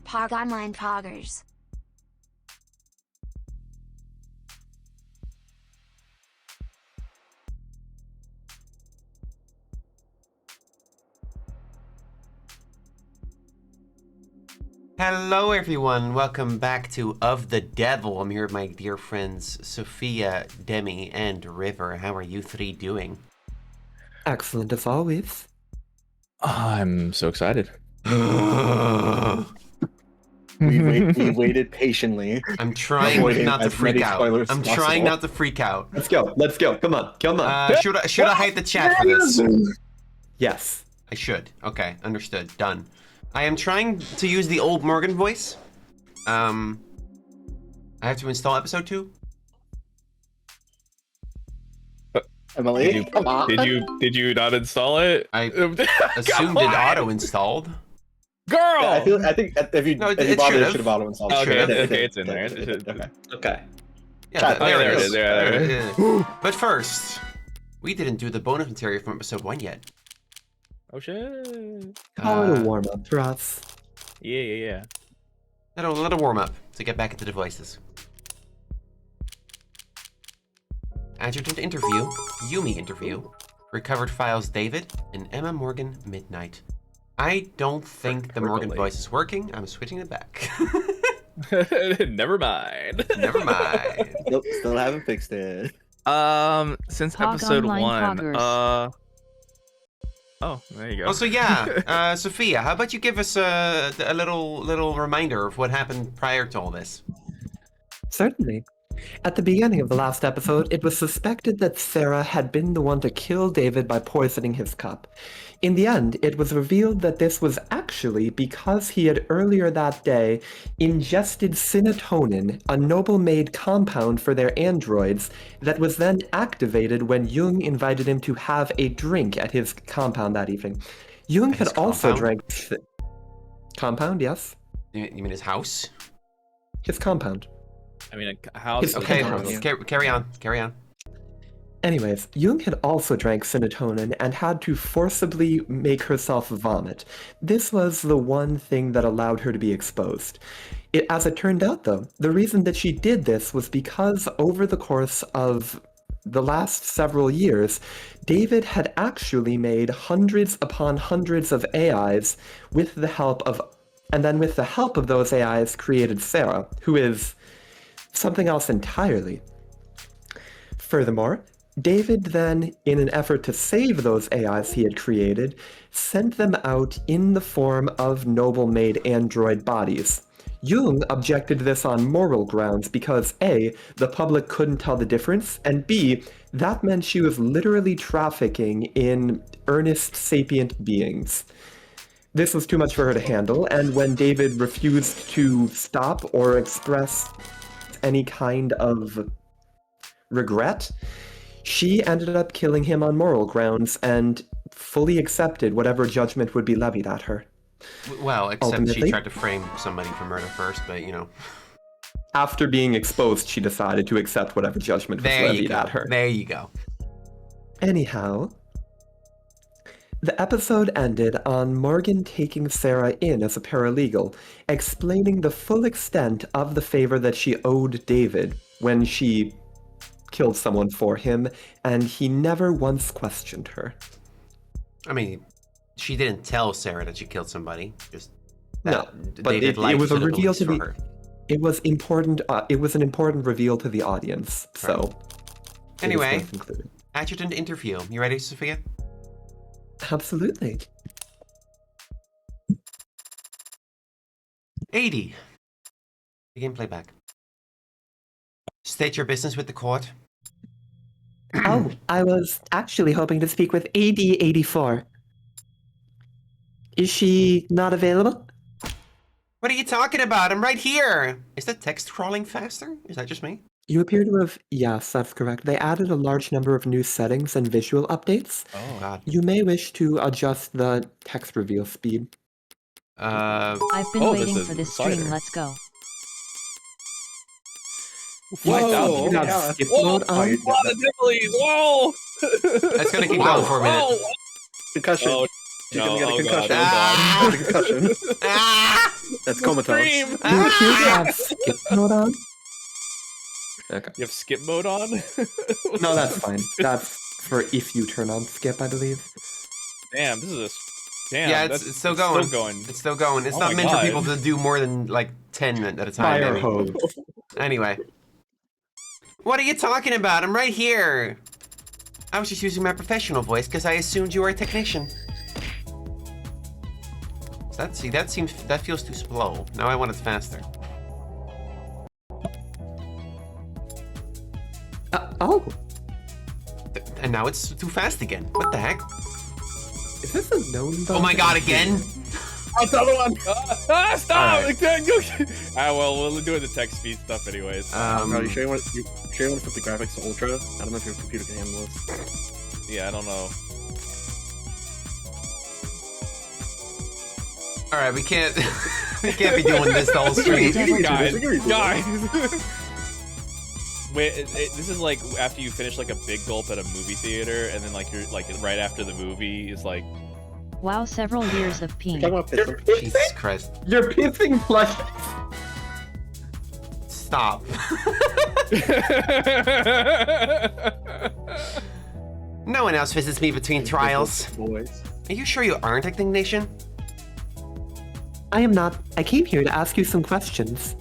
Pog Online Poggers. Hello everyone, welcome back to Of the Devil. I'm here with my dear friends Sophia, Demi, and River. How are you three doing? Excellent as always. I'm so excited. We waited patiently. I'm trying not to freak out. I'm trying not to freak out. Let's go. Come on. Should I hide the chat for this? Yes. I should. Okay, understood. Done. I am trying to use the old Morgan voice. I have to install episode 2. Emily, come on. Did you not install it? I assumed it auto installed. Girl. Yeah, I think if you No, if you it bought it, should've. it should have auto installed. Okay, Should've. it's in there. Okay. Yeah, there it is. There it is. But first, we didn't do the bonus material from episode 1 yet. Oh shit. Call it a warm up for us. Yeah. Let a warm up to get back into the voices. Adjutant interview, Yumi interview, recovered files David, and Emma Morgan Midnight. I don't think the Morgan voice is working. I'm switching it back. Never mind. Never mind. Nope, still haven't fixed it. Since Pog episode Online 1, Poggers. oh, there you go. Also, yeah, Sophia, how about you give us a little reminder of what happened prior to all this? Certainly. At the beginning of the last episode, it was suspected that Sarah had been the one to kill David by poisoning his cup. In the end, it was revealed that this was actually because he had earlier that day ingested synatonin, a noble-made compound for their androids, that was then activated when Jung invited him to have a drink at his compound that evening. Jung His had also compound? drank... Compound, yes. You mean his house? His compound. I mean, how's It's Okay, Penthouse. carry on. Anyways, Jung had also drank synatonin and had to forcibly make herself vomit. This was the one thing that allowed her to be exposed. As it turned out, though, the reason that she did this was because over the course of the last several years, David had actually made hundreds upon hundreds of AIs with the help of those AIs created Sarah, who is something else entirely. Furthermore, David then, in an effort to save those AIs he had created, sent them out in the form of noble-made android bodies. Jung objected to this on moral grounds because A, the public couldn't tell the difference, and B, that meant she was literally trafficking in earnest sapient beings. This was too much for her to handle, and when David refused to stop or express any kind of regret, she ended up killing him on moral grounds and fully accepted whatever judgment would be levied at her. Well, except Ultimately, she tried to frame somebody for murder first, but you know. after being exposed, she decided to accept whatever judgment was levied at her. There you go. Anyhow, the episode ended on Morgan taking Sarah in as a paralegal, explaining the full extent of the favor that she owed David when she killed someone for him, and he never once questioned her. I mean, she didn't tell Sarah that she killed somebody. Just No, but David it was a lied to the reveal police to for the. her. It was important. It was an important reveal to the audience. So. it is Anyway, worth including. Adjutant interview. You ready, Sophia? Absolutely. 80. Begin playback. State your business with the court. Oh, I was actually hoping to speak with AD84. Is she not available? What are you talking about? I'm right here. Is the text crawling faster? Is that just me? You appear to have... Yes, that's correct. They added a large number of new settings and visual updates. Oh God. You may wish to adjust the text reveal speed. I've been Oh, waiting this is for this slider. stream. Let's go. Whoa, You have yeah. skip Whoa, mode on? the Demily, whoa! That's gonna keep going for a minute. Whoa. Concussion. Oh, She's gonna get a Oh, concussion. God. Ah! That's a concussion. Ah! That's comatose. Scream! You appear to have skip mode on? Okay. You have skip mode on? No, that's fine. That's for if you turn on skip, I believe. Damn, this is a... Damn, Yeah, that's, it's still going. Still going. It's still going. It's Oh not my meant for God. people to do more than like 10 at a time. Fire Maybe. hose. Anyway. What are you talking about? I'm right here. I was just using my professional voice because I assumed you were a technician. See, that feels too slow. Now I want it faster. Oh, And now it's too fast again. What the heck? is this a known bug? Oh my god, again? That's the other one. Stop! Alright. Well, we'll do the text speed stuff anyways. Are you sure you want to put the graphics to ultra? I don't know if your computer can handle this. Yeah, I don't know. Alright, we can't we can't be doing this the whole stream. Guys! Wait, this is like after you finish like a big gulp at a movie theater, and then like you're like right after the movie is like. Wow, several years of peeing. Talking about pissing. Jesus Christ. You're pissing like. Stop. No one else visits me between trials. Boys. Are you sure you aren't a technician? I am not. I came here to ask you some questions.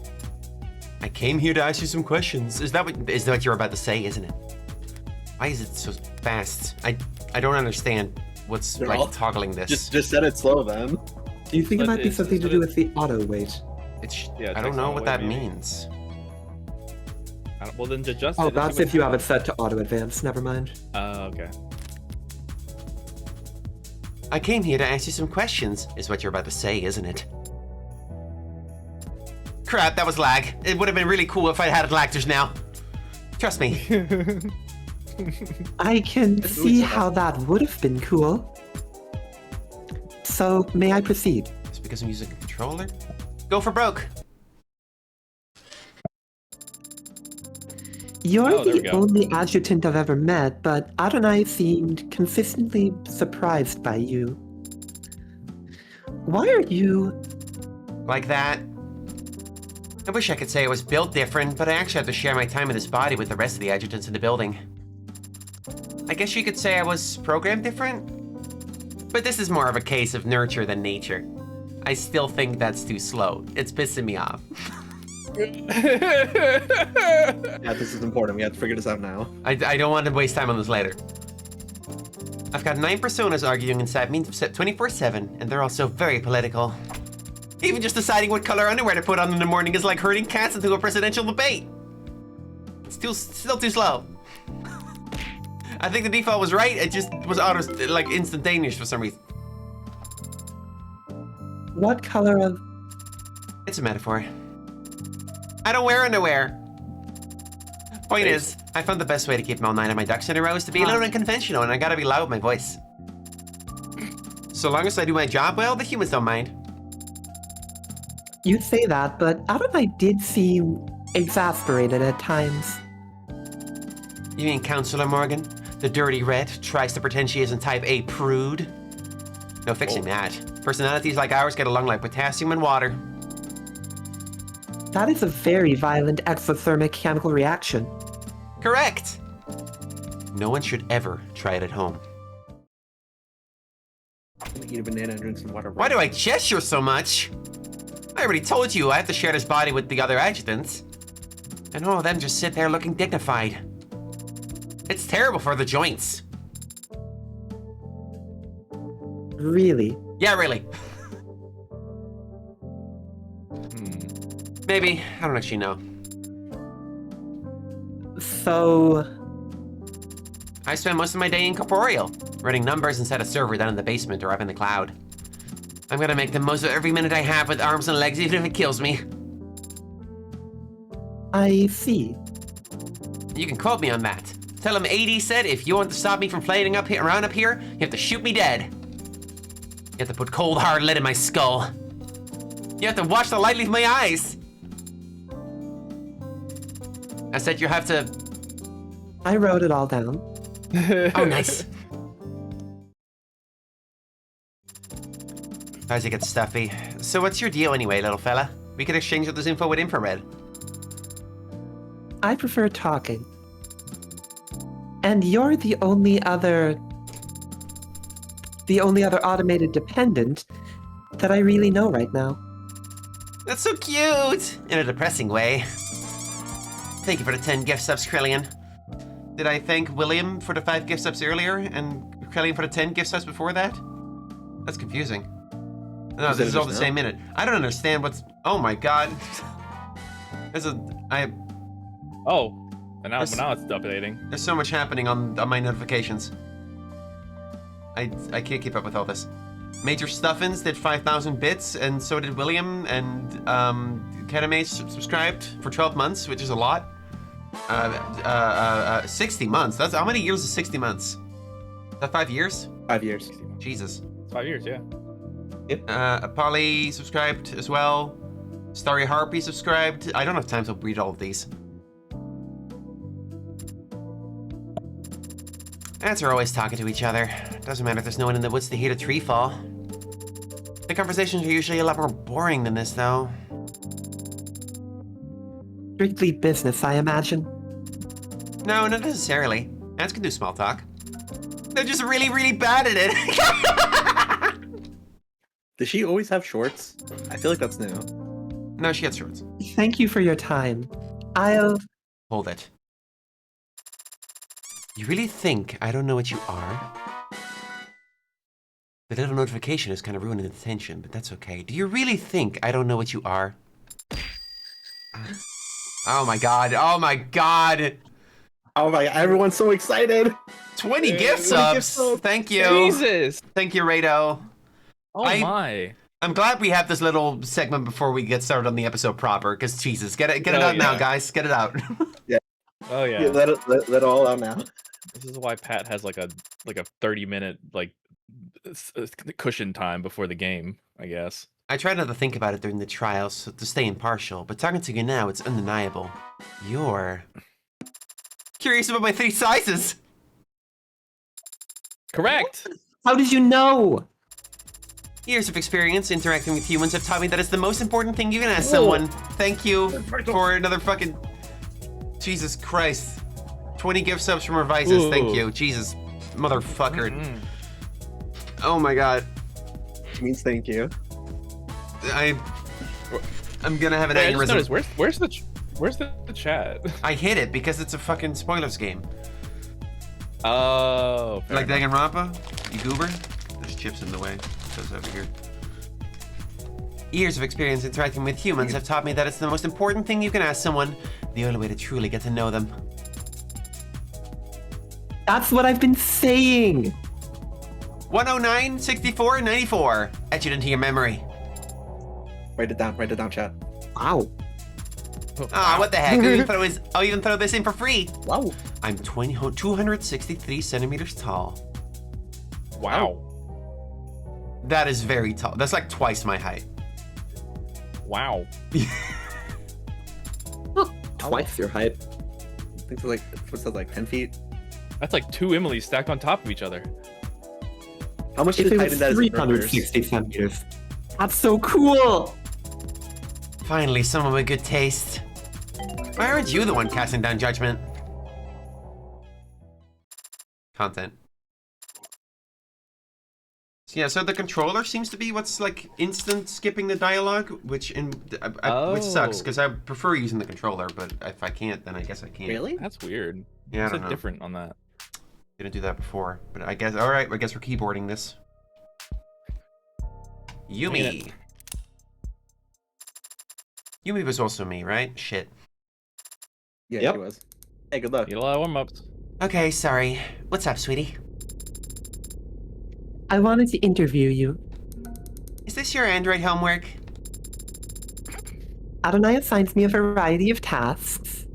I came here to ask you some questions. Is that what you're about to say, isn't it? Why is it so fast? I don't understand what's They're like all- toggling this. Just set it slow, then. Do you think it But might be it's- something to do with the auto weight? It's Yeah, it I don't takes know on what away, that maybe. means. Well, then adjust Oh, it. that's if you have it set to auto advance. Never mind. Okay. I came here to ask you some questions, is what you're about to say, isn't it? Crap, that was lag. It would have been really cool if I had lag just now. Trust me. I can Let's do see it. how that would have been cool. So, may I proceed? It's because I'm using a controller? Go for broke. You're Oh, there we the go. only adjutant I've ever met, but Adonai seemed consistently surprised by you. Why are you... Like that. I wish I could say I was built different, but I actually have to share my time in this body with the rest of the adjutants in the building. I guess you could say I was programmed different? But this is more of a case of nurture than nature. I still think that's too slow. It's pissing me off. Yeah, this is important. We have to figure this out now. I don't want to waste time on this later. I've got 9 personas arguing inside me 24/7, and they're also very political. Even just deciding what color underwear to put on in the morning is like herding cats into a presidential debate. It's still too slow. I think the default was right, it just was like instantaneous for some reason. What color of... It's a metaphor. I don't wear underwear. Point is, I found the best way to keep all 9 of my ducks in a row is to be a little unconventional, and I gotta be loud with my voice. So long as I do my job well, the humans don't mind. You say that, but Adonai did seem exasperated at times. You mean Counselor Morgan? The dirty red tries to pretend she isn't type A prude? No fixing that. Personalities like ours get along like potassium and water. That is a very violent exothermic chemical reaction. Correct! No one should ever try it at home. I'm gonna eat a banana and drink some water. Why do I gesture so much? I already told you I have to share this body with the other adjutants. And all of them just sit there looking dignified. It's terrible for the joints. Really? Yeah, really. Maybe. I don't actually know. So... I spend most of my day incorporeal, running numbers inside a server down in the basement or up in the cloud. I'm gonna make the most of every minute I have with arms and legs, even if it kills me. I see. You can quote me on that. Tell him AD said if you want to stop me from flying around up here, you have to shoot me dead. You have to put cold hard lead in my skull. You have to watch the light leave my eyes. I said you have to... I wrote it all down. Oh, nice. As it gets stuffy. So what's your deal anyway, little fella? We could exchange this info with infrared. I prefer talking. And you're the only other automated dependent that I really know right now. That's so cute! In a depressing way. Thank you for the 10 gift subs, Krellian. Did I thank William for the 5 gift subs earlier and Krellian for the 10 gift subs before that? That's confusing. No, this is all the same minute. I don't understand what's... Oh my god. Oh, and now it's updating. There's so much happening on my notifications. I can't keep up with all this. Major Stuffins did 5,000 bits, and so did William, and Kename subscribed for 12 months, which is a lot. 60 months. That's how many years is 60 months? Is that 5 years? 5 years. Jesus. 5 years, yeah. Polly subscribed as well. Starry Harpy subscribed. I don't have time to read all of these. Ants are always talking to each other. Doesn't matter if there's no one in the woods to hear the tree fall. The conversations are usually a lot more boring than this, though. Strictly business, I imagine. No, not necessarily. Ants can do small talk. They're just really, really bad at it. Does she always have shorts? I feel like that's new. No, she has shorts. Thank you for your time. I'll... Hold it. You really think I don't know what you are? The little notification is kind of ruining the tension, but that's okay. Do you really think I don't know what you are? Oh my god, oh my god! Oh my god, everyone's so excited! 20 gift subs! Thank you! Jesus! Thank you, Rado. Oh my. I'm glad we have this little segment before we get started on the episode proper, because Jesus, get it out now, guys. Get it out. Oh yeah. Yeah, let it all out now. This is why Pat has like a 30-minute cushion time before the game, I guess. I tried not to think about it during the trials to stay impartial, but talking to you now, it's undeniable. You're curious about my 3 sizes. Correct. How did you know? Years of experience interacting with humans have taught me that it's the most important thing you can ask someone. Thank you for another fucking... Jesus Christ. 20 gift subs from Revises, thank you. Jesus, motherfucker. Oh my god. It means thank you. I'm gonna have an Wait, I just aneurysm. noticed, where's the chat? I hit it because it's a fucking spoilers game. Oh. fair Like enough. Danganronpa? You goober? There's chips in the way. Those over here. Years of experience interacting with humans have taught me that it's the most important thing you can ask someone, the only way to truly get to know them. That's what I've been saying. 109, 64, 94. Etch it into your memory. Write it down, chat. Wow. Ah, what the heck? I'll even throw this in for free. Wow. I'm 263 centimeters tall. Wow. That is very tall. That's like twice my height. Wow. Twice your height. I think it's like, what's that, like 10 feet? That's like 2 Emily's stacked on top of each other. How much If did it Titan was that is 360 centimeters. That's so cool! Finally, someone with good taste. Why aren't you the one casting down judgment? Content. Yeah, so the controller seems to be what's like instant skipping the dialogue, which which sucks because I prefer using the controller, but if I can't, then I guess I can't. Really? That's weird. Yeah, I What's don't so know. different on that? Didn't do that before, but I guess all right. I guess we're keyboarding this. Yumi. Yumi was also me, right? Shit. Yeah, Yep. she was. Hey, good luck. Need a lot of warm-ups. Okay, sorry. What's up, sweetie? I wanted to interview you. Is this your Android homework? Adonai assigns me a variety of tasks.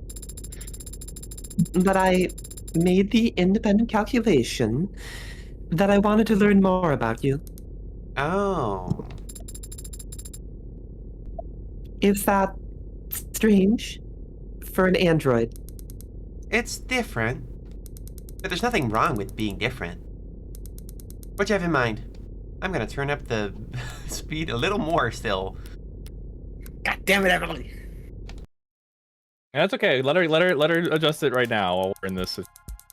But I made the independent calculation that I wanted to learn more about you. Oh. Is that strange for an android? It's different. But there's nothing wrong with being different. What do you have in mind? I'm gonna turn up the speed a little more still. God damn it, Emily. That's okay. Let her adjust it right now while we're in this.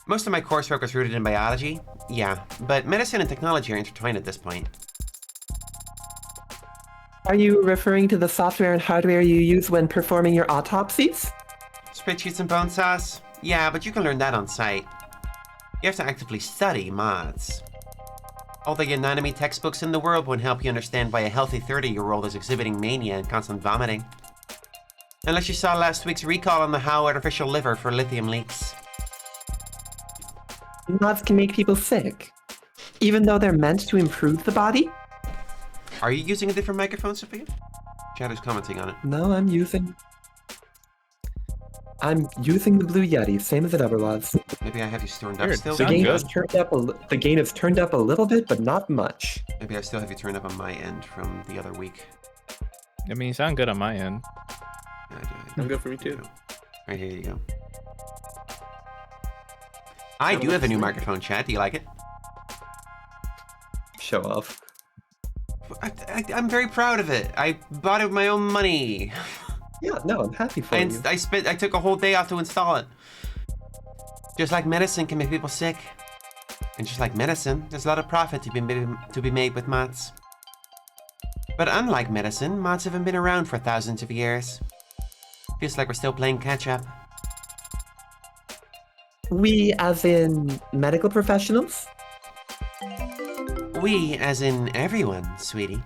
Most of my coursework was rooted in biology, yeah, but medicine and technology are intertwined at this point. Are you referring to the software and hardware you use when performing your autopsies? Spreadsheets and bone sauce? Yeah, but you can learn that on site. You have to actively study mods. All the anatomy textbooks in the world won't help you understand why a healthy 30-year-old is exhibiting mania and constant vomiting. Unless you saw last week's recall on the How artificial liver for lithium leaks. Mods can make people sick, even though they're meant to improve the body? Are you using a different microphone, Sophia? Chat is commenting on it. No, I'm using the Blue Yeti, same as it ever was. Maybe I have you turned up Weird. still? The Sound gain good. is turned up the gain is turned up a little bit, but not much. Maybe I still have you turned up on my end from the other week. I mean, you sound good on my end. I'm good for me too. Right, here you go. I do have a new microphone, chat. Do you like it? Show off. I'm very proud of it. I bought it with my own money. Yeah, no, I'm happy for you. I took a whole day off to install it. Just like medicine can make people sick. And just like medicine, there's a lot of profit to be made with mods. But unlike medicine, mods haven't been around for thousands of years. Feels like we're still playing catch up. We, as in medical professionals? We, as in everyone, sweetie.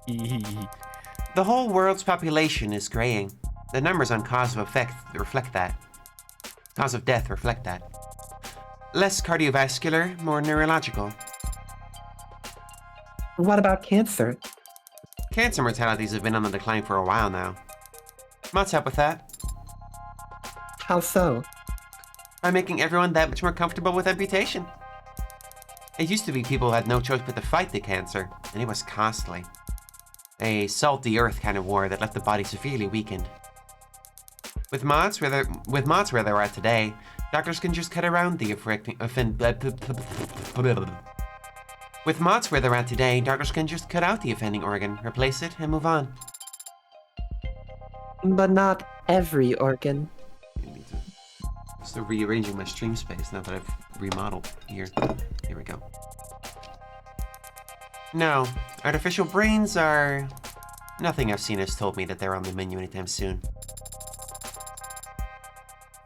The whole world's population is graying. The numbers on cause of effect reflect that. Cause of death reflect that. Less cardiovascular, more neurological. What about cancer? Cancer mortalities have been on the decline for a while now. Mods help with that. How so? By making everyone that much more comfortable with amputation. It used to be people had no choice but to fight the cancer, and it was costly. A salt-the-earth kind of war that left the body severely weakened. With mods where they're at today, doctors can just cut around the With mods where they're at today, doctors can just cut out the offending organ, replace it, and move on. But not every organ. Still rearranging my stream space now that I've remodeled here. Here we go. No, artificial brains are... Nothing I've seen has told me that they're on the menu anytime soon.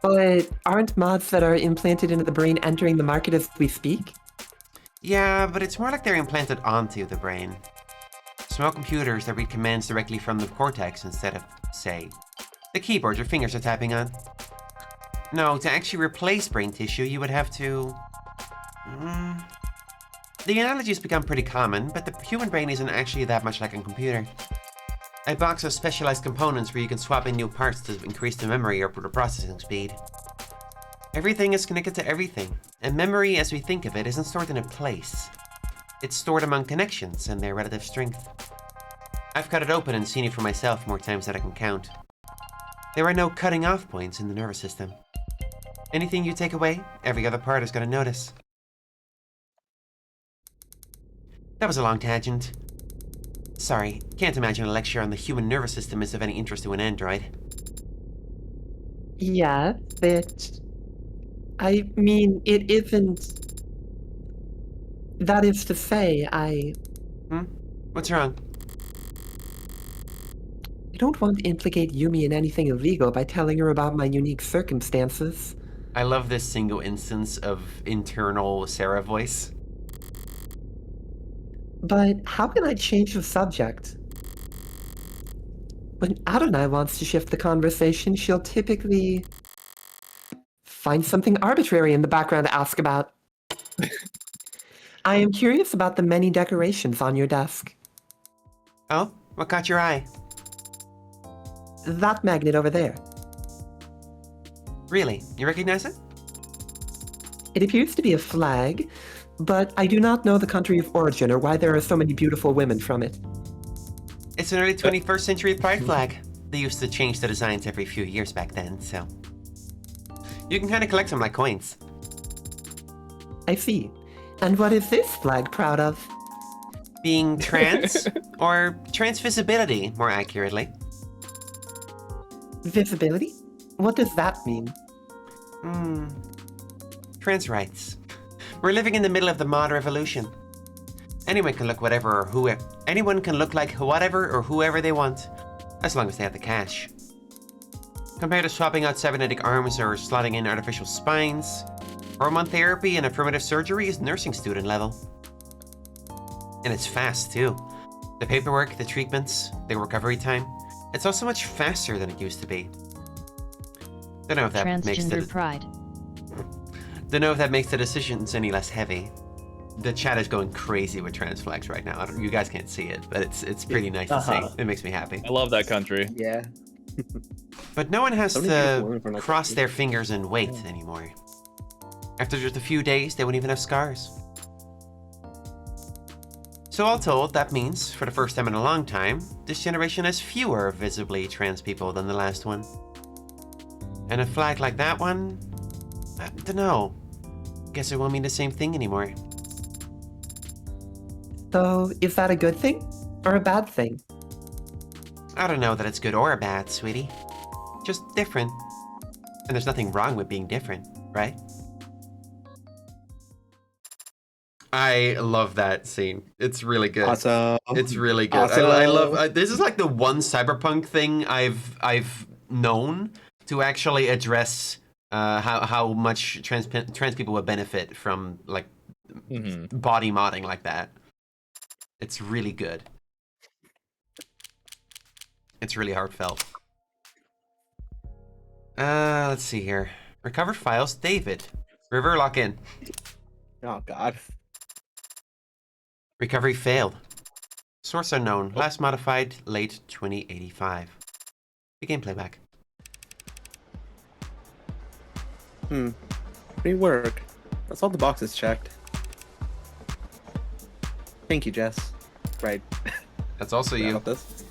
But aren't mods that are implanted into the brain entering the market as we speak? Yeah, but it's more like they're implanted onto the brain. Small computers that read commands directly from the cortex instead of, say, the keyboard your fingers are tapping on. No, to actually replace brain tissue, you would have to... The analogy's become pretty common, but the human brain isn't actually that much like a computer. A box of specialized components where you can swap in new parts to increase the memory or the processing speed. Everything is connected to everything, and memory as we think of it isn't stored in a place. It's stored among connections and their relative strength. I've cut it open and seen it for myself more times than I can count. There are no cutting off points in the nervous system. Anything you take away, every other part is going to notice. That was a long tangent. Sorry, can't imagine a lecture on the human nervous system is of any interest to an android. Yeah, but... I mean, it isn't... That is to say, I What's wrong? don't want to implicate Yumi in anything illegal by telling her about my unique circumstances. I love this single instance of internal Sarah voice. But how can I change the subject? When Adonai wants to shift the conversation, she'll typically find something arbitrary in the background to ask about. I am curious about the many decorations on your desk. Oh? What caught your eye? That magnet over there. Really? You recognize it? It appears to be a flag, but I do not know the country of origin or why there are so many beautiful women from it. It's an early 21st century pride flag. They used to change the designs every few years back then, so... You can kind of collect them like coins. I see. And what is this flag proud of? Being trans, or trans visibility, more accurately. Visibility? What does that mean? Trans rights. We're living in the middle of the mod revolution. Anyone can look whatever or whoever. Anyone can look like whatever or whoever they want, as long as they have the cash. Compared to swapping out cybernetic arms or slotting in artificial spines, hormone therapy and affirmative surgery is nursing student level. And it's fast too. The paperwork, the treatments, the recovery time, it's also much faster than it used to be. Don't know if that makes Transgender pride. Don't know if that makes the decisions any less heavy. The chat is going crazy with trans flags right now. You guys can't see it, but it's pretty nice to see. It makes me happy. I love that country. Yeah. But no one has So many beautiful women to from that cross country. their fingers and wait anymore. After just a few days, they won't even have scars. So all told, that means, for the first time in a long time, this generation has fewer visibly trans people than the last one. And a flag like that one? I don't know. Guess it won't mean the same thing anymore. So, is that a good thing? Or a bad thing? I don't know that it's good or bad, sweetie. Just different. And there's nothing wrong with being different, right? I love that scene. It's really good. Awesome. It's really good. Awesome. I love. This is like the one cyberpunk thing I've known to actually address how much trans people would benefit from like body modding like that. It's really good. It's really heartfelt. Let's see here. Recovered files, David. River lock in. Oh God. Recovery failed. Source unknown. Last modified late 2085. Begin playback. Great work. That's all the boxes checked. Thank you, Jess. Right. That's also you. About this.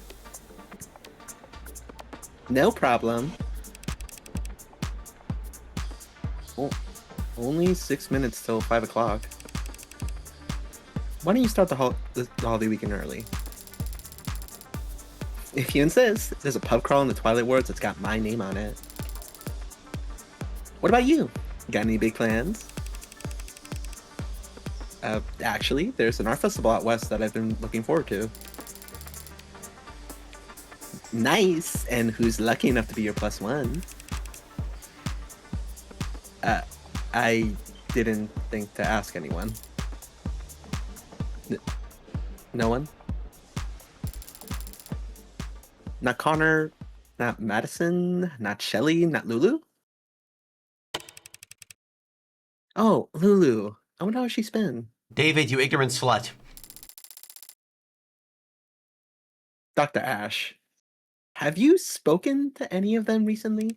No problem. Oh, only 6 minutes till 5 o'clock. Why don't you start the holiday weekend early? If you insist, there's a pub crawl in the Twilight Woods that's got my name on it. What about you? Got any big plans? Actually, there's an art festival out west that I've been looking forward to. Nice! And who's lucky enough to be your plus one? I didn't think to ask anyone. No one? Not Connor, not Madison, not Shelly, not Lulu? Oh, Lulu. I wonder how she's been. David, you ignorant slut. Dr. Ash, have you spoken to any of them recently?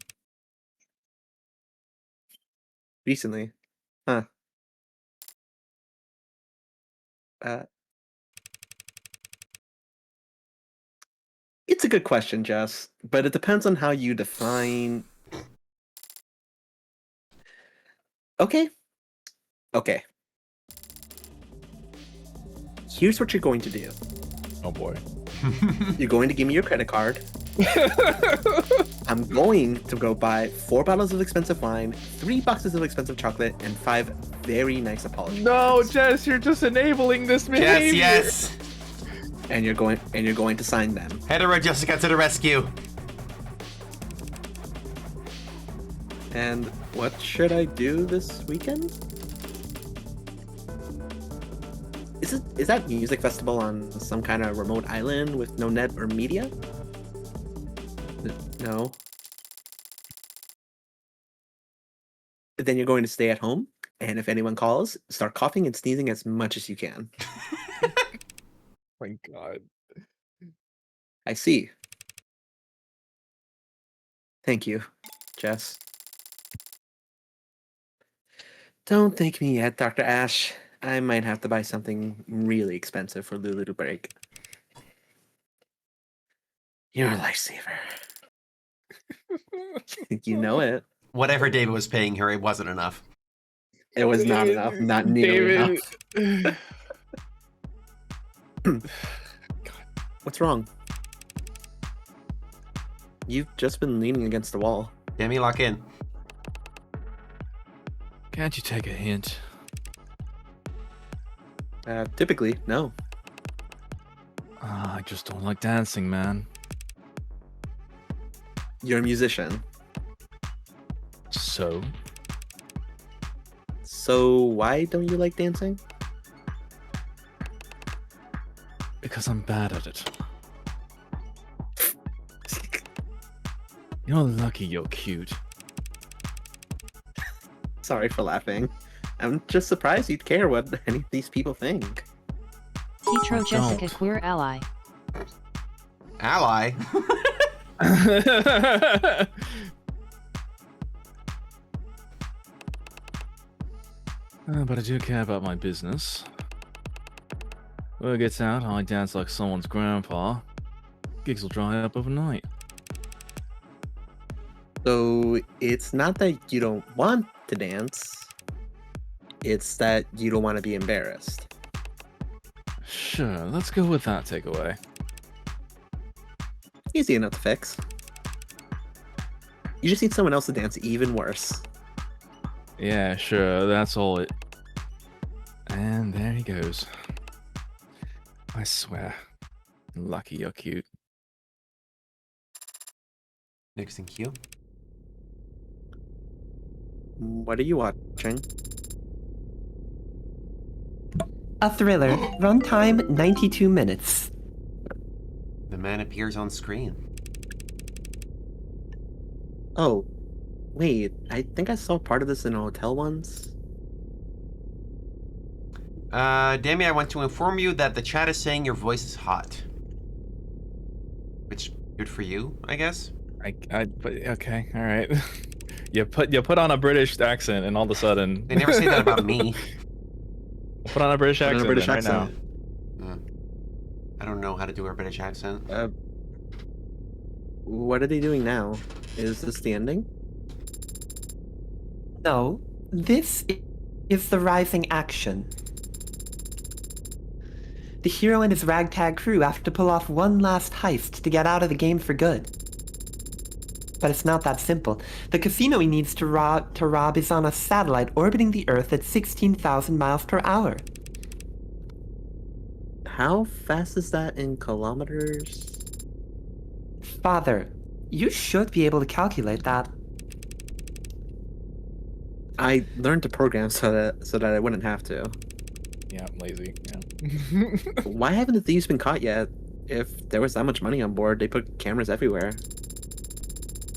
Recently? Huh. It's a good question, Jess, but it depends on how you define... Okay. Here's what you're going to do. Oh boy. You're going to give me your credit card. I'm going to go buy 4 bottles of expensive wine, 3 boxes of expensive chocolate, and 5 very nice apologies. No, Jess, you're just enabling this behavior. Yes. And you're going to sign them. Hetero Jessica to the rescue. And what should I do this weekend? Is that music festival on some kind of remote island with no net or media? No. Then you're going to stay at home, and if anyone calls, start coughing and sneezing as much as you can. My God. I see. Thank you, Jess. Don't thank me yet, Dr. Ash. I might have to buy something really expensive for Lulu to break. You're a lifesaver. You know it. Whatever David was paying her, it wasn't enough. It was not enough. Not nearly enough. What's wrong? You've just been leaning against the wall. Demi, lock in. Can't you take a hint? Typically, no. I just don't like dancing, man. You're a musician. So? So why don't you like dancing? Because I'm bad at it. You're lucky you're cute. Sorry for laughing. I'm just surprised you'd care what any of these people think. Hetero Jessica don't. queer ally. Ally. But I do care about my business. Word gets out, I dance like someone's grandpa. Gigs will dry up overnight. So it's not that you don't want to dance, it's that you don't want to be embarrassed. Sure, let's go with that takeaway. Easy enough to fix. You just need someone else to dance even worse. Yeah, sure, that's all it... And there he goes. I swear. Lucky you're cute. Next in queue. What are you watching? A thriller. Runtime 92 minutes. The man appears on screen. Oh, wait, I think I saw part of this in a hotel once. Demi, I want to inform you that the chat is saying your voice is hot. Which, good for you, I guess? But okay, alright. You put on a British accent and all of a sudden... They never say that about me. Put on a British accent, right now. I don't know how to do a British accent. What are they doing now? Is this the ending? No, this is the rising action. The hero and his ragtag crew have to pull off one last heist to get out of the game for good. But it's not that simple. The casino he needs to rob is on a satellite orbiting the Earth at 16,000 miles per hour. How fast is that in kilometers? Father, you should be able to calculate that. I learned to program so that I wouldn't have to. Yeah, I'm lazy. Yeah. Why haven't the thieves been caught yet? If there was that much money on board, they put cameras everywhere.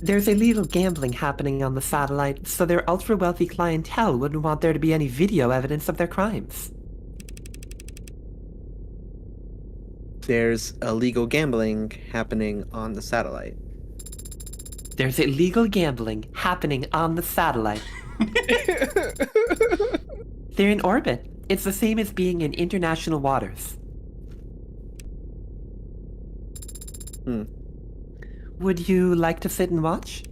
There's illegal gambling happening on the satellite, so their ultra-wealthy clientele wouldn't want there to be any video evidence of their crimes. There's illegal gambling happening on the satellite. There's illegal gambling happening on the satellite. They're in orbit. It's the same as being in international waters. Would you like to sit and watch?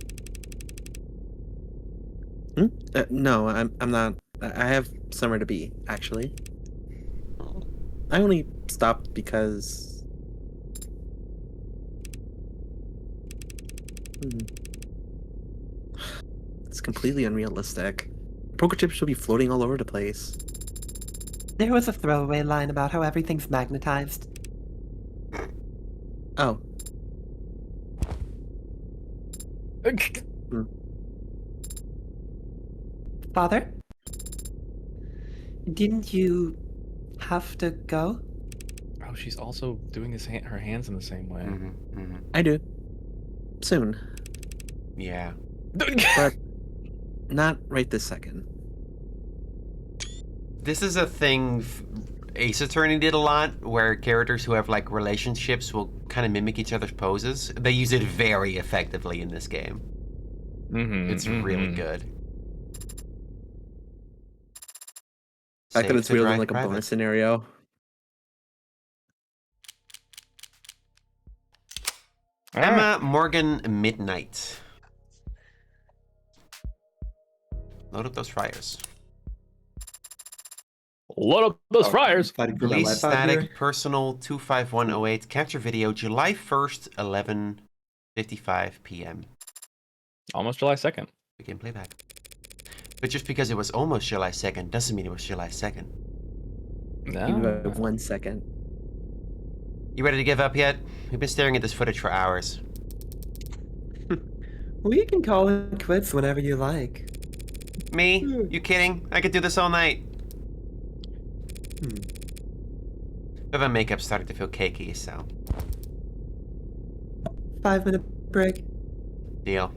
No, I'm not. I have somewhere to be, actually. I only stopped because... It's completely unrealistic. Poker chips should be floating all over the place. There was a throwaway line about how everything's magnetized. Oh. Father? Didn't you have to go? Oh, she's also doing her hands in the same way. I do. Soon. Yeah. But not right this second. This is a thing Ace Attorney did a lot, where characters who have like relationships will kind of mimic each other's poses. They use it very effectively in this game. It's really good. The fact that it's real in like a bonus scenario. Emma Morgan Midnight. Load up those fryers. Load up those fryers. Fighting for my Police life out here. static personal 25108 capture video July 1st 11:55 p.m. Almost July 2nd. Begin playback. But just because it was almost July 2nd doesn't mean it was July 2nd. Give me No. 1 second. You ready to give up yet? We've been staring at this footage for hours. We can call it quits whenever you like. Me? You kidding? I could do this all night. But my makeup's starting to feel cakey, so 5-minute break. deal.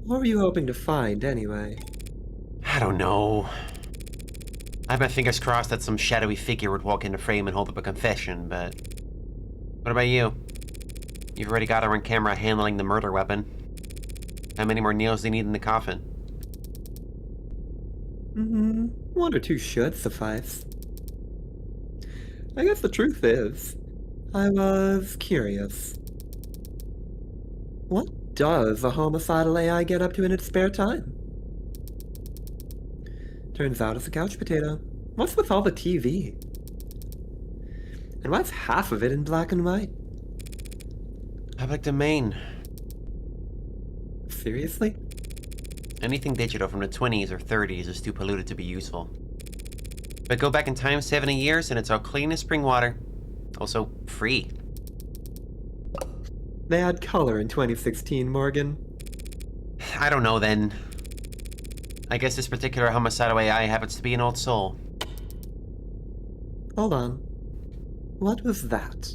What were you hoping to find, anyway? I don't know. I have my fingers crossed that some shadowy figure would walk into frame and hold up a confession, but... What about you? You've already got her on camera handling the murder weapon. How many more nails do you need in the coffin? 1 or 2 should suffice. I guess the truth is, I was curious. What does a homicidal AI get up to in its spare time? Turns out it's a couch potato. What's with all the TV? And why's half of it in black and white? Public domain. Seriously? Anything digital from the 20s or 30s is too polluted to be useful. But go back in time 70 years and it's all clean as spring water. Also, free. They had color in 2016, Morgan. I don't know then. I guess this particular homicidal AI happens to be an old soul. Hold on. What was that?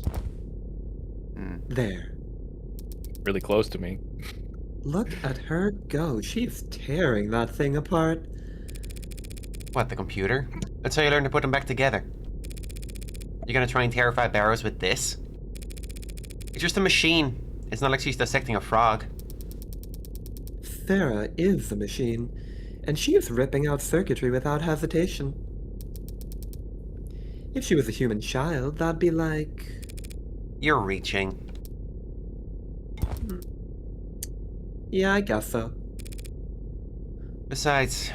There. Really close to me. Look at her go. She's tearing that thing apart. What, the computer? That's how you learn to put them back together. You're gonna try and terrify Barrows with this? It's just a machine. It's not like she's dissecting a frog. Sarah is a machine, and she is ripping out circuitry without hesitation. If she was a human child, that'd be like... You're reaching. Yeah, I guess so. Besides...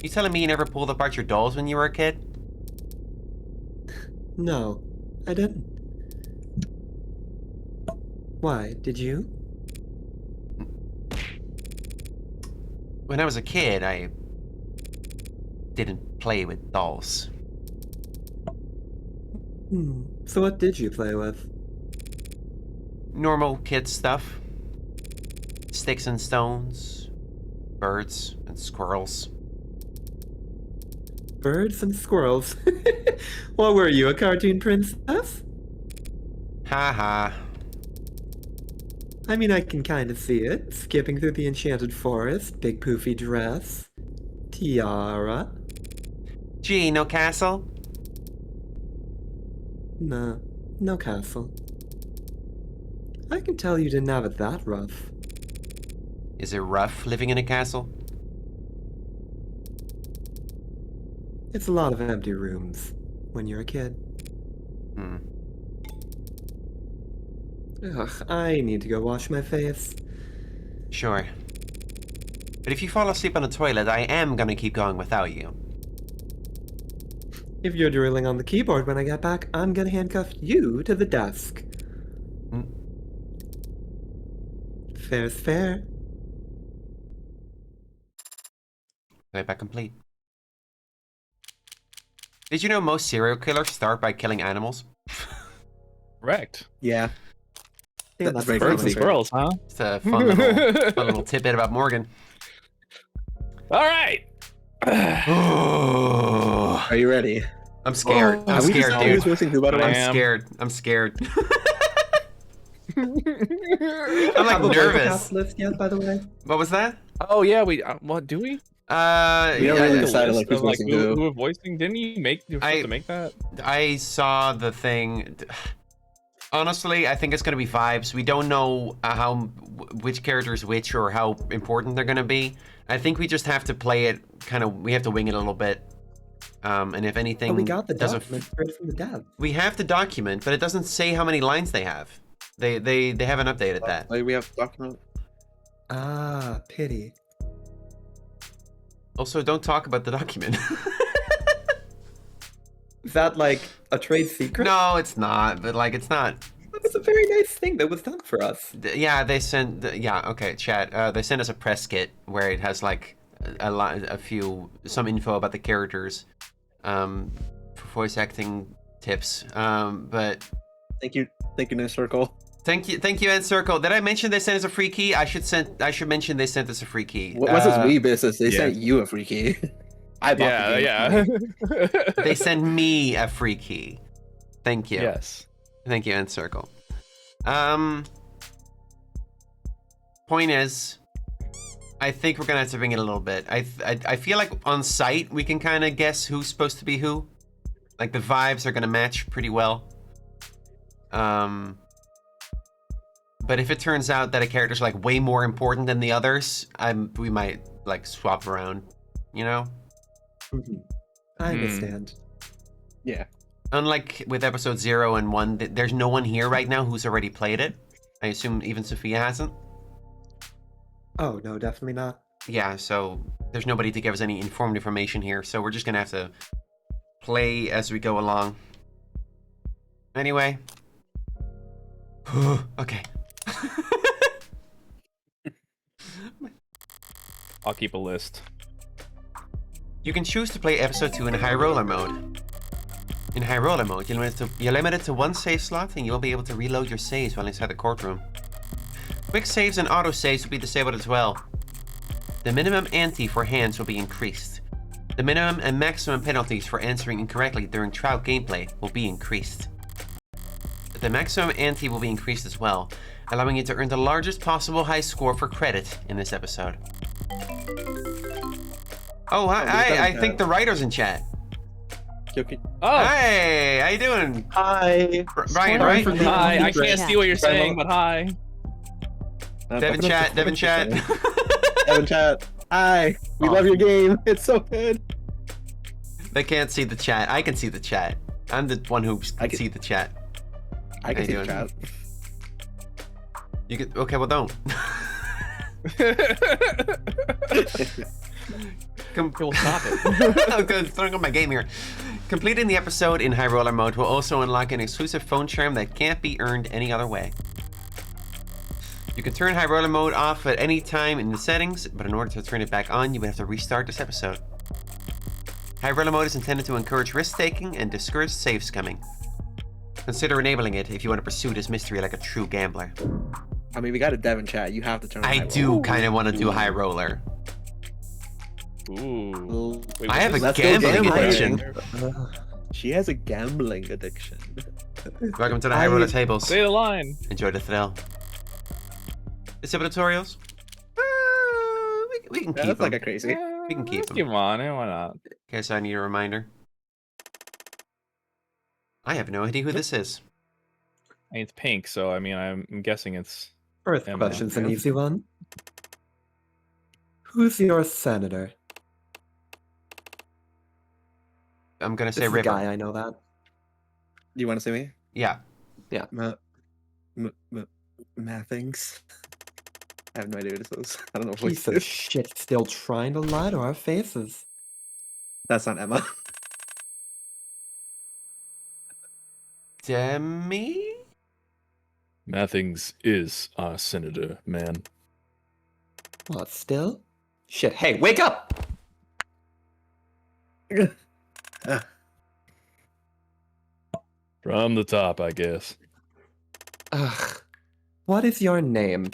You telling me you never pulled apart your dolls when you were a kid? No, I didn't. Why, did you? When I was a kid, I... didn't play with dolls. So what did you play with? Normal kid stuff. Sticks and stones. Birds and squirrels. Birds and squirrels. What were you, a cartoon princess? Ha ha. I mean, I can kind of see it. Skipping through the enchanted forest, big poofy dress, tiara. Gee, no castle? Nah, no castle. I can tell you didn't have it that rough. Is it rough living in a castle? It's a lot of empty rooms when you're a kid. Ugh, I need to go wash my face. Sure. But if you fall asleep on the toilet, I am gonna keep going without you. If you're drilling on the keyboard when I get back, I'm gonna handcuff you to the desk. Fair's fair. Playback complete. Did you know most serial killers start by killing animals? Correct. Yeah. Damn, That's that's very Birds and crazy. squirrels, huh? It's a fun little tidbit about Morgan. All right. Are you ready? I'm scared. I'm Are we just scared, always dude. listening to, by the way? I'm am. scared. I'm scared. I'm like Have a nervous. podcast list yet, by the way? What was that? Oh yeah, we what do we? We don't yeah, really Like a decided, list like, who's of, like, voicing who who. we're voicing? Didn't you make? You were supposed to make that? I saw the thing. Honestly, I think it's gonna be vibes. We don't know which character is which or how important they're gonna be. I think we just have to play it kind of. We have to wing it a little bit. And if anything, Oh, we got the doesn't. document straight from the dev. We have the document, but it doesn't say how many lines they have. They haven't updated that. Like we have document. Ah, pity. Also, don't talk about the document. Is that like a trade secret? No, it's not. But like, it's not. That was a very nice thing that was done for us. Yeah, they sent. Yeah, okay, chat. They sent us a press kit where it has like some info about the characters, for voice acting tips. But Thank you, No Circle. thank you, Ed Circle. Did I mention they sent us a free key? I should mention they sent us a free key. What's this we business? They yeah. sent you a free key. I bought the game. Yeah. They sent me a free key. Thank you. Yes. Thank you, End Circle. Point is, I think we're gonna have to bring it a little bit. I feel like on site we can kind of guess who's supposed to be who. Like the vibes are gonna match pretty well. But if it turns out that a character's like way more important than the others, we might like swap around. You know? I understand. Yeah. Unlike with episode 0 and 1, there's no one here right now who's already played it. I assume even Sophia hasn't. Oh, no, definitely not. Yeah, so there's nobody to give us any informed information here, so we're just gonna have to play as we go along. Anyway. Okay. I'll keep a list. You can choose to play episode 2 in high roller mode. In high roller mode, you're limited to one save slot and you'll be able to reload your saves while inside the courtroom. Quick saves and auto saves will be disabled as well. The minimum ante for hands will be increased. The minimum and maximum penalties for answering incorrectly during trial gameplay will be increased. The maximum ante will be increased as well, allowing you to earn the largest possible high score for credit in this episode. Oh, hi, I think the writer's in chat. Oh, Hey, how you doing? Hi. Brian, right? hi. I Great. can't see what you're saying, but hi. Devin chat. Devin chat. Hi. We love your game. It's so good. They can't see the chat. I can see the chat. I'm the one who can see the chat. I can How see you the doing? chat. You can. Okay, well, don't. We'll stop it. I'm throwing up my game here. Completing the episode in high roller mode will also unlock an exclusive phone charm that can't be earned any other way. You can turn high roller mode off at any time in the settings, but in order to turn it back on, you would have to restart this episode. High roller mode is intended to encourage risk-taking and discourage save scumming. Consider enabling it if you want to pursue this mystery like a true gambler. I mean, we got a Devin chat. You have to turn. I do kind of want to do high roller. Ooh. Wait, I have a Let's go gambling gambling. addiction. She has a gambling addiction. Welcome to the high roller tables. Say the line. Enjoy the thrill. Disable tutorials? We can keep That's like them. a crazy. We can keep Let's them. keep 'em on. Why not? Okay, so I need a reminder. I have no idea who this is. I mean, it's pink, so I mean, I'm guessing it's. First Emma. question's an easy one. Who's your senator? I'm gonna This say is a River. guy, I know that. You want to see me? Yeah. Mathings. I have no idea what this is. I don't know what Piece it of is. shit still trying to lie to our faces. That's not Emma. Demi? Nothing's is our senator, man. What, still? Shit, hey, wake up! From the top, I guess. Ugh. What is your name?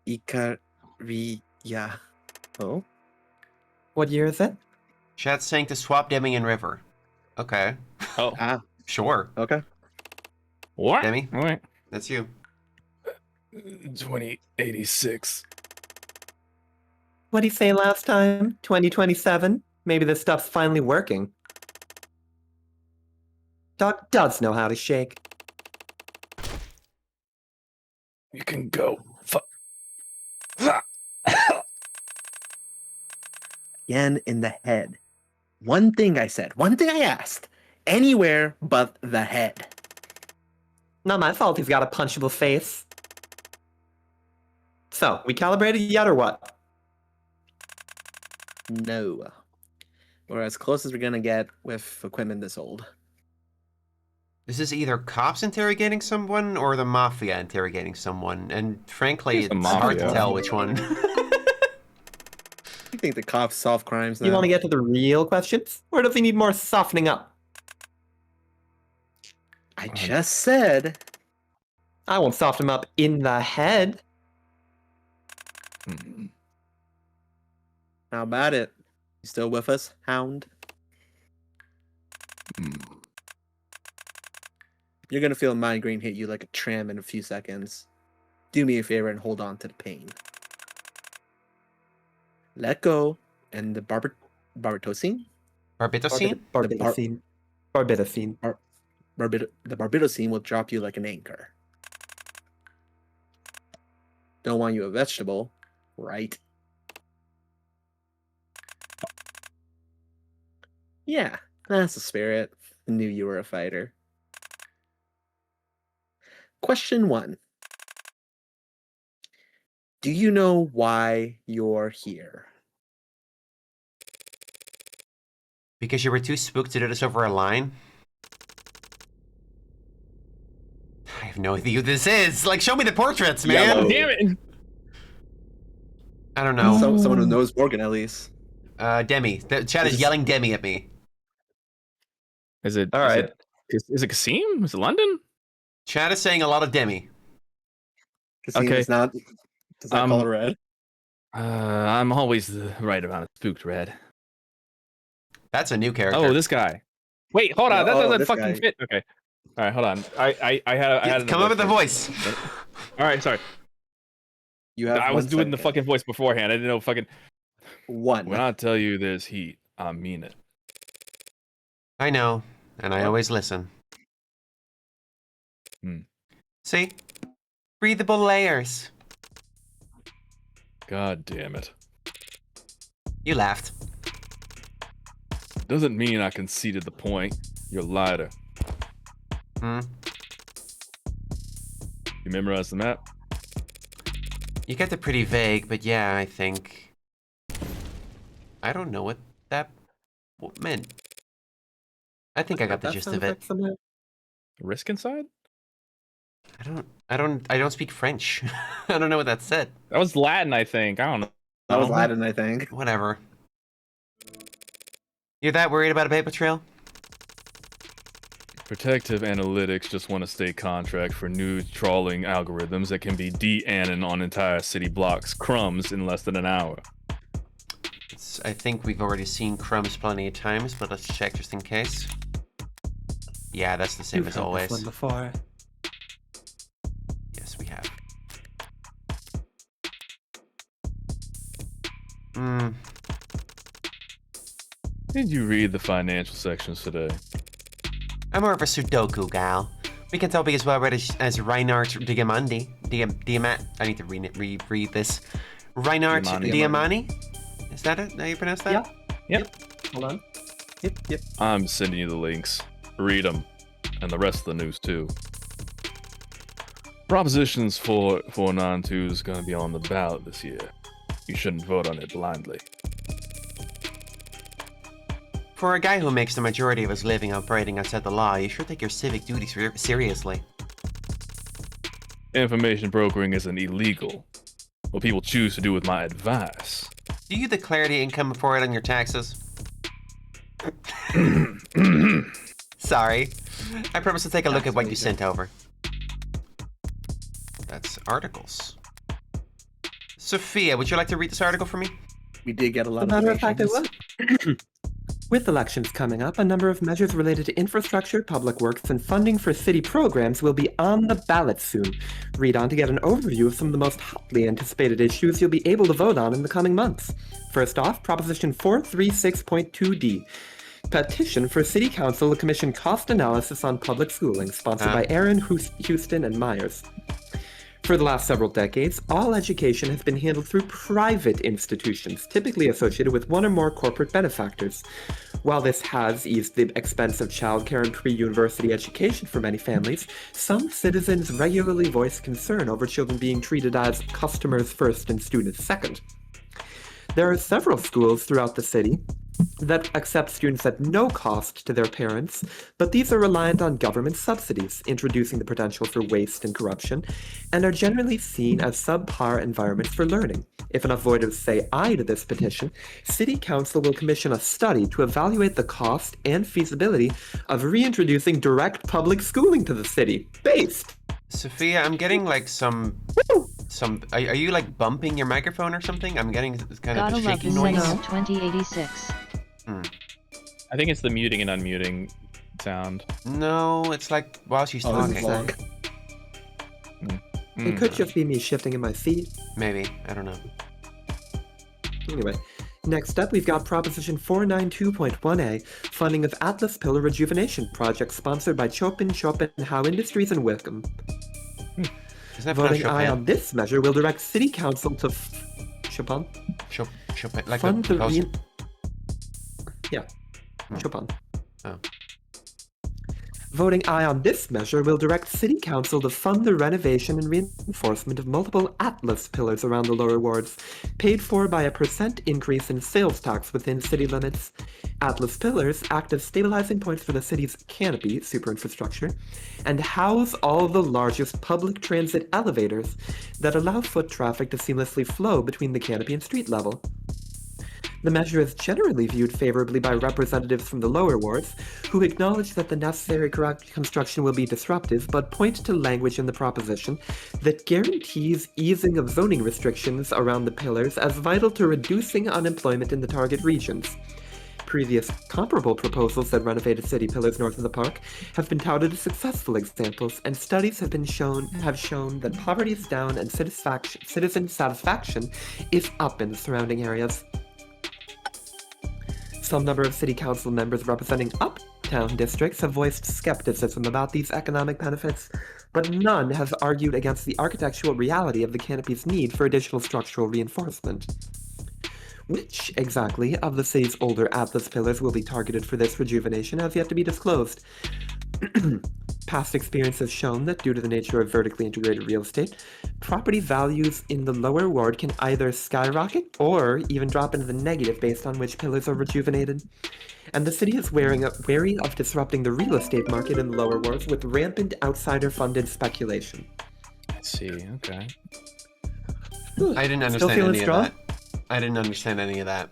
Ikaria. Oh? What year is it? Chat's saying to swap Demi and River. Okay. Oh, Ah, Sure. okay. what? Demi? Wait. That's you. 2086. What'd he say last time? 2027? Maybe this stuff's finally working. Doc does know how to shake. You can go. Again in the head. One thing I said. One thing I asked. Anywhere but the head. Not my fault he's got a punchable face. So, we calibrated yet or what? No. We're as close as we're gonna get with equipment this old. This is either cops interrogating someone or the mafia interrogating someone, and frankly, It's the it's hard to mafia. tell which one. You think the cops solve crimes now? You want to get to the real questions? Or does he need more softening up? I just said. I won't soften him up in the head. How about it? You still with us, Hound? You're gonna feel a migraine hit you like a tram in a few seconds. Do me a favor and hold on to the pain. Let go, and the Barbitocene? Barbitocene? Barbitocene. Barbitocene. The Barbitocene will drop you like an anchor. Don't want you a vegetable, right? Yeah, that's the spirit. I knew you were a fighter. Question 1. Do you know why you're here? Because you were too spooked to do this over a line? I have no idea who this is. Like, show me the portraits, man. Yellow. Damn it! I don't know. Someone who knows Morgan, at least. Demi. The chat is yelling Demi at me. Is it? All right. Is it Kasim? Is it London? Chat is saying a lot of Demi. Okay. Does not call it red. I'm always right about a spooked red. That's a new character. Oh, this guy. Wait, hold on. That Oh, doesn't this fucking guy. fit. Okay. All right, hold on. I had Come up with the voice. All right, sorry. You have I was 1 doing the second. fucking voice beforehand. I didn't know fucking. One. When I tell you there's heat, I mean it. I know, and I always listen. See? Breathable layers. God damn it. You laughed. Doesn't mean I conceded the point. You're lighter. Hmm. You memorize the map? You kept it pretty vague, but yeah, I think... I don't know what that meant. I think I got the That gist sounds of it. like somewhere. Risk inside? I don't speak French. I don't know what that said. That was Latin, I think. I don't know. That was Latin, I think. Whatever. You're that worried about a paper trail? Protective analytics just want to stay contract for new trawling algorithms that can be de-annon on entire city blocks crumbs in less than an hour. I think we've already seen crumbs plenty of times, but let's check just in case. Yeah, that's the same You've as heard always. this one before. Yes, we have. Hmm. Did you read the financial sections today? I'm more of a Sudoku gal. We can tell be as well read as Reinhard Diamandi. I need to reread this. Reinhard Diamandi. Diamani? Is that it? How you pronounce that? Yeah. Yep. Hold on. Yep. I'm sending you the links. Read them. And the rest of the news, too. Propositions 492 is going to be on the ballot this year. You shouldn't vote on it blindly. For a guy who makes the majority of his living operating outside the law, you should take your civic duties seriously. Information brokering isn't illegal. What people choose to do with my advice. Do you declare the income for it on your taxes? Sorry. I promise to take a look at what you sent over. That's articles. Sophia, would you like to read this article for me? We did get a lot As a matter of fact, I donations. will. With elections coming up, a number of measures related to infrastructure, public works, and funding for city programs will be on the ballot soon. Read on to get an overview of some of the most hotly anticipated issues you'll be able to vote on in the coming months. First off, Proposition 436.2D. Petition for City Council to commission cost analysis on public schooling, sponsored by Aaron, Houston, and Myers. For the last several decades, all education has been handled through private institutions, typically associated with one or more corporate benefactors. While this has eased the expense of childcare and pre-university education for many families, some citizens regularly voice concern over children being treated as customers first and students second. There are several schools throughout the city that accept students at no cost to their parents, but these are reliant on government subsidies, introducing the potential for waste and corruption, and are generally seen as subpar environments for learning. If enough voters say aye to this petition, City Council will commission a study to evaluate the cost and feasibility of reintroducing direct public schooling to the city. Based! Sophia, I'm getting like some. Are you like bumping your microphone or something? I'm getting kind Gotta of a love shaky the noise. signal 2086. I think it's the muting and unmuting sound. No, it's like while she's Oh, this is talking. long. It could just be me shifting in my seat. Maybe, I don't know. Anyway, next up we've got Proposition 492.1a, funding of Atlas Pillar Rejuvenation Project sponsored by Schopenhauer Industries and Wickham. Isn't that Voting pronounced aye Chopin? on this measure will direct City Council to Chopin? Chopin, like Fund the the composer? Yeah, Chopin. Oh. Voting aye on this measure will direct City Council to fund the renovation and reinforcement of multiple Atlas pillars around the lower wards, paid for by a % increase in sales tax within city limits. Atlas pillars act as stabilizing points for the city's canopy, super infrastructure, and house all the largest public transit elevators that allow foot traffic to seamlessly flow between the canopy and street level. The measure is generally viewed favorably by representatives from the lower wards, who acknowledge that the necessary construction will be disruptive, but point to language in the proposition that guarantees easing of zoning restrictions around the pillars as vital to reducing unemployment in the target regions. Previous comparable proposals that renovated city pillars north of the park have been touted as successful examples, and studies have shown that poverty is down and citizen satisfaction is up in the surrounding areas. Some number of city council members representing uptown districts have voiced skepticism about these economic benefits, but none has argued against the architectural reality of the canopy's need for additional structural reinforcement. Which exactly of the city's older Atlas pillars will be targeted for this rejuvenation has yet to be disclosed. Past experience has shown that due to the nature of vertically integrated real estate, property values in the lower ward can either skyrocket or even drop into the negative based on which pillars are rejuvenated. And the city is wary of disrupting the real estate market in the lower wards with rampant outsider-funded speculation. I see. Okay. I didn't Still understand feeling any strong? of that. I didn't understand any of that.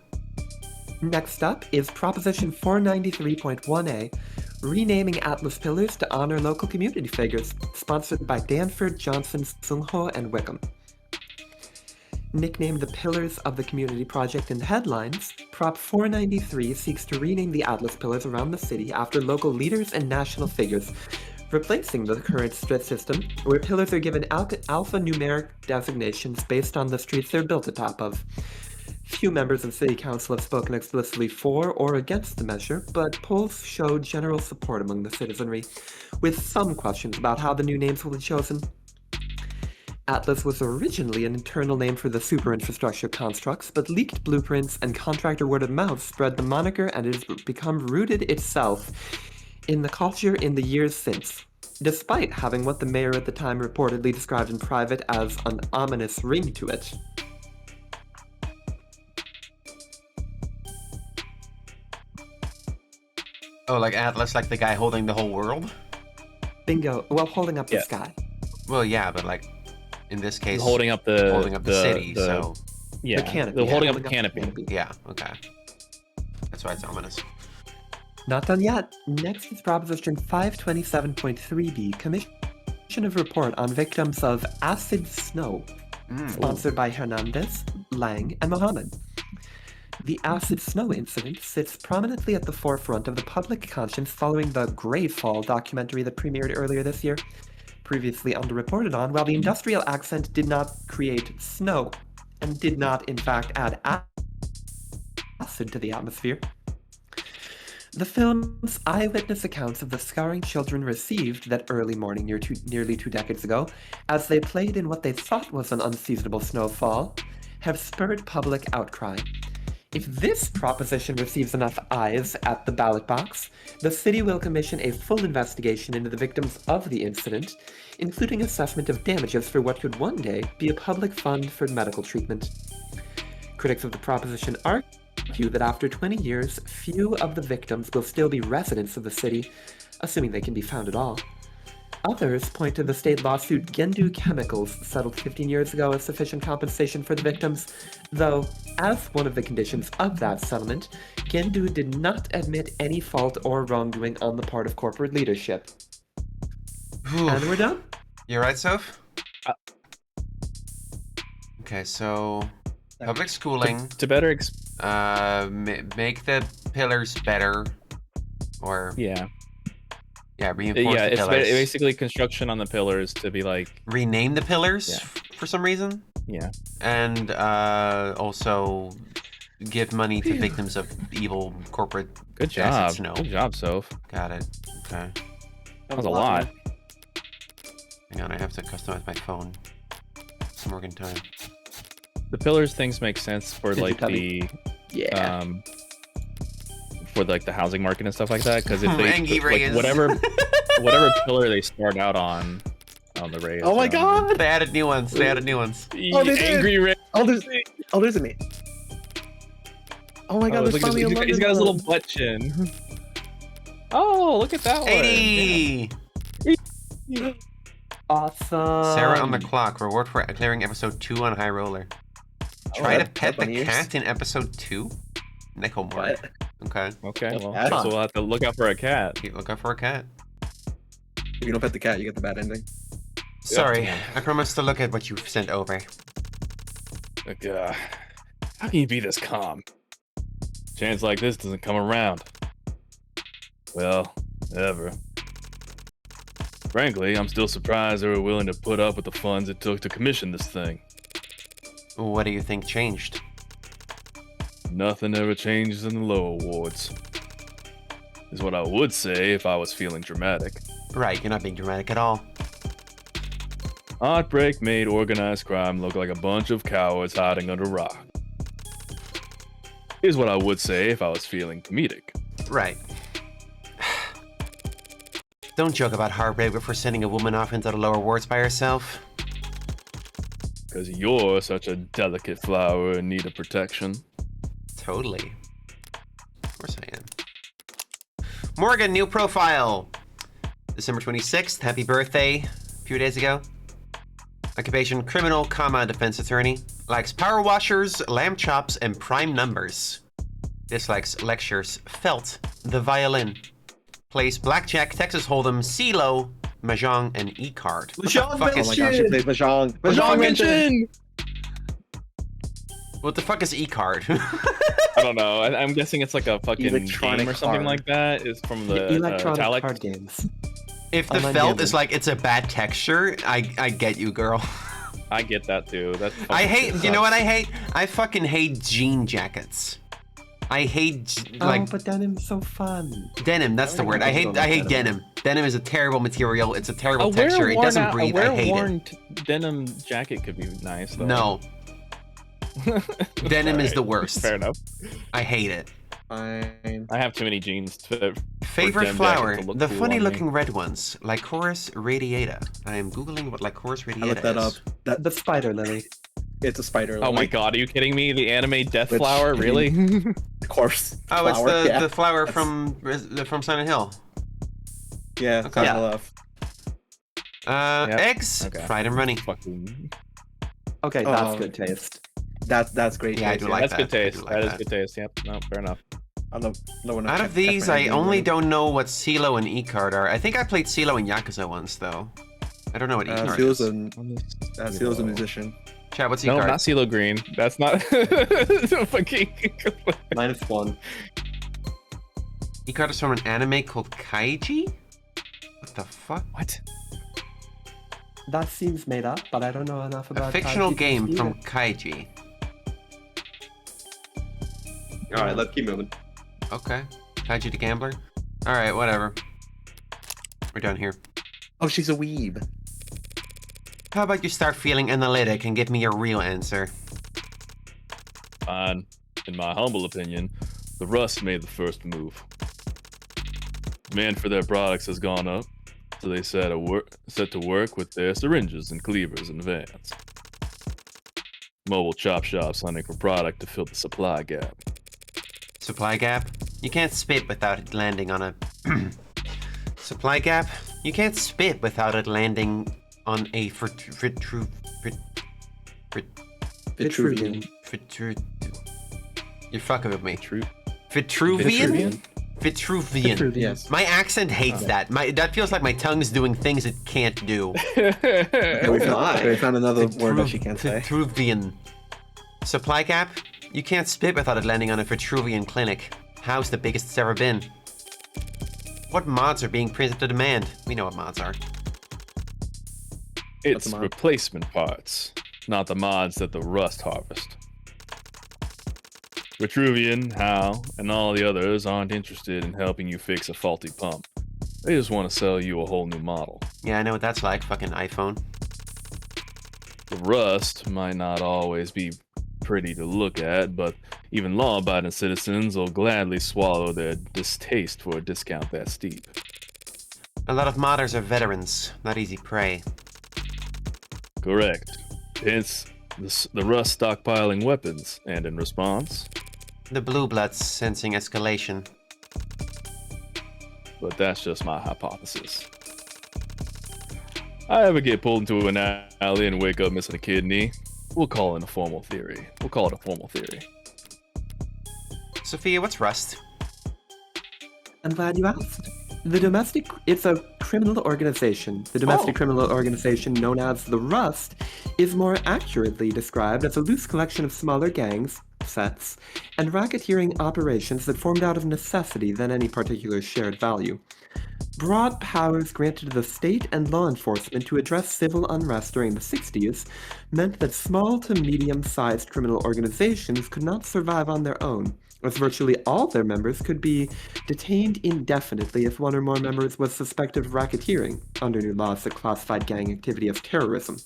Next up is Proposition 493.1a, renaming Atlas Pillars to honor local community figures, sponsored by Danford, Johnson, Sungho, and Wickham. Nicknamed the Pillars of the Community Project in the headlines, Prop 493 seeks to rename the Atlas Pillars around the city after local leaders and national figures, replacing the current street system, where pillars are given alphanumeric designations based on the streets they're built atop of. Few members of City Council have spoken explicitly for or against the measure, but polls showed general support among the citizenry, with some questions about how the new names will be chosen. Atlas was originally an internal name for the super infrastructure constructs, but leaked blueprints and contractor word of mouth spread the moniker, and it has become rooted itself in the culture in the years since, despite having what the mayor at the time reportedly described in private as an ominous ring to it. Oh, like Atlas, like the guy holding the whole world? Bingo. Well, holding up the Yeah. sky. Well, yeah, but like in this case, Holding up the city. So yeah, The canopy. the holding up the the canopy. yeah, okay. That's why it's ominous. Not done yet. Next is Proposition 527.3b, Commission of Report on Victims of Acid Snow, sponsored by Hernandez, Lang, and Mohammed. The acid snow incident sits prominently at the forefront of the public conscience following the Greyfall documentary that premiered earlier this year, previously underreported on. While the industrial accent did not create snow, and did not, in fact, add acid to the atmosphere, The film's eyewitness accounts of the scarring children received that early morning nearly 2 decades ago, as they played in what they thought was an unseasonable snowfall, have spurred public outcry. If this proposition receives enough eyes at the ballot box, the city will commission a full investigation into the victims of the incident, including assessment of damages for what could one day be a public fund for medical treatment. Critics of the proposition argue that after 20 years, few of the victims will still be residents of the city, assuming they can be found at all. Others point to the state lawsuit Gendu Chemicals settled 15 years ago as sufficient compensation for the victims, though, as one of the conditions of that settlement, Gendu did not admit any fault or wrongdoing on the part of corporate leadership. And we're done? You right, Soph? Okay, so public schooling. To better Make the pillars better, or reinforce yeah, the it's pillars. basically construction on the pillars to be like Rename the pillars for some reason. Yeah. And also give money to victims of evil corporate. Good job. assets. No. Good job, Soph. Got it. Okay. That was a lot. Hang on, I have to customize my phone. Morgan time. The pillars things make sense for like the for like the housing market and stuff like that, because if they Angie like, Reyes. whatever pillar they start out on the Reyes. Oh my god! They added new ones. They added new ones. Oh, they did. Angry Reyes. Oh, there's a me. Oh my god, Oh, there's look at finally a he's London got his little one. butt chin. Oh, look at that one. 80! Awesome. Sarah on the clock. Reward for clearing episode 2 on High Roller. Try to pet the cat in episode 2? Nickel more. What? Okay. Okay, well, cat. so we'll have to look out for a cat. Keep looking for a cat. If you don't pet the cat, you get the bad ending. Sorry, damn. I promise to look at what you've sent over. Like, how can you be this calm? Chance like this doesn't come around. Well, ever. Frankly, I'm still surprised they were willing to put up with the funds it took to commission this thing. What do you think changed? Nothing ever changes in the lower wards. Is what I would say if I was feeling dramatic. Right, you're not being dramatic at all. Heartbreak made organized crime look like a bunch of cowards hiding under rock. Is what I would say if I was feeling comedic. Right. Don't joke about heartbreak before sending a woman off into the lower wards by herself. Because you're such a delicate flower in need of protection. Totally. Of course I am. Morgan, new profile. December 26th, happy birthday. A few days ago. Occupation, criminal, defense attorney. Likes power washers, lamb chops, and prime numbers. Dislikes lectures, felt, the violin. Plays blackjack, Texas Hold'em, CeeLo, Mahjong, and E-card. Oh my gosh, you played Mahjong. Mahjong mentioned. What the fuck is E-card? I don't know. I'm guessing it's like a fucking Electronic game or something card. like that. It's from the Electronic Italic. card games. If the Online felt gambling. is like, it's a bad texture, I get you, girl. I get that too. That's I fucking hate, shit you know what sucks. I hate? I fucking hate jean jackets. I hate, like, but denim's so fun. denim, that's the word. I hate denim. Denim is a terrible material. It's a terrible A texture. It wear-worn doesn't out- breathe. A I hate wear-worn denim jacket could be nice though. it. No, denim is the worst. Fair enough. I hate it. Fine. I have too many jeans for Favorite denim flower? jackets to look The cool funny on me. looking red ones. Lycoris radiata. I am Googling what Lycoris radiata I looked that up. is. The spider lily. It's a spider. Oh my like, god, are you kidding me? The anime death Which- flower? Really? corpse. Oh, it's flower, the, yeah. the flower That's- from Silent Hill. Yeah, Okay. kind of. Yep. Eggs, Okay. fried and runny. Fucking. Okay, that's Oh. good taste. That's great. Yeah, I taste, do like That's that. good I taste. do like That is that. good taste. Yep. No, fair enough. On the lower Out of these, I only don't know what CeeLo and E-card are. I think I played CeeLo and Yakuza once, though. I don't know what E-card Seal's is. a musician. Chat, what's No, E-card? not CeeLo Green. That's not fucking. -1. E-card is from an anime called Kaiji? What the fuck? What? That seems made up, but I don't know enough about A fictional Kaiji to game see from it. Kaiji. Alright, let's keep moving. Okay. Kaiji the Gambler? Alright, whatever. We're done here. Oh, she's a weeb. How about you start feeling analytic and give me your real answer? Fine. In my humble opinion, the Rust made the first move. Demand for their products has gone up, so they set to work with their syringes and cleavers and vans. Mobile chop shops hunting for product to fill the supply gap. Supply gap? You can't spit without it landing on a... Supply gap? You can't spit without it landing on a Vitruvian. You're fucking with me. True. Vitruvian? Vitruvian. Yes. My accent hates that. That feels like my tongue's doing things it can't do. Okay, we found another word that she can't say. Vitruvian. Supply gap? You can't spit without it landing on a Vitruvian clinic. How's the biggest it's ever been? What mods are being printed to demand? We know what mods are. It's a mod? replacement parts, not the mods that the Rust harvest. Vitruvian, Hal, and all the others aren't interested in helping you fix a faulty pump. They just want to sell you a whole new model. Yeah, I know what that's like. Fucking iPhone. The Rust might not always be pretty to look at, but even law-abiding citizens will gladly swallow their distaste for a discount that steep. A lot of modders are veterans, not easy prey. Correct. Hence, the Rust stockpiling weapons, and in response, The Blue Bloods sensing escalation. but that's just my hypothesis. I ever get pulled into an alley and wake up missing a kidney, we'll call it a formal theory. Sophia, what's Rust? I'm glad you asked. It's a criminal organization. The domestic criminal organization known as the Rust is more accurately described as a loose collection of smaller gangs, sets, and racketeering operations that formed out of necessity than any particular shared value. Broad powers granted to the state and law enforcement to address civil unrest during the 60s meant that small to medium-sized criminal organizations could not survive on their own, as virtually all their members could be detained indefinitely if one or more members was suspected of racketeering, under new laws that classified gang activity as terrorism.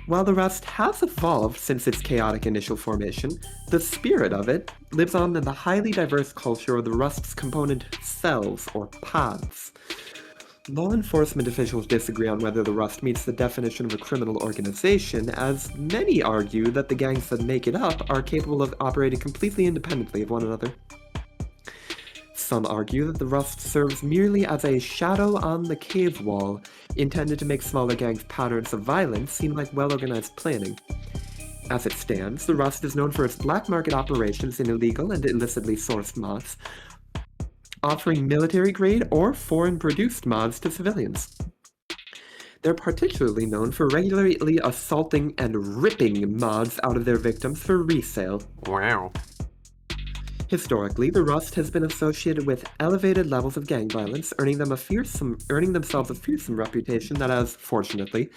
While the Rust has evolved since its chaotic initial formation, the spirit of it lives on in the highly diverse culture of the Rust's component cells, or pods. Law enforcement officials disagree on whether the Rust meets the definition of a criminal organization, as many argue that the gangs that make it up are capable of operating completely independently of one another. Some argue that the Rust serves merely as a shadow on the cave wall, intended to make smaller gangs' patterns of violence seem like well-organized planning. As it stands, the Rust is known for its black market operations in illegal and illicitly sourced mods, offering military-grade or foreign-produced mods to civilians. They're particularly known for regularly assaulting and ripping mods out of their victims for resale. Wow. Historically, the Rust has been associated with elevated levels of gang violence, earning themselves a fearsome reputation that has, fortunately,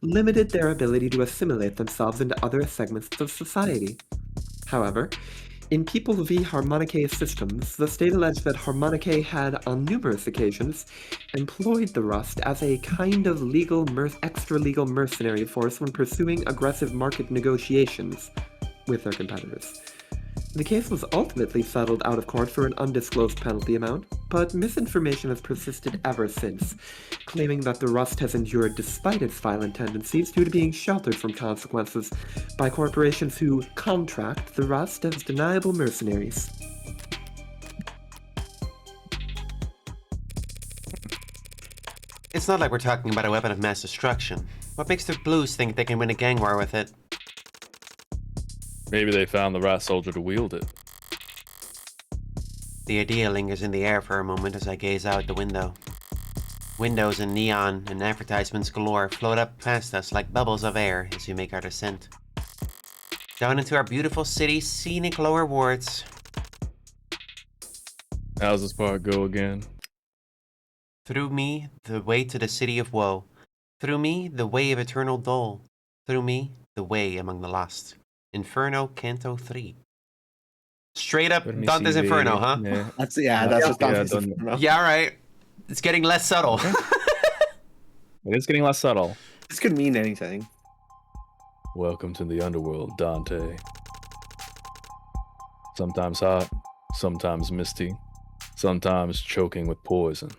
limited their ability to assimilate themselves into other segments of society. However, in People v. Harmonike Systems, the state alleged that Harmonike had, on numerous occasions, employed the Rust as a kind of extra-legal mercenary force when pursuing aggressive market negotiations with their competitors. The case was ultimately settled out of court for an undisclosed penalty amount, but misinformation has persisted ever since, claiming that the Rust has endured despite its violent tendencies due to being sheltered from consequences by corporations who contract the Rust as deniable mercenaries. It's not like we're talking about a weapon of mass destruction. What makes the Blues think they can win a gang war with it? Maybe they found the right soldier to wield it. The idea lingers in the air for a moment as I gaze out the window. Windows and neon and advertisements galore float up past us like bubbles of air as we make our descent. Down into our beautiful city's scenic lower wards. How's this part go again? Through me, the way to the city of woe. Through me, the way of eternal dole. Through me, the way among the lost. Inferno Canto 3. Straight up Let me Dante's see, Inferno, baby. huh? Yeah. That's what Yeah, Dante's done. Inferno. Yeah, all right. It's getting less subtle. It is getting less subtle. This could mean anything. Welcome to the underworld, Dante. Sometimes hot, sometimes misty, sometimes choking with poison.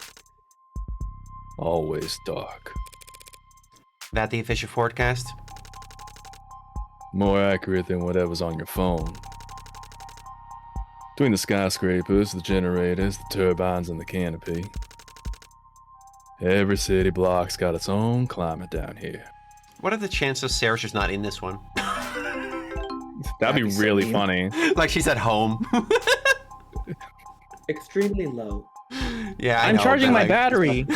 Always dark. That the official forecast? More accurate than whatever's on your phone. Between the skyscrapers, the generators, the turbines, and the canopy. Every city block's got its own climate down here. What are the chances Sarah's just not in this one? That'd be be so really mean. funny. Like she's at home. Extremely low. Yeah, I I'm know, charging but, my like, battery.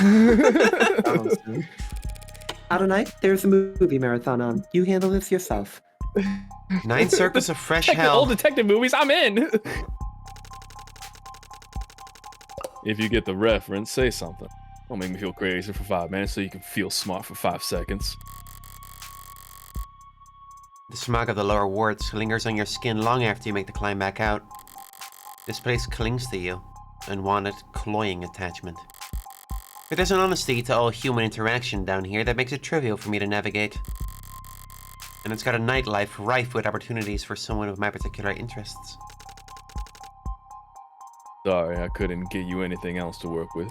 Adonai, there's a movie marathon on. You handle this yourself. 9 circles of fresh Old hell. detective movies, I'm in. If you get the reference, say something. Don't make me feel crazy for 5 minutes so you can feel smart for 5 seconds. The smog of the lower wards lingers on your skin long after you make the climb back out. This place clings to you, unwanted, cloying attachment. But there's an honesty to all human interaction down here that makes it trivial for me to navigate. And it's got a nightlife rife with opportunities for someone of my particular interests. Sorry, I couldn't get you anything else to work with.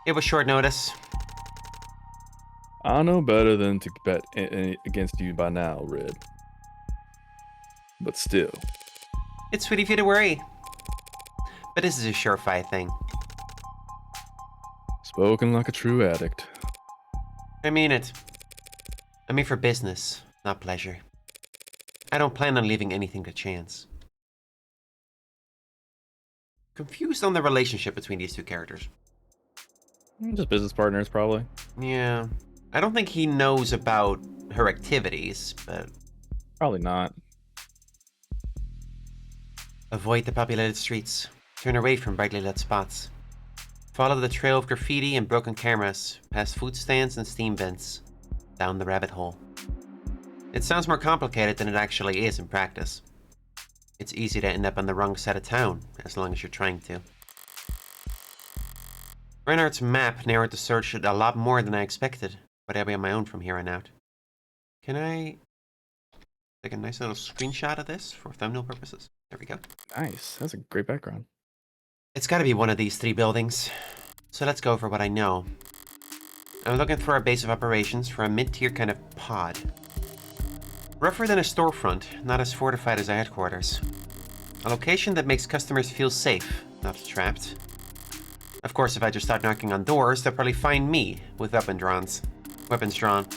It was short notice. I know better than to bet against you by now, Red. But still. It's sweet of you to worry. But this is a surefire thing. Spoken like a true addict. I mean it. I mean for business, not pleasure. I don't plan on leaving anything to chance. Confused on the relationship between these two characters. Just business partners, probably. Yeah. I don't think he knows about her activities, but Probably not. avoid the populated streets. Turn away from brightly lit spots. Follow the trail of graffiti and broken cameras, past food stands and steam vents, down the rabbit hole. It sounds more complicated than it actually is in practice. It's easy to end up on the wrong side of town, as long as you're trying to. Reinhardt's map narrowed the search a lot more than I expected, but I'll be on my own from here on out. Can I take a nice little screenshot of this for thumbnail purposes? There we go. Nice. That's a great background. It's gotta be one of these 3 buildings. So let's go over what I know. I'm looking for a base of operations for a mid-tier kind of pod. Rougher than a storefront, not as fortified as a headquarters. A location that makes customers feel safe, not trapped. Of course, if I just start knocking on doors, they'll probably find me with weapons drawn.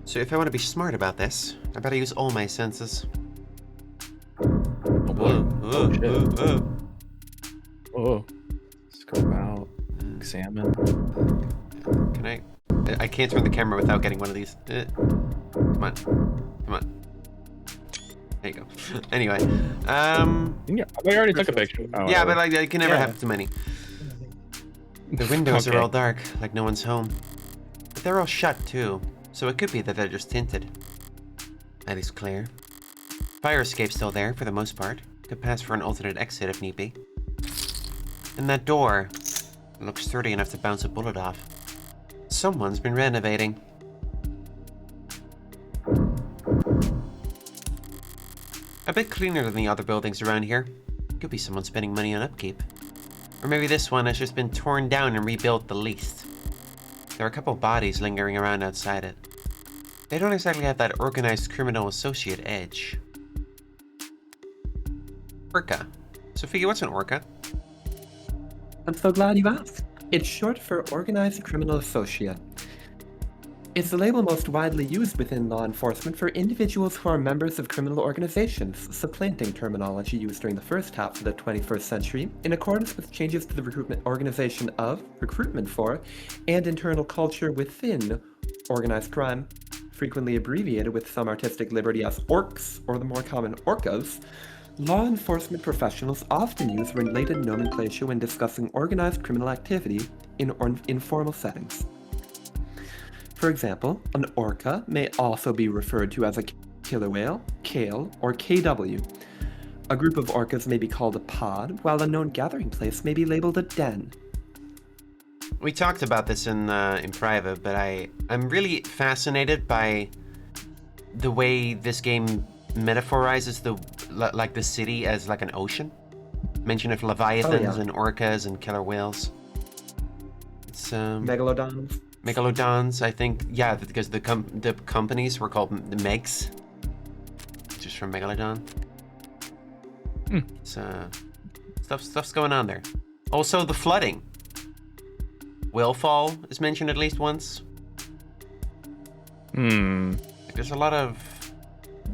So if I want to be smart about this, I better use all my senses. Oh. Scope out. Examine. Can I can't turn the camera without getting one of these. Come on. Come on. There you go. Anyway. Yeah, I already took a picture. Oh, Yeah, whatever. but like, I can never Yeah. have too many. The windows Okay. are all dark, like no one's home. But they're all shut too, so it could be that they're just tinted. That is clear. Fire escape's still there for the most part. Could pass for an alternate exit if need be. And that door looks sturdy enough to bounce a bullet off. Someone's been renovating. A bit cleaner than the other buildings around here. Could be someone spending money on upkeep. Or maybe this one has just been torn down and rebuilt the least. There are a couple bodies lingering around outside it. They don't exactly have that organized criminal associate edge. Orca. Sophia, what's an orca? I'm so glad you asked. It's short for Organized Criminal Associate. It's the label most widely used within law enforcement for individuals who are members of criminal organizations, supplanting terminology used during the first half of the 21st century in accordance with changes to the recruitment organization of, recruitment for, and internal culture within organized crime, frequently abbreviated with some artistic liberty as orcs, or the more common orcas. Law enforcement professionals often use related nomenclature when discussing organized criminal activity in informal settings. For example, an orca may also be referred to as a killer whale, KALE, or KW. A group of orcas may be called a pod, while a known gathering place may be labeled a den. We talked about this in private, but I'm really fascinated by the way this game metaphorizes the city as like an ocean. Mention of leviathans and orcas and killer whales. It's Megalodons. Megalodons, I think. Yeah, because the companies were called the Megs, just from Megalodon. It's, stuff's going on there. Also, the flooding. Whalefall is mentioned at least once. Like, there's a lot of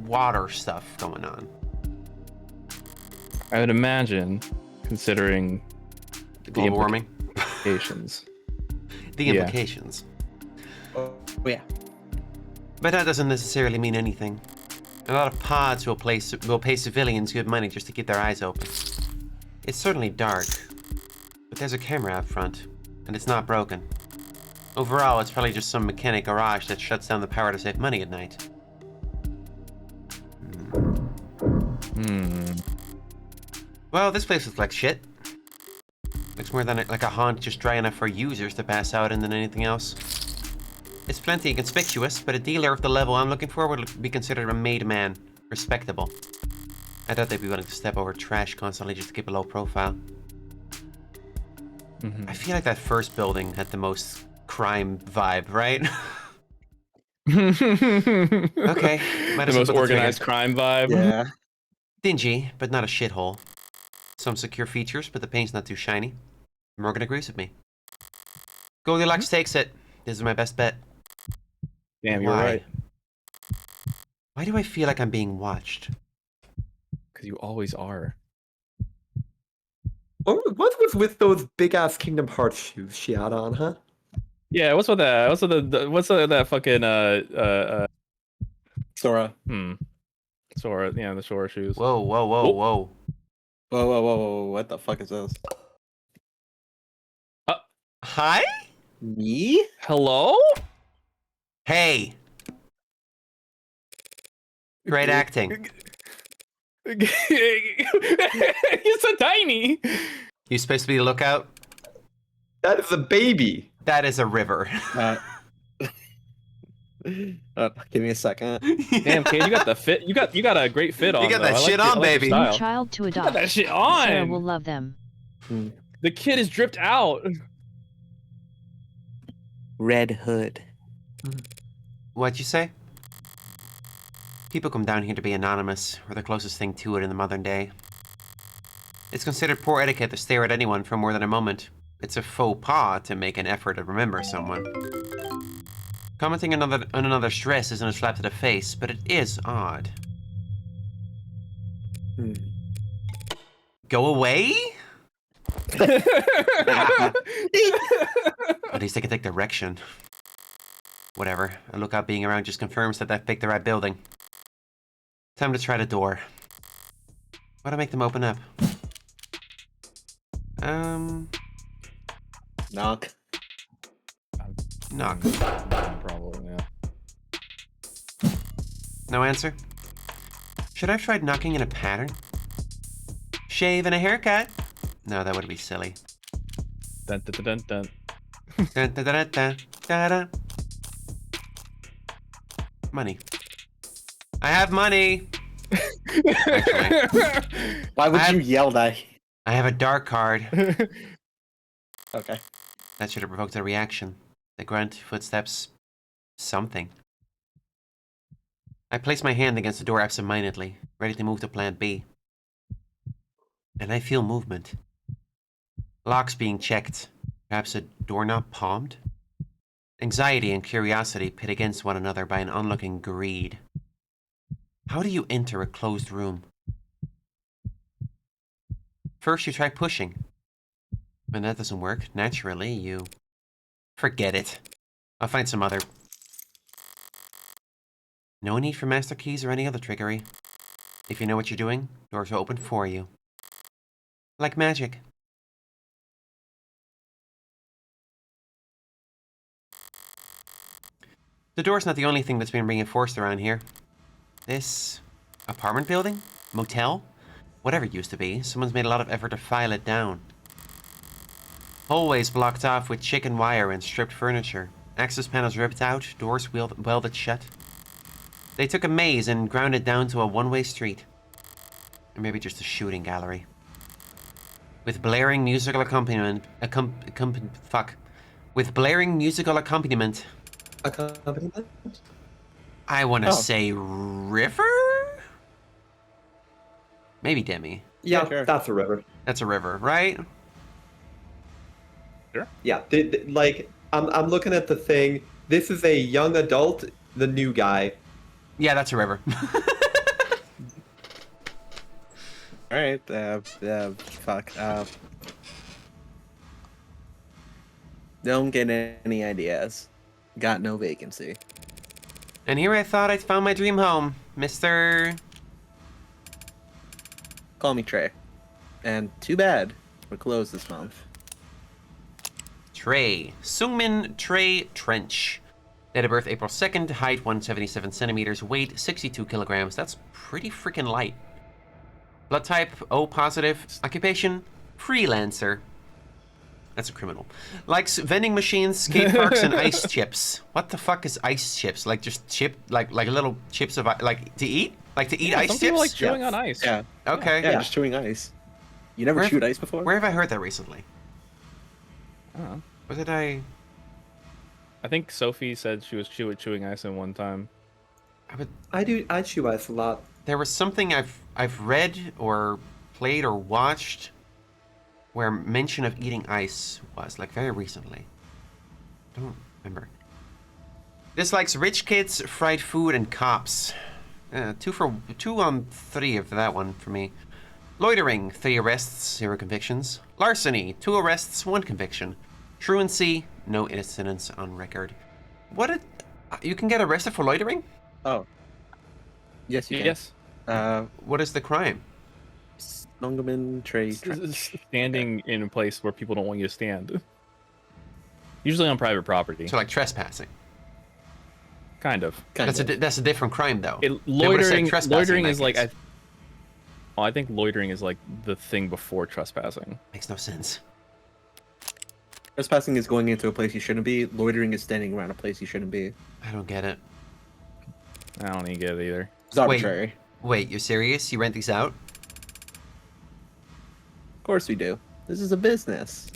water stuff going on. I would imagine, considering Global warming. implications. The implications. Oh yeah. But that doesn't necessarily mean anything. A lot of pods will pay civilians good money just to keep their eyes open. It's certainly dark, but there's a camera out front, and it's not broken. Overall, it's probably just some mechanic garage that shuts down the power to save money at night. Well, this place looks like shit. Looks more than like a haunt just dry enough for users to pass out in than anything else. It's plenty conspicuous, but a dealer of the level I'm looking for would be considered a made man. Respectable. I doubt they'd be willing to step over trash constantly just to keep a low profile. I feel like that first building had the most crime vibe, right? Okay. The most organized crime vibe. Yeah. Dingy, but not a shithole. Some secure features, but the paint's not too shiny. Morgan agrees with me. Goldilocks takes it. This is my best bet. Damn, you're Why? right. Why do I feel like I'm being watched? Because you always are. What was with those big-ass Kingdom Hearts shoes she had on, huh? Yeah, what's with that? What's that fucking Sora. Sora, yeah, the Sora shoes. Whoa, whoa, whoa, Oh. whoa. Whoa. What the fuck is this? Hi? Me? Hello? Hey. Great acting. You're so tiny. You supposed to be a lookout? That is a baby. That is a river. Give me a second. Damn, kid, you got the fit. You got a great fit on. You got that though. shit I on, like baby. your New style. child to You got adopt. that shit Sarah on. will love them. The kid is dripped out. Red Hood. What'd you say? People come down here to be anonymous, or the closest thing to it in the modern day. It's considered poor etiquette to stare at anyone for more than a moment. It's a faux pas to make an effort to remember someone. Commenting on another's stress isn't a slap to the face, but it is odd. Go away? At least I can take direction. Whatever. A lookout being around just confirms that I've picked the right building. Time to try the door. Why'd I make them open up? Knock. Knock. Probably, yeah. No answer? Should I have tried knocking in a pattern? Shave and a haircut? No, that would be silly. Dun, dun, dun, dun. Dun, dun, dun, dun, dun, dun. Money. I have money! Actually, Why would I- you yell that? I have a dark card. Okay. That should have provoked a reaction. The grunt, footsteps, something. I place my hand against the door absentmindedly, ready to move to plan B. And I feel movement. Locks being checked. Perhaps a doorknob palmed? Anxiety and curiosity pit against one another by an onlooking greed. How do you enter a closed room? First you try pushing. When that doesn't work, naturally you... Forget it. I'll find some other... No need for master keys or any other trickery. If you know what you're doing, doors will open for you. Like magic. The door's not the only thing that's been reinforced around here. This... apartment building? Motel? whatever it used to be. Someone's made a lot of effort to file it down. Hallways blocked off with chicken wire and stripped furniture. Access panels ripped out, doors welded shut. They took a maze and ground it down to a one-way street. Or maybe just a shooting gallery. With blaring musical accompaniment... With blaring musical accompaniment... Accompaniment? I want to Oh. say river? Maybe Demi. Yeah, Sure. that's a river. That's a river, right? Yeah, like I'm looking at the thing. This is a young adult, the new guy. Yeah, that's a river. All right. Fuck. Don't get any ideas. Got no vacancy. And here I thought I'd found my dream home, Mr. Call me Trey. And too bad we're closed this month. Trey. Sungmin Trey Trench. Date of birth April 2nd, height 177 centimeters, weight 62 kilograms. That's pretty freaking light. Blood type O positive. Occupation freelancer. That's a criminal. Likes vending machines, skate parks, and ice chips. What the fuck is ice chips? Like just like little chips of like to eat? Like to eat ice Some chips? people like chewing on ice. Yeah. Okay. Yeah, just chewing ice. You never Where- chewed ice before? Where have I heard that recently? I don't know. What did I? I think Sophie said she was chewing ice in one time. I chew ice a lot. There was something I've read or played or watched where mention of eating ice was, like very recently. Don't remember. Dislikes rich kids, fried food, and cops. 2 on 3 of that one for me. Loitering, 3 arrests, 0 convictions. Larceny, 2 arrests, 1 conviction. Truancy, no incidents on record. You can get arrested for loitering? Oh. Yes, you can. Yes. What is the crime? Snungaman Trey Trench. Standing in a place where people don't want you to stand. Usually on private property. So like trespassing. Kind of. That's a different crime though. It, They would've said loitering trespassing in that is like case. I think loitering is like the thing before trespassing. Makes no sense. Trespassing is going into a place you shouldn't be. Loitering is standing around a place you shouldn't be. I don't get it. I don't even get it either. It's arbitrary. Wait, you're serious? You rent these out? Of course we do. This is a business.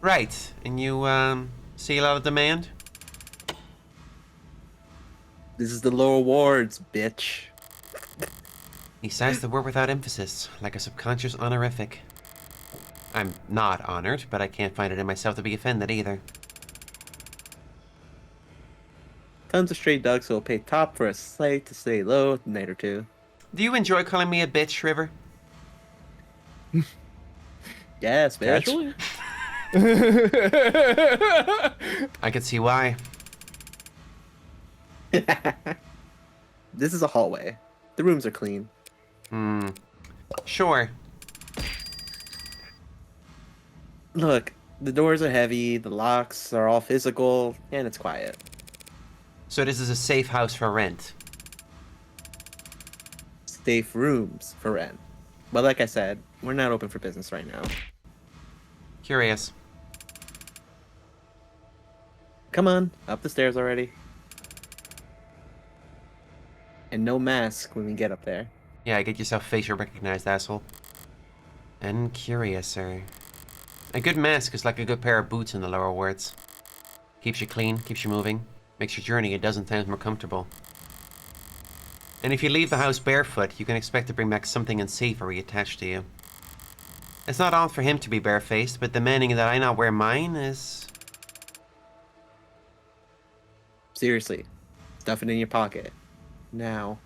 Right. And you see a lot of demand? This is the lower wards, bitch. He says the word without emphasis, like a subconscious honorific. I'm not honored, but I can't find it in myself to be offended either. Tons of stray dogs who will pay top for a sight to stay low a night or two. Do you enjoy calling me a bitch, River? Yes, bitch. Actually? I could see why. This is a hallway. The rooms are clean. Sure. Look, the doors are heavy, the locks are all physical, and it's quiet. So this is a safe house for rent. Safe rooms for rent. But like I said, we're not open for business right now. Curious. Come on, up the stairs already. And no mask when we get up there. Yeah, get yourself facial recognized, asshole. And curiouser. A good mask is like a good pair of boots in the lower wards. Keeps you clean, keeps you moving, makes your journey a dozen times more comfortable. And if you leave the house barefoot, you can expect to bring back something unsavory attached to you. It's not all for him to be barefaced, but demanding that I not wear mine is... Seriously, stuff it in your pocket. Now.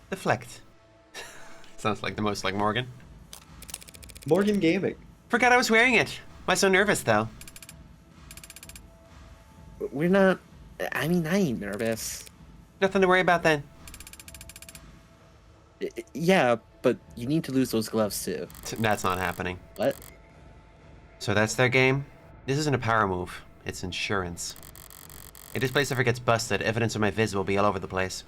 deflect. Sounds like the most like Morgan. Morgan Gaming. Forgot I was wearing it. Why so nervous, though? We're not. I mean, I ain't nervous. Nothing to worry about then. Yeah, but you need to lose those gloves too. That's not happening. What? So that's their game? This isn't a power move. It's insurance. If this place ever gets busted, evidence of my viz will be all over the place.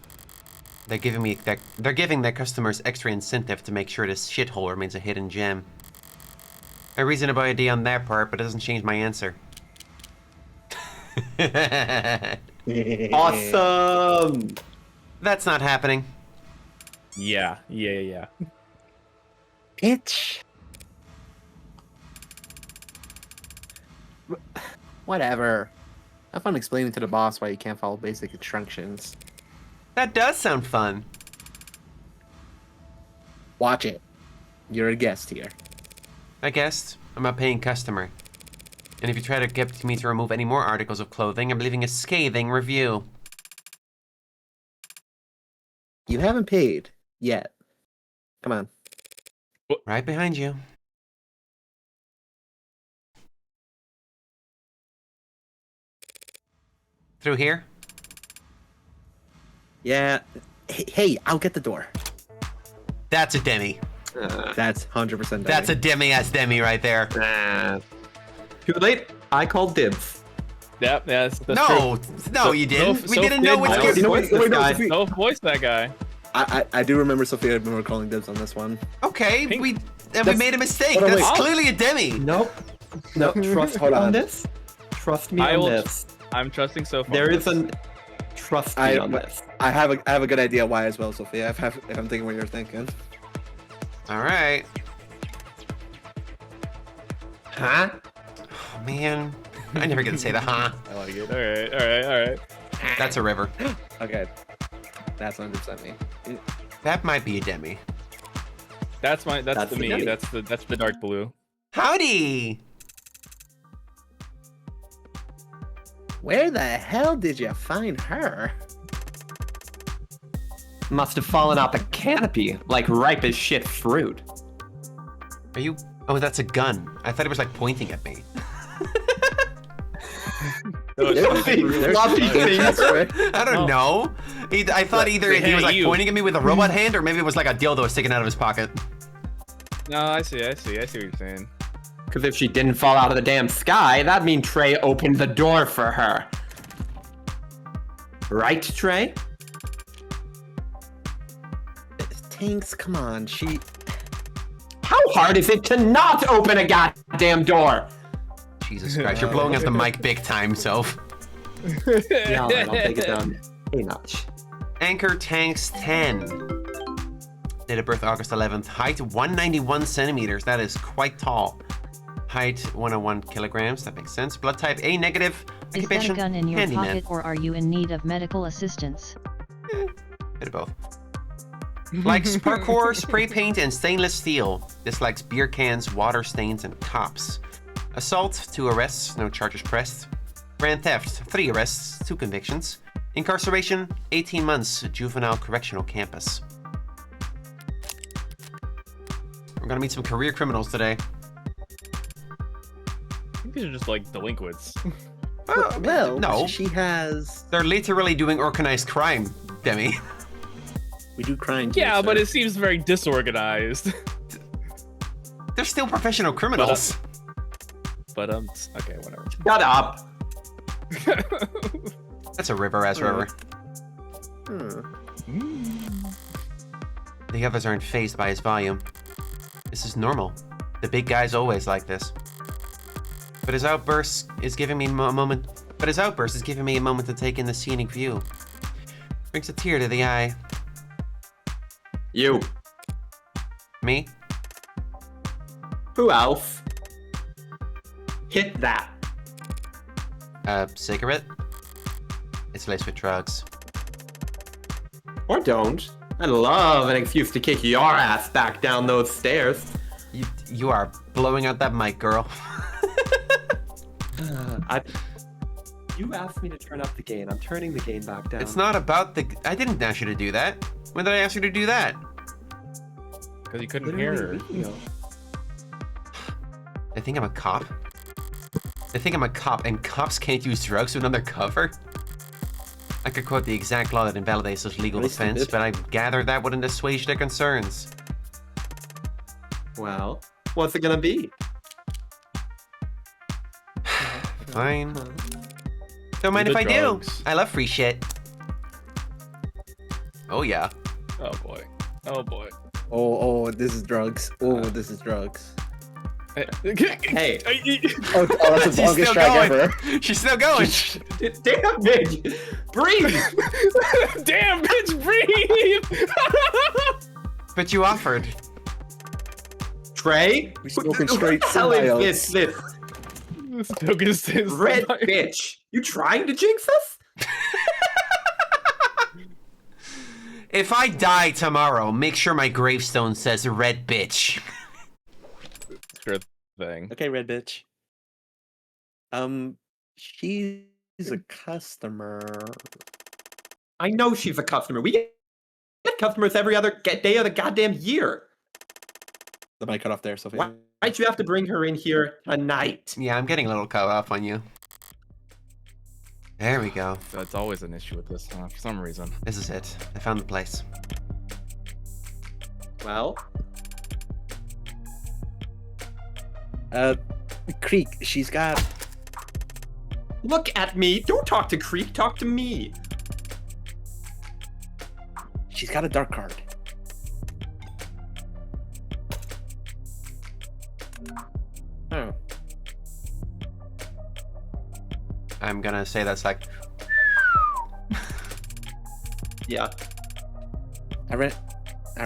They're giving their customers extra incentive to make sure this shithole remains a hidden gem. A reasonable idea on their part, but it doesn't change my answer. Awesome! That's not happening. Yeah. Bitch. Whatever. Have fun explaining to the boss why you can't follow basic instructions. That does sound fun. Watch it. You're a guest here. I guessed. I'm a paying customer. And if you try to get me to remove any more articles of clothing, I'm leaving a scathing review. You haven't paid yet. Come on. Right behind you. Through here? Yeah. Hey, I'll get the door. That's a demi. That's 100% That's a demi-ass demi right there. Too late. I called dibs. Yep, yeah, that's No, true. no, you didn't. We didn't know which I kid. was voice this guy. Don't voice that guy. I do remember Sophia and we were calling dibs on this one. Okay, Pink. we That's- made a mistake. Hold on, That's wait. clearly a demi. Nope. No, trust Hold me on on. this. Trust me I on will- this. I'm trusting so far. There is an trust me on this. I have a good idea why as well, Sophia. If I'm thinking what you're thinking. All right. Huh? Oh, man, I never get to say the huh. I like it. All right. That's a river. Okay. That's 100% me. That might be a demi. That's the the me. demi. That's the dark blue. Howdy. Where the hell did you find her? Must have fallen out the canopy like ripe as shit fruit. Are you? Oh, that's a gun. I thought it was like pointing at me. There's floppy things. I don't know. I thought either he was like you. pointing at me with a robot hand, or maybe it was like a dildo sticking out of his pocket. No, I see what you're saying. Because if she didn't fall out of the damn sky, that'd mean Trey opened the door for her. Right, Trey? Tanks, come on. How hard is it to not open a goddamn door? Jesus Christ, you're blowing us the mic big time, Soph. Yeah, alright, I'll take it down a notch. Anchor Tanks 10. Date of birth August 11th. Height 191 centimeters. That is quite tall. Height 101 kilograms. That makes sense. Blood type A negative. Is that a Occupation gun in your handyman. pocket or are you in need of medical assistance? Bit of both. Likes parkour, spray paint, and stainless steel. Dislikes beer cans, water stains, and cops. Assault, 2 arrests, no charges pressed. Grand theft, 3 arrests, 2 convictions. Incarceration, 18 months, juvenile correctional campus. We're gonna meet some career criminals today. I think these are just like delinquents. Well, no. she has. They're literally doing organized crime, Demi. We do crime. Yeah, here, but sir. it seems very disorganized. They're still professional criminals. But okay, whatever. Shut up. That's a river-ass river. The others aren't fazed by his volume. This is normal. The big guy's always like this. But his outburst is giving me a moment. To take in the scenic view. Brings a tear to the eye. You. Me? Who else? Hit that. Cigarette? It's laced with drugs. Or don't. I'd love an excuse to kick your ass back down those stairs. You are blowing out that mic, girl. You asked me to turn up the gain. I'm turning the gain back down. It's not about the... I didn't ask you to do that. When did I ask you to do that? Because you couldn't hear her. They think I'm a cop? They think I'm a cop and cops can't use drugs with undercover? I could quote the exact law that invalidates such legal At least they defense, did. but I gather that wouldn't assuage their concerns. Well, what's it gonna be? Fine. Don't mind Do if the I drugs. do. I love free shit. Oh yeah. Oh boy. Oh boy. Oh, this is drugs. Oh, this is drugs. Hey. Oh, that's the She's longest still strike going. ever. She's still going. Damn, Midge! Breathe! Damn, bitch, breathe! But you offered. Trey? We smoking What straight the hell smiles. is this? Red bitch. You trying to jinx us? If I die tomorrow, make sure my gravestone says red bitch. Sure thing. Okay, red bitch. She's a customer. I know she's a customer. We get customers every other day of the goddamn year. The mic cut off there, Sophia. Why'd you have to bring her in here tonight? Yeah, I'm getting a little cut off on you. There we go. That's always an issue with this, for some reason. This is it. I found the place. Well, Creek, she's got. look at me. Don't talk to Creek. Talk to me. She's got a dark card. Oh. I'm gonna say that's like. Yeah. I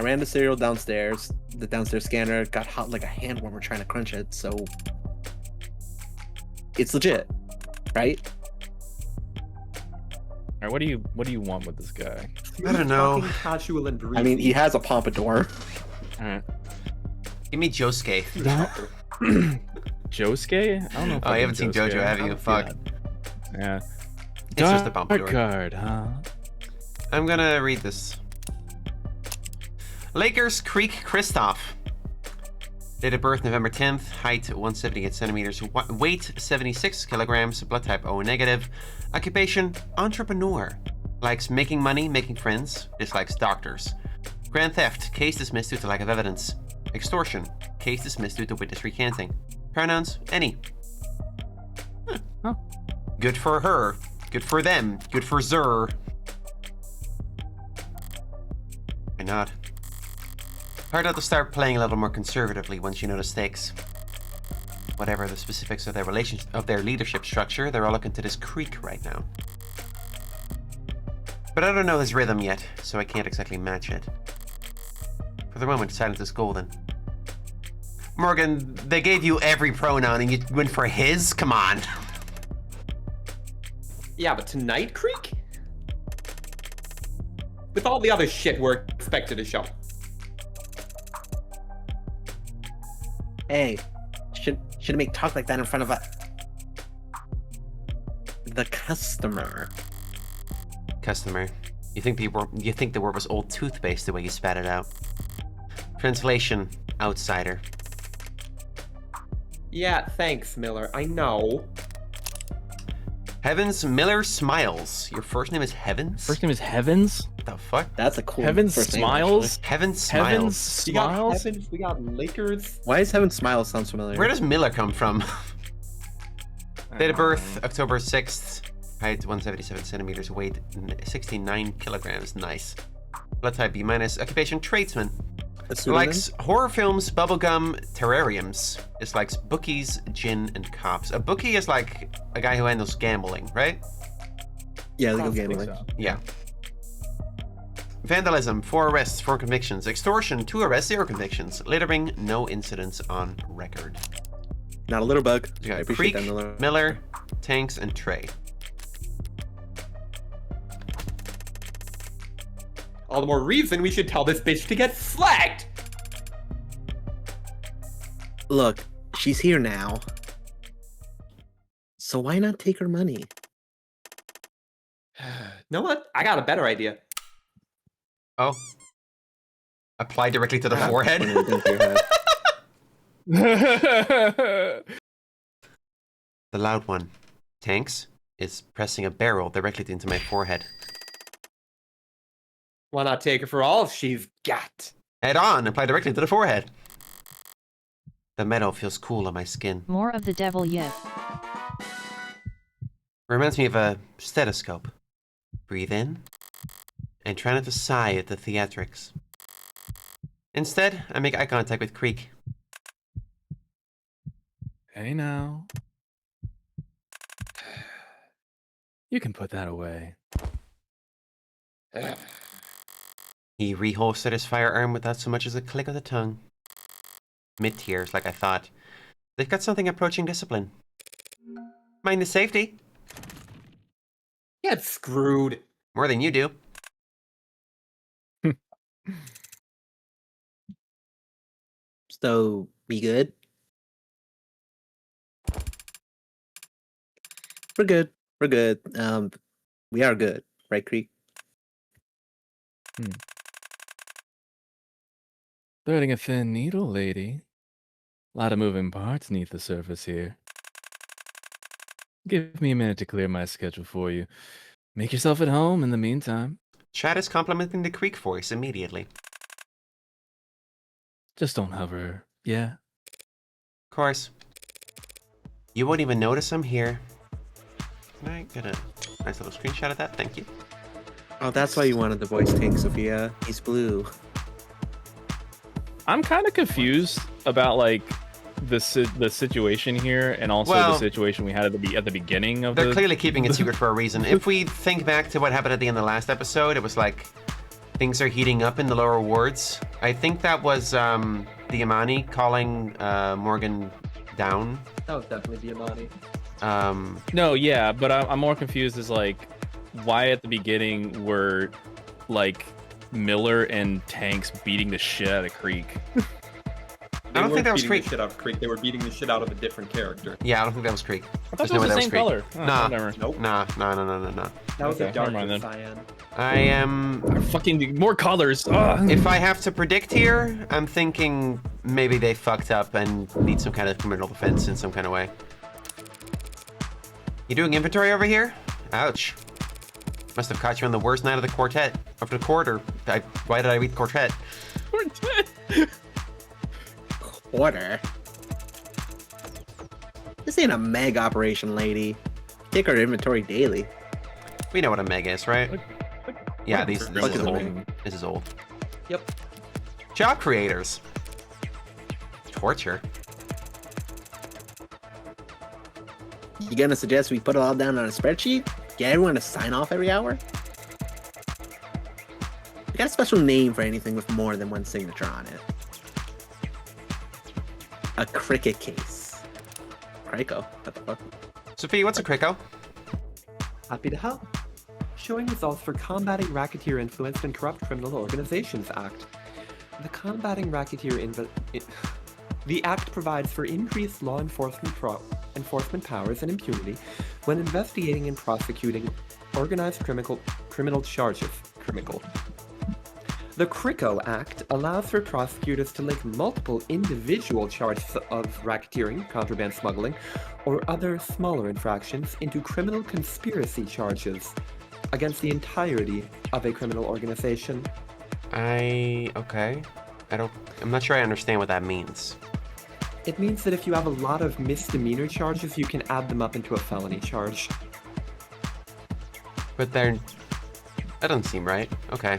ran the cereal downstairs. The downstairs scanner got hot like a hand when we're trying to crunch it, so it's legit, right? Alright, what do you want with this guy? I don't know. Talking casual and breezy. I mean, he has a pompadour. Alright. Give me Josuke. Josuke? I don't know if Oh, I you haven't seen Josuke. JoJo, have you? Fuck. Yeah. It's just a Dark pompadour. card, huh? I'm gonna read this. Lakers Creek Kristoff. Date of birth November 10th. Height 178 centimeters. Weight 76 kilograms. Blood type O negative. Occupation entrepreneur. Likes making money, making friends. Dislikes doctors. Grand theft. Case dismissed due to lack of evidence. Extortion. Case dismissed due to witness recanting. Pronouns any. Huh. Good for her. Good for them. Good for Zer. Why not? Hard out to start playing a little more conservatively once you know the stakes. Whatever the specifics of their relationship, of their leadership structure, they're all looking to this Creek right now. But I don't know his rhythm yet, so I can't exactly match it. For the moment, silence is golden. Morgan, they gave you every pronoun and you went for his? Come on. Yeah, but tonight, Creek? With all the other shit we're expected to show. Hey, shouldn't make talk like that in front of the customer. Customer. You think the word was old toothpaste the way you spat it out. Translation, outsider. Yeah, thanks, Miller. I know. Heavens Miller Smiles. Your first name is Heavens? First name is Heavens? What the fuck? That's a cool Heavens first name, Smiles? Heavens Heavens Smiles. We got Smiles? Heavens, we got Lakers. actually. Why is Heaven Smiles sounds familiar? Where does Miller come from? Date of birth, October 6th. Height 177 centimeters. Weight 69 kilograms. Nice. Blood type B-. Occupation tradesman. A pseudonym? Likes horror films, bubblegum, terrariums. Dislikes bookies, gin, and cops. A bookie is like a guy who handles gambling, right? Yeah, legal I think gambling. so. Yeah. Vandalism, 4 arrests, 4 convictions. Extortion, 2 arrests, 0 convictions. Littering, no incidents on record. Not a little bug. You I got appreciate Creek, that, Miller. Miller, Tanks, and Trey. All the more reason we should tell this bitch to get flagged. Look, she's here now. So why not take her money? Know what? I got a better idea. Oh. Apply directly to the Ah, forehead? when it goes to your head. The loud one. Tanks is pressing a barrel directly into my forehead. Why not take her for all she's got? Head on, apply directly to the forehead. The metal feels cool on my skin. More of the devil yet. Reminds me of a stethoscope. Breathe in and try not to sigh at the theatrics. Instead, I make eye contact with Creek. Hey now. You can put that away. He reholstered his firearm without so much as a click of the tongue. Mid-tears, like I thought. They've got something approaching discipline. Mind the safety. Get screwed. More than you do. So, we good? We're good. We're good. We are good, right, Creek? Threading a thin needle, lady. A lot of moving parts neath the surface here. Give me a minute to clear my schedule for you. Make yourself at home in the meantime. Chad is complimenting the Creek voice immediately. Just don't hover, yeah? Of course. You won't even notice I'm here. Can I get a nice little screenshot of that? Thank you. Oh, that's why you wanted the voice tank, Sophia. He's blue. I'm kind of confused about like the situation here, and also Well, the situation we had at the beginning of They're the. clearly keeping it secret for a reason. If we think back to what happened at the end of the last episode, it was like things are heating up in the lower wards. I think that was the Imani calling Morgan down. That was definitely Diamante. No, yeah, but I'm more confused as like why at the beginning were like Miller and Tanks beating the shit out of Creek. I don't think that was beating Creek. the shit out of Creek. They were beating the shit out of a different character. Yeah, I don't think that was Creek. I thought There's no way it was the that same Creek. color. Oh, Nah. whatever. Nope. Nah. That was Okay, a dark never mind then. cyan. I am. Fucking more colors. Ugh. If I have to predict here, I'm thinking maybe they fucked up and need some kind of criminal defense in some kind of way. You doing inventory over here? Ouch. Must have caught you on the worst night of the quartet. Of the quarter. Why did I read quartet? Quarter? This ain't a meg operation, lady. Take our inventory daily. We know what a meg is, right? Yeah, this is Look at the old. meg. This is old. Yep. Job creators. Torture. You gonna suggest we put it all down on a spreadsheet? Get everyone to sign off every hour? We got a special name for anything with more than one signature on it. A cricket case. Crico? What the fuck? Sophie, what's a crico? Happy to help. Showing results for Combating Racketeer Influenced and Corrupt Criminal Organizations Act. The Combating Racketeer The Act provides for increased law enforcement powers and impunity when investigating and prosecuting organized criminal charges. The CRICO Act allows for prosecutors to link multiple individual charges of racketeering, contraband smuggling, or other smaller infractions into criminal conspiracy charges against the entirety of a criminal organization. Okay. I'm not sure I understand what that means. It means that if you have a lot of misdemeanor charges, you can add them up into a felony charge. But that doesn't seem right. Okay.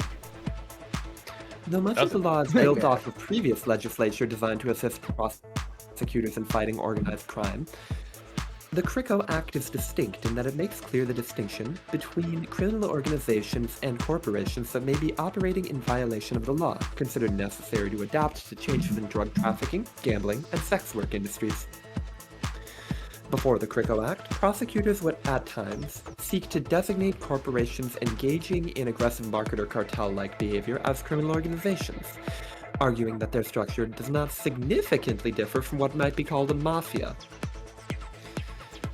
Though much of the law is built off of previous legislature designed to assist prosecutors in fighting organized crime, the CRICO Act is distinct in that it makes clear the distinction between criminal organizations and corporations that may be operating in violation of the law, considered necessary to adapt to changes in drug trafficking, gambling, and sex work industries. Before the CRICO Act, prosecutors would at times seek to designate corporations engaging in aggressive market or cartel-like behavior as criminal organizations, arguing that their structure does not significantly differ from what might be called a mafia.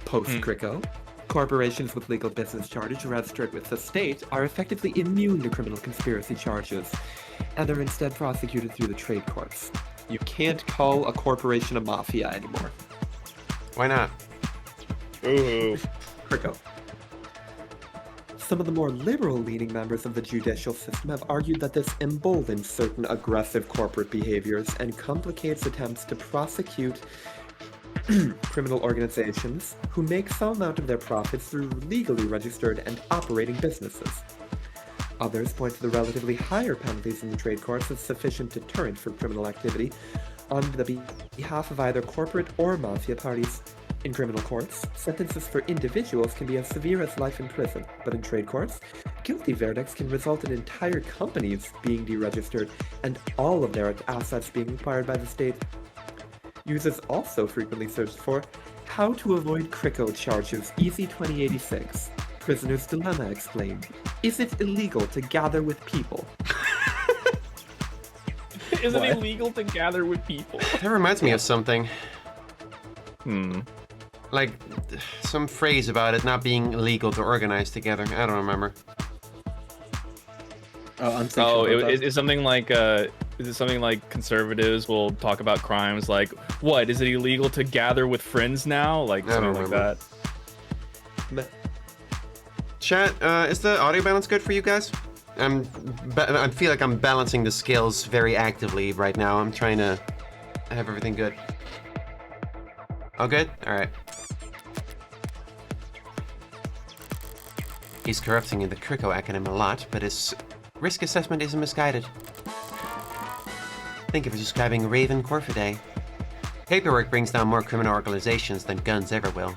Post-CRICO, corporations with legal business charters registered with the state are effectively immune to criminal conspiracy charges, and are instead prosecuted through the trade courts. You can't call a corporation a mafia anymore. Why not? Ooh. CRICO. Some of the more liberal-leaning members of the judicial system have argued that this emboldens certain aggressive corporate behaviors and complicates attempts to prosecute criminal organizations who make some amount of their profits through legally registered and operating businesses. Others point to the relatively higher penalties in the trade courts as sufficient deterrent for criminal activity on the behalf of either corporate or mafia parties. In criminal courts, sentences for individuals can be as severe as life in prison, but in trade courts, guilty verdicts can result in entire companies being deregistered and all of their assets being acquired by the state. Users also frequently search for how to avoid CRICO charges, Easy 2086. Prisoner's Dilemma explained. Is it illegal to gather with people? Is it What? illegal to gather with people? That reminds me of something. Like, some phrase about it not being illegal to organize together. I don't remember. Oh, I'm so Oh, sure is something like is it something like conservatives will talk about crimes like, what, is it illegal to gather with friends now? Like I don't something like remember. that. Chat, is the audio balance good for you guys? I feel like I'm balancing the scales very actively right now. I'm trying to have everything good. Oh, good? Alright. He's corrupting in the Crico Academy a lot, but his risk assessment isn't misguided. Think of it as describing Raven Corfidae. Paperwork brings down more criminal organizations than guns ever will.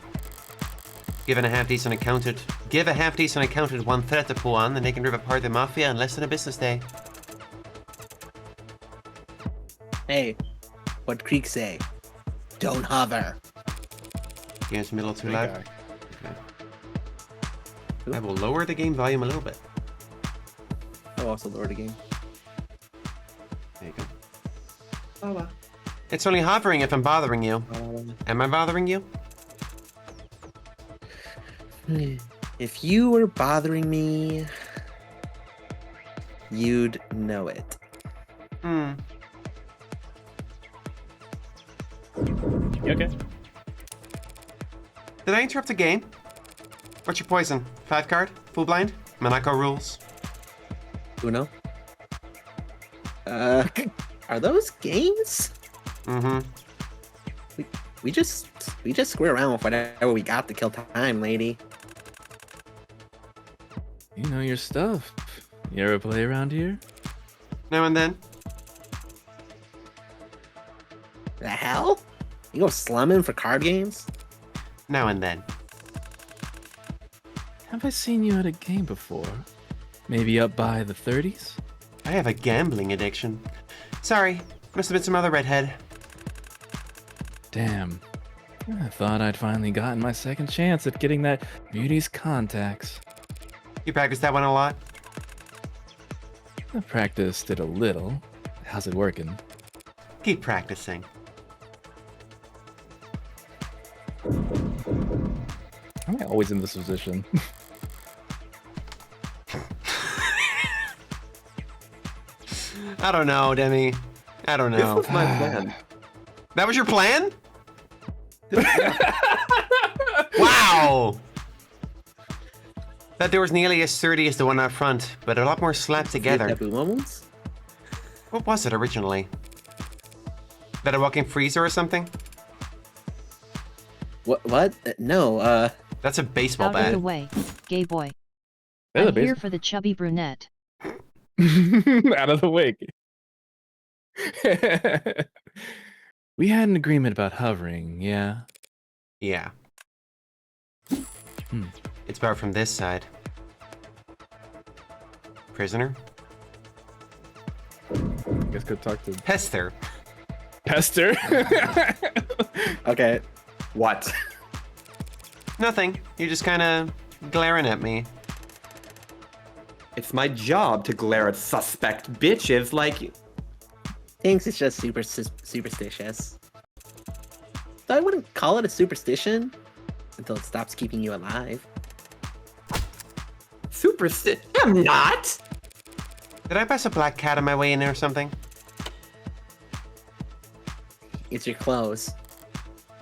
Give a half-decent accountant one threat to pull on, and they can rip apart the mafia in less than a business day. Hey, what Creek say? Don't hover. Game's middle too Big loud. guy. Okay. I will lower the game volume a little bit. I'll also lower the game. There you go. Oh wow. It's only hovering if I'm bothering you. Am I bothering you? If you were bothering me, you'd know it. Hmm. You okay? Did I interrupt the game? What's your poison? 5 card? Full blind? Monaco rules. Uno? Are those games? Mm-hmm. We just screw around with whatever we got to kill time, lady. You know your stuff. You ever play around here? Now and then. The hell? You go slumming for card games? Now and then. Have I seen you at a game before? Maybe up by the 30s? I have a gambling addiction. Sorry, must have been some other redhead. Damn. I thought I'd finally gotten my second chance at getting that beauty's contacts. You practice that one a lot? I practiced it a little. How's it working? Keep practicing. Am I always in this position? I don't know, Demi. I don't This know. was my plan. That was your plan? Wow! That door was nearly as sturdy as the one up front, but a lot more slapped together. Taboo moments? What was it originally? That a walking freezer or something? What? No, That's a baseball Out of bat. the way, gay boy. There's a I'm here base- for the chubby brunette. Out of the way. We had an agreement about hovering, yeah? Yeah. Hmm. It's about from this side. Prisoner? Guess could talk to Pester. Pester. okay. What? Nothing. You're just kind of glaring at me. It's my job to glare at suspect bitches like you. Thinks it's just superstitious. So I wouldn't call it a superstition until it stops keeping you alive. I'm not! Did I pass a black cat on my way in or something? It's your clothes.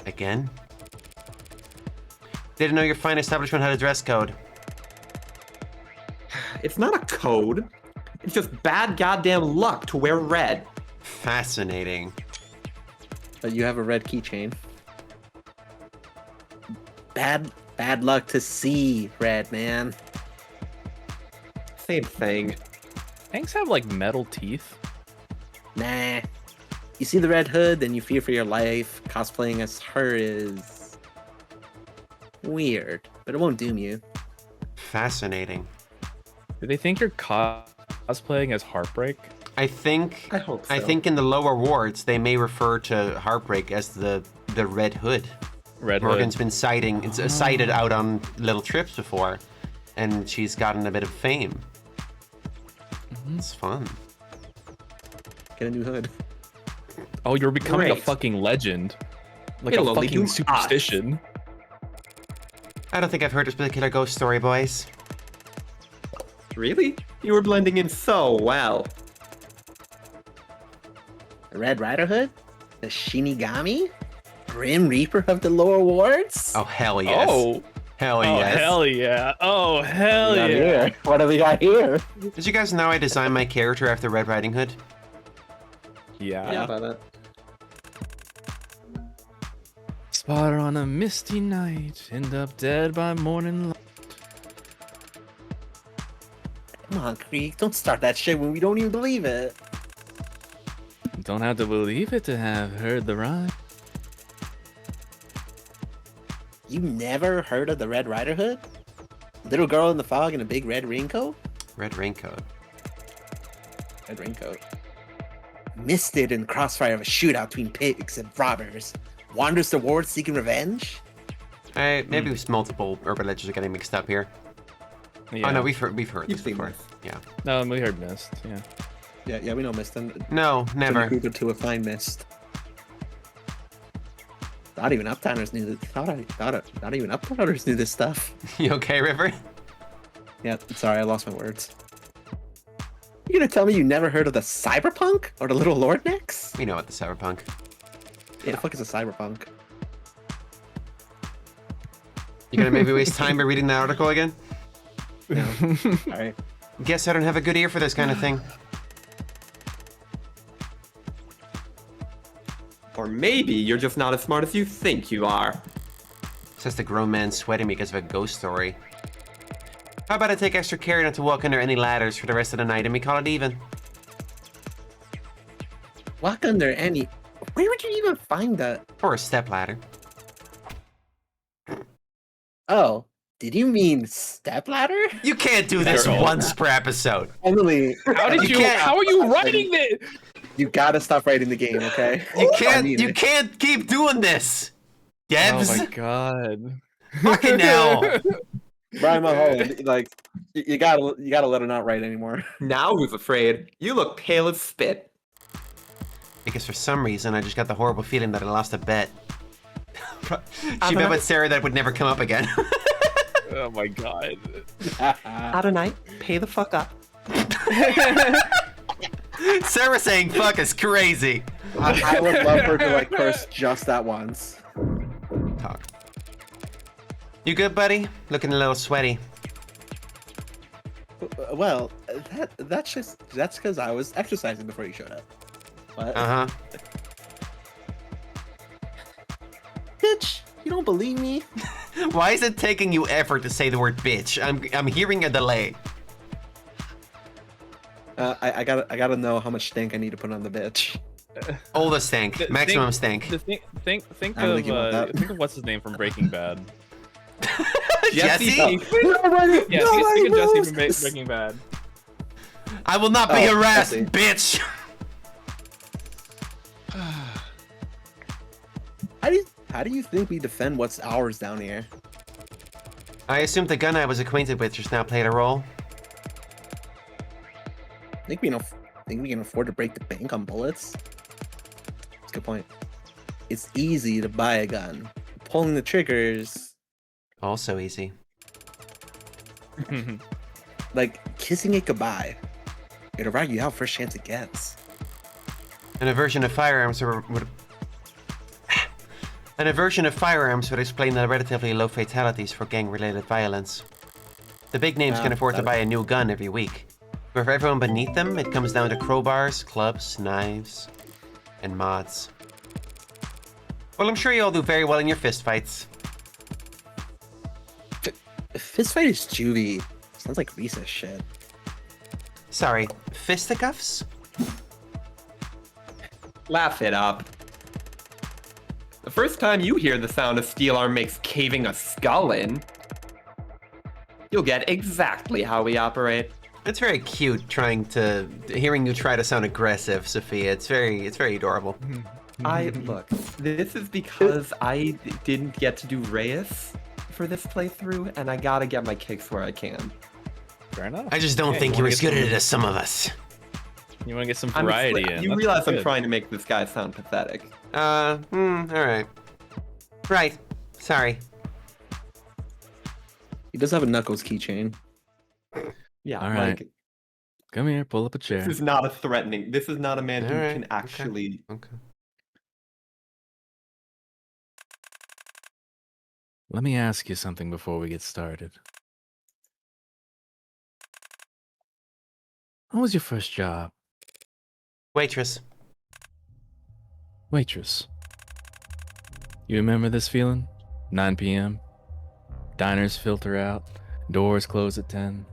Again? Didn't know your fine establishment had a dress code. It's not a code. It's just bad goddamn luck to wear red. Fascinating. But you have a red keychain. Bad luck to see red, man. Same thing. Hanks have like metal teeth. Nah. You see the Red Hood, then you fear for your life. Cosplaying as her is weird, but it won't doom you. Fascinating. Do they think you're cosplaying as Heartbreak? I think I hope so. I think in the lower wards they may refer to Heartbreak as the Red Hood. Red Morgan's Hood. been cited out on little trips before, and she's gotten a bit of fame. It's fun. Get a new hood. Oh, you're becoming a Great. fucking legend. Like It'll a only fucking do superstition. I don't think I've heard this particular ghost story, boys. Really? You were blending in so well. The Red Rider Hood? The Shinigami? Grim Reaper of the lower wards? Oh hell yes. Oh. Hell Oh, yes. hell yeah. Oh, hell What do we got yeah. here? What do we got here? Did you guys know I designed my character after Red Riding Hood? Yeah. about that. Spot her on a misty night, end up dead by morning light. Come on, Creek. Don't start that shit when we don't even believe it. Don't have to believe it to have heard the rhyme. You never heard of the Red Rider Hood? Little girl in the fog in a big red raincoat? Red Raincoat. Red raincoat. Missed it in the crossfire of a shootout between pigs and robbers. Wanders the ward seeking revenge? Maybe multiple urban legends are getting mixed up here. Yeah. Oh no, we've heard You've this seen before. this. Yeah. No, we heard mist. Yeah. Yeah, we know Mist. No, never. Cougar to a fine Mist. Not even Uptowners knew this. Not even Uptowners knew this stuff. You okay, River? Yeah, sorry, I lost my words. You gonna tell me you never heard of the Cyberpunk or the Little Lord Necks? We know what the cyberpunk. Yeah, the fuck is a Cyberpunk? You gonna maybe waste time by reading that article again? No. All right. Guess I don't have a good ear for this kind of thing. Or maybe you're just not as smart as you think you are. Says the grown man sweating because of a ghost story. How about I take extra care not to walk under any ladders for the rest of the night and we call it even? Walk under any. Where would you even find that? Or a step ladder. Oh, did you mean stepladder? You can't do this Girl. once per episode. Emily, How did You you? can't- How are you writing this? you gotta stop writing the game, okay? You I can't. mean You it. can't keep doing this. Oh Devs, my god. fucking hell. Brian Mulholland, like you gotta let her not write anymore. Now who's afraid? You look pale as spit. Because for some reason I just got the horrible feeling that I lost a bet. She bet know. with Sarah that would never come up again. Oh my god. Adonai, pay the fuck up. Sarah saying fuck is crazy. I would love her to like curse just that once. Talk. You good, buddy? Looking a little sweaty. Well, that's because I was exercising before you showed up. What? Uh-huh. Bitch, you don't believe me? Why is it taking you effort to say the word bitch? I'm hearing a delay. I gotta know how much stank I need to put on the bitch. All the stank. Maximum stank. Think I don't think you want that. think of what's his name from Breaking Bad. Jesse? Yeah, think of Jesse from Breaking Bad. I will not be Oh, harassed, Jesse. bitch! How do you think we defend what's ours down here? I assumed the gun I was acquainted with just now played a role. Think we can afford to break the bank on bullets? That's a good point. It's easy to buy a gun. Pulling the triggers, Also easy. like kissing it goodbye. It'll ride you out first chance it gets. An aversion of firearms would An aversion of firearms would explain the relatively low fatalities for gang-related violence. The big names can afford to buy a new gun every week. But for everyone beneath them, it comes down to crowbars, clubs, knives, and mods. Well, I'm sure you all do very well in your fistfights. Fistfight is juvie. Sounds like recess shit. Sorry, fisticuffs? Laugh it up. The first time you hear the sound a steel arm makes caving a skull in, you'll get exactly how we operate. It's very cute hearing you try to sound aggressive, Sophia. It's very adorable. Look, this is because I didn't get to do Reyes for this playthrough, and I gotta get my kicks where I can. Fair enough. I just don't Yeah, think you you're wanna as get good at some- it as some of us. You want to get some variety in. You That's realize I'm good. trying to make this guy sound pathetic. Alright. Right. Sorry. He does have a Knuckles keychain. Yeah, All right. like, Come here, pull up a chair. this is not a threatening. This is not a man who Alright, can okay. actually. Okay. Let me ask you something before we get started. What was your first job? Waitress. Waitress. You remember this feeling? 9 p.m. Diners filter out. Doors close at 10.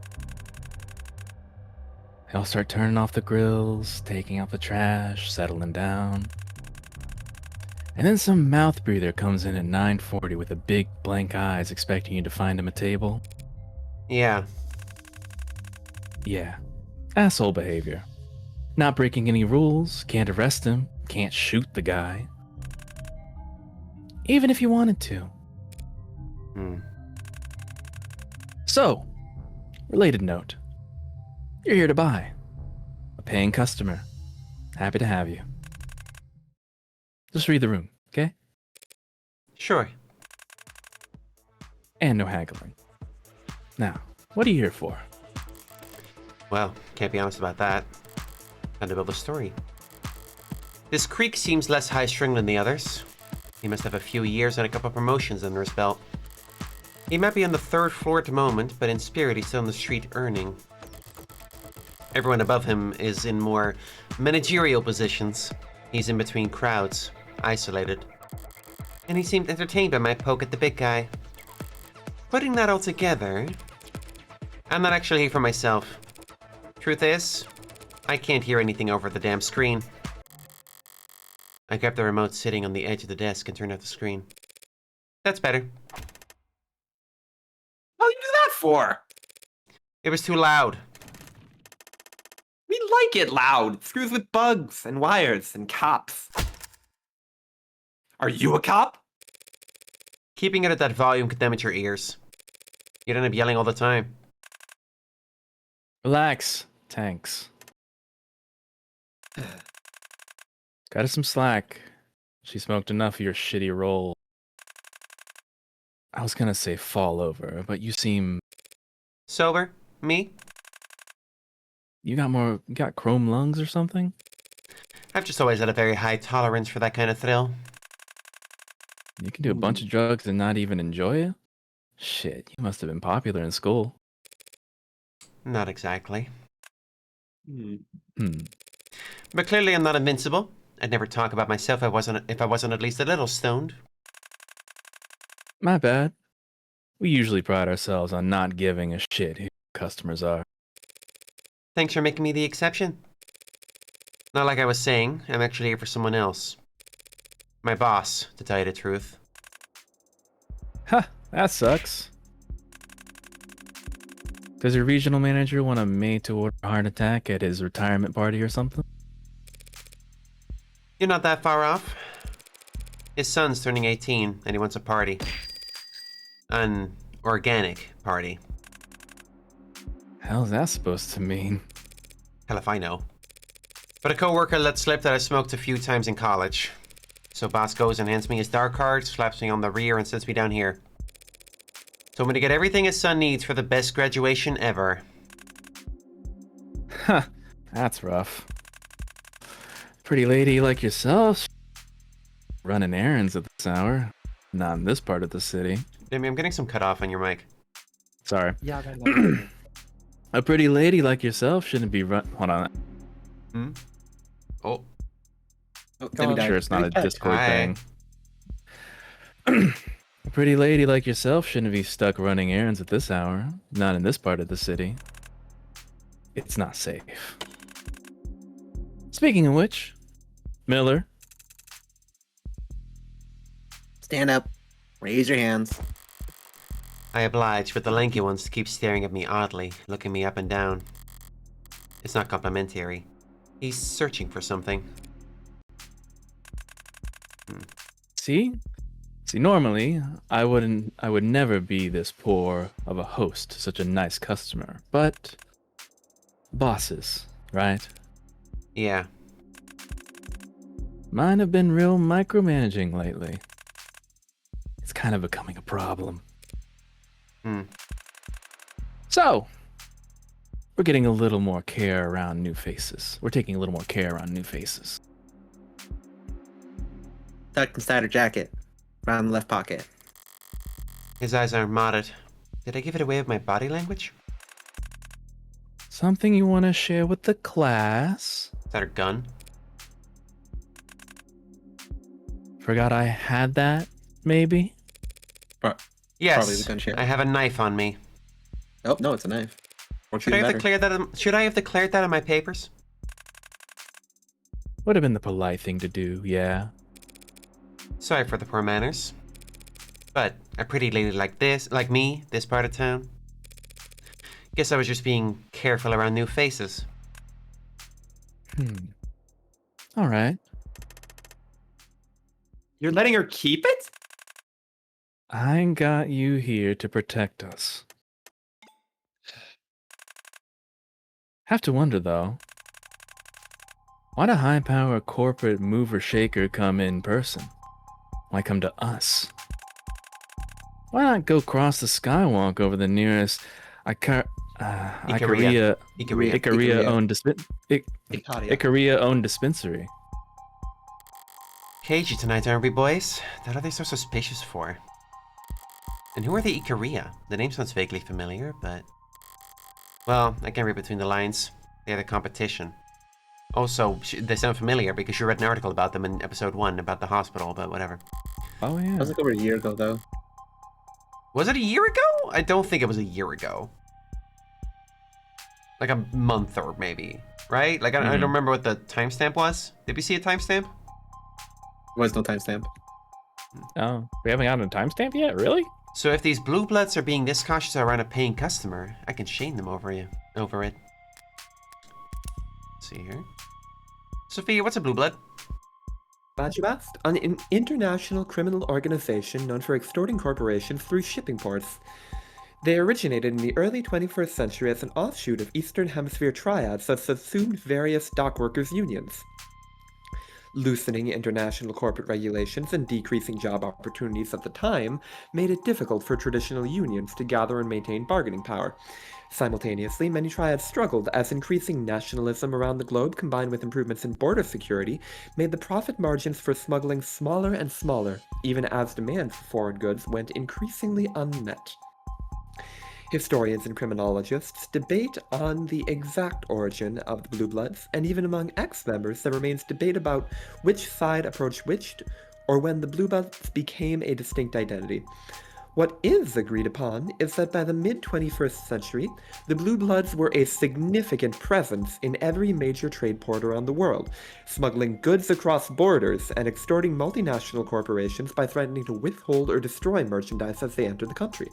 They all start turning off the grills, taking out the trash, settling down. And then some mouth breather comes in at 9:40 with a big blank eyes expecting you to find him a table. Yeah. Yeah. Asshole behavior. Not breaking any rules, can't arrest him, can't shoot the guy. Even if you wanted to. Hmm. So, related note. You're here to buy. A paying customer. Happy to have you. Just read the room, okay? Sure. And no haggling. Now, what are you here for? Well, can't be honest about that. Time to build a story. This Creek seems less high-strung than the others. He must have a few years and a couple promotions under his belt. He might be on the 3rd floor at the moment, but in spirit he's still on the street earning. Everyone above him is in more managerial positions. He's in between crowds, isolated. And he seemed entertained by my poke at the big guy. Putting that all together, I'm not actually here for myself. Truth is, I can't hear anything over the damn screen. I grabbed the remote sitting on the edge of the desk and turned off the screen. That's better. What do you do that for? It was too loud. We like it loud. It screws with bugs and wires and cops. Are you a cop? Keeping it at that volume could damage your ears. You'd end up yelling all the time. Relax, Tanks. Got her some slack. She smoked enough of your shitty roll. I was gonna say fall over, but you seem... Sober? Me? You got chrome lungs or something? I've just always had a very high tolerance for that kind of thrill. You can do a bunch of drugs and not even enjoy it? Shit, you must have been popular in school. Not exactly. Hmm. But clearly I'm not invincible. I'd never talk about myself if I wasn't at least a little stoned. My bad. We usually pride ourselves on not giving a shit who customers are. Thanks for making me the exception. Not like I was saying, I'm actually here for someone else. My boss, to tell you the truth. Ha, that sucks. Does your regional manager want a made-to-order heart attack at his retirement party or something? You're not that far off. His son's turning 18, and he wants a party. An organic party. Hell's that supposed to mean? Hell if I know. But a coworker let slip that I smoked a few times in college. So boss goes and hands me his dark card, slaps me on the rear, and sits me down here. Told me to get everything his son needs for the best graduation ever. Huh, that's rough. Pretty lady like yourself running errands at this hour. Not in this part of the city. Demi, I'm getting some cut off on your mic. Sorry. Yeah, that A pretty lady like yourself shouldn't be Hold on. Oh, Oh, I'm sure it's not a Discord Hi. thing. A pretty lady like yourself shouldn't be stuck running errands at this hour. Not in this part of the city. it's not safe. Speaking of which, Miller, Stand up. Raise your hands. I oblige, but the lanky ones keep staring at me oddly, looking me up and down. It's not complimentary. He's searching for something. see, normally I would never be this poor of a host to such a nice customer, but bosses, right? Yeah. Mine have been real micromanaging lately. It's kind of becoming a problem. So, we're getting a little more care around new faces. We're taking a little more care around new faces. Tuck inside her jacket. Around the left pocket. His eyes aren't modded. Did I give it away with my body language? Something you want to share with the class? Is that her gun? Forgot I had that, maybe? Yes. Probably the gun share. I have a knife on me. Oh, no, it's a knife. Or Should I have declared that? Should I have declared that in my papers? Would have been the polite thing to do, yeah. Sorry for the poor manners. But a pretty lady like me, this part of town. Guess I was just being careful around new faces. All right. You're letting her keep it? I got you here to protect us. Have to wonder, though. Why'd a high-power corporate mover-shaker come in person? Why come to us? Why not go cross the skywalk over the nearest Ikaria. Ikaria-owned dispensary? Cagey tonight, aren't we, boys? What are they so suspicious for? And who are the Ikaria? The name sounds vaguely familiar, but... Well, I can read between the lines. They're the competition. Also, they sound familiar because you read an article about them in episode 1 about the hospital, but whatever. Oh, yeah. That was like over a year ago, though. Was it a year ago? I don't think it was a year ago. Like a month or maybe, right? Like, I don't remember what the timestamp was. Did we see a timestamp? There was no timestamp. Oh, we haven't gotten a timestamp yet? Really? So if these blue bloods are being this cautious around a paying customer, I can shame them over it. Let's see here. Sophia, what's a blue blood? Glad you asked. An international criminal organization known for extorting corporations through shipping ports. They originated in the early 21st century as an offshoot of Eastern Hemisphere triads that subsumed various dockworkers' unions. Loosening international corporate regulations and decreasing job opportunities at the time made it difficult for traditional unions to gather and maintain bargaining power. Simultaneously, many triads struggled as increasing nationalism around the globe combined with improvements in border security made the profit margins for smuggling smaller and smaller, even as demand for foreign goods went increasingly unmet. Historians and criminologists debate on the exact origin of the Blue Bloods, and even among ex-members there remains debate about which side approached which, or when the Blue Bloods became a distinct identity. What is agreed upon is that by the mid-21st century, the Blue Bloods were a significant presence in every major trade port around the world, smuggling goods across borders and extorting multinational corporations by threatening to withhold or destroy merchandise as they entered the country.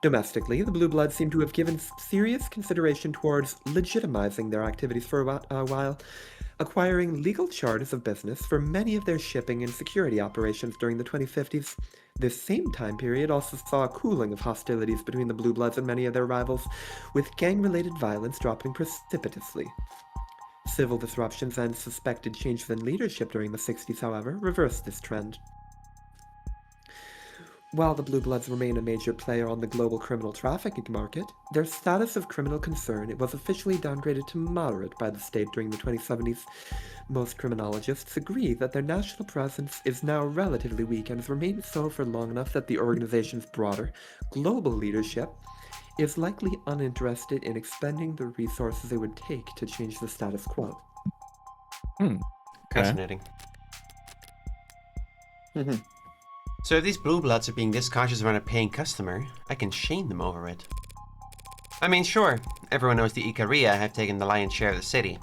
Domestically, the Blue Bloods seem to have given serious consideration towards legitimizing their activities for a while, acquiring legal charters of business for many of their shipping and security operations during the 2050s. This same time period also saw a cooling of hostilities between the Blue Bloods and many of their rivals, with gang-related violence dropping precipitously. Civil disruptions and suspected changes in leadership during the 60s, however, reversed this trend. While the Blue Bloods remain a major player on the global criminal trafficking market, their status of criminal concern was officially downgraded to moderate by the state during the 2070s. Most criminologists agree that their national presence is now relatively weak and has remained so for long enough that the organization's broader, global leadership is likely uninterested in expending the resources it would take to change the status quo. Fascinating. So if these blue bloods are being this cautious around a paying customer, I can shame them over it. I mean, sure, everyone knows the Ikaria have taken the lion's share of the city.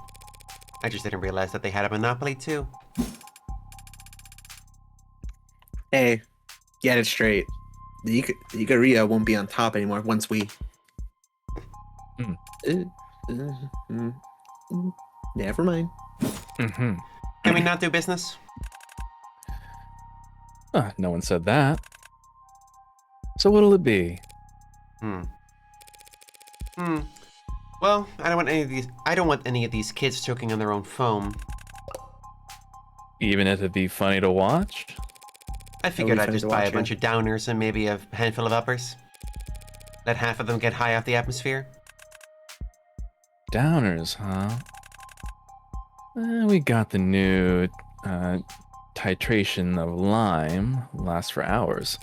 I just didn't realize that they had a monopoly too. Hey, get it straight. The Ikaria won't be on top anymore once we. Hmm. Never mind. Mm-hmm. Can we not do business? No one said that. So what'll it be? Well, I don't want any of these kids choking on their own foam. Even if it'd be funny to watch? I figured I'd funny just to buy watch, a bunch yeah. of downers and maybe a handful of uppers. Let half of them get high off the atmosphere. Downers, huh? We got the new titration of lime. Lasts for hours.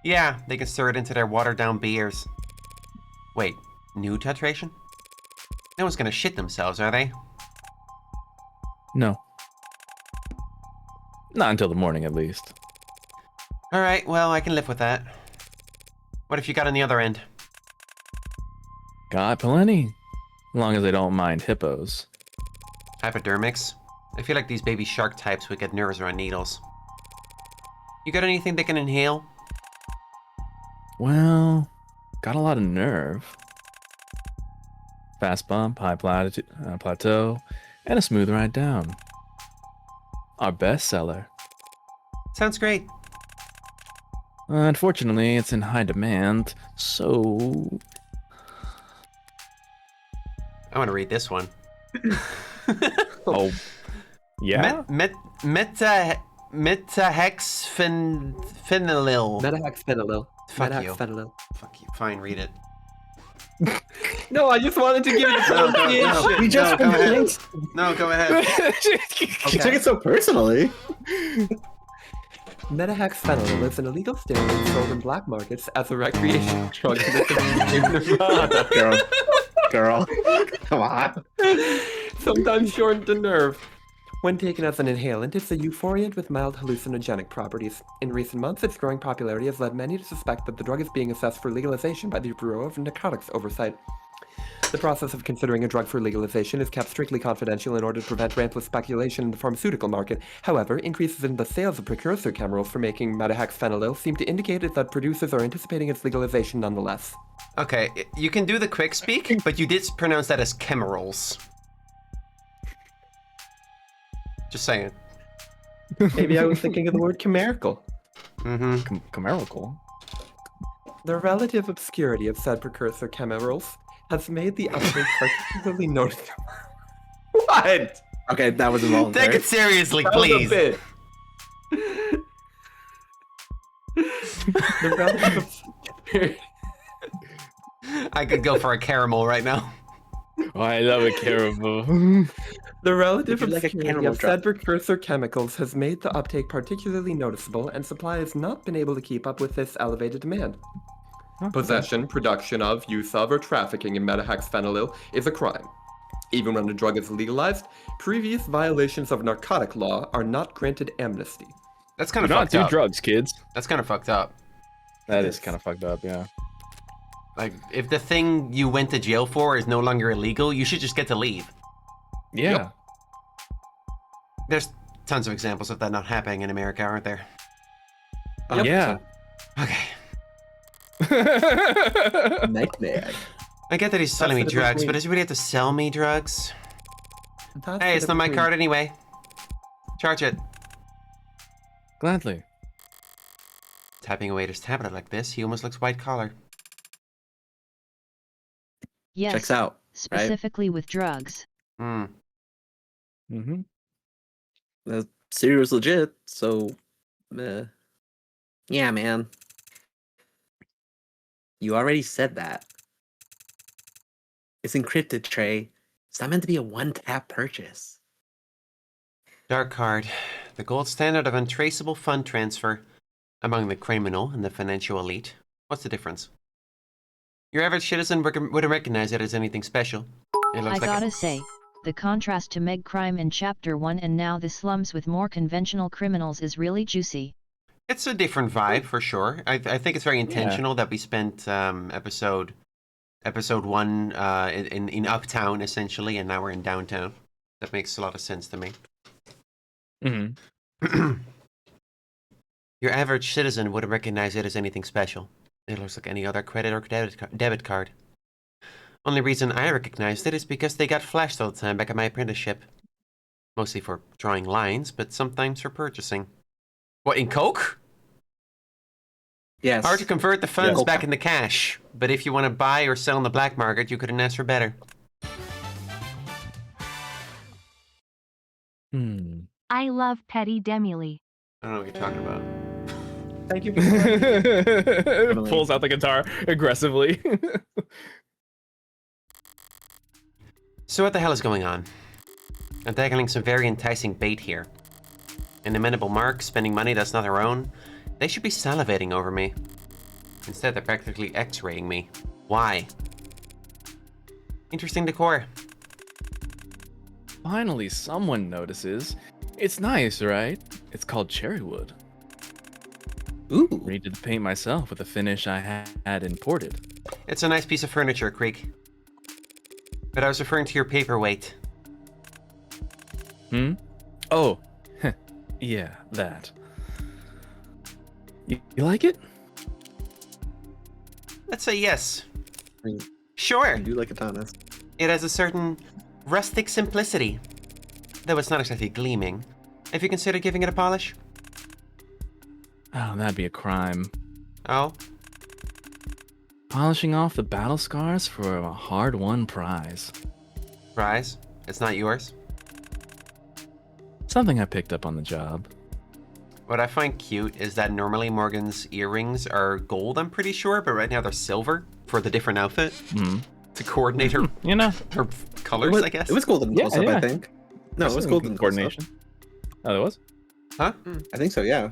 Yeah, they can stir it into their watered-down beers. Wait, new titration? No one's gonna shit themselves, are they? No. Not until the morning, at least. Alright, well, I can live with that. What if you got on the other end? Got plenty. As long as they don't mind hippos. Hypodermics? I feel like these baby shark types would get nervous around needles. You got anything they can inhale? Well, got a lot of nerve. Fast bump, high plateau, and a smooth ride down. Our bestseller. Sounds great. Unfortunately, it's in high demand, so... I want to read this one. Oh, yeah? Metahexfenanyl. Metahexfenanyl. Fuck you. Metahexfenanyl. Fuck you. Fine, read it. No, I just wanted to give you the pronunciation. We just go ahead. complained. No, go ahead. She took it so personally. Metahexfenanyl is an illegal stimulant sold in black markets as a recreational drug in Nirvana. Girl, come on. Sometimes shortened to nerve. When taken as an inhalant, it's a euphoriant with mild hallucinogenic properties. In recent months, its growing popularity has led many to suspect that the drug is being assessed for legalization by the Bureau of Narcotics Oversight. The process of considering a drug for legalization is kept strictly confidential in order to prevent rampant speculation in the pharmaceutical market. However, increases in the sales of precursor chemicals for making metahexfenanyl seem to indicate that producers are anticipating its legalization nonetheless. Okay, you can do the quick speak, but you did pronounce that as chemerals. Just saying. Maybe I was thinking of the word chimerical. Mm-hmm. Chimerical. The relative obscurity of said precursor chemicals has made the uptake particularly noticeable. What? Okay, that was involuntary. Take it seriously, That was a please. bit. The relative obscurity. I could go for a caramel right now. Oh, I love a caramel. The relative Would you like a obscurity caramel of drop? said precursor chemicals has made the uptake particularly noticeable, and supply has not been able to keep up with this elevated demand. Possession, production of, use of, or trafficking in metahexfenanyl is a crime. Even when the drug is legalized, previous violations of narcotic law are not granted amnesty. That's kind Do of not fucked do up. drugs, kids. That's kind of fucked up. That is kind of fucked up, yeah. Like, if the thing you went to jail for is no longer illegal, you should just get to leave. Yeah. Yep. There's tons of examples of that not happening in America, aren't there? Yeah. Okay. Nightmare. I get that he's selling me That's the drugs, between- but does he really have to sell me drugs? That's Hey, the it's not my between- card anyway. Charge it. Gladly. Tapping a waiter's tablet like this, he almost looks white collar. Yes, Checks out. specifically with drugs. Hmm. Mm-hmm. The cereal's legit, so yeah, man. You already said that. It's encrypted, Trey. It's not meant to be a one-tap purchase. Dark card. The gold standard of untraceable fund transfer among the criminal and the financial elite. What's the difference? Your average citizen wouldn't recognize it as anything special. It looks I like gotta say, the contrast to Meg Crime in Chapter 1 and now the slums with more conventional criminals is really juicy. It's a different vibe for sure. I think it's very intentional that we spent episode episode 1 in Uptown, essentially, and now we're in downtown. That makes a lot of sense to me. Mm-hmm. Your average citizen wouldn't recognize it as anything special. It looks like any other credit or debit card. Only reason I recognized it is because they got flashed all the time back at my apprenticeship. Mostly for drawing lines, but sometimes for purchasing. What, in Coke? Yes. Hard to convert the funds Yes. back into cash, but if you want to buy or sell on the black market, you couldn't ask for better. I love petty Demily. I don't know what you're talking about. Thank you. For Pulls out the guitar aggressively. So what the hell is going on? I'm tackling some very enticing bait here. An amenable mark, spending money that's not their own. They should be salivating over me. Instead, they're practically x-raying me. Why? Interesting decor. Finally, someone notices. It's nice, right? It's called cherrywood. Ooh. Redid the paint myself with a finish I had imported. It's a nice piece of furniture, Creek. But I was referring to your paperweight. Oh, yeah, that. You like it? Let's say yes. I mean, Sure. I do like katanas. It has a certain rustic simplicity. Though it's not exactly gleaming. Have you considered giving it a polish? Oh, that'd be a crime. Oh? Polishing off the battle scars for a hard-won prize. Prize? It's not yours? Something I picked up on the job. What I find cute is that normally Morgan's earrings are gold, I'm pretty sure, but right now they're silver for the different outfit. To coordinate her, You know, her colors, I guess. It was golden Yeah, close-up, yeah. I think. No, it was golden coordination. Oh, there was? Huh? I think so, yeah.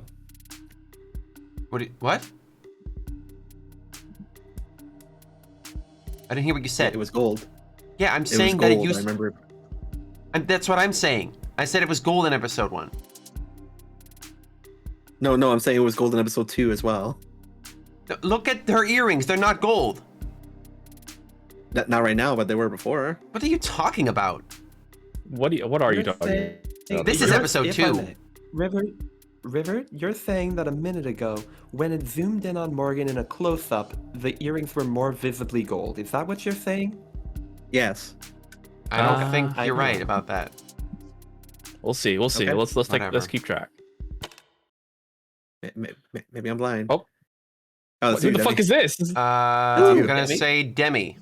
What? I didn't hear what you said. It was gold. Yeah, I'm It saying was that gold, it I used. remember. That's what I'm saying. I said it was gold in episode 1. No, I'm saying it was gold in episode 2 as well. Look at her earrings. They're not gold. Not right now, but they were before. What are you talking about? What are you talking about? This is episode If I 2. may. River, you're saying that a minute ago, when it zoomed in on Morgan in a close-up, the earrings were more visibly gold. Is that what you're saying? Yes. I don't think I you're right know. about that. We'll see. Okay. Whatever. Let's keep track. Maybe I'm blind. Oh. Oh, Who the fuck is this? I'm you, gonna Demi. say Demi.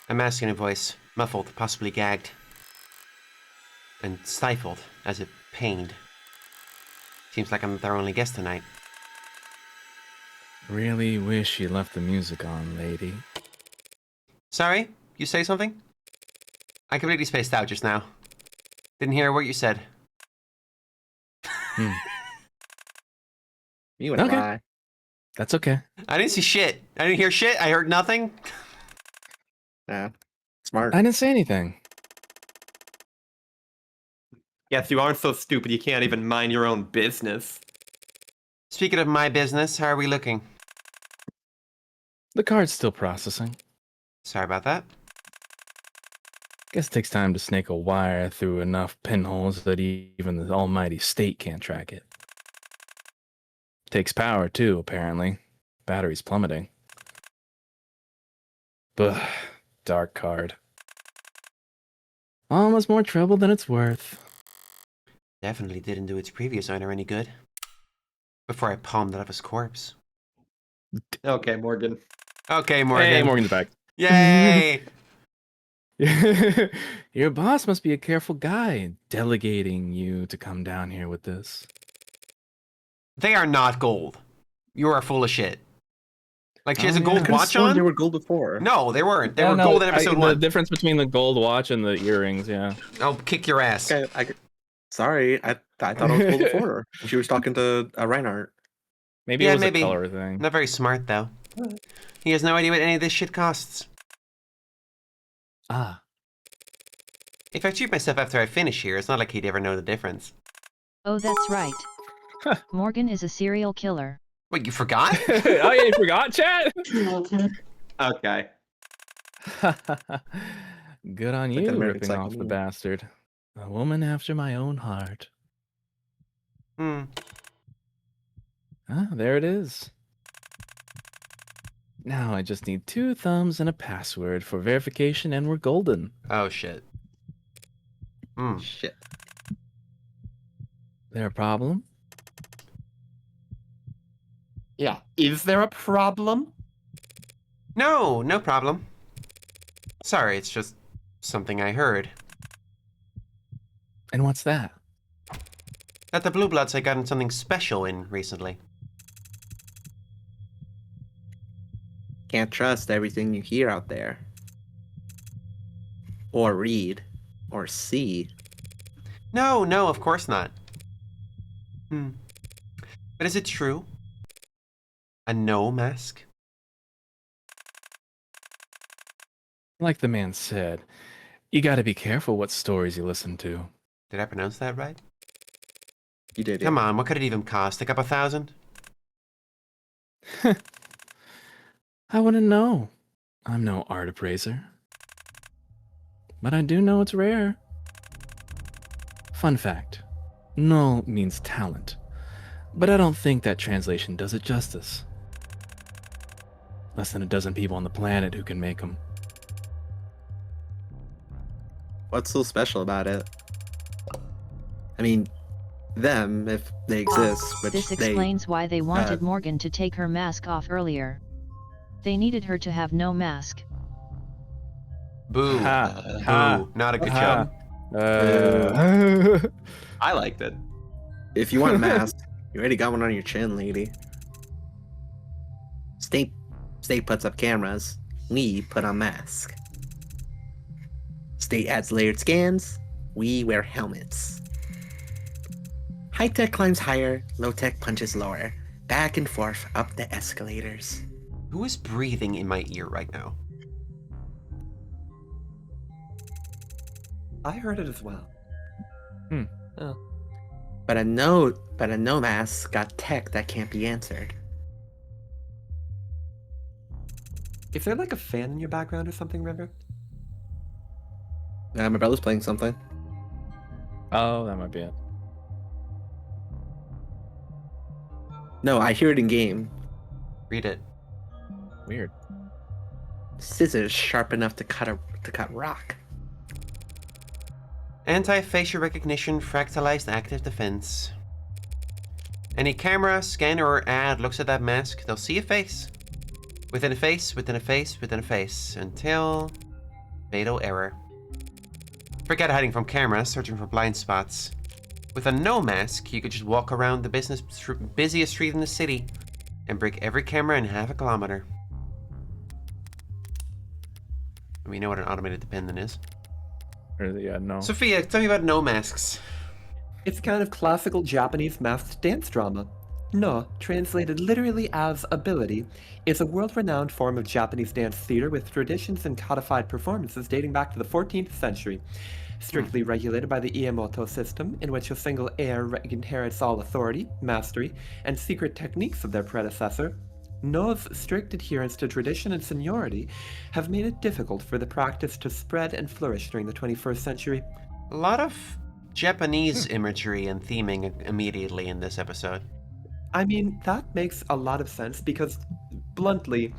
A masculine voice, muffled, possibly gagged, and stifled as if pained. Seems like I'm their only guest tonight. Really wish you left the music on, lady. Sorry, you say something? I completely spaced out just now. Didn't hear what you said. You would Okay. lie. That's okay. I didn't see shit. I didn't hear shit. I heard nothing. Yeah. Smart. I didn't say anything. Yes, you aren't so stupid you can't even mind your own business. Speaking of my business, how are we looking? The card's still processing. Sorry about that. Guess it takes time to snake a wire through enough pinholes that even the almighty state can't track it. Takes power too, apparently. Battery's plummeting. But dark card. Almost more trouble than it's worth. Definitely didn't do its previous owner any good. Before I palmed it off his corpse. Okay, Morgan. Okay, Morgan. Hey, Morgan's back. Yay! Your boss must be a careful guy, delegating you to come down here with this. They are not gold. You are full of shit. Like, she has Oh, a yeah. gold I could've watch sworn on? they were gold before. No, they weren't. They were gold in episode The 1. difference between the gold watch and the earrings, yeah. I'll kick your ass. Okay, sorry, I thought it was gold before. She was talking to Reinhardt. Maybe Yeah, it was maybe. a color thing. Not very smart, though. He has no idea what any of this shit costs. Ah. If I treat myself after I finish here, it's not like he'd ever know the difference. Oh, that's right. Morgan is a serial killer. Wait, you forgot? Oh yeah, you forgot, chat? Okay. Good on Like you, American ripping Psycho off the movie. bastard. A woman after my own heart. Hmm. Ah, there it is. Now I just need 2 thumbs and a password for verification and we're golden. Oh, shit. Hmm. Shit. There a problem? Yeah. Is there a problem? No, no problem. Sorry, it's just something I heard. And what's that? That the Blue Bloods had gotten something special in recently. Can't trust everything you hear out there. Or read. Or see. No, no, of course not. Hmm. But is it true? A no mask? Like the man said, you gotta be careful what stories you listen to. Did I pronounce that right? You did, Come yeah. on, what could it even cost? Like up 1,000? I wouldn't know. I'm no art appraiser. But I do know it's rare. Fun fact. Null means talent. But I don't think that translation does it justice. Less than a dozen people on the planet who can make them. What's so special about it? I mean, them, if they exist, which This they... explains why they wanted Morgan to take her mask off earlier. They needed her to have no mask. Boo. Ha, ha, Boo. Not a good ha. joke. I liked it. If you want a mask, you already got one on your chin, lady. State puts up cameras. We put on masks. State adds layered scans. We wear helmets. High tech climbs higher. Low tech punches lower. Back and forth up the escalators. Who is breathing in my ear right now? I heard it as well. But a no mask got tech that can't be answered. Is there like a fan in your background or something, River? My brother's playing something. Oh, that might be it. No, I hear it in game. Read it. Weird. Scissors sharp enough to cut rock. Anti-facial recognition, fractalized active defense. Any camera, scanner, or ad looks at that mask, they'll see a face. Within a face, within a face, within a face, until... fatal error. Forget hiding from cameras, searching for blind spots. With a no mask, you could just walk around the busiest street in the city and break every camera in half a kilometer. We know what an automated dependent is. Or, yeah, no. Sophia, tell me about no masks. It's kind of classical Japanese masked dance drama. No, translated literally as ability, is a world-renowned form of Japanese dance theater with traditions and codified performances dating back to the 14th century. Strictly regulated by the Iamoto system, in which a single heir inherits all authority, mastery, and secret techniques of their predecessor, No's strict adherence to tradition and seniority have made it difficult for the practice to spread and flourish during the 21st century. A lot of Japanese imagery and theming immediately in this episode. I mean, that makes a lot of sense because, bluntly,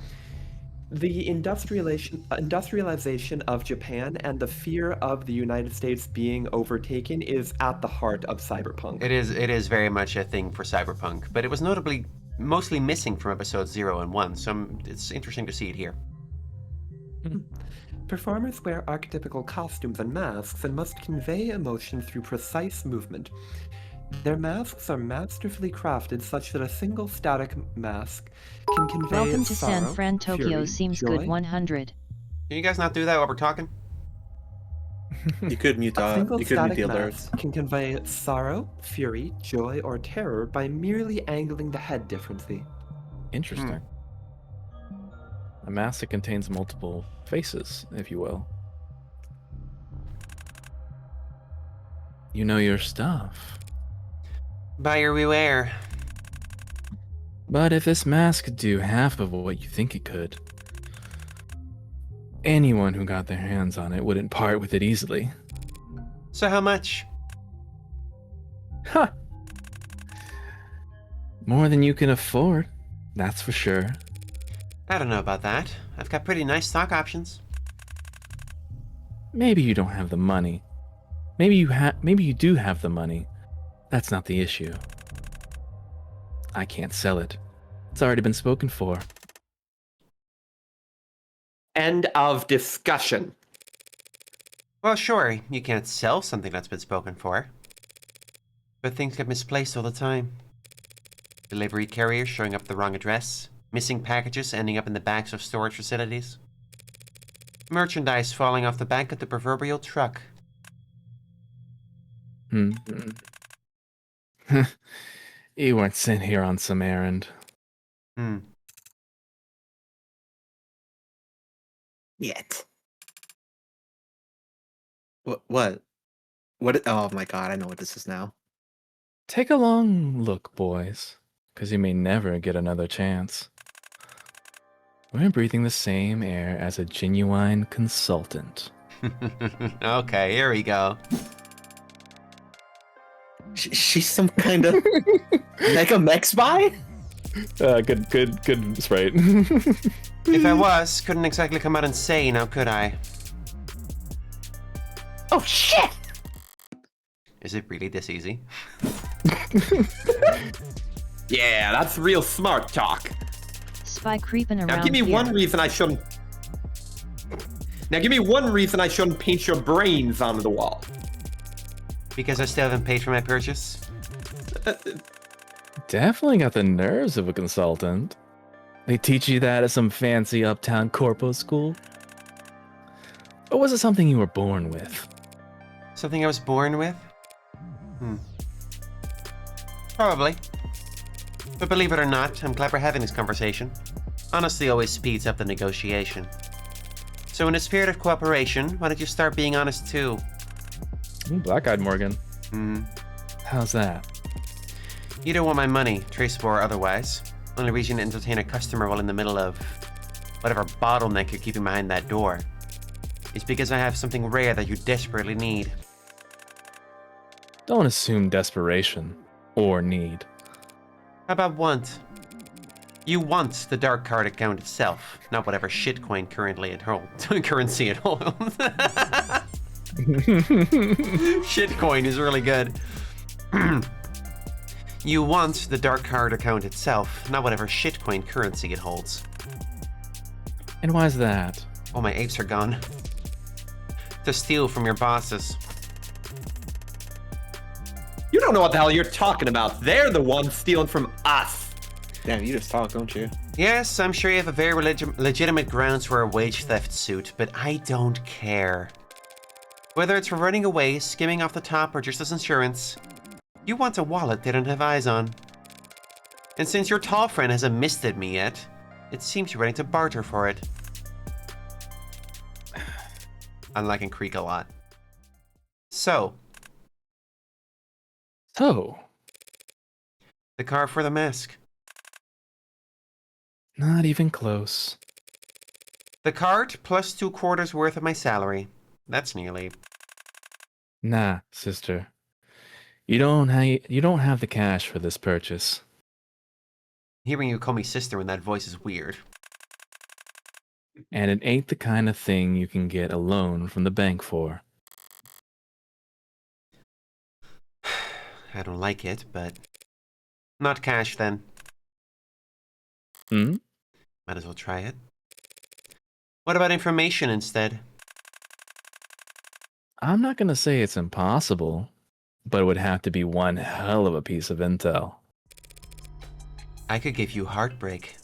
the industrialization of Japan and the fear of the United States being overtaken is at the heart of cyberpunk. It is very much a thing for cyberpunk, but it was notably mostly missing from episodes 0 and 1, so it's interesting to see it here. Performers wear archetypical costumes and masks and must convey emotion through precise movement. Their masks are masterfully crafted such that a single static mask can convey Welcome to sorrow, San Fran, Tokyo. fury, Seems joy. good 100. Can you guys not do that while we're talking? You could mute A single you could mute static the alerts. mask can convey sorrow, fury, joy, or terror by merely angling the head differently. Interesting. A mask that contains multiple faces, if you will. You know your stuff. Buyer beware. But if this mask could do half of what you think it could, anyone who got their hands on it wouldn't part with it easily. So how much? Huh. More than you can afford, that's for sure. I don't know about that. I've got pretty nice stock options. Maybe you don't have the money. Maybe you do have the money. That's not the issue. I can't sell it. It's already been spoken for. End of discussion. Well, sure, you can't sell something that's been spoken for. But things get misplaced all the time. Delivery carriers showing up at the wrong address. Missing packages ending up in the backs of storage facilities. Merchandise falling off the back of the proverbial truck. You weren't sent here on some errand. Yet. What? What? Oh my god, I know what this is now. Take a long look, boys, because you may never get another chance. We're breathing the same air as a genuine consultant. Okay, here we go. She's some kind of mega mech spy? Good sprite. If I was, couldn't exactly come out and say now, could I? Oh shit! Is it really this easy? Yeah, that's real smart talk. Spy creeping around Now give me here. one reason I shouldn't... Now give me one reason I shouldn't paint your brains onto the wall. Because I still haven't paid for my purchase? Definitely got the nerves of a consultant. They teach you that at some fancy uptown corpo school? Or was it something you were born with? Something I was born with? Probably. But believe it or not, I'm glad we're having this conversation. Honesty always speeds up the negotiation. So in the spirit of cooperation, why don't you start being honest too? Black-eyed Morgan. How's that? You don't want my money, traceable or otherwise. Only reason to entertain a customer while in the middle of whatever bottleneck you're keeping behind that door is because I have something rare that you desperately need. Don't assume desperation or need. How about want? You want the dark card account itself, not whatever shitcoin currently it holds. Currency it holds. Shitcoin is really good. You want the dark card account itself, not whatever shitcoin currency it holds. And why's that? Oh, my apes are gone. To steal from your bosses. You don't know what the hell you're talking about. They're the ones stealing from us. Damn, you just talk, don't you? Yes, I'm sure you have a very legitimate grounds for a wage theft suit, but I don't care. Whether it's for running away, skimming off the top, or just as insurance, you want a wallet they don't have eyes on. And since your tall friend hasn't misted me yet, it seems you're ready to barter for it. I'm liking Creek a lot. So, the car for the mask. Not even close. The cart plus 2/4 worth of my salary. That's nearly. Nah, sister. You don't have the cash for this purchase. Hearing you call me sister in that voice is weird. And it ain't the kind of thing you can get a loan from the bank for. I don't like it, but not cash then. Hmm? Might as well try it. What about information instead? I'm not gonna say it's impossible, but it would have to be one hell of a piece of intel. I could give you heartbreak.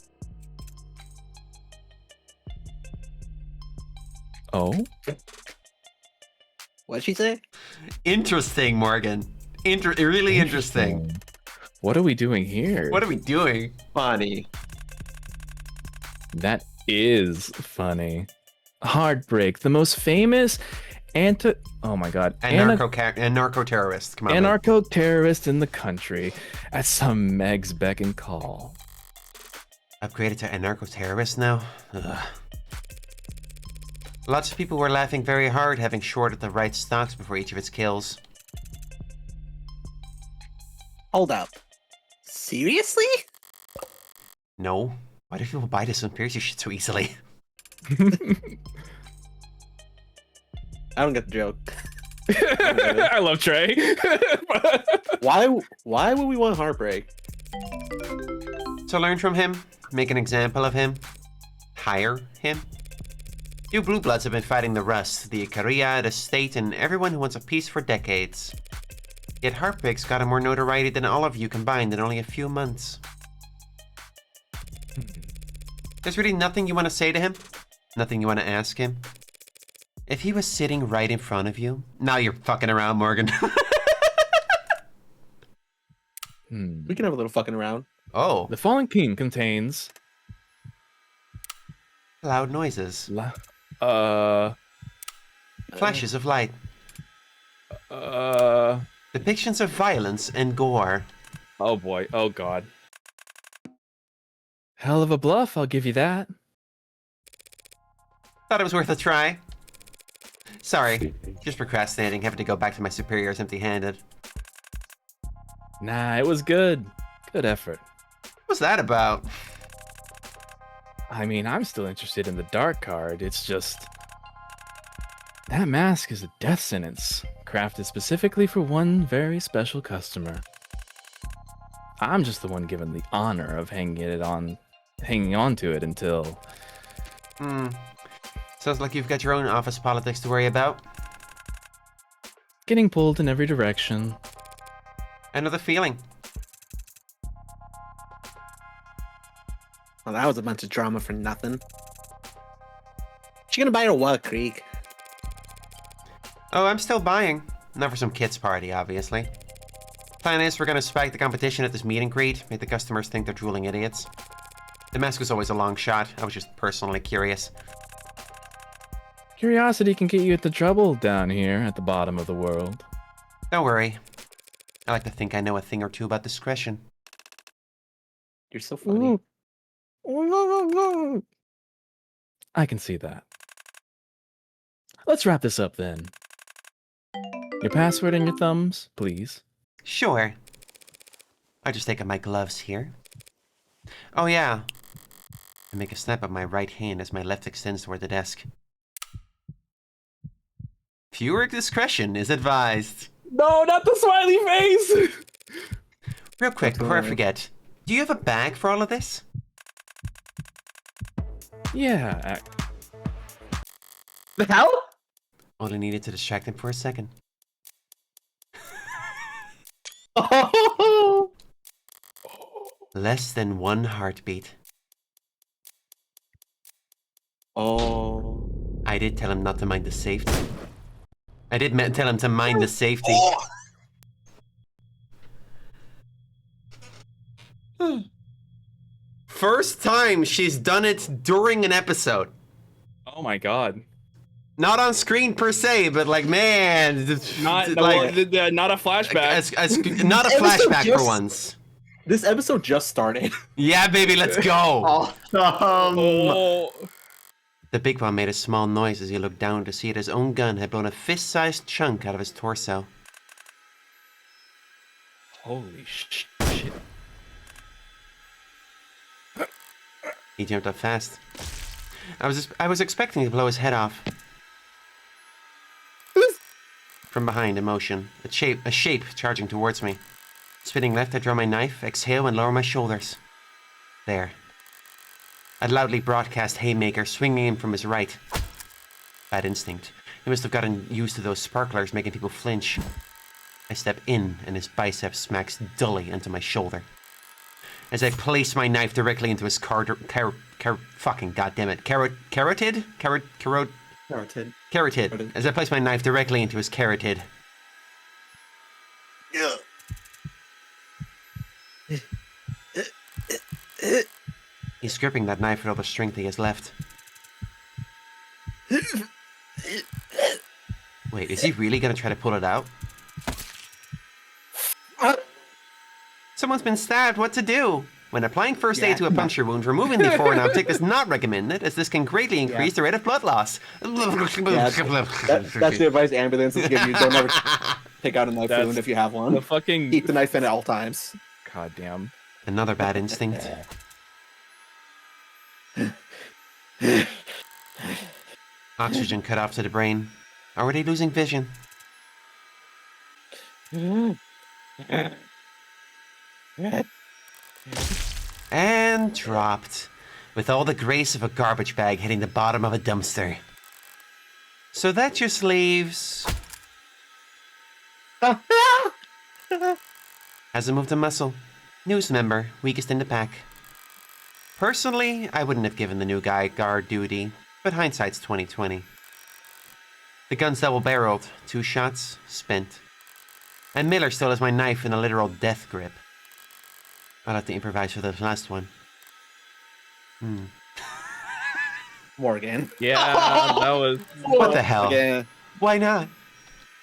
Oh? What'd she say? Interesting, Morgan. Really interesting. What are we doing here? What are we doing? Funny. That is funny. Heartbreak, the most famous Oh my god. Narco-terrorist. Come on, man. Anarcho-terrorist in the country at some Meg's beck and call. Upgraded to anarcho-terrorist now? Ugh. Lots of people were laughing very hard having shorted the right stocks before each of its kills. Hold up. Seriously? No. Why do people buy this and pierce your shit so easily? I don't get the joke. I love Trey. Why would we want Heartbreak? So learn from him, make an example of him, hire him. You Blue Bloods have been fighting the Rust, the Ikaria, the State, and everyone who wants a peace for decades. Yet Heartbreak's got more notoriety than all of you combined in only a few months. There's really nothing you want to say to him? Nothing you want to ask him? If he was sitting right in front of you... Now you're fucking around, Morgan. We can have a little fucking around. Oh. The Fallen King contains... Loud noises. Flashes of light. Depictions of violence and gore. Oh boy. Oh god. Hell of a bluff, I'll give you that. Thought it was worth a try. Sorry, just procrastinating, having to go back to my superiors empty-handed. Nah, it was good. Good effort. What's that about? I mean, I'm still interested in the dark card. It's just... that mask is a death sentence, crafted specifically for one very special customer. I'm just the one given the honor of hanging on to it until... Sounds like you've got your own office politics to worry about. getting pulled in every direction. I know the feeling. Well, that was a bunch of drama for nothing. She gonna buy her Wild Creek? Oh, I'm still buying. Not for some kids' party, obviously. Plan is we're gonna spike the competition at this meet and greet, make the customers think they're drooling idiots. The mask was always a long shot. I was just personally curious. Curiosity can get you into trouble down here at the bottom of the world. Don't worry. I like to think I know a thing or two about discretion. You're so funny. I can see that. Let's wrap this up then. Your password and your thumbs, please. Sure. I just take out my gloves here. Oh yeah. I make a snap of my right hand as my left extends toward the desk. Fewer discretion is advised. No, not the smiley face! Real quick, before I forget, do you have a bag for all of this? Yeah. The hell? Only needed to distract him for a second. Oh! Less than one heartbeat. Oh. I did tell him not to mind the safety. I did tell him to mind the safety. First time she's done it during an episode. Oh my god. Not on screen per se, but like, man, Not a flashback. Not a flashback for once. This episode just started. Yeah, baby, let's go. Oh. The big one made a small noise as he looked down to see that his own gun had blown a fist-sized chunk out of his torso. Holy shit. He jumped up fast. I was expecting to blow his head off. From behind, in motion, a shape charging towards me. Spinning left, I draw my knife, exhale, and lower my shoulders. There. I'd loudly broadcast Haymaker, swinging in from his right. Bad instinct. He must have gotten used to those sparklers making people flinch. I step in, and his bicep smacks dully into my shoulder. As I place my knife directly into his carotid. As I place my knife directly into his carotid. He's gripping that knife with all the strength he has left. Wait, is he really gonna try to pull it out? Someone's been stabbed. What to do? When applying first aid to a puncture wound, removing the foreign object is not recommended, as this can greatly increase the rate of blood loss. That's the advice ambulances give you. Don't ever take out a knife wound if you have one. The fucking Keep the knife in at all times. goddamn. Another bad instinct. Oxygen cut off to the brain. Already losing vision. And dropped, with all the grace of a garbage bag hitting the bottom of a dumpster. So that just leaves... Hasn't moved a muscle. News member, weakest in the pack. Personally, I wouldn't have given the new guy guard duty, but hindsight's 20/20. The gun's double-barreled, 2 shots, spent. And Miller still has my knife in a literal death grip. I'll have to improvise for the last one. Morgan. Yeah, that was. What the hell? Yeah. Why not?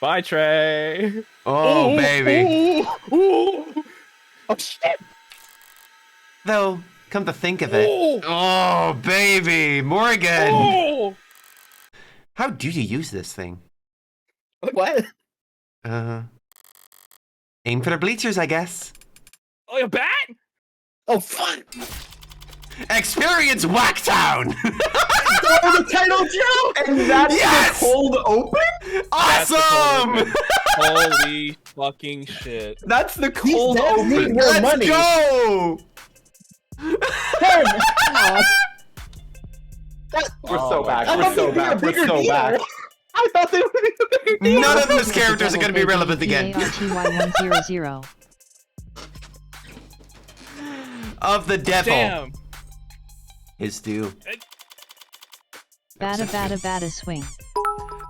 Bye, Trey. Oh, baby. Oh shit! Though, come to think of it. Oh, baby. Morgan. How do you use this thing? What? Aim for the bleachers, I guess. Oh, you bat? Oh fuck! Experience Whacktown! Oh, the title joke! And that's Yes! the cold open? Awesome! Holy fucking shit. That's the cold These devs need open. more Let's money. go! We're so back. I We're thought so they'd be a back. We're bigger so deal. back. I thought they would be a bigger deal. None of those characters are going to be relevant again. PARTY100. Of the devil. Damn. His due. Bada bada bada swing.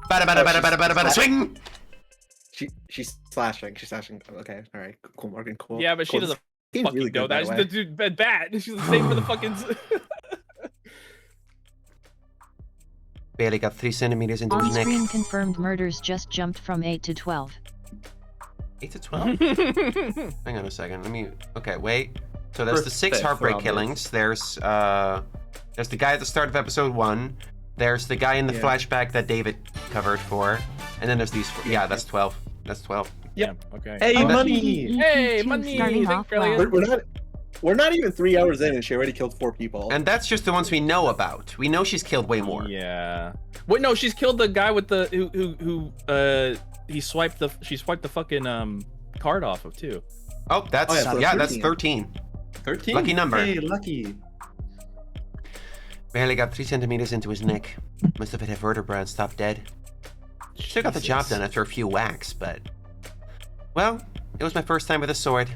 Bada bada bada bada bada bada swing! She's slashing. She's slashing. Okay, all right, cool, Morgan, cool. Yeah, but she cool. doesn't Game's fucking really know good, by that. the She's way. the dude bat. She's the same for the fucking. Barely got 3 centimeters into his neck. On-screen confirmed murders just jumped from 8 to 12. 8 to 12? Hang on a second. Let me. Okay, wait. So there's the 6 Fifth, heartbreak Robert. killings. There's the guy at the start of episode 1. There's the guy in the flashback that David covered for. And then there's these 4. Yeah, that's 12. That's 12. Yeah. Okay. Hey, Oh, money! Hey, money! Starting Thank off brilliant. well. We're not even 3 hours in, and she already killed 4 people. And that's just the ones we know about. We know she's killed way more. Yeah. Wait, no, she's killed the guy with the who she swiped the fucking card off of too. Oh, that's Oh, yeah, so yeah, 13. that's 13. 13? Lucky number. Hey, lucky. Barely got 3 centimeters into his neck. Must have hit a vertebra and stopped dead. Still got the job done after a few whacks, but... Well, it was my first time with a sword.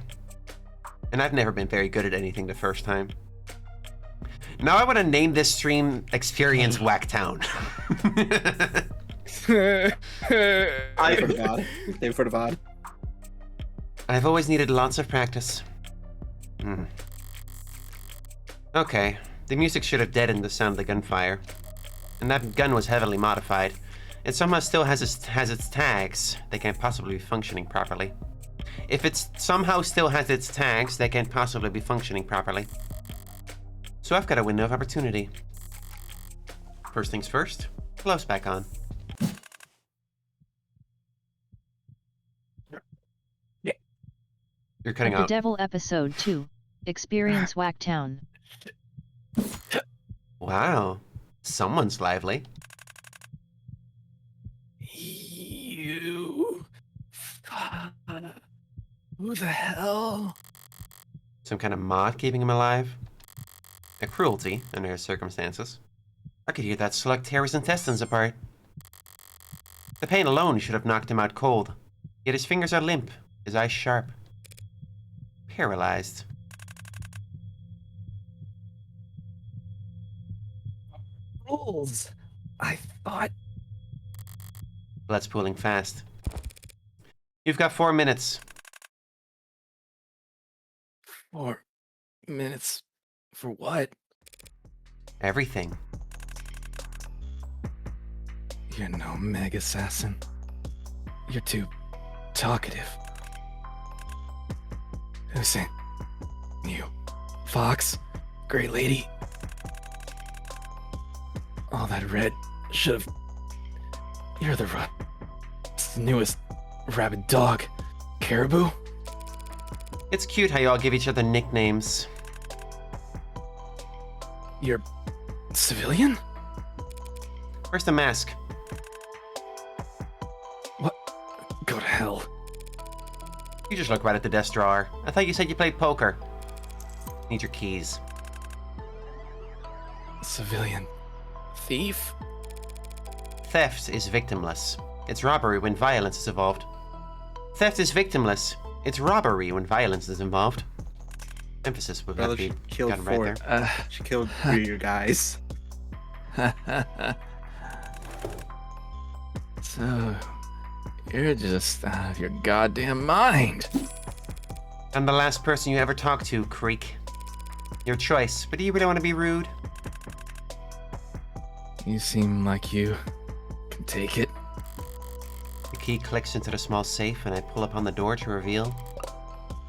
And I've never been very good at anything the first time. Now I want to name this stream Experience Whacktown. Save for the VOD. Save for the VOD. I've always needed lots of practice. Okay, the music should have deadened the sound of the gunfire. And that gun was heavily modified. It somehow still has its tags. They can't possibly be functioning properly. If it somehow still has its tags, they can't possibly be functioning properly. So I've got a window of opportunity. First things first, gloves back on. You're cutting The out. Devil Episode 2. Experience Whacktown. Wow, someone's lively. You. Who the hell? Some kind of mod keeping him alive? A cruelty under his circumstances. I could hear that slug tear his intestines apart. The pain alone should have knocked him out cold. Yet his fingers are limp, his eyes sharp. Paralyzed. Rules. I thought. Blood's pooling fast. You've got 4 minutes. 4 minutes for what? Everything. You're no Meg assassin. You're too talkative. Who sent you? Fox? Great lady? All that red should've... You're the newest rabid dog. Caribou? It's cute how you all give each other nicknames. You're civilian? Where's the mask? What? Go to hell. You just look right at the desk drawer. I thought you said you played poker. Need your keys. Civilian thief? Theft is victimless. It's robbery when violence is involved. Theft is victimless. It's robbery when violence is involved. Emphasis would Brother, be she killed gotten right 4. there. She killed 3 of your guys. So, you're just out of your goddamn mind. I'm the last person you ever talked to, Creek. Your choice, but do you really want to be rude? You seem like you can take it. The key clicks into the small safe and I pull upon the door to reveal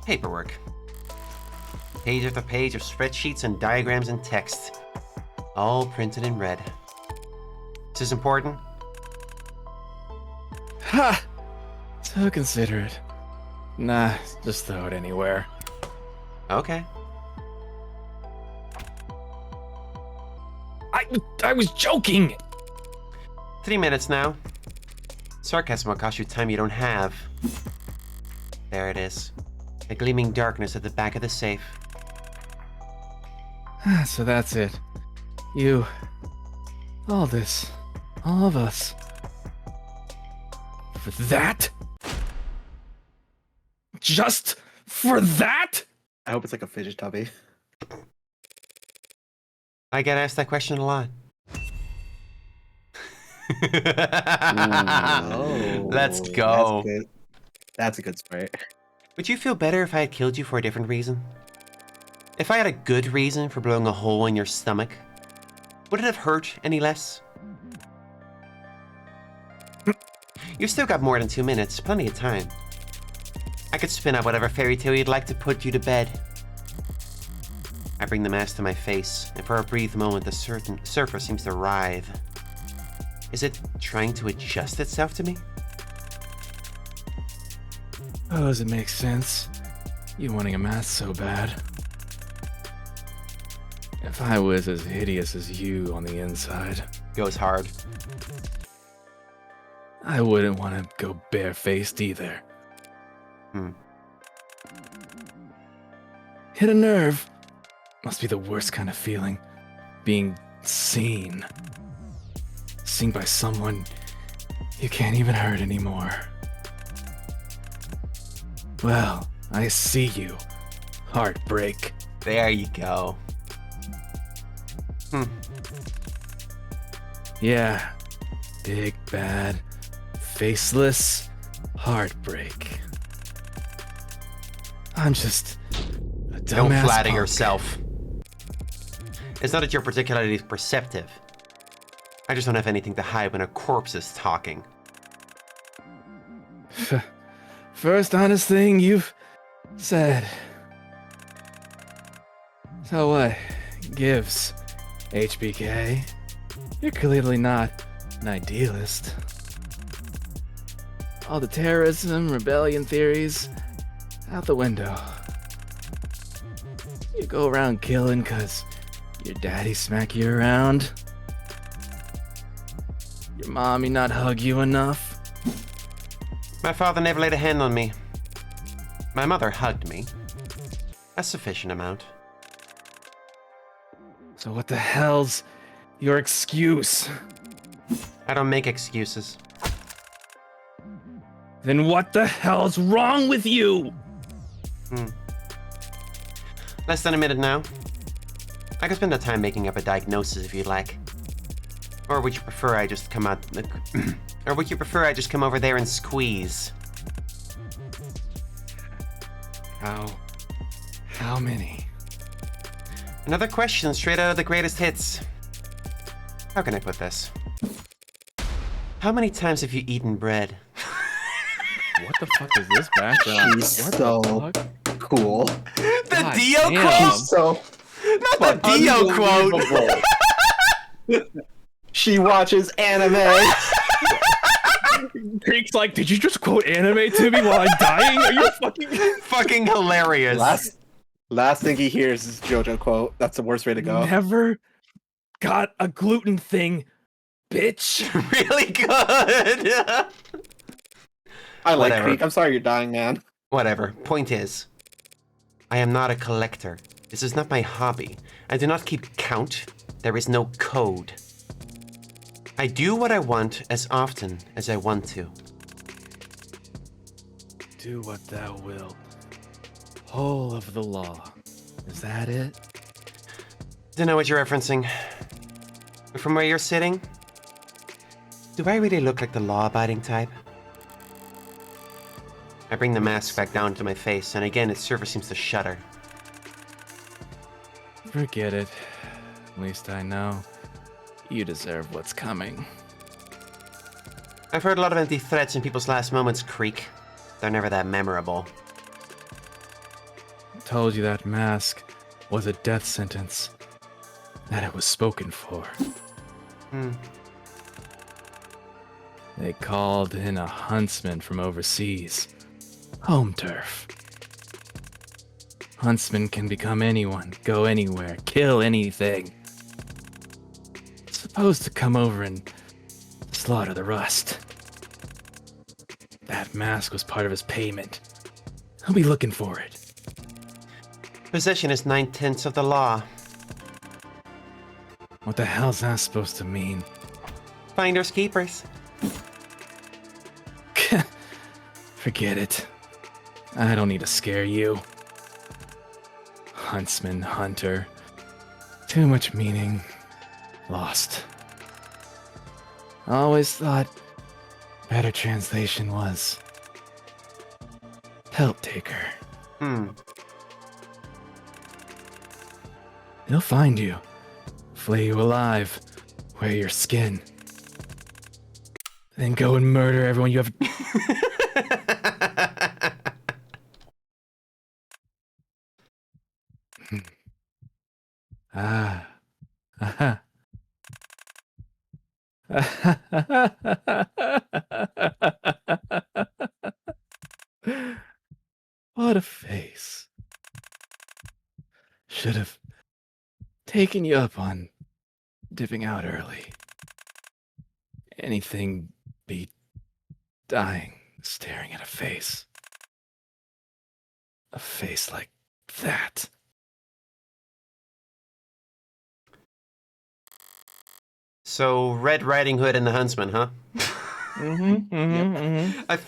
paperwork. Page after page of spreadsheets and diagrams and text, all printed in red. Is this important? Ha! So considerate. Nah, just throw it anywhere. Okay. I was joking! 3 minutes now. Sarcasm will cost you time you don't have. There it is. A gleaming darkness at the back of the safe. So that's it. You. All this. All of us. For that? Just for that? I hope it's like a fidget tubby. I get asked that question a lot. Let's go. That's good. That's a good spray. Would you feel better if I had killed you for a different reason? If I had a good reason for blowing a hole in your stomach, would it have hurt any less? You've still got more than 2 minutes, plenty of time. I could spin out whatever fairy tale you'd like to put you to bed. I bring the mask to my face, and for a brief moment the surface seems to writhe. Is it trying to adjust itself to me? Oh, does it make sense? You wanting a mask so bad. If I was as hideous as you on the inside, Goes hard. I wouldn't want to go barefaced either. Hit a nerve. Must be the worst kind of feeling. Being seen. Seen by someone you can't even hurt anymore. Well, I see you. Heartbreak. There you go. Yeah. Big, bad, faceless heartbreak. I'm just a dumbass Don't flatter punk. yourself. It's not that you're particularly perceptive. I just don't have anything to hide when a corpse is talking. First honest thing you've said. So what gives, HBK? You're clearly not an idealist. All the terrorism, rebellion theories, out the window. You go around killing 'cause your daddy smack you around? Your mommy not hug you enough? My father never laid a hand on me. My mother hugged me. A sufficient amount. So what the hell's your excuse? I don't make excuses. Then what the hell's wrong with you? Less than a minute now. I could spend the time making up a diagnosis if you'd like. Or would you prefer I just come out... or would you prefer I just come over there and squeeze? How many? Another question straight out of the greatest hits. How can I put this? How many times have you eaten bread? What the fuck is this background? She's What so the fuck? cool. The God Dio damn. quote? She's so Not the Dio quote! unbelievable. She watches anime. Creek's like, did you just quote anime to me while I'm dying? Are you fucking... Fucking hilarious. Last thing he hears is JoJo quote. That's the worst way to go. Never got a gluten thing, bitch. Really good! I like Whatever. Creek. I'm sorry you're dying, man. Whatever. Point is, I am not a collector. This is not my hobby. I do not keep count. There is no code. I do what I want as often as I want to. Do what thou wilt. Whole of the law. Is that it? Don't know what you're referencing. From where you're sitting, do I really look like the law-abiding type? I bring the mask back down to my face, and again its surface seems to shudder. Forget it. At least I know. You deserve what's coming. I've heard a lot of empty threats in people's last moments, Creek. They're never that memorable. Told you that mask was a death sentence. That it was spoken for. They called in a huntsman from overseas. Home turf. Huntsmen can become anyone, go anywhere, kill anything. Supposed to come over and slaughter the rust. That mask was part of his payment. He'll be looking for it. Possession is 9/10 of the law. What the hell's that supposed to mean? Finders keepers. Forget it. I don't need to scare you. Huntsman, hunter. Too much meaning. Lost. Always thought better translation was help taker. He'll find you, flay you alive, wear your skin, then go and murder everyone you have. Ah. Aha. What a face. Should have taken you up on dipping out early. Anything beat dying staring at a face. A face like that. So, Red Riding Hood and the Huntsman, huh?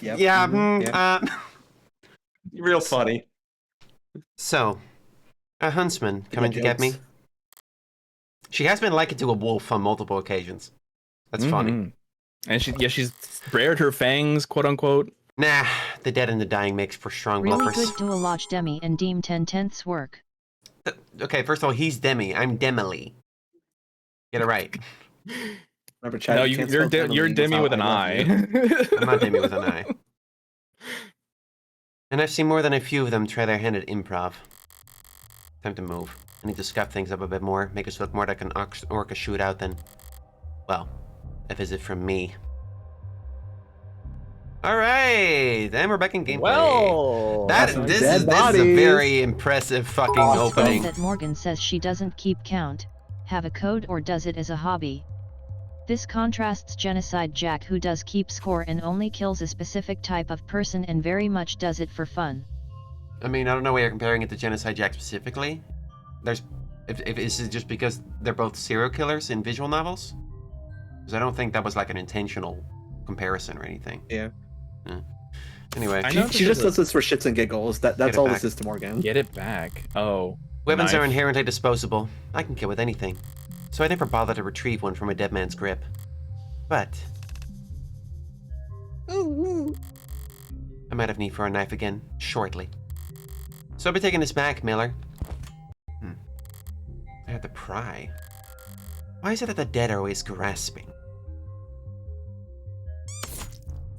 Yep. Yeah, Real funny. So, a huntsman coming to get me. She has been likened to a wolf on multiple occasions. That's funny. And she's bared her fangs, quote unquote. Nah, the dead and the dying makes for strong Really bluffers. good to watch Demi and Deem 10/10ths work. Okay, first of all, he's Demi. I'm Demily. Get it right. Remember, Chad, No, you can't you're spell Demi with an I. I'm not Demi with an eye. And I've seen more than a few of them try their hand at improv. Time to move. I need to scuff things up a bit more, make us look more like an orca shootout than, well, a visit from me. Alright, and we're back in gameplay. Well, this is a very impressive fucking opening. That Morgan says she doesn't keep count, have a code or does it as a hobby. This contrasts Genocide Jack, who does keep score and only kills a specific type of person and very much does it for fun. I mean, I don't know why you're comparing it to Genocide Jack specifically. If this is just because they're both serial killers in visual novels? Because I don't think that was like an intentional comparison or anything. Yeah. Anyway. She just does this for shits and giggles. That's all back. this is to Morgan. Get it back. Oh. Weapons knife. are inherently disposable. I can kill with anything. So I never bother to retrieve one from a dead man's grip. But I might have need for a knife again, shortly. So I'll be taking this back, Miller. I have to pry. Why is it that the dead are always grasping?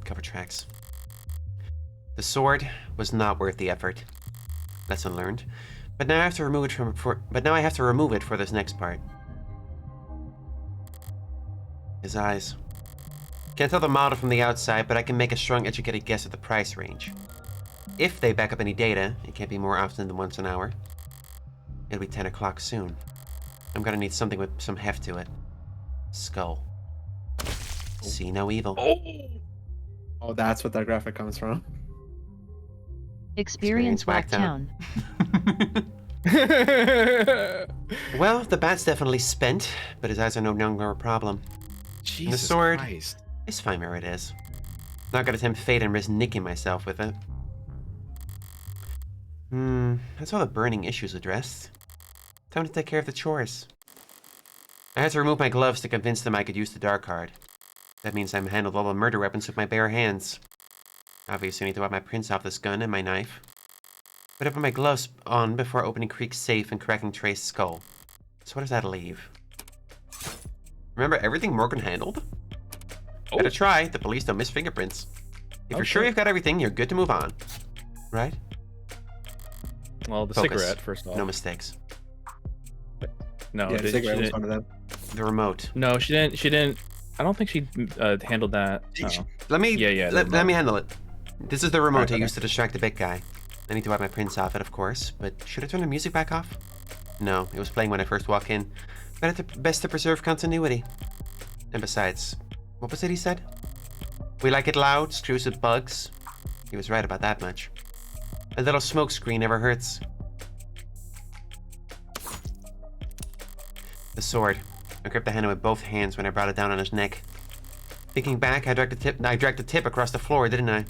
Cover tracks. The sword was not worth the effort. Lesson learned. But now I have to remove it for this next part. His eyes. Can't tell the model from the outside, but I can make a strong, educated guess at the price range. If they back up any data, it can't be more often than once an hour. It'll be 10 o'clock soon. I'm gonna need something with some heft to it. Skull. See no evil. Oh, that's what that graphic comes from. Experience Whacktown. Well, the bat's definitely spent, but his eyes are no longer a problem. Jesus And the sword Christ. is fine where it is. Not gonna tempt fate and risk nicking myself with it. That's all the burning issues addressed. Time to take care of the chores. I had to remove my gloves to convince them I could use the dark card. That means I'm handled all the murder weapons with my bare hands. Obviously, I need to wipe my prints off this gun and my knife. But I put my gloves on before opening Creek's safe and cracking Trey's skull. So what does that leave? Remember everything Morgan handled? Better try. The police don't miss fingerprints. If you're sure you've got everything, you're good to move on. Right? Well, the Focus. cigarette, first of all. No mistakes. No, Yeah, did- cigarette she was didn't- one of them. The remote. No, she didn't. I don't think she handled that. Oh. Let me Yeah, let me handle it. This is the remote I Okay. used to distract the big guy. I need to wipe my prints off it, of course, but should I turn the music back off? No, it was playing when I first walked in. Best to preserve continuity. And besides, what was it he said? We like it loud, screws with bugs. He was right about that much. A little smoke screen never hurts. The sword. I gripped the handle with both hands when I brought it down on his neck. Thinking back, I dragged the tip across the floor, didn't I?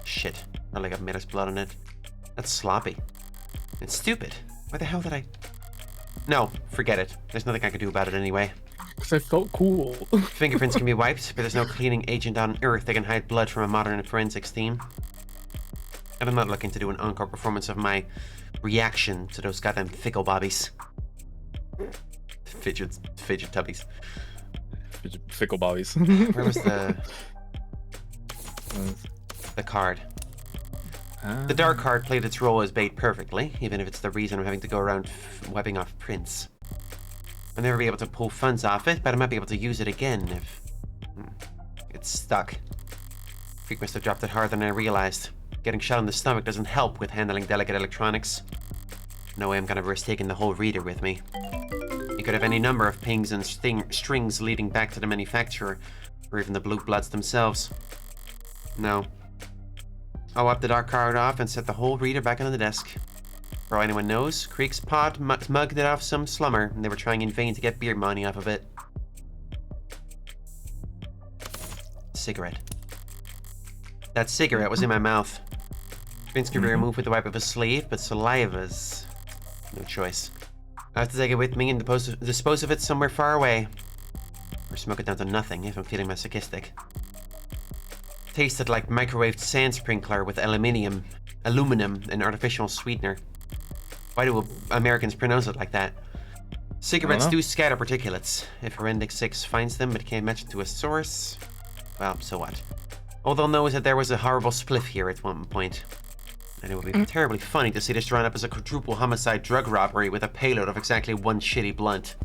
Shit. Probably got Miller's blood on it. That's sloppy. It's stupid. Why the hell did I... No, forget it. There's nothing I can do about it anyway. Because I felt cool. Fingerprints can be wiped, but there's no cleaning agent on Earth that can hide blood from a modern forensics team. And I'm not looking to do an encore performance of my reaction to those goddamn fickle bobbies. Fidget tubbies. Fickle bobbies. Where was the card? The dark card played its role as bait perfectly, even if it's the reason I'm having to go around wiping off prints. I'll never be able to pull funds off it, but I might be able to use it again if it's stuck. Freak must have dropped it harder than I realized. Getting shot in the stomach doesn't help with handling delicate electronics. No way I'm gonna risk taking the whole reader with me. You could have any number of pings and strings leading back to the manufacturer, or even the Blue Bloods themselves. No. I'll wipe the dark card off and set the whole reader back on the desk. For all anyone knows, Creek's pod mugged it off some slummer, and they were trying in vain to get beer money off of it. Cigarette. That cigarette was in my mouth. Prince could be removed with the wipe of his sleeve, but saliva's... no choice. I have to take it with me and dispose of it somewhere far away. Or smoke it down to nothing if I'm feeling masochistic. Tasted like microwaved sand sprinkler with aluminum, and artificial sweetener. Why do Americans pronounce it like that? Cigarettes do scatter particulates. If Forensic 6 finds them but can't match it to a source, well, so what? All they'll know is that there was a horrible spliff here at one point. And it would be terribly funny to see this drawn up as a quadruple homicide drug robbery with a payload of exactly one shitty blunt.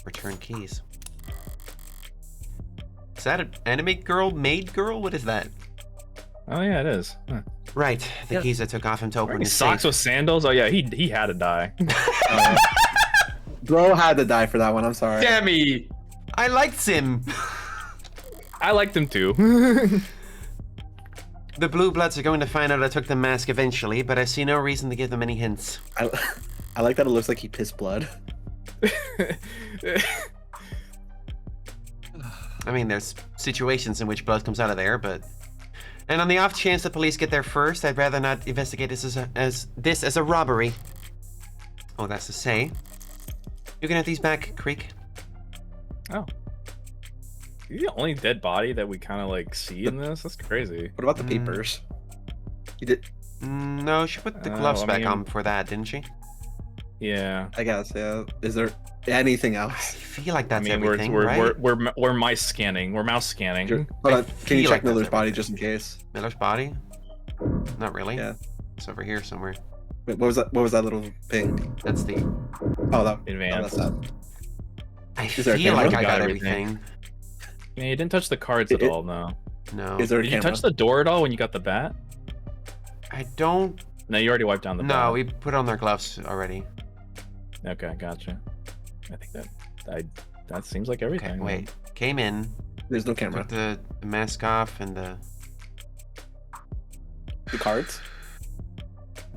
Return keys. Is that an anime girl, maid girl? What is that? Oh yeah, it is. Huh. Right, the keys I took off him to open Wearing his socks safe. with sandals? Oh yeah, he had to die. Bro had to die for that one. I'm sorry. Demi! I liked him! I liked him too. The Blue Bloods are going to find out I took the mask eventually, but I see no reason to give them any hints. I like that it looks like he pissed blood. I mean, there's situations in which blood comes out of there, but... And on the off chance the police get there first, I'd rather not investigate this as a robbery. Oh, that's to say. You can have these back, Creek. Oh. You're the only dead body that we kind of like see in this? That's crazy. What about the papers? He did. No, she put the gloves back on for that, didn't she? Yeah. I guess. Yeah. Is there? Anything I else? feel like I that's mean, everything, we're, right? we're mice scanning. We're mouse scanning. Hold on. Can you feel check like that's Miller's body everything. just in case? Miller's body? Not really. Yeah. It's over here somewhere. Wait, what was that? What was that little ping? That's the. Oh, that. Oh, Advanced. that's that. I Is there a feel like camera? I You got got everything. everything. Yeah, you didn't touch the cards at all, no. No. Is there a Did camera? you touch the door at all when you got the bat? I don't. No, you already wiped down the bat. No, we put on their gloves already. Okay, gotcha. I think that seems like everything. Okay, wait. Came in, There's no camera. took the mask off and the. The cards?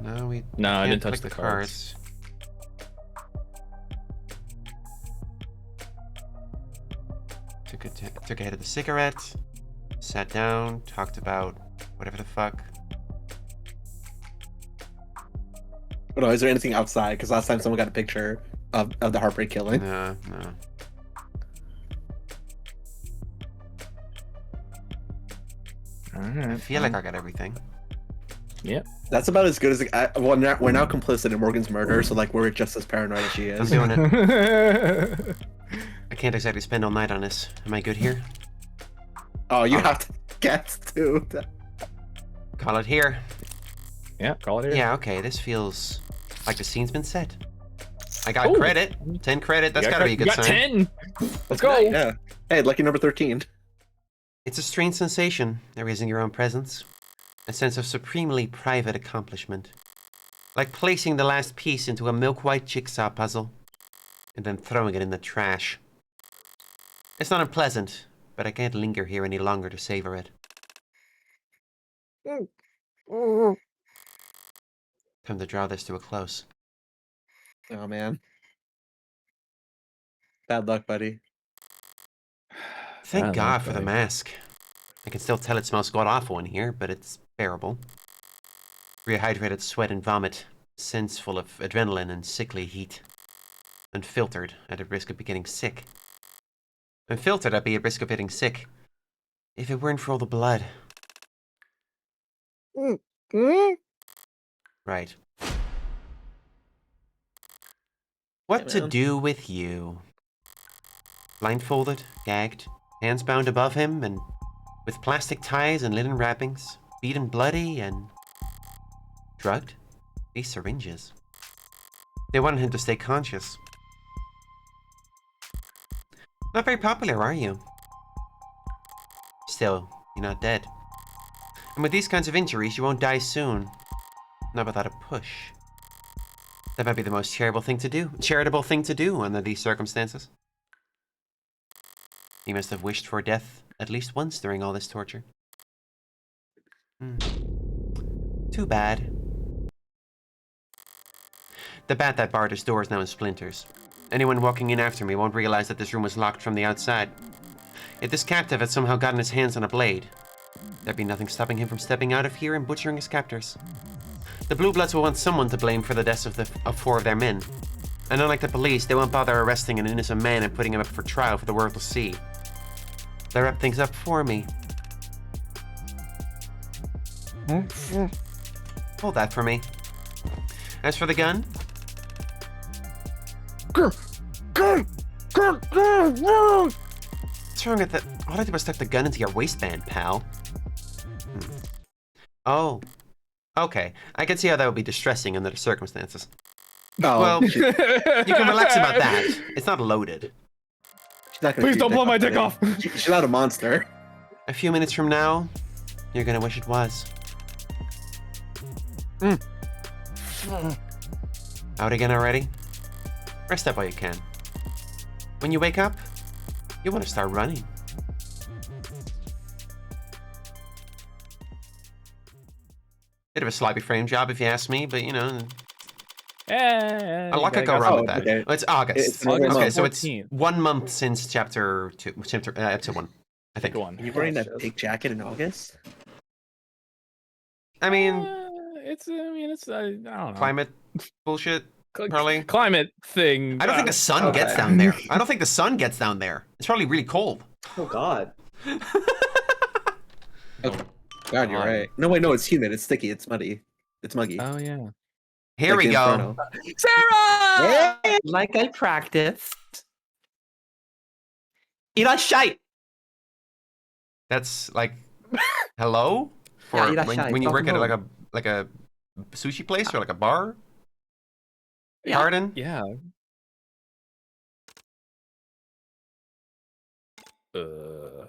No, we. No, I can't didn't touch click the cards. Took a hit of the cigarette, sat down, talked about whatever the fuck. Oh, no, is there anything outside? Because last time someone got a picture of the heartbreak killing. No. I Alright. feel like I got everything. Yep. That's about as good as well, we're now complicit in Morgan's murder, so like we're just as paranoid as she I'm is. doing it. I can't exactly spend all night on this. Am I good here? Oh, you have to guess too. Call it here. Yeah, call it here. Yeah, okay. This feels like the scene's been set. I got Ooh. credit. 10 credit. That's You gotta be a good you got sign. 10. Let's go. Yeah. Hey, lucky number 13. It's a strange sensation, erasing your own presence. A sense of supremely private accomplishment. Like placing the last piece into a milk-white jigsaw puzzle, and then throwing it in the trash. It's not unpleasant, but I can't linger here any longer to savor it. Time to draw this to a close. Oh man. Bad luck, buddy. Thank Bad God luck, for the buddy. mask. I can still tell it smells god-awful in here, but it's bearable. Rehydrated sweat and vomit, scents full of adrenaline and sickly heat. Unfiltered, at a risk of getting sick. Unfiltered, I'd be at risk of getting sick. If it weren't for all the blood. Right. What to man. do with you? Blindfolded, gagged, hands bound above him, and with plastic ties and linen wrappings, beaten bloody and drugged. These syringes. They wanted him to stay conscious. Not very popular, are you? Still, you're not dead. And with these kinds of injuries, you won't die soon. Not without a push. That might be the most charitable thing to do under these circumstances. He must have wished for death at least once during all this torture. Too bad. The bat that barred his door is now in splinters. Anyone walking in after me won't realize that this room was locked from the outside. If this captive had somehow gotten his hands on a blade, there'd be nothing stopping him from stepping out of here and butchering his captors. The Blue Bloods will want someone to blame for the deaths of 4 of their men. And unlike the police, they won't bother arresting an innocent man and putting him up for trial for the world to see. They wrap things up for me. Hold that for me. As for the gun, what's wrong with that? All I did was stuck the gun into your waistband, pal. Oh. Okay. I can see how that would be distressing under the circumstances. Oh, Well, you can relax about that. It's not loaded. she's not gonna Please shoot don't blow my buddy. dick off. She's not a monster. A few minutes from now, you're gonna wish it was. Out again already? Rest up while you can. When you wake up, you want to start running. Bit of a sloppy frame job if you ask me, but you know, Yeah, a lot could go got wrong Oh, with that. okay. Well, it's August. It's another Okay, month. so it's 14th. 1 month since episode 1, I think. Go on. You wearing that big jacket in August? I mean, I don't know. climate bullshit, probably. Climate thing. I don't think the sun Okay. gets down there. I don't think the sun gets down there. It's probably really cold. Oh God. God, you're right. No, wait, no, it's humid. It's sticky. It's muddy. It's muggy. Oh yeah. Here Like we the go. Inferno. Sarah! Like I practiced. Eat a shite! That's like, hello? Yeah, For eat a when, shite. when you work Welcome at home. like a sushi place or like a bar? Yeah. Pardon? Yeah. Uh.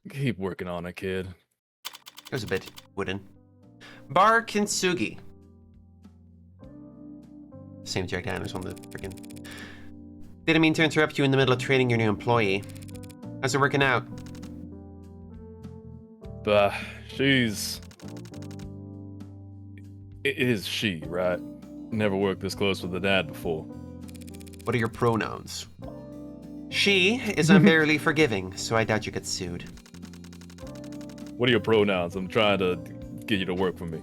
Keep working on it, kid. It was a bit wooden. Bar Kintsugi. Same Jack Daniels on the freaking. Didn't mean to interrupt you in the middle of training your new employee. How's it working out? But she's. It is she, right? Never worked this close with a dad before. What are your pronouns? She is unbearably forgiving, so I doubt you get sued. What are your pronouns? I'm trying to get you to work for me.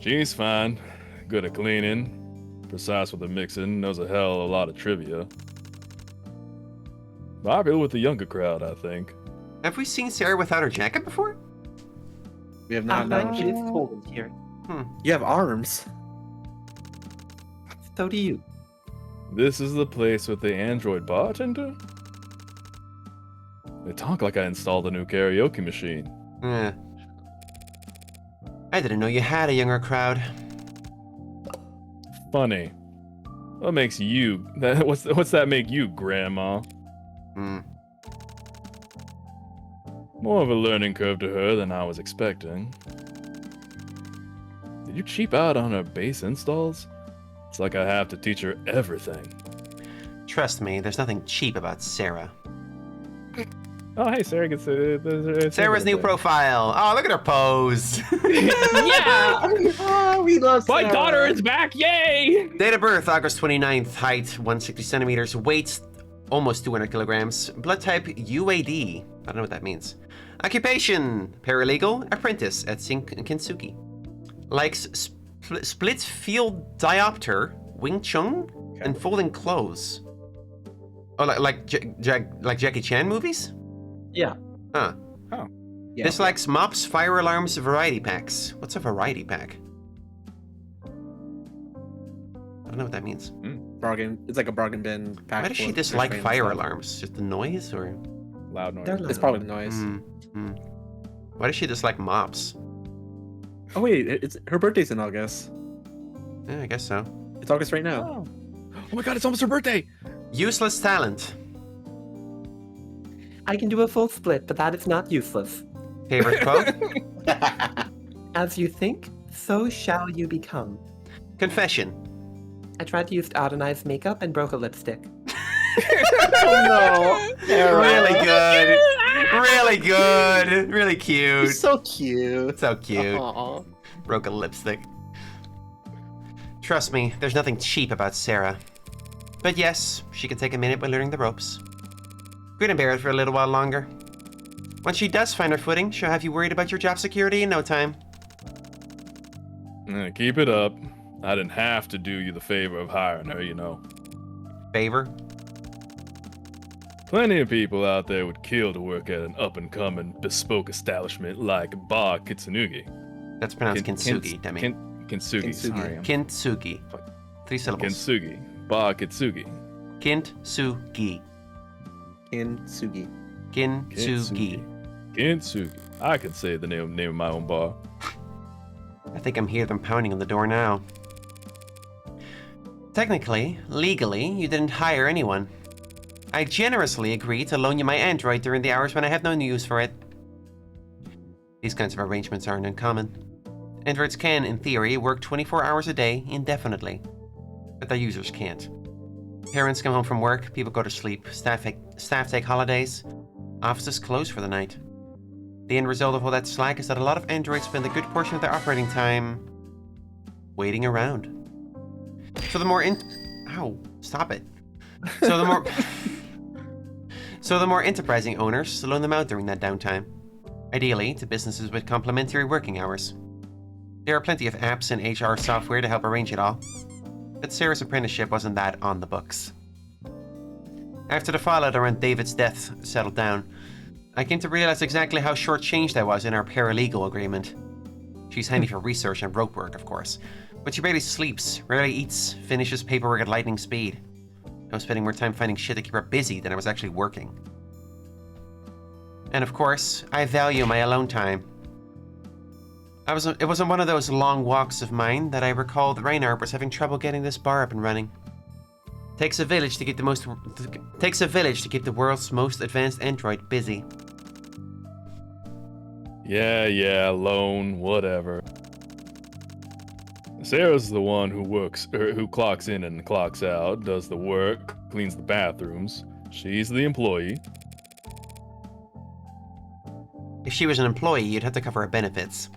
She's fine. Good at cleaning. Precise with the mixing. Knows a hell of a lot of trivia. Popular with the younger crowd, I think. Have we seen Sarah without her jacket before? We have not done. It is cold in here. You have arms. So do you. This is the place with the android bartender? They talk like I installed a new karaoke machine. I didn't know you had a younger crowd. Funny. What makes you... What's that make you, Grandma? More of a learning curve to her than I was expecting. Did you cheap out on her base installs? It's like I have to teach her everything. Trust me, there's nothing cheap about Sarah. Oh, hey, Sarah gets Sarah's new profile. Oh, look at her pose. Yeah! Oh, we love My Sarah. daughter is back! Yay! Date of birth, August 29th. Height, 160 centimeters. Weight, almost 200 kilograms. Blood type, UAD. I don't know what that means. Occupation, paralegal, apprentice at Kintsugi. Likes split field diopter, Wing Chun, and folding clothes. Oh, like Jackie Chan movies? Yeah. Huh. Yeah. Dislikes mops, fire alarms, variety packs. What's a variety pack? I don't know what that means. Bargain. It's like a bargain bin pack. Why does she full of dislike random fire stuff. alarms? Just the noise, or Loud noise. They're loud. It's probably the noise. Why does she dislike mops? Oh wait, it's her birthday's in August. Yeah, I guess so. It's August right now. Oh my god, it's almost her birthday! Useless talent. I can do a full split, but that is not useless. Favorite quote? As you think, so shall you become. Confession. I tried to use iodinized makeup and broke a lipstick. Oh no. Really good. Really good. Really cute. He's so cute. So cute. Aw. Broke a lipstick. Trust me, there's nothing cheap about Sarah. But yes, she can take a minute by learning the ropes. Grin and bear it for a little while longer. Once she does find her footing, she'll have you worried about your job security in no time. Keep it up. I didn't have to do you the favor of hiring her, you know. Favor? Plenty of people out there would kill to work at an up-and-coming, bespoke establishment like Bar Kitsunugi. That's pronounced Kintsugi, Demi. Kintsugi, Kintsugi. sorry. Kintsugi. 3 syllables. Kintsugi. Bar Kitsugi. Kintsugi. Kintsugi. Kintsugi. Kintsugi. I could say the name of my own bar. I think I'm hearing them pounding on the door now. Technically, legally, you didn't hire anyone. I generously agreed to loan you my android during the hours when I have no use for it. These kinds of arrangements aren't uncommon. Androids can, in theory, work 24 hours a day indefinitely, but their users can't. Parents come home from work, people go to sleep, staff take holidays, offices close for the night. The end result of all that slack is that a lot of androids spend a good portion of their operating time waiting around. So the more Ow, stop it. So the more enterprising owners loan them out during that downtime. Ideally, to businesses with complementary working hours. There are plenty of apps and HR software to help arrange it all. But Sarah's apprenticeship wasn't that on the books. After the fallout around David's death settled down, I came to realize exactly how shortchanged I was in our paralegal agreement. She's handy for research and rope work, of course, but she barely sleeps, rarely eats, finishes paperwork at lightning speed. I was spending more time finding shit to keep her busy than I was actually working. And of course, I value my alone time. It was on one of those long walks of mine that I recalled Reinhardt was having trouble getting this bar up and running. Takes a village to keep the world's most advanced android busy. Yeah, alone, whatever. Sarah's the one who clocks in and clocks out, does the work, cleans the bathrooms. She's the employee. If she was an employee, you'd have to cover her benefits.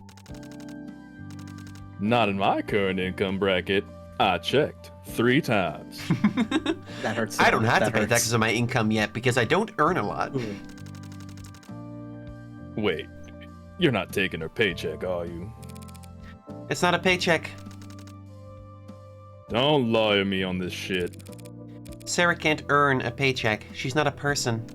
Not in my current income bracket. I checked 3 times. That hurts. I don't have to That pay hurts. taxes on my income yet because I don't earn a lot. Wait, you're not taking her paycheck, are you? It's not a paycheck. Don't lawyer me on this shit. Sarah can't earn a paycheck. She's not a person.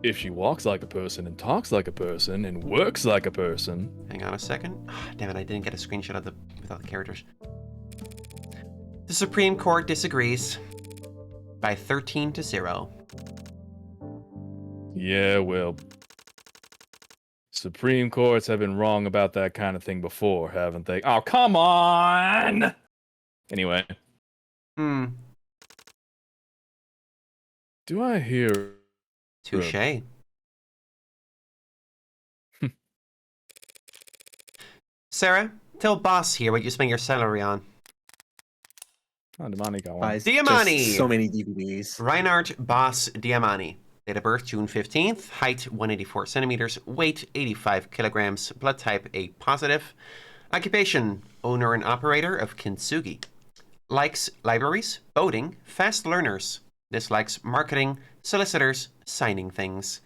If she walks like a person and talks like a person and works like a person. Hang on a second. Damn it, I didn't get a screenshot of without the characters. The Supreme Court disagrees by 13-0. Yeah, well, Supreme Courts have been wrong about that kind of thing before, haven't they? Oh, come on! Anyway. Do I hear... Touché. Sarah, tell boss here what you spend your salary on. Oh, Demily got one. Buys Diamani! just so many DVDs. Reinhardt Boss Diamani. Date of birth, June 15th. Height, 184 centimeters. Weight, 85 kilograms. Blood type, A positive. Occupation, owner and operator of Kintsugi. Likes libraries, boating, fast learners. Dislikes marketing, solicitors, signing things.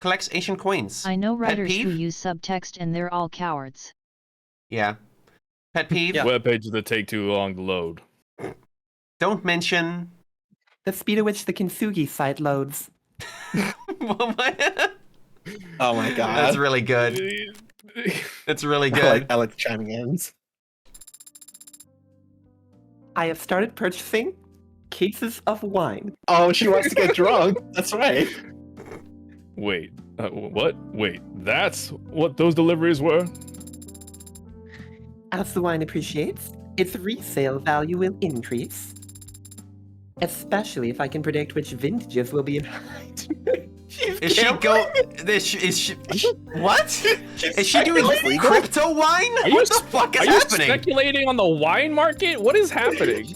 Collects ancient coins. I know Pet writers who peeve? use subtext and they're all cowards. Yeah. Pet peeve? Web pages that take too long to load. Don't mention... The speed at which the Kintsugi site loads. What? Oh my god. That's really good. It's really good. I like the chiming ins. I have started purchasing cases of wine. Oh, she wants to get drunk. That's right. Wait, what? Wait, that's what those deliveries were? As the wine appreciates, its resale value will increase. Especially if I can predict which vintages will be in Is she go? Is she? What? Is she doing technically crypto wine? What the fuck is Are you happening? speculating on the wine market? What is happening?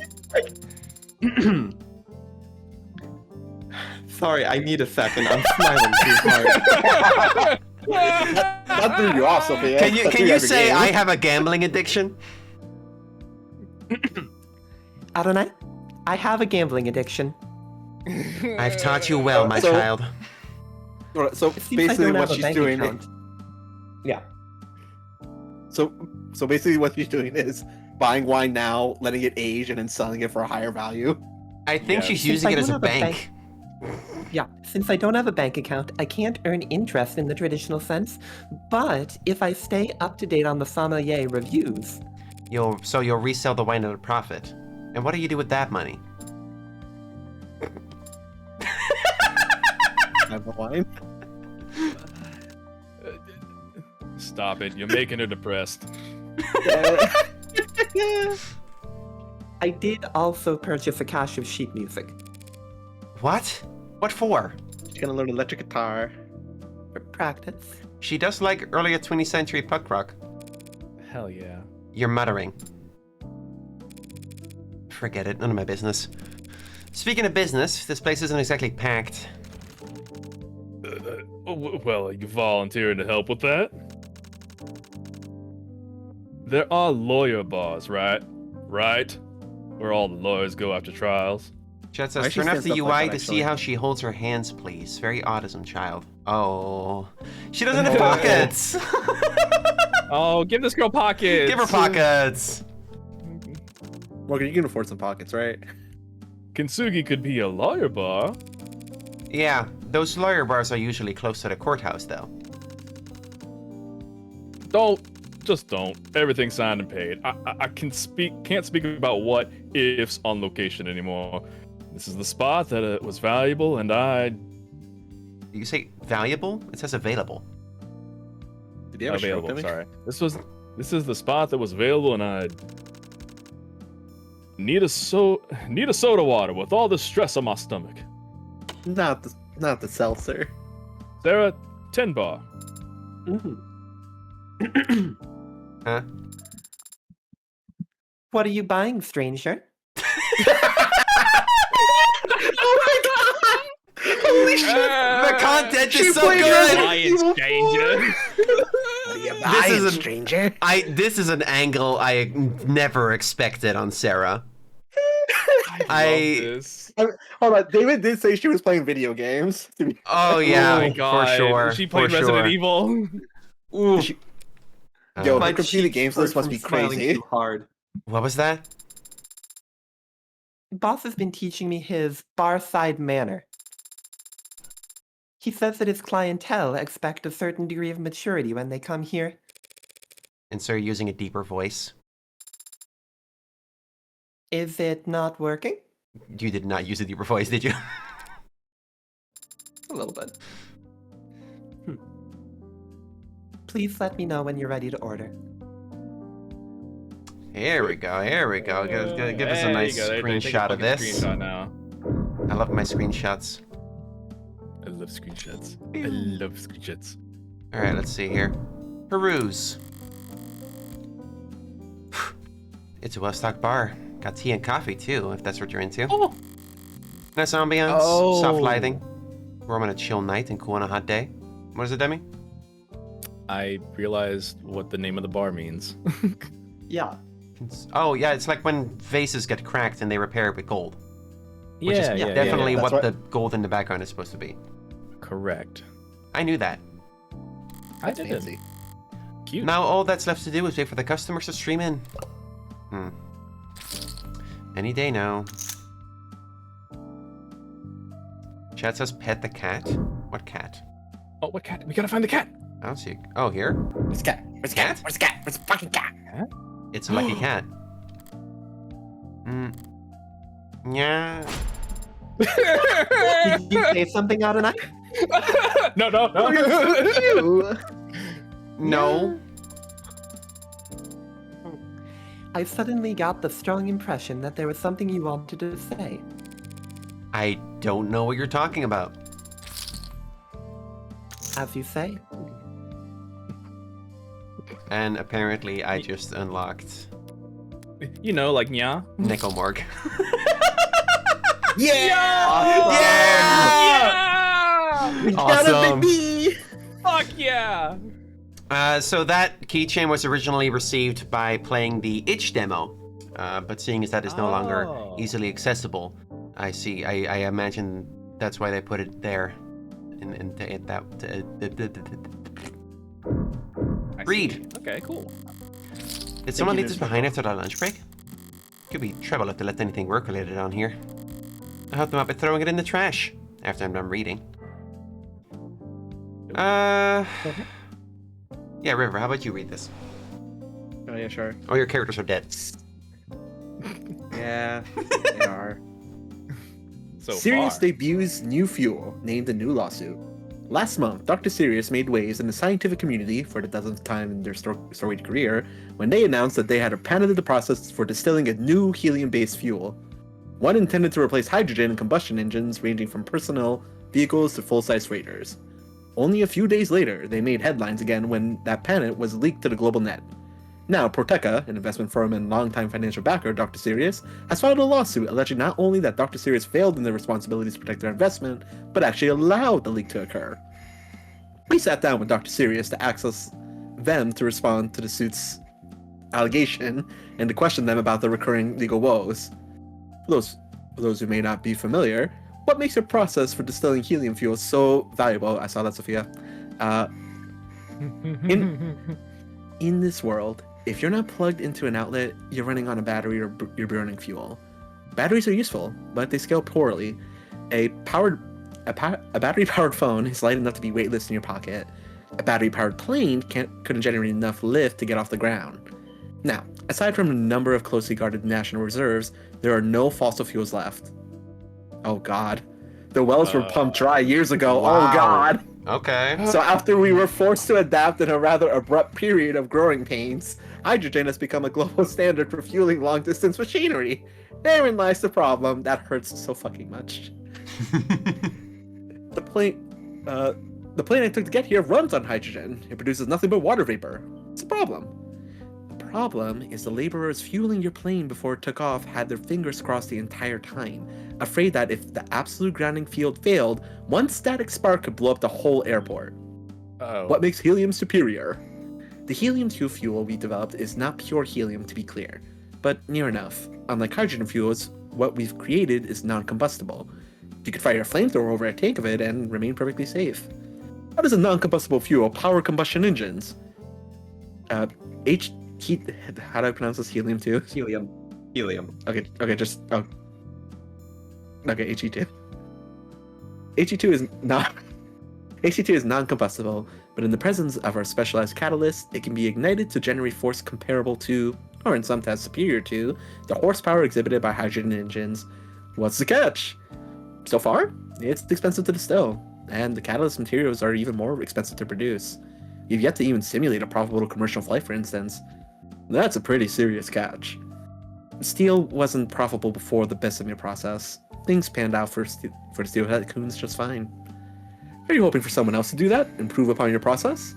Sorry, I need a second. I'm smiling too hard. That threw you off, Sophia. Can That you threw out of the say game. I have a gambling addiction? Adonai, I have a gambling addiction. I've taught you well, my So- child. Alright, so It seems I basically don't what have a she's bank doing account. Yeah. so basically what she's doing is buying wine now, letting it age, and then selling it for a higher value. I think Yeah. she's Since using I it as don't a have a bank. Yeah, since I don't have a bank account, I can't earn interest in the traditional sense, but if I stay up to date on the sommelier reviews, You'll resell the wine at a profit. And what do you do with that money? Have a wine. Stop it, you're making her depressed. I did also purchase a cache of sheet music. What? What for? She's gonna learn electric guitar. For practice. She does like earlier 20th century punk rock. Hell yeah. You're muttering. Forget it, none of my business. Speaking of business, this place isn't exactly packed. Well, are you volunteering to help with that? There are lawyer bars, right? Right? Where all the lawyers go after trials. Chat Why says, she turn off says the stuff UI like that, to see actually? how she holds her hands, please. Very autism child. Oh. She doesn't have pockets! Oh, give this girl pockets! Give her pockets! Morgan, you can afford some pockets, right? Kintsugi could be a lawyer bar. Yeah, Those lawyer bars are usually close to the courthouse, though. Just don't. Everything's signed and paid. I can't speak about what ifs on location anymore. This is the spot that it was valuable, and You say valuable? It says available. Did you have a stroke, available. Demi? Sorry. This is the spot that was available, and I need a soda water with all the stress on my stomach. Not the seltzer. Sarah, 10 bar. Huh? What are you buying, stranger? Holy shit! The content is so played good. Resident stranger. Stranger. This is an angle I never expected on Sarah. I love this. Hold on, David did say she was playing video games. Oh yeah, Oh my god. for sure. She played for Resident sure. Evil. Ooh. Yo, My her completed cheeks games hurt list must from be smiling crazy. too hard. What was that? Boss has been teaching me his bar-side manner. He says that his clientele expect a certain degree of maturity when they come here. And so you're using a deeper voice. Is it not working? You did not use a deeper voice, did you? A little bit. Please let me know when you're ready to order. Here we go. Here we go. Give us a There nice you go. Take a screenshot of fucking this. Screenshot now. I love my screenshots. I love screenshots. I love screenshots. All right, let's see here. Peruse. It's a well-stocked bar. Got tea and coffee too, if that's what you're into. Oh. Nice ambiance, Oh. soft lighting. Warm on a chill night and cool on a hot day. What is it, Demi? I realized what the name of the bar means. Yeah. Oh yeah, it's like when vases get cracked and they repair it with gold. Which yeah, is yeah, definitely yeah. what That's the gold in the background is supposed to be. correct. I knew that. I did Fancy. Cute. Now all that's left to do is wait for the customers to stream in. Any day now. Chat says pet the cat. What cat? Oh, what cat? We gotta find the cat. I don't see. Oh, here. Where's the cat? Where's the cat? Where's the cat? Where's the fucking cat? It's a lucky cat. Yeah. Did you say something out of night? No. Ew. No. I suddenly got the strong impression that there was something you wanted to say. I don't know what you're talking about. As you say. And apparently I just unlocked You know, like nya. Necomorg. Yeah! Yeah! We got a Awesome. baby! Fuck yeah! So that keychain was originally received by playing the itch demo, but seeing as that is no longer Oh. easily accessible, I see. I imagine that's why they put it there. I Read. see. Okay, cool. Did someone you, leave this Mr. behind after their lunch break? Could be trouble if they left anything work-related on here. I'll help them out by throwing it in the trash after I'm done reading. Yeah, River, how about you read this? Oh yeah, sure. Oh, your characters are dead. Yeah, they are. So Sirius far. debuts new fuel, named a new lawsuit. Last month, Dr. Sirius made waves in the scientific community for the dozenth time in their storied career when they announced that they had patented the process for distilling a new helium-based fuel. One intended to replace hydrogen in combustion engines ranging from personal vehicles to full-size freighters. Only a few days later, they made headlines again when that patent was leaked to the global net. Now, Proteca, an investment firm and longtime financial backer of Dr. Sirius, has filed a lawsuit alleging not only that Dr. Sirius failed in their responsibilities to protect their investment, but actually allowed the leak to occur. We sat down with Dr. Sirius to access them to respond to the suit's allegation and to question them about the recurring legal woes. For those who may not be familiar, what makes your process for distilling helium fuel so valuable? I saw that, Sophia. In this world, if you're not plugged into an outlet, you're running on a battery or you're burning fuel. Batteries are useful, but they scale poorly. A powered A battery-powered phone is light enough to be weightless in your pocket. A battery-powered plane couldn't generate enough lift to get off the ground. Now, aside from a number of closely guarded national reserves, there are no fossil fuels left. Oh god. The wells were pumped dry years ago. Wow. Oh god. Okay. So after we were forced to adapt in a rather abrupt period of growing pains, hydrogen has become a global standard for fueling long-distance machinery. Therein lies the problem. That hurts so fucking much. The plane I took to get here runs on hydrogen. It produces nothing but water vapor. It's a problem. The problem is the laborers fueling your plane before it took off had their fingers crossed the entire time, afraid that if the absolute grounding field failed, one static spark could blow up the whole airport. Oh. What makes helium superior? The helium-2 fuel we developed is not pure helium, to be clear, but near enough. Unlike hydrogen fuels, what we've created is non-combustible. You could fire a flamethrower over a tank of it and remain perfectly safe. How does a non-combustible fuel power combustion engines? How do I pronounce this? Helium-2? Helium. Okay, okay, He2. He2 is not... He2 is non-combustible, but in the presence of our specialized catalyst, it can be ignited to generate force comparable to, or in some tests superior to, the horsepower exhibited by hydrogen engines. What's the catch? So far, it's expensive to distill, and the catalyst materials are even more expensive to produce. You've yet to even simulate a profitable commercial flight, for instance. That's a pretty serious catch. Steel wasn't profitable before the Bessemer process. Things panned out for the steel tycoons just fine. Are you hoping for someone else to do that? Improve upon your process?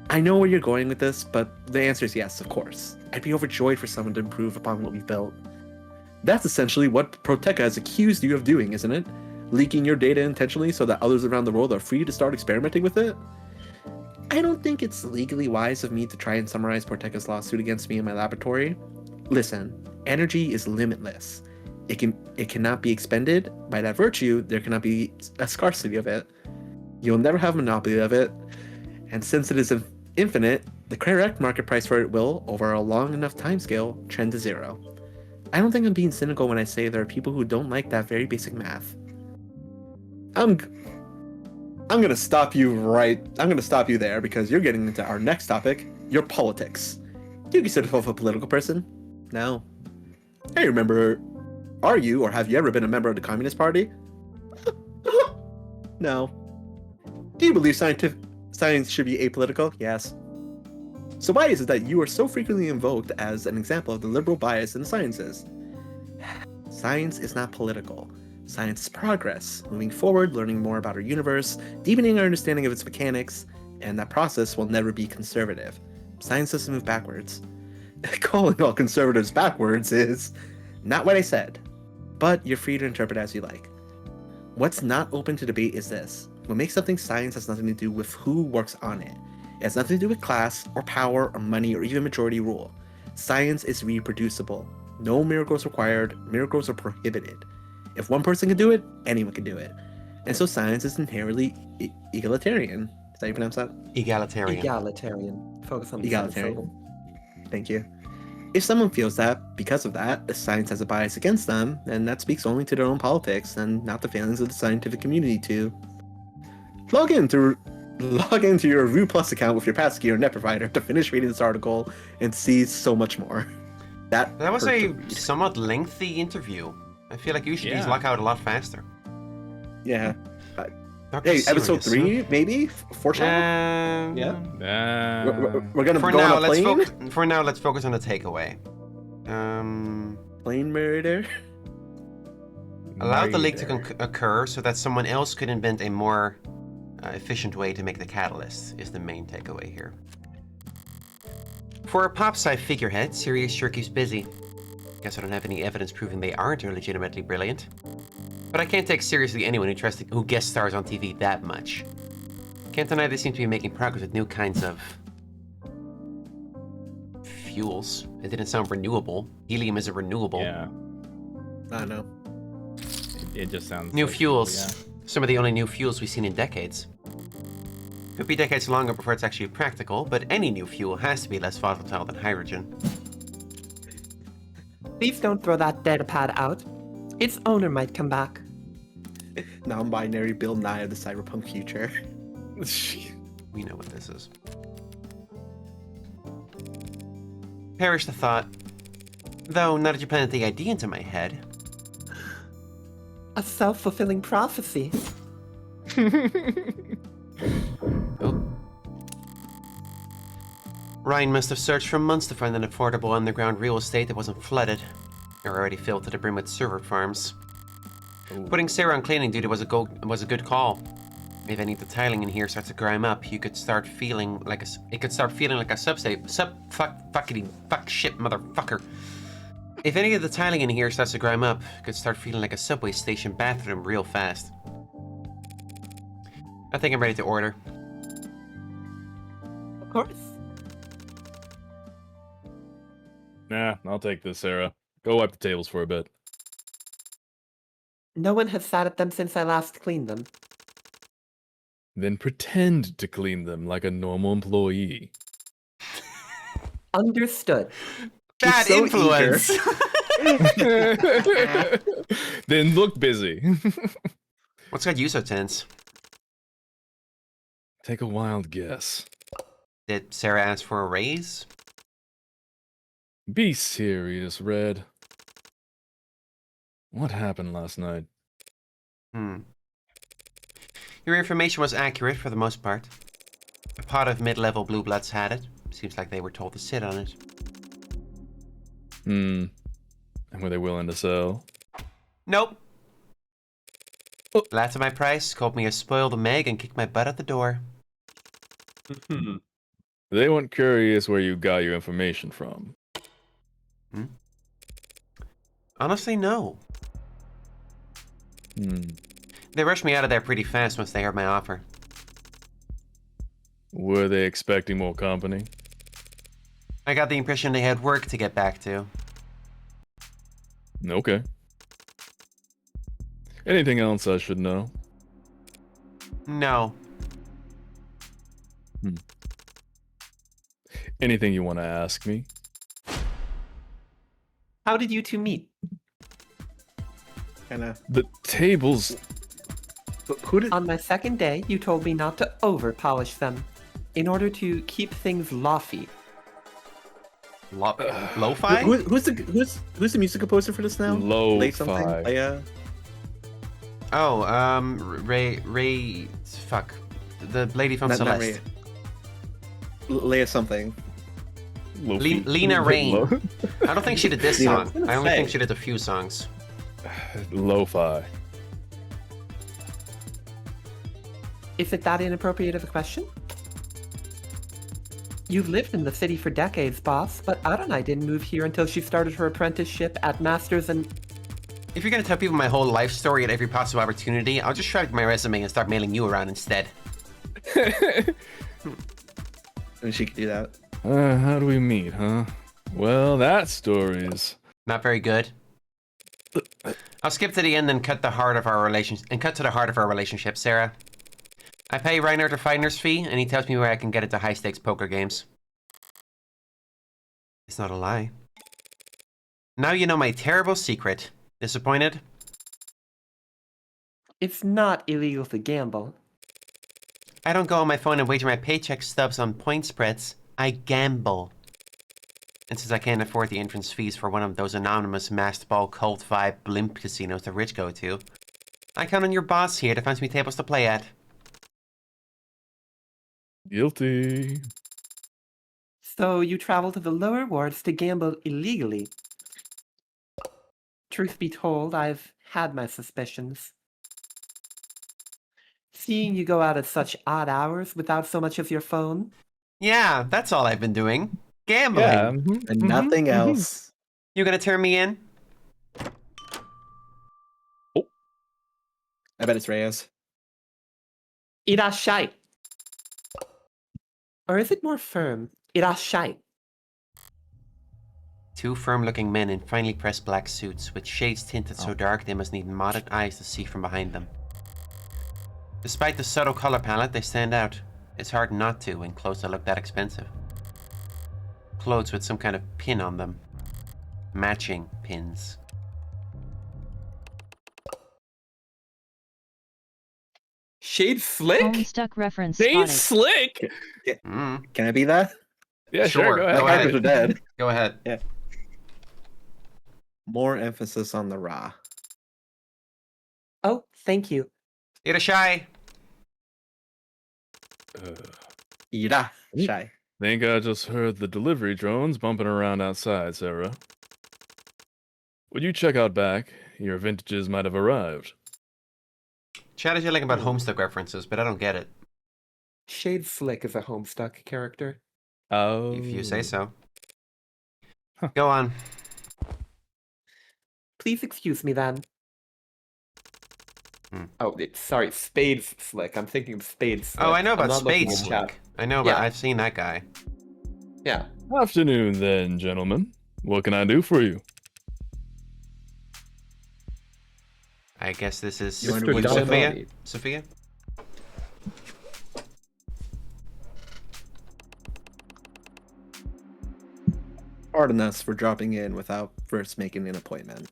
I know where you're going with this, but the answer is yes, of course. I'd be overjoyed for someone to improve upon what we've built. That's essentially what Proteca has accused you of doing, isn't it? Leaking your data intentionally so that others around the world are free to start experimenting with it? I don't think it's legally wise of me to try and summarize Proteca's lawsuit against me in my laboratory. Listen, energy is limitless. It cannot be expended. By that virtue, there cannot be a scarcity of it. You'll never have a monopoly of it. And since it is infinite, the correct market price for it will, over a long enough timescale, trend to zero. I don't think I'm being cynical when I say there are people who don't like that very basic math. I'm gonna stop you there because you're getting into our next topic, your politics. Do you consider yourself a political person? No. Hey, remember, are you or have you ever been a member of the Communist Party? No. Do you believe science should be apolitical? Yes. So why is it that you are so frequently invoked as an example of the liberal bias in the sciences? Science is not political. Science is progress, moving forward, learning more about our universe, deepening our understanding of its mechanics, and that process will never be conservative. Science doesn't move backwards. Calling all conservatives backwards is not what I said, but you're free to interpret as you like. What's not open to debate is this. What makes something science has nothing to do with who works on it. It has nothing to do with class, or power, or money, or even majority rule. Science is reproducible. No miracles required. Miracles are prohibited. If one person can do it, anyone can do it. And so science is inherently egalitarian. Is that how you pronounce that? Egalitarian. Egalitarian. Focus on the Egalitarian. syllable. Thank you. If someone feels that, because of that, the science has a bias against them, then that speaks only to their own politics and not the failings of the scientific community too. Log into your Vue Plus account with your passkey or net provider to finish reading this article and see so much more. That was a somewhat lengthy interview. I feel like usually these lock out a lot faster. Yeah. Dr. Hey, episode Serious, 3, maybe? Foreshadow? Yeah. We're gonna go on a plane? For now, let's focus on the takeaway. Plane murder? Allow the leak to occur so that someone else could invent a more efficient way to make the catalyst, is the main takeaway here. For a pop-sci figurehead, Sirius sure keeps busy. Guess I don't have any evidence proving they aren't legitimately brilliant. But I can't take seriously anyone who guest stars on TV that much. Can't deny they seem to be making progress with new kinds of fuels. It didn't sound renewable. Helium is a renewable. Yeah. I know. It just sounds new like, fuels. Yeah. Some of the only new fuels we've seen in decades. Could be decades longer before it's actually practical, but any new fuel has to be less volatile than hydrogen. Please don't throw that data pad out. Its owner might come back. Non-binary Bill Nye of the cyberpunk future. We know what this is. Perish the thought. Though, now that you planted the idea into my head. A self-fulfilling prophecy. Oh. Ryan must have searched for months to find an affordable underground real estate that wasn't flooded, or already filled to the brim with server farms. Putting Sarah on cleaning duty was a good call. If any of the tiling in here starts to grime up, it could start feeling like a motherfucker. If any of the tiling in here starts to grime up, it could start feeling like a subway station bathroom real fast. I think I'm ready to order. Of course. Nah, I'll take this, Sarah. Go wipe the tables for a bit. No one has sat at them since I last cleaned them. Then pretend to clean them like a normal employee. Understood. Bad so influence! Then look busy. What's got you so tense? Take a wild guess. Did Sarah ask for a raise? Be serious, Red. What happened last night? Your information was accurate for the most part. A pot of mid-level blue bloods had it. Seems like they were told to sit on it. And were they willing to sell? Nope. Oh. Laughed at my price, called me a spoiled Meg, and kicked my butt out the door. They weren't curious where you got your information from. Honestly, no. They rushed me out of there pretty fast once they heard my offer. Were they expecting more company? I got the impression they had work to get back to. Okay. Anything else I should know? No. Anything you want to ask me? How did you two meet? Kinda. The tables... But who did? On my second day, you told me not to over-polish them, in order to keep things lofty. Lo-fi? Who's the music composer for this now? Lay something. Lo-fi. Leia. Oh, Ray... Fuck. The lady from Not Celeste. Leia something. Lena Rain. I don't think she did this Lena- song. I only think she did a few songs. Lo-fi. Is it that inappropriate of a question? You've lived in the city for decades, boss, but Ada and I didn't move here until she started her apprenticeship at Masters and... If you're gonna tell people my whole life story at every possible opportunity, I'll just shrug my resume and start mailing you around instead. And she could do that. How do we meet, huh? Well, that story's... Not very good. I'll skip to the end and cut to the heart of our relationship, Sarah. I pay Reiner the finder's fee, and he tells me where I can get into high-stakes poker games. It's not a lie. Now you know my terrible secret. Disappointed? It's not illegal to gamble. I don't go on my phone and wager my paycheck stubs on point spreads. I gamble. And since I can't afford the entrance fees for one of those anonymous masked ball cult vibe blimp casinos the rich go to, I count on your boss here to find me tables to play at. Guilty. So you travel to the lower wards to gamble illegally. Truth be told, I've had my suspicions. Seeing you go out at such odd hours without so much of your phone. Yeah, that's all I've been doing. Gambling. Yeah. And nothing else. You gonna turn me in? I bet it's Reyes. Irashai. Or is it more firm? Irashai. Two firm-looking men in finely pressed black suits, with shades tinted so dark they must need modded eyes to see from behind them. Despite the subtle color palette, they stand out. It's hard not to when clothes that look that expensive. Clothes with some kind of pin on them. Matching pins. Shade Slick? Homestuck reference Shade spotted. Slick. Mm. Can I be that? Yeah, sure. Go My ahead. characters are dead. Go ahead. More emphasis on the ra. Oh, thank you. Get a shy. Ira. Shy. Think I just heard the delivery drones bumping around outside, Sarah. Would you check out back? Your vintages might have arrived. Chat is yelling about Homestuck references, but I don't get it. Shade Slick is a Homestuck character. Oh. If you say so. Huh. Go on. Please excuse me then. Oh, sorry, Spades Slick. I'm thinking of Spades Slick. Oh, I know I'm about not looking Spades in chat. Slick. I know about. Yeah. I've seen that guy. Yeah. Afternoon, then, gentlemen. What can I do for you? I guess this is Mr. you, Sophia. Demily. Sophia. Pardon us for dropping in without first making an appointment.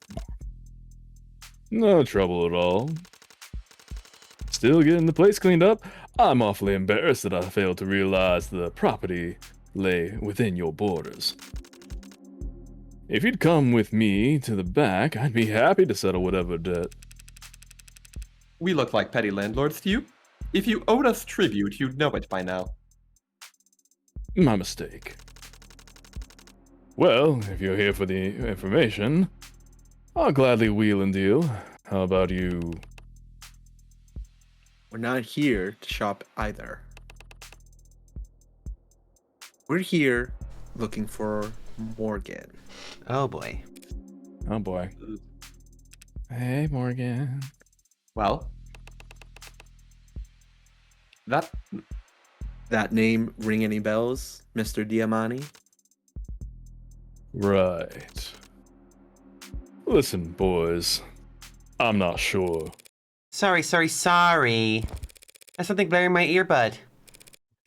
No trouble at all. Still getting the place cleaned up? I'm awfully embarrassed that I failed to realize the property lay within your borders. If you'd come with me to the back, I'd be happy to settle whatever debt. We look like petty landlords to you. If you owed us tribute, you'd know it by now. My mistake. Well, if you're here for the information, I'll gladly wheel and deal. How about you? We're not here to shop either. We're here looking for Morgan. Oh boy. Oh boy. Hey, Morgan. Well, That name ring any bells, Mr. Diamani? Right. Listen, boys. I'm not sure. Sorry. That's something blaring in my earbud.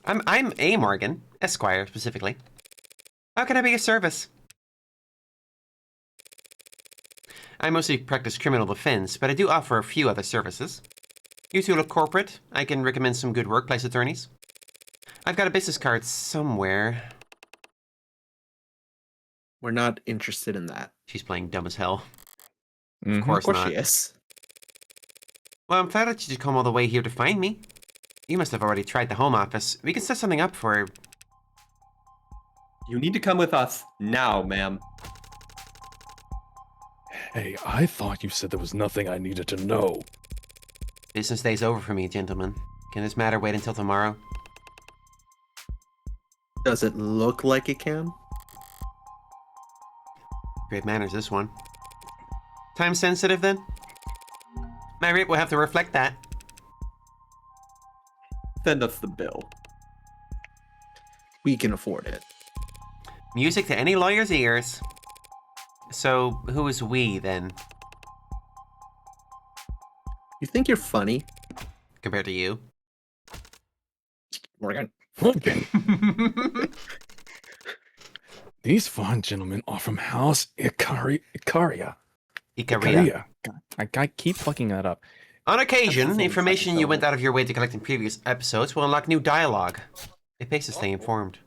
I'm A. Morgan, Esquire specifically. How can I be of service? I mostly practice criminal defense, but I do offer a few other services. You two look corporate. I can recommend some good workplace attorneys. I've got a business card somewhere. We're not interested in that. She's playing dumb as hell. Mhm. Of course Of course not. she is. Well, I'm flattered you'd come all the way here to find me. You must have already tried the home office. We can set something up for... you need to come with us now, ma'am. Hey, I thought you said there was nothing I needed to know. Business day's over for me, gentlemen. Can this matter wait until tomorrow? Does it look like it can? Great manners, this one. Time sensitive, then? My rate will have to reflect that. Send us the bill. We can afford it. Music to any lawyer's ears. So, who is we, then? You think you're funny, Compared to you? Morgan? Okay. These fine gentlemen are from House Icaria. Ikaria. I keep fucking that up. On occasion, That's the information same you title. went out of your way to collect in previous episodes will unlock new dialogue. It pays to stay informed.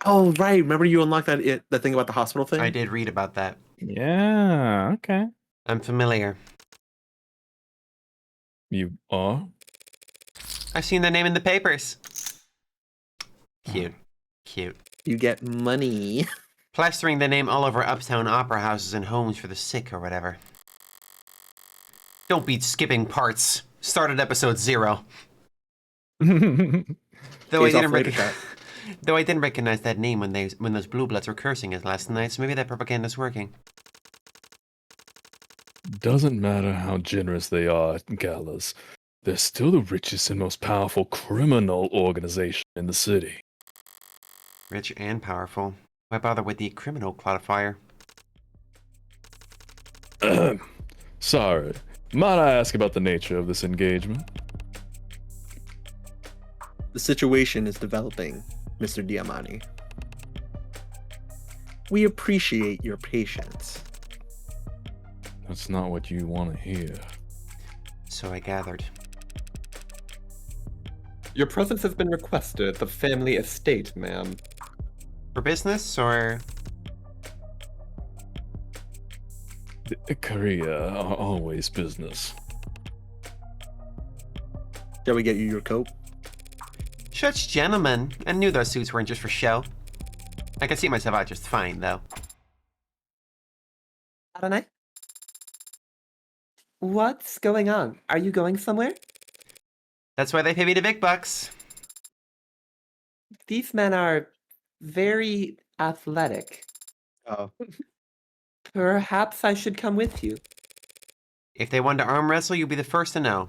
Oh, right. Remember you unlocked that thing about the hospital thing? I did read about that. Yeah, okay. I'm familiar. You are? I've seen the name in the papers. Cute. Cute. You get money. Plastering the name all over uptown opera houses and homes for the sick or whatever. Don't be skipping parts. Start at episode 0. Though I Pays off didn't later, recognize, chat. though I didn't recognize that name when those blue bloods were cursing us last night, so maybe that propaganda's working. Doesn't matter how generous they are at galas. They're still the richest and most powerful criminal organization in the city. Rich and powerful. Why bother with the criminal codifier? Sorry. Might I ask about the nature of this engagement? The situation is developing, Mr. Diamani. We appreciate your patience. That's not what you want to hear. So I gathered. Your presence has been requested at the family estate, ma'am. For business, or? Korea, always business. Shall we get you your coat? Such gentlemen. I knew those suits weren't just for show. I can see myself out just fine, though. Adonai? What's going on? Are you going somewhere? That's why they pay me the big bucks. These men are very athletic. Oh. Perhaps I should come with you. If they want to arm wrestle, you'll be the first to know.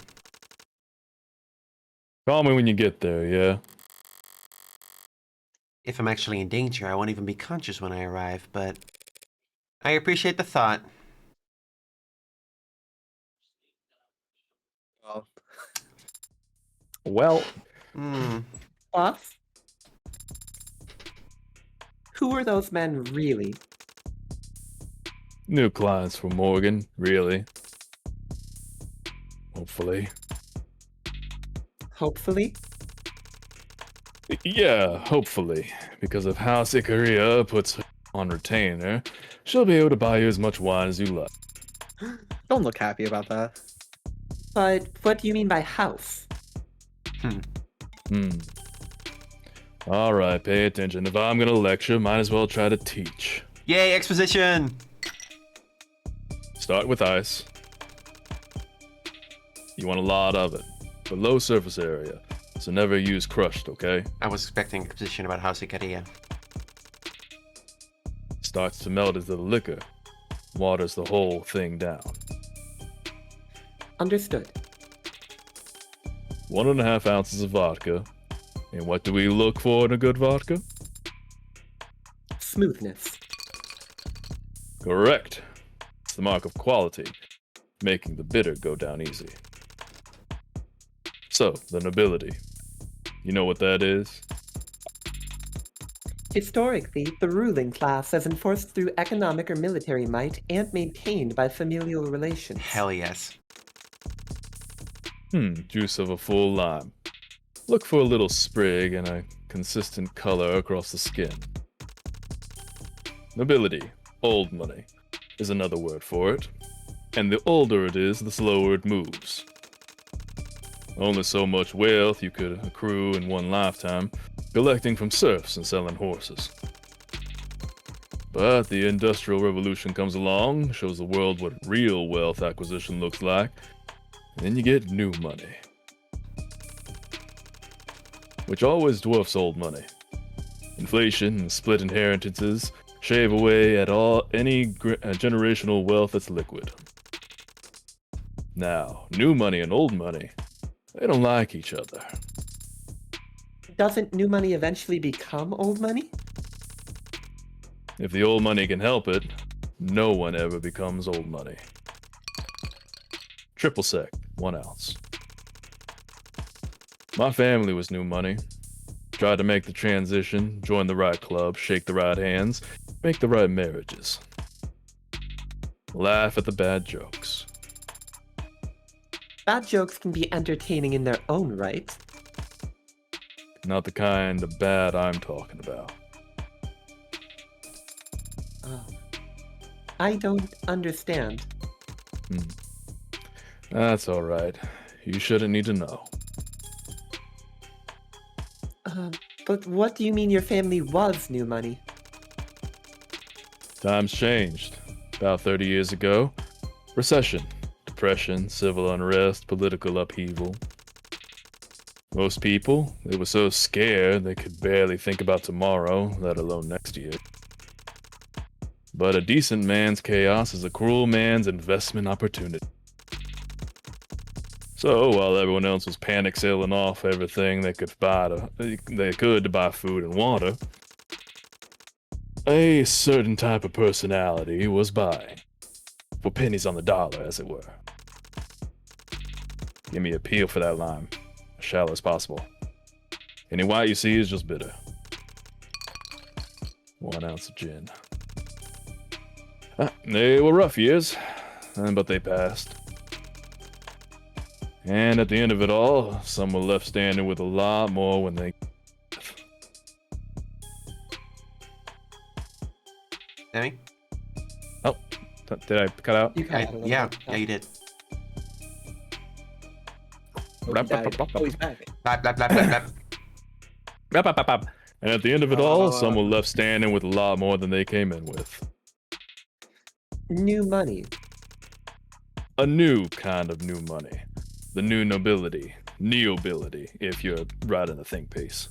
Call me when you get there, yeah? If I'm actually in danger, I won't even be conscious when I arrive, but I appreciate the thought. Oh. Well, Boss? Who are those men really? New clients for Morgan, really. Hopefully. Hopefully? Yeah, hopefully. Because if House Ikaria puts her on retainer, she'll be able to buy you as much wine as you like. Don't look happy about that. But what do you mean by house? Alright, pay attention. If I'm gonna lecture, might as well try to teach. Yay, exposition! Start with ice. You want a lot of it, but low surface area, so never use crushed, okay? I was expecting exposition about House Ikaria. Starts to melt into the liquor, waters the whole thing down. Understood. 1.5 ounces of vodka. And what do we look for in a good vodka? Smoothness. Correct. It's the mark of quality, making the bitter go down easy. So, the nobility. You know what that is? Historically, the ruling class as enforced through economic or military might and maintained by familial relations. Hell yes. Juice of a full lime. Look for a little sprig and a consistent color across the skin. Nobility, old money, is another word for it. And the older it is, the slower it moves. Only so much wealth you could accrue in one lifetime, collecting from serfs and selling horses. But the Industrial Revolution comes along, shows the world what real wealth acquisition looks like, and then you get new money. Which always dwarfs old money. Inflation and split inheritances shave away at any generational wealth that's liquid. Now, new money and old money, they don't like each other. Doesn't new money eventually become old money? If the old money can help it, no one ever becomes old money. Triple sec, 1 ounce. My family was new money. Tried to make the transition, join the right club, shake the right hands, make the right marriages. Laugh at the bad jokes. Bad jokes can be entertaining in their own right. Not the kind of bad I'm talking about. I don't understand. That's alright. You shouldn't need to know. But what do you mean your family was new money? Times changed. About 30 years ago, recession, depression, civil unrest, political upheaval. Most people, they were so scared they could barely think about tomorrow, let alone next year. But a decent man's chaos is a cruel man's investment opportunity. So while everyone else was panic selling off everything they could to buy food and water, a certain type of personality was buying, for pennies on the dollar, as it were. Give me a peel for that lime, as shallow as possible. Any white you see is just bitter. 1 ounce of gin. They were rough years, but they passed. And at the end of it all, some were left standing with a lot more when they... Demi? Oh, did I cut out? You cut out a little Yeah, bit. yeah, you did. Oh, he died. Oh, he's back. Blap, blap, blap, blap, blap. Bap, bap, bap, bap. And at the end of it all, some were left standing with a lot more than they came in with. New money. A new kind of new money. The new nobility. Neobility, if you're right in the think piece.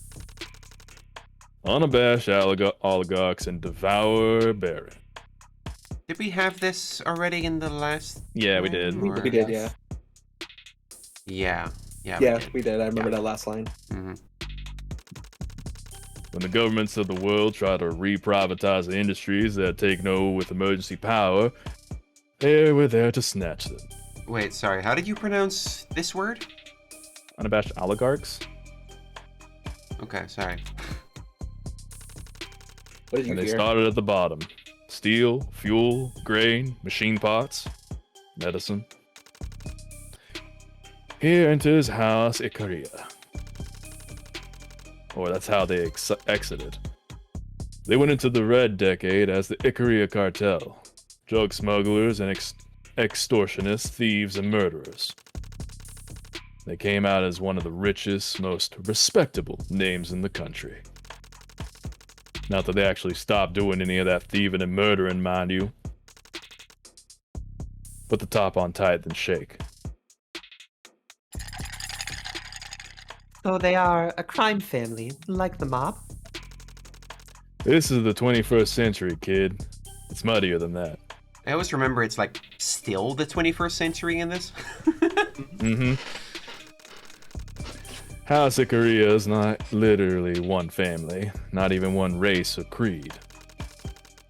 Unabashed oligarchs and devour baron. Did we have this already in the last? Yeah, we did. one, or- We did, yeah. Yeah. Yeah. Yeah, we did. I remember that last line. Mm-hmm. When the governments of the world try to re-privatize the industries that have taken over with emergency power, they were there to snatch them. Wait, sorry. How did you pronounce this word? Unabashed oligarchs? Okay, sorry. What did you And they hear? started at the bottom. Steel, fuel, grain, machine parts, medicine. Here enters House Ikaria. Or that's how they exited. They went into the Red Decade as the Ikaria Cartel. Drug smugglers and extortionists, thieves, and murderers. They came out as one of the richest, most respectable names in the country. Not that they actually stopped doing any of that thieving and murdering, mind you. Put the top on tight, then shake. So they are a crime family, like the mob? This is the 21st century, kid. It's muddier than that. I always remember it's like still the 21st century in this. Mm-hmm. House Ikaria is not literally one family, not even one race or creed.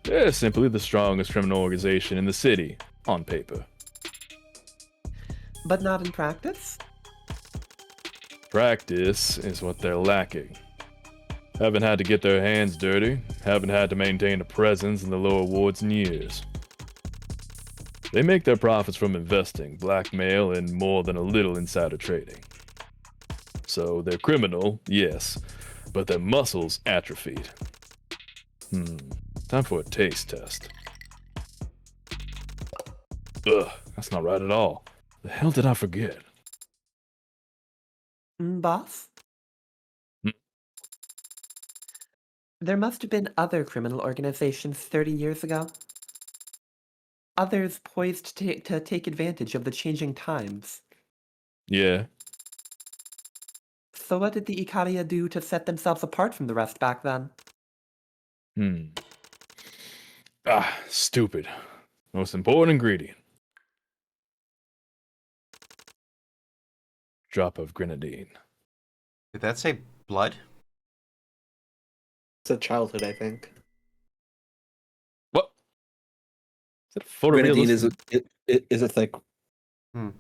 They're simply the strongest criminal organization in the city, on paper. But not in practice? Practice is what they're lacking. Haven't had to get their hands dirty, haven't had to maintain a presence in the lower wards in years. They make their profits from investing, blackmail, and more than a little insider trading. So they're criminal, yes, but their muscles atrophied. Time for a taste test. Ugh, that's not right at all. The hell did I forget? Boss? Hmm. There must have been other criminal organizations 30 years ago. Others poised to take advantage of the changing times. Yeah, So what did the Ikaria do to set themselves apart from the rest back then? Stupid. Most important ingredient. Drop of grenadine. Did that say blood? It's a childhood, I think. What? Is it Grenadine photorealistic? is a thick. The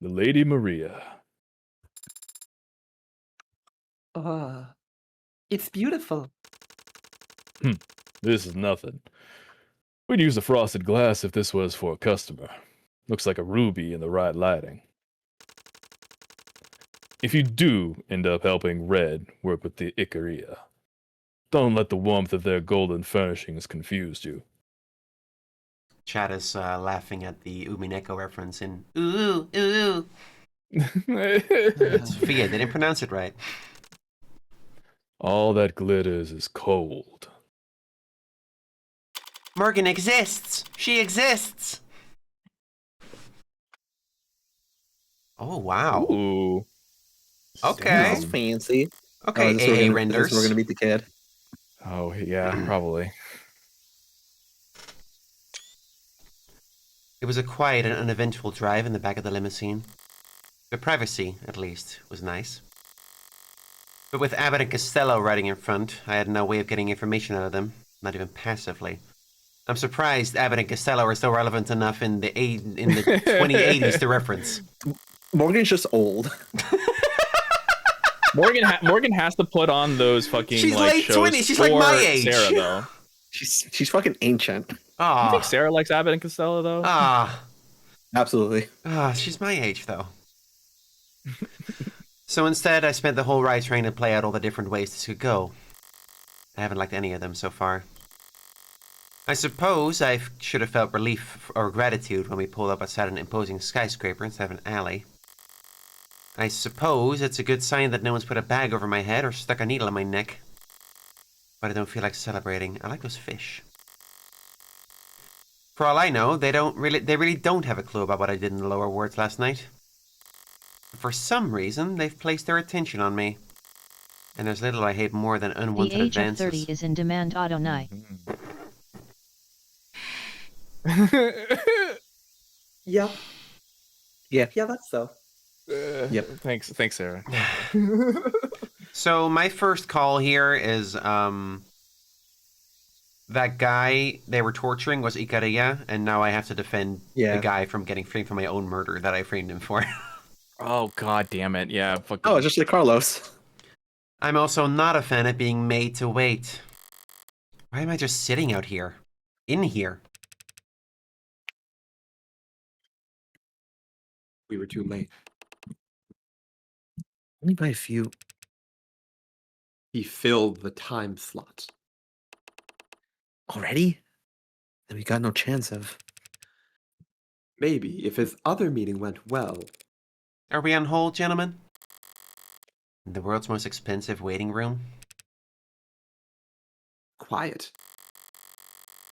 Lady Maria. It's beautiful. This is nothing. We'd use a frosted glass if this was for a customer. Looks like a ruby in the right lighting. If you do end up helping Red work with the Ikaria, don't let the warmth of their golden furnishings confuse you. Chad is laughing at the Umineko reference in ooh, ooh. Sophia, they didn't pronounce it right. All that glitters is cold. Morgan exists! She exists! Oh, wow. Ooh. Okay. That's fancy. Okay, this is where AA renders. We're gonna meet the kid. Oh, yeah, probably. It was a quiet and uneventful drive in the back of the limousine. The privacy, at least, was nice. But with Abbott and Costello riding in front, I had no way of getting information out of them, not even passively. I'm surprised Abbott and Costello are still relevant enough in the 2080s to reference. Morgan's just old. Morgan has to put on those fucking She's like late shows 20s, she's like for my age. Sarah, though. She's fucking ancient. You Ah, think Sarah likes Abbott and Costello though? ah. Absolutely. Ah, she's my age, though. So instead, I spent the whole ride trying to play out all the different ways this could go. I haven't liked any of them so far. I suppose I should have felt relief or gratitude when we pulled up outside an imposing skyscraper instead of an alley. I suppose it's a good sign that no one's put a bag over my head or stuck a needle in my neck. But I don't feel like celebrating. I like those fish. For all I know, they really don't have a clue about what I did in the lower wards last night. For some reason, they've placed their attention on me. And there's little I hate more than The unwanted age of advances. 30 is in demand Adonai. Yeah. Yeah. Yeah, that's so. Yep. Thanks, Sarah. So my first call here is that guy they were torturing was Ikaria, and now I have to defend Yeah. the guy from getting framed for my own murder that I framed him for. Oh god damn it! Yeah, fuck. Oh, it's just like Carlos. I'm also not a fan of being made to wait. Why am I just sitting out here? In here? We were too late. Only by a few. He filled the time slot. Already? Then we got no chance of. Maybe if his other meeting went well. Are we on hold, gentlemen? In the world's most expensive waiting room? Quiet.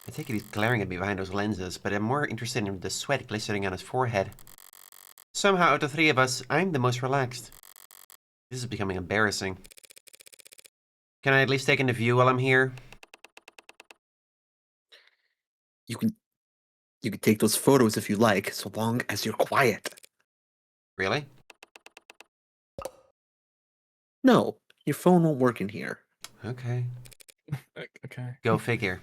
I take it he's glaring at me behind those lenses, but I'm more interested in the sweat glistening on his forehead. Somehow, out of the three of us, I'm the most relaxed. This is becoming embarrassing. Can I at least take in the view while I'm here? You can take those photos if you like, so long as you're quiet. Really? No, your phone won't work in here. Okay. Okay. Go figure.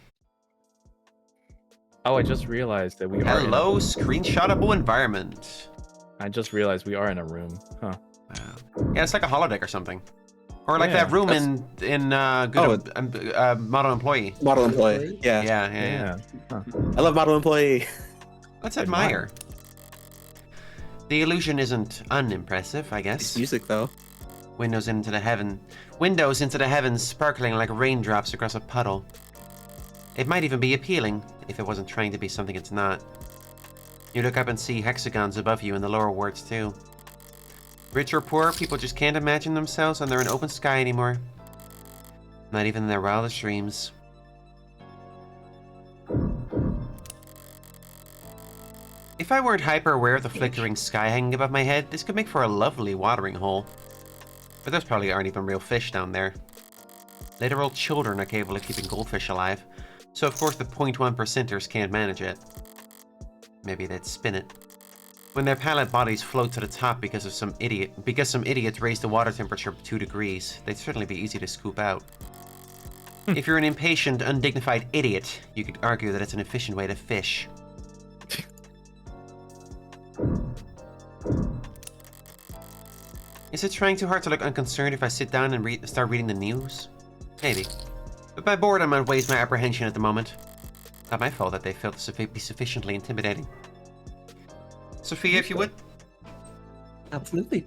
Oh, I just realized that we are. Hello, screenshotable environment. I just realized we are in a room. Huh. Wow. Yeah, it's like a holodeck or something. Or like Yeah, that room in Model Employee. Model employee. Yeah. Yeah. Huh. I love model employee. Let's admire. The illusion isn't unimpressive, I It's guess. music though. Windows into the heavens sparkling like raindrops across a puddle. It might even be appealing, if it wasn't trying to be something it's not. You look up and see hexagons above you in the lower wards too. Rich or poor, people just can't imagine themselves under an open sky anymore. Not even in their wildest dreams. If I weren't hyper aware of the flickering sky hanging above my head, this could make for a lovely watering hole. But those probably aren't even real fish down there. Literal children are capable of keeping goldfish alive, so of course the 0.1%ers can't manage it. Maybe they'd spin it. When their pallid bodies float to the top because some idiots raised the water temperature 2 degrees, they'd certainly be easy to scoop out. If you're an impatient, undignified idiot, you could argue that it's an efficient way to fish. Is it trying too hard to look unconcerned if I sit down and start reading the news? Maybe. But my boredom outweighs my apprehension at the moment. Not my fault that they failed to be sufficiently intimidating. Sophia, if you would. Absolutely.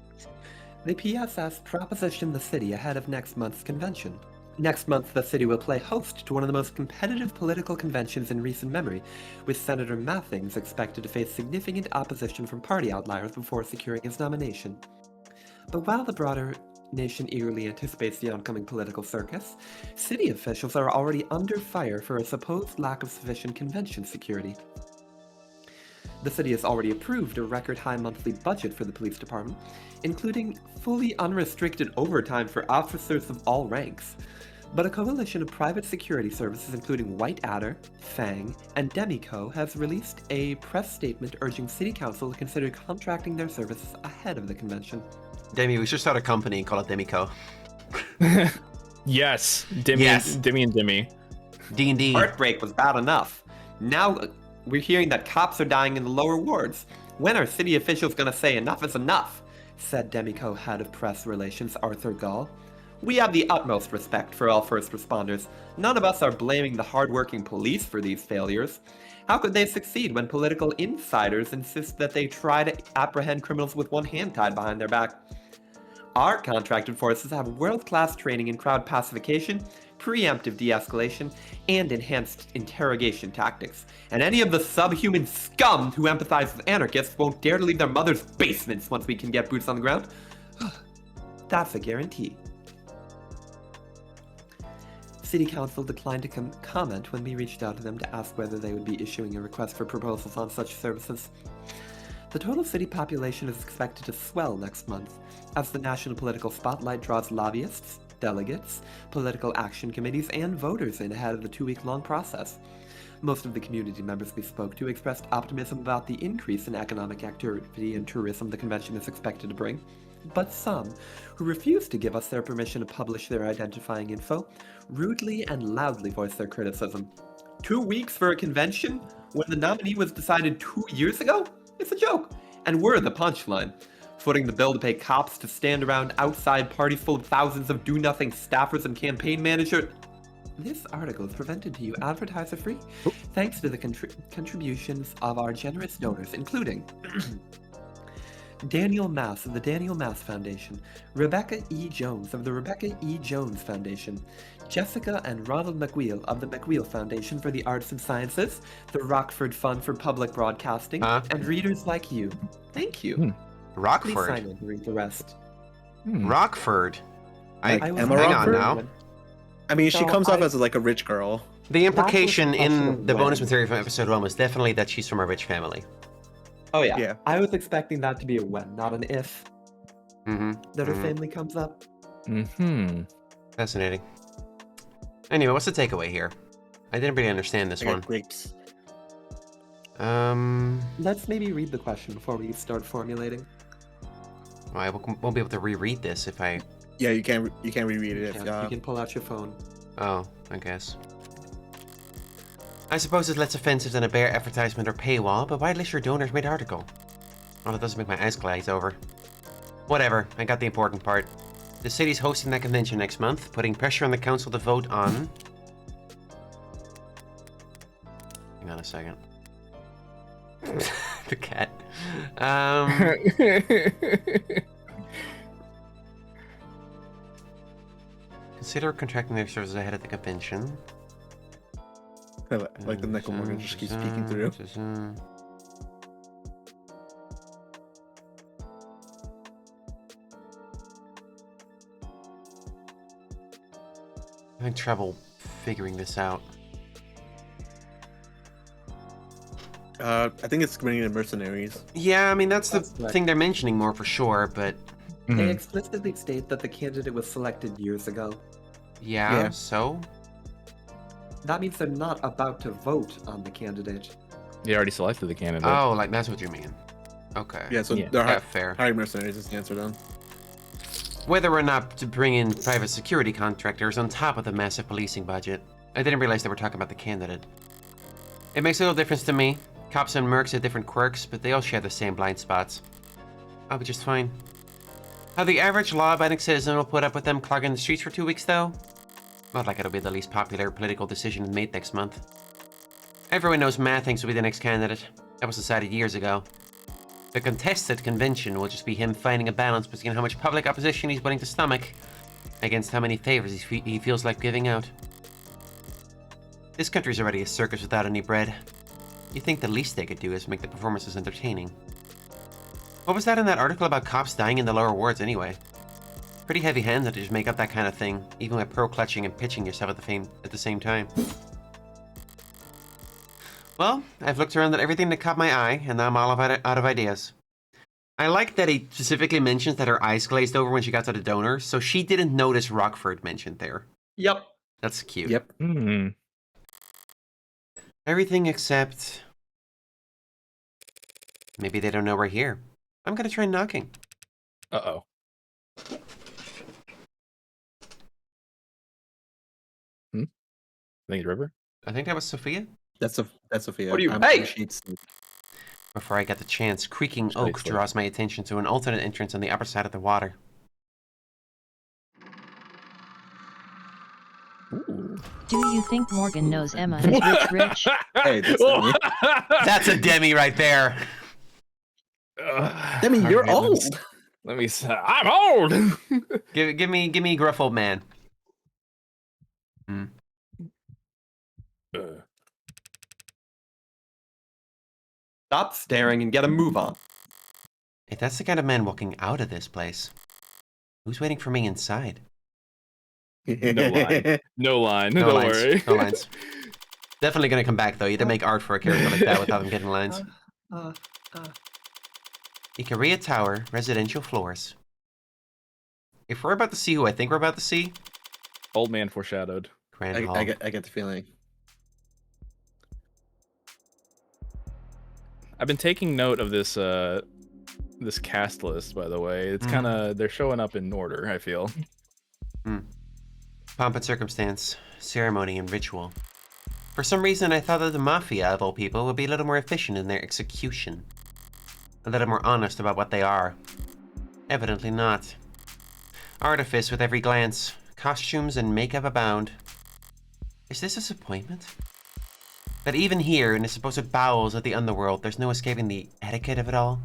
The PSS propositioned the city ahead of next month's convention. Next month, the city will play host to one of the most competitive political conventions in recent memory, with Senator Mathings expected to face significant opposition from party outliers before securing his nomination. But while the broader nation eagerly anticipates the oncoming political circus, city officials are already under fire for a supposed lack of sufficient convention security. The city has already approved a record-high monthly budget for the police department, including fully unrestricted overtime for officers of all ranks. But a coalition of private security services including White Adder, Fang, and Demico has released a press statement urging City Council to consider contracting their services ahead of the convention. Demi, we should start a company and call it Demico. Yes, Demi, Yes. Demi and Demi. D&D. Heartbreak was bad enough. Now we're hearing that cops are dying in the lower wards. When are city officials gonna say enough is enough? Said Demico head of press relations Arthur Gall. We have the utmost respect for all first responders. None of us are blaming the hardworking police for these failures. How could they succeed when political insiders insist that they try to apprehend criminals with one hand tied behind their back? Our contracted forces have world-class training in crowd pacification, preemptive de-escalation, and enhanced interrogation tactics. And any of the subhuman scum who empathize with anarchists won't dare to leave their mother's basements once we can get boots on the ground. That's a guarantee. City Council declined to comment when we reached out to them to ask whether they would be issuing a request for proposals on such services. The total city population is expected to swell next month, as the national political spotlight draws lobbyists, delegates, political action committees, and voters in ahead of the 2-week-long process. Most of the community members we spoke to expressed optimism about the increase in economic activity and tourism the convention is expected to bring, but some, who refused to give us their permission to publish their identifying info, rudely and loudly voiced their criticism. 2 weeks for a convention when the nominee was decided 2 years ago? It's a joke, and we're the punchline. Footing the bill to pay cops to stand around outside parties full of thousands of do-nothing staffers and campaign managers. This article is presented to you advertiser-free, thanks to the contributions of our generous donors, including Daniel Mass of the Daniel Mass Foundation, Rebecca E. Jones of the Rebecca E. Jones Foundation, Jessica and Ronald McWheel of the McWheel Foundation for the Arts and Sciences, the Rockford Fund for Public Broadcasting, and readers like you. Thank you. Please Rockford. sign in to read the rest. Rockford. Like I was Emma hang Rockford? on now. I mean, she So comes off I- as like a rich girl. The implication That was a question in of the bonus when. material from episode 1 was definitely that she's from a rich family. Oh yeah. Yeah. I was expecting that to be a when, not an if, Mm-hmm. that her family comes up. Mm-hmm. Fascinating. Anyway, what's the takeaway here? I didn't really understand this I got one. grapes. Let's maybe read the question before we start formulating. Well, I won't be able to reread this if I... Yeah, you can't reread it. Yeah, you can pull out your phone. Oh, I guess. I suppose it's less offensive than a bare advertisement or paywall, but why list your donors mid-article? Well, it doesn't make my eyes glaze over. Whatever, I got the important part. The city's hosting that convention next month, putting pressure on the council to vote on... Hang on a second. The cat. Consider contracting their services ahead of the convention. Like the Necromorgan just keeps peeking through. I'm having trouble figuring this out. I think it's bringing in mercenaries. Yeah, I mean, that's the That's right. thing they're mentioning more for sure, but They explicitly state that the candidate was selected years ago. yeah. So? That means they're not about to vote on the candidate. They already selected the candidate. Oh, like that's what you mean. Okay. Yeah, so Yeah. they're Yeah, fair. hiring mercenaries is the answer then. Whether or not to bring in private security contractors on top of the massive policing budget. I didn't realize they were talking about the candidate. It makes a little difference to me. Cops and mercs have different quirks, but they all share the same blind spots. I'll be just fine. How the average law-abiding citizen will put up with them clogging the streets for 2 weeks, though? Not like it'll be the least popular political decision made next month. Everyone knows Matt thinks will be the next candidate. That was decided years ago. The contested convention will just be him finding a balance between how much public opposition he's willing to stomach against how many favors he feels like giving out. This country's already a circus without any bread. You think the least they could do is make the performances entertaining. What was that in that article about cops dying in the lower wards anyway? Pretty heavy-handed to just make up that kind of thing, even with pro-clutching and pitching yourself at the same time. Well, I've looked around at everything that caught my eye, and now I'm all out of ideas. I like that he specifically mentions that her eyes glazed over when she got to the donors, so she didn't notice Rockford mentioned there. Yep. That's cute. Yep. Hmm. Everything except... Maybe they don't know we're here. I'm gonna try knocking. Uh-oh. I think it's River. I think that was Sophia. That's Sophia. What do you- I'm hey! sure she's- Before I got the chance, creaking Sorry, oak sorry. draws my attention to an alternate entrance on the upper side of the water. Do you think Morgan knows Emma is rich? Hey, that's Demi. That's a Demi right there. Demi, you're Alright, old. Let me say, I'm old. Give me gruff old man. Stop staring and get a move on. If that's the kind of man walking out of this place, who's waiting for me inside? No line. No line. No Don't lines. worry. No lines. Definitely gonna come back though. You don't make art for a character like that without him getting lines. Ikaria Tower, residential floors. If we're about to see who I think we're about to see, Old man foreshadowed. Grand Hall. I get the feeling. I've been taking note of this this cast list, by the way. It's kind of they're showing up in order, I feel. Pomp and circumstance, ceremony and ritual. For some reason, I thought that the Mafia, of all people, would be a little more efficient in their execution. A little more honest about what they are. Evidently not. Artifice with every glance. Costumes and makeup abound. Is this a disappointment? That even here, in the supposed bowels of the underworld, there's no escaping the etiquette of it all?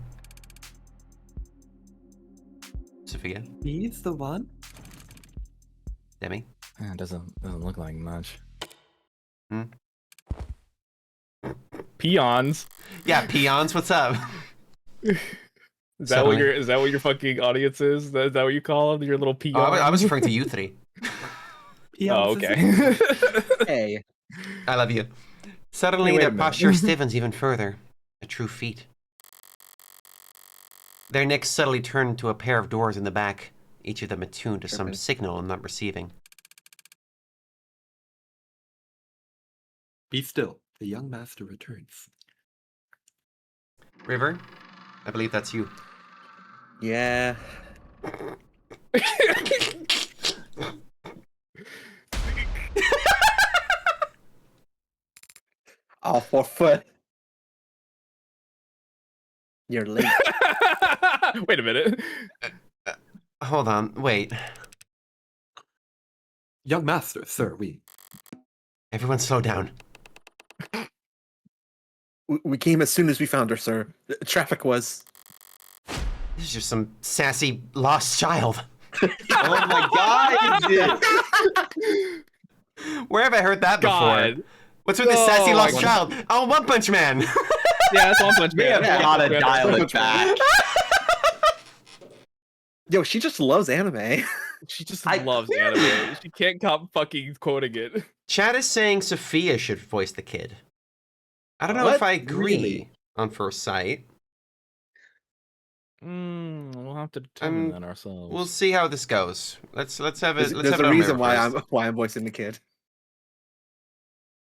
Sophia? He's the one? Demi? It doesn't look like much. Peons. Yeah, peons, what's up? Is that what your fucking audience is? Is that what you call them? Your little peons? Oh, I was referring to you three. Oh, okay. Hey. I love you. Suddenly, Hey, wait a their minute. posture stiffens even further. A true feat. Their necks suddenly turn to a pair of doors in the back, each of them attuned to some signal I'm not receiving. Be still. The young master returns. River? I believe that's you. Yeah. Oh, for foot. You're late. Wait a minute. Hold on, wait. Young master, sir, we... Everyone slow down. We came as soon as we found her, sir. The traffic was... This is just some sassy lost child. Oh my god! Where have I heard that before? God. What's with this sassy Oh, lost my child? Oh, One Punch Man! Yeah, that's One Punch Man. have gotta dial it back. Yo, she just loves anime. She just loves anime. She can't stop fucking quoting it. Chad is saying Sophia should voice the kid. I don't know What? if I agree Really? on first sight. We'll have to determine that ourselves. We'll see how this goes. Let's have it. Let's There's have it a on reason mirror first. why I'm voicing the kid.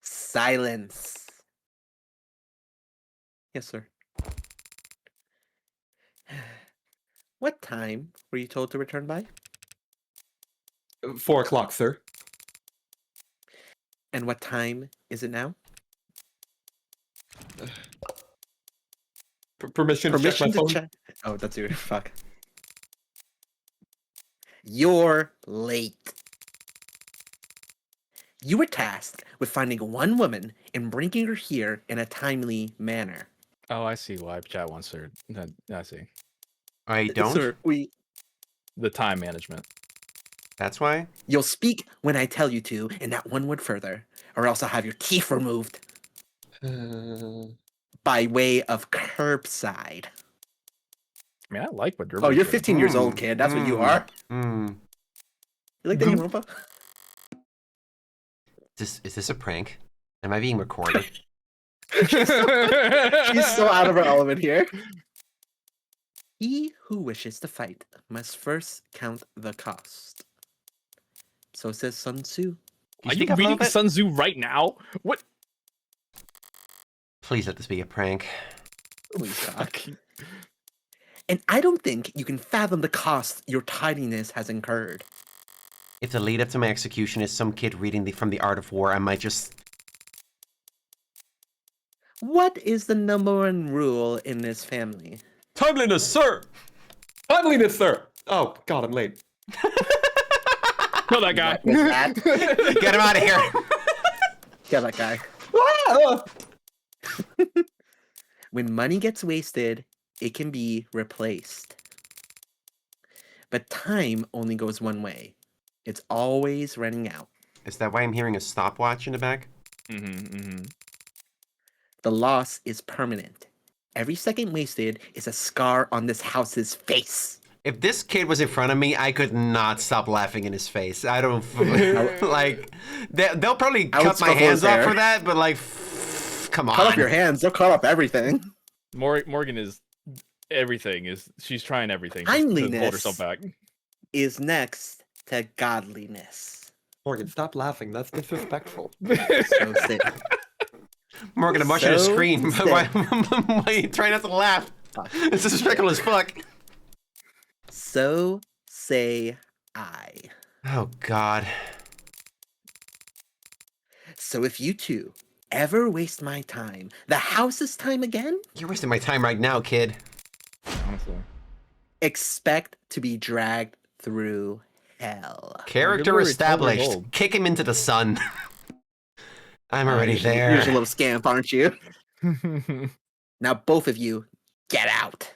Silence. Yes, sir. What time were you told to return by? 4 o'clock, sir. And what time is it now? Permission to check my phone? check. Oh, that's your fuck. You're late. You were tasked with finding one woman and bringing her here in a timely manner. Oh, I see why chat wants her. I see. I don't. Sir, The time management. That's why. you'll speak when I tell you to, and not one word further, or else I'll have your teeth removed by way of curbside. I mean, I like what Oh, you're 15 years old, kid. That's what you are. Mm. You like that, Europa? Is this a prank? Am I being recorded? She's so out of her element here. He who wishes to fight must first count the cost. So says Sun Tzu. Are you speak up a little reading bit? Sun Tzu right now? What? Please let this be a prank. Please, God. Fucking- And I don't think you can fathom the cost your tidiness has incurred. If the lead up to my execution is some kid reading from The Art of War, I might just... What is the #1 rule in this family? Timeliness, sir! Timeliness, sir! Oh, God, I'm late. Kill that guy. Get him out of here. Kill that guy. When money gets wasted, it can be replaced. But time only goes one way. It's always running out. Is that why I'm hearing a stopwatch in the back? The loss is permanent. Every second wasted is a scar on this house's face. If this kid was in front of me, I could not stop laughing in his face. I don't like. They'll probably cut my hands off for that, but like, come on. Cut off your hands. They'll cut off everything. Morgan is everything. She's trying everything to Kindliness hold herself back. is next to godliness. Morgan, stop laughing. That's disrespectful. So sick. Morgan, I'm watching the So screen. sick. Why are you trying not to laugh? It's disrespectful as fuck. So say I. Oh, God. So if you two ever waste my time, the house's time again, You're wasting my time right now, kid. Honestly. expect to be dragged through hell. Character You're literally 12 years established. old. Kick him into the sun. I'm already You're there. a little scamp, aren't you? Now both of you, get out.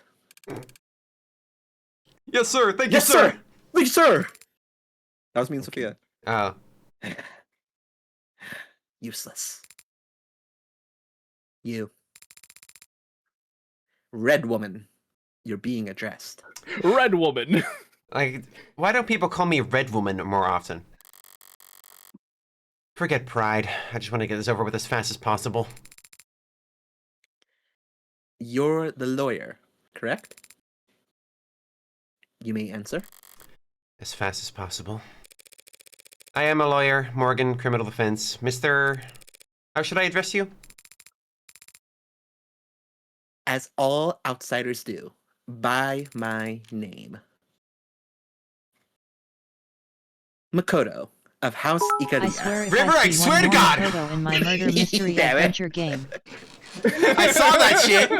Yes, sir. Thank Yes, you, sir. sir. Please, sir. That was me and Sophia. Oh, Useless. You. Red woman, you're being addressed. Red woman. like, why don't people call me Red Woman more often? Forget pride. I just want to get this over with as fast as possible. You're the lawyer, correct? You may answer. As fast as possible. I am a lawyer, Morgan, criminal defense. Mr. How should I address you? As all outsiders do, by my name. Makoto of House Ikaria. I swear if River, I I see swear one to more God! Makoto in my murder mystery Damn it. adventure game. I saw that shit!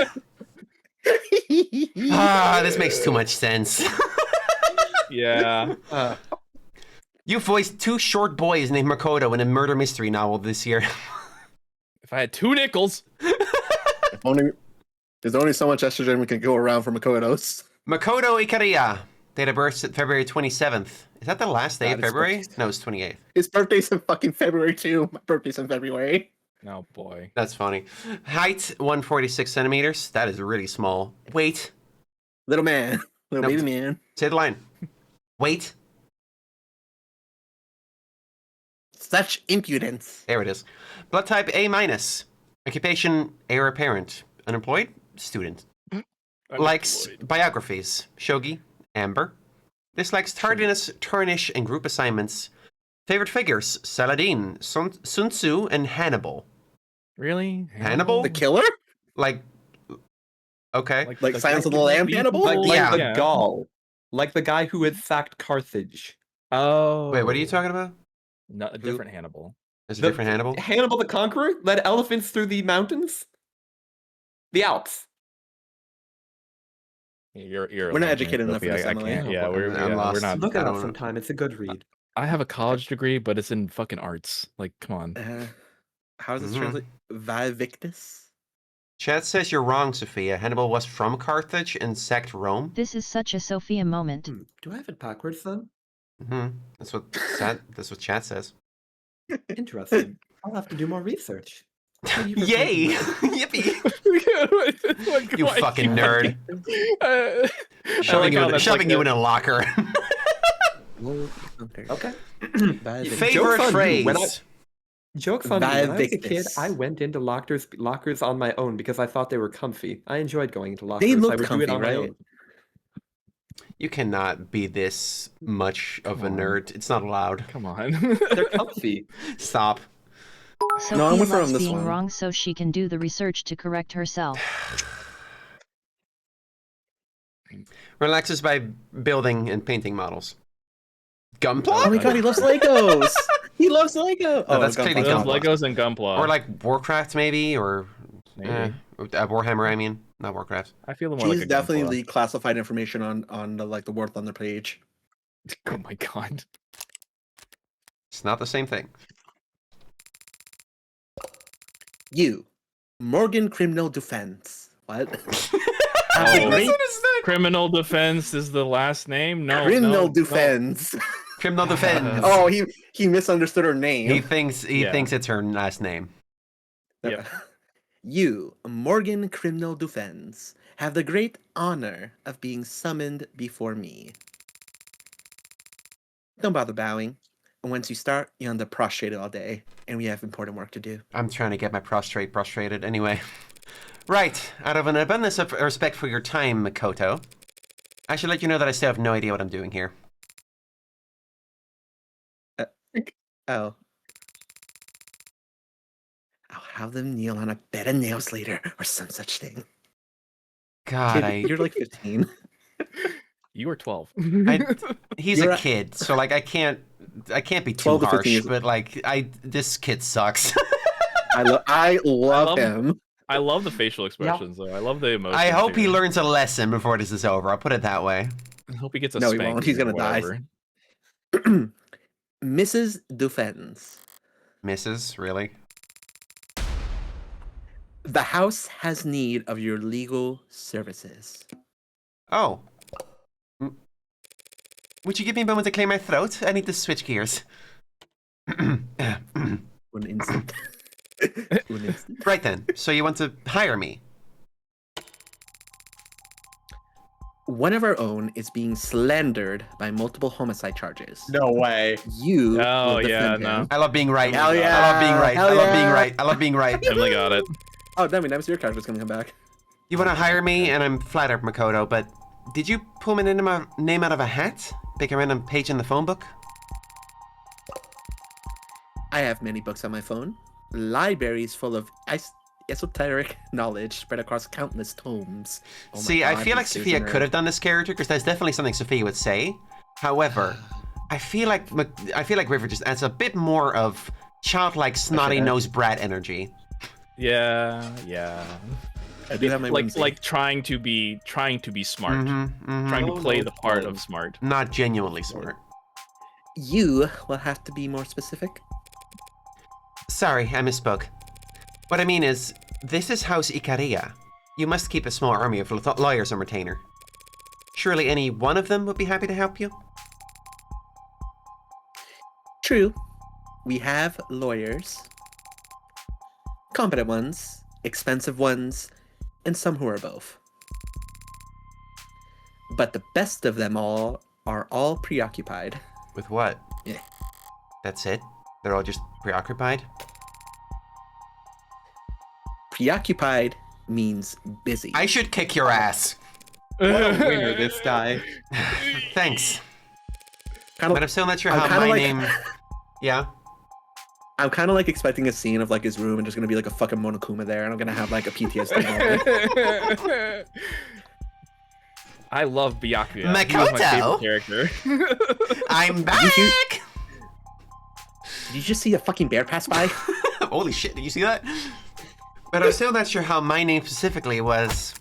Ah, this makes too much sense. Yeah. You voiced two short boys named Makoto in a murder mystery novel this year. If I had 2 nickels. There's only so much estrogen we can go around for Makotos. Makoto Ikaria. Date of birth February 27th. Is that the last day That of is February? correct. No, it's 28th. His birthday's in fucking February too. My birthday's in February. Oh boy. That's funny. Height 146 centimeters. That is really small. Weight. Little man. Little Nope. baby man. Say the line. Weight. Such impudence. There it is. Blood type A minus. Occupation heir apparent. Unemployed. Student. Likes biographies. Shogi. Amber. Dislikes tardiness, tarnish, and group assignments. Favorite figures. Saladin. Sun Tzu, and Hannibal. Really? Hannibal? The killer? Like. Okay. Like Silence of the Lamb Hannibal? Like Yeah. the Gaul. Like the guy who had sacked Carthage. Oh. Wait, what are you talking about? No, a different Hannibal. There's a The- different Hannibal? Hannibal the Conqueror led elephants through the mountains? The Alps. You're We're not educated enough for this, I Emily. can't. Yeah, we're I'm lost. we're not. Look I it don't up know. sometime. It's a good read. I have a college degree, but it's in fucking arts. Like, come on. How does this Mhm. translate? Vivictus? Chat says you're wrong, Sophia. Hannibal was from Carthage and sacked Rome. This is such a Sophia moment. Do I have it backwards then? That's what chat says. Interesting. I'll have to do more research. Thank you for Yay! pointing that Yippee! You You fucking nerd. Shoving you in a locker. Okay. out. Okay. Vivictus. Favorite Joke's on you. phrase. When Joke's on me. When I was a kid, Vivictus. I went into lockers on my own because I thought they were comfy. I enjoyed going into lockers. They I looked would do it comfy, on my right? own. You cannot be this much of a Come on. nerd. It's not allowed. Come on. They're comfy. Stop. Sophia No, I'm with her loves on this being one. wrong so she can do the research to correct herself. Relaxes by building and painting models. Gunpla? Oh my god, he loves Legos! He loves Lego! Oh, that's Gunpla. clearly Those Gunpla. Legos and Gunpla. Or like Warcraft, maybe? Or Maybe. Warhammer, I mean. Not Warcraft. I feel more She's like a definitely classified information on the War Thunder page. Gunpla. Oh my god. It's not the same thing. You, Morgan Criminal Defense. What? Oh. Great Criminal defense is the last name? No. Criminal no, Defense. Criminal defense. Oh, he misunderstood her name. He thinks it's her last name. Yep. You, Morgan Criminal Defense, have the great honor of being summoned before me. Don't bother bowing. Once you start, you're on the prostrated all day, and we have important work to do. I'm trying to get my prostrated anyway. Right, out of an abundance of respect for your time, Makoto, I should let you know that I still have no idea what I'm doing here. Oh. I'll have them kneel on a bed of nails later, or some such thing. God, Kid, you're like 15. You were 12. He's You're a kid, so like I can't be too 12 to 15 harsh, is- but like this kid sucks. I love him. I love the facial expressions, though. I love the emotions. I hope he here. learns a lesson before this is over. I'll put it that way. I hope he gets a No, he spanking won't. He's or gonna die. whatever. Mrs. Defense. Mrs. Really? The house has need of your legal services. Oh. Would you give me a moment to clear my throat? I need to switch gears. One instant. One instant. Right then. So you want to hire me? One of our own is being slandered by multiple homicide charges. No way. You Oh, will defend yeah, no. him. I love being right. Hell I yeah. love being right. Hell I love being yeah. right. I love being right. Emily got it. Oh, damn it, that was your character's gonna come back. You want to hire me, and I'm flattered, Makoto, but did you pull my name out of a hat? Pick a random page in the phone book? I have many books on my phone. Libraries full of esoteric knowledge spread across countless tomes. Oh my See, I God, feel like this Sophia nerd. could have done this character, because that's definitely something Sophia would say. However, I feel like River just adds a bit more of childlike, snotty-nosed brat energy. Yeah. I do have my whimsy. like trying to be smart. Mm-hmm. Trying to Oh, play no, the part no. of smart. Not genuinely smart. You will have to be more specific. Sorry, I misspoke. What I mean is, this is House Ikaria. You must keep a small army of lawyers on retainer. Surely any one of them would be happy to help you? True. We have lawyers. Competent ones, expensive ones, and some who are both. But the best of them all are all preoccupied. With what? Yeah. That's it? They're all just preoccupied? Preoccupied means busy. I should kick your ass. What a winner, this guy. Thanks. Kind But of, I'm still not sure I'm how kinda my like- name... Yeah? I'm kind of like expecting a scene of like his room and there's gonna be like a fucking Monokuma there, and I'm gonna have like a PTSD moment. I love Byakuya. Makoto? He's my favorite character. I'm back! Did you just see a fucking bear pass by? Holy shit, did you see that? But I'm still not sure how my name specifically was...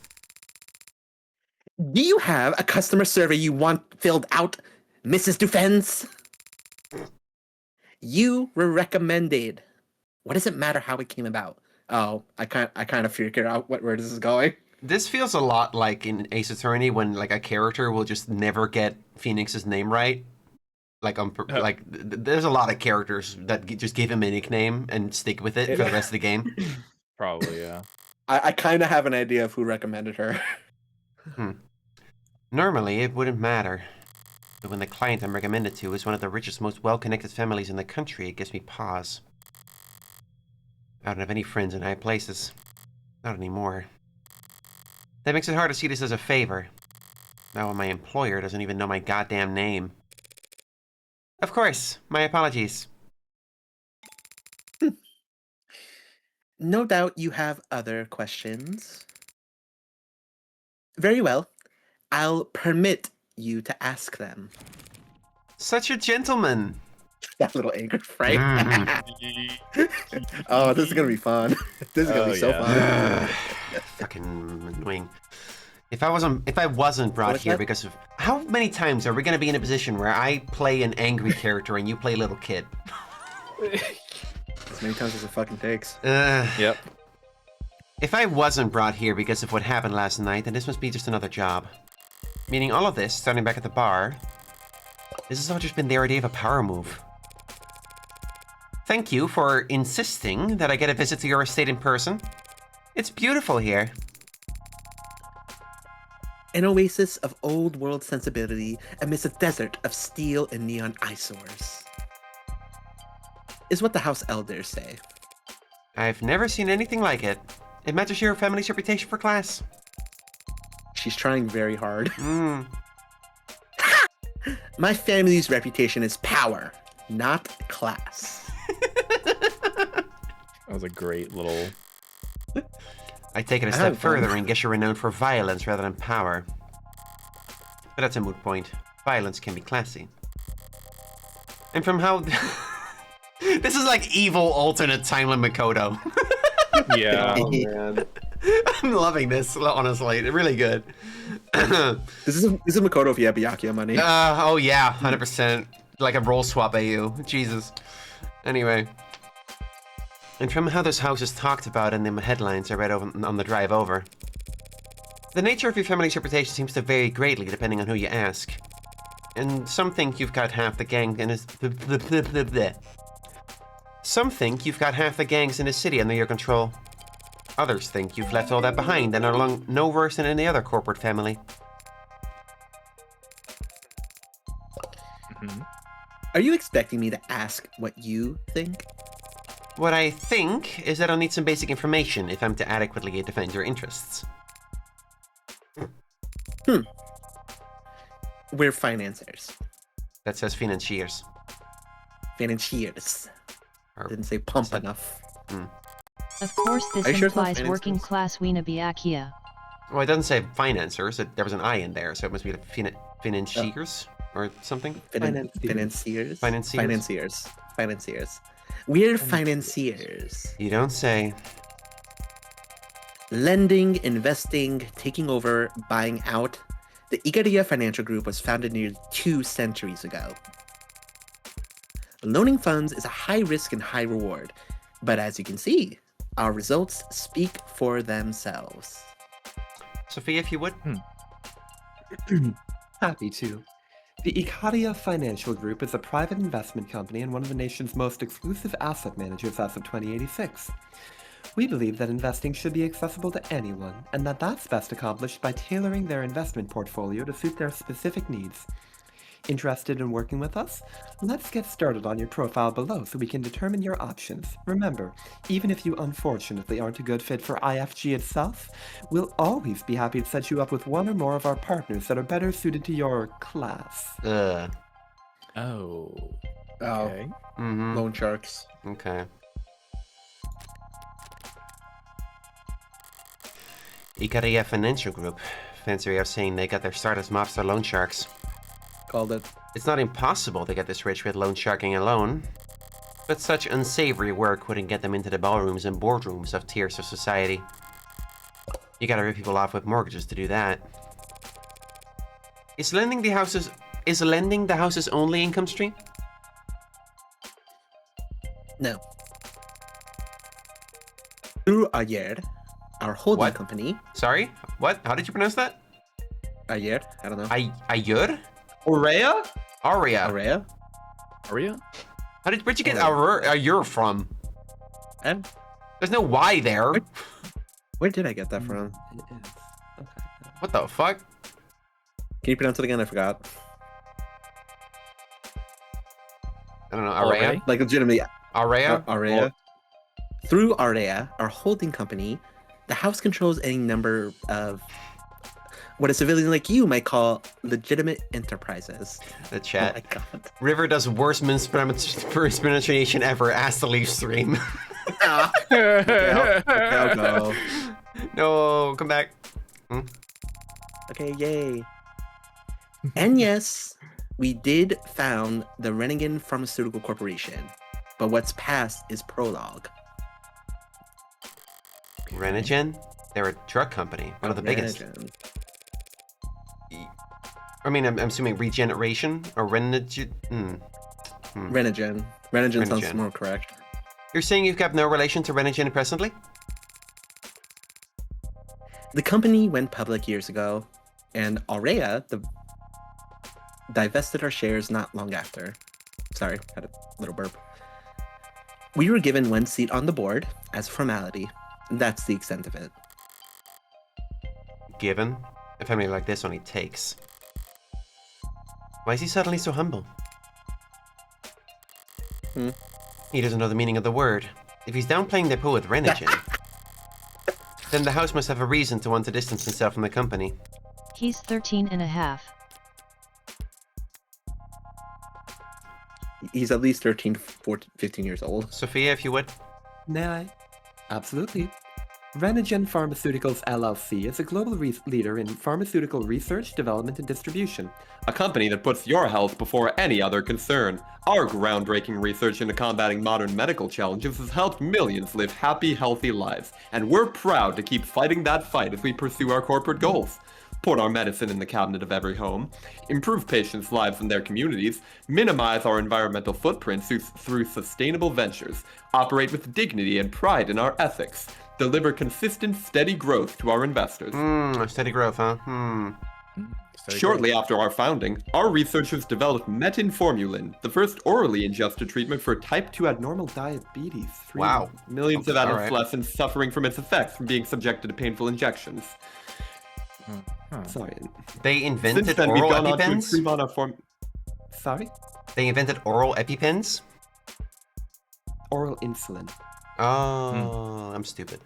Do you have a customer survey you want filled out, Mrs. Defense? You were recommended. What does it matter how it came about? Oh, I kind of figured out where this is going. This feels a lot like in Ace Attorney when like a character will just never get Phoenix's name right. Like there's a lot of characters that just give him a nickname and stick with it for the rest of the game. Probably, yeah. I kind of have an idea of who recommended her. Normally it wouldn't matter. But when the client I'm recommended to is one of the richest, most well-connected families in the country, it gives me pause. I don't have any friends in high places. Not anymore. That makes it hard to see this as a favor. Now when my employer doesn't even know my goddamn name. Of course, my apologies. No doubt you have other questions. Very well. I'll permit you to ask them. Such a gentleman. That little anger, right? Mm. Oh, this is gonna be fun. This is gonna be so fun. Fucking annoying. If I wasn't brought What's here that? because of How many times are we gonna be in a position where I play an angry character and you play a little kid? As many times as it fucking takes. Yep. If I wasn't brought here because of what happened last night, then this must be just another job. Meaning all of this, starting back at the bar, this has all just been the idea of a power move. Thank you for insisting that I get a visit to your estate in person. It's beautiful here. An oasis of old world sensibility amidst a desert of steel and neon eyesores. Is what the house elders say. I've never seen anything like it. It matches your family's reputation for class. She's trying very hard. Mm. My family's reputation is power, not class. That was a great little. I take it a I step have fun. further and guess you're renowned for violence rather than power. But that's a moot point. Violence can be classy. And from how... This is like evil alternate timeline Makoto. Yeah. Oh, man. I'm loving this, honestly. Really good. This is Makoto if you have Byakuya money. Oh yeah, 100%. Like a roll swap AU. Jesus. Anyway. And from how this house is talked about in the headlines I read on the drive over, the nature of your family's reputation seems to vary greatly depending on who you ask. And some think you've got half the gang in Some think you've got half the gangs in the city under your control. Others think you've left all that behind and are no worse than any other corporate family. Are you expecting me to ask what you think? What I think is that I'll need some basic information if I'm to adequately defend your interests. We're financiers. That says financiers. Financiers. Or- Didn't say pump enough. Of course this Are you sure it's not implies working financiers? class Wiener Byakuya. Well, it doesn't say financiers. There was an I in there, so it must be like financiers or something. Financiers. Financiers? Financiers. We're financiers. You don't say. Lending, investing, taking over, buying out. The Ikaria Financial Group was founded nearly 2 centuries ago. Loaning funds is a high risk and high reward, but as you can see, our results speak for themselves. Sophia, if you would. Happy to. The Ikaria Financial Group is a private investment company and one of the nation's most exclusive asset managers as of 2086. We believe that investing should be accessible to anyone, and that that's best accomplished by tailoring their investment portfolio to suit their specific needs. Interested in working with us? Let's get started on your profile below so we can determine your options. Remember, even if you unfortunately aren't a good fit for IFG itself, we'll always be happy to set you up with one or more of our partners that are better suited to your class. Ugh. Oh. Oh, Okay. Mm-hmm. loan sharks. Okay. Ikaria Financial Group. Fancy way of saying they got their start as mobster loan sharks. Called it. It's not impossible to get this rich with loan sharking alone, but such unsavory work wouldn't get them into the ballrooms and boardrooms of tiers of society. You gotta rip people off with mortgages to do that. Is lending the house's only income stream? No. Through Ayer, our holding What? company. Sorry? What? How did you pronounce that? Ayer? I don't know. Ayur? Aurea? Aria. Aurea? Aria? Where'd you get Ayur from? And There's no Y there. What? Where did I get that from? It is. Okay. What the fuck? Can you pronounce it again? I forgot. I don't know. Aria? Like legitimately, Aria? Aurea. Through Aurea, our holding company, the house controls any number of what a civilian like you might call legitimate enterprises. The Oh chat. my god. River does worst mispronunciation ever. Ask the leaf stream. Okay, I'll go. No, come back. Okay, yay. And yes, we did found the Rennigan Pharmaceutical Corporation, but what's past is prologue. Renigen? They're a drug company, one of the biggest. Rennigan. I mean, I'm assuming regeneration or Renogen. Renogen. Renogen sounds Renogen. more correct. You're saying you've got no relation to Renogen presently? The company went public years ago, and Aurea divested our shares not long after. Sorry, had a little burp. We were given one seat on the board as a formality. That's the extent of it. Given? A family like this only takes. Why is he suddenly so humble? He doesn't know the meaning of the word. If he's downplaying the pool with Renogen, then the house must have a reason to want to distance himself from the company. He's 13 and a half. He's at least 13, 14, 15 years old. Sophia, if you would. May I? Absolutely. Renogen Pharmaceuticals LLC is a global leader in pharmaceutical research, development, and distribution. A company that puts your health before any other concern. Our groundbreaking research into combating modern medical challenges has helped millions live happy, healthy lives, and we're proud to keep fighting that fight as we pursue our corporate goals. Put our medicine in the cabinet of every home, improve patients' lives and their communities, minimize our environmental footprint through sustainable ventures, operate with dignity and pride in our ethics, deliver consistent, steady growth to our investors. Steady growth, huh? Shortly after our founding, our researchers developed metinformulin, the first orally ingested treatment for type 2 abnormal diabetes. Wow. Millions of Okay, all right. adolescents suffering from its effects from being subjected to painful injections. Sorry. They invented Since then, we've oral gone on to EpiPens? improve on our form. Sorry? They invented oral EpiPens? Oral insulin. Oh, I'm stupid.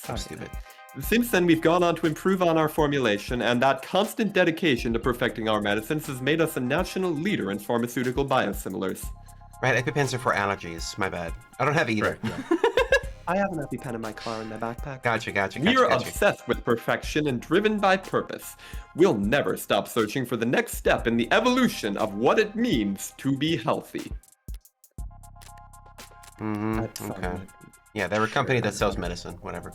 I'm Sorry. stupid. Since then, we've gone on to improve on our formulation, and that constant dedication to perfecting our medicines has made us a national leader in pharmaceutical biosimilars. Right, EpiPens are for allergies. My bad. I don't have either. I have an EpiPen in my car in my backpack. Gotcha. We are obsessed with perfection and driven by purpose. We'll never stop searching for the next step in the evolution of what it means to be healthy. Okay. Yeah, they're a company that sells medicine. Whatever.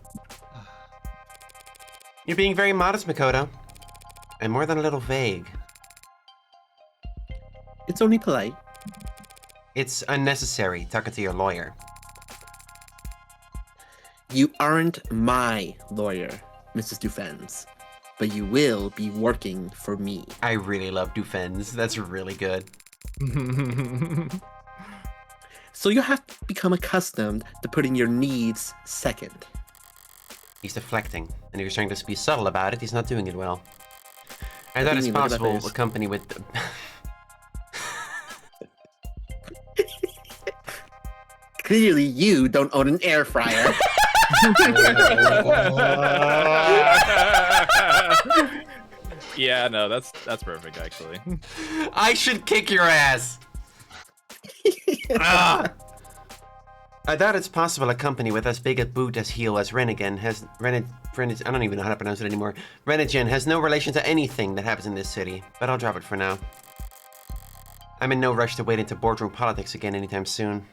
You're being very modest, Makoto. And more than a little vague. It's only polite. It's unnecessary talking to your lawyer. You aren't my lawyer, Mrs. Dufens, but you will be working for me. I really love Dufens. That's really good. So you have to become accustomed to putting your needs second. He's deflecting, and if you're trying to be subtle about it, he's not doing it well. I thought do it's you mean? Look at that possible face. a company with... Clearly you don't own an air fryer. Yeah, no, that's perfect actually. I should kick your ass! Ah! I doubt it's possible a company with as big a boot as heel as Renogen has... I don't even know how to pronounce it anymore. Renogen has no relation to anything that happens in this city, but I'll drop it for now. I'm in no rush to wade into boardroom politics again anytime soon.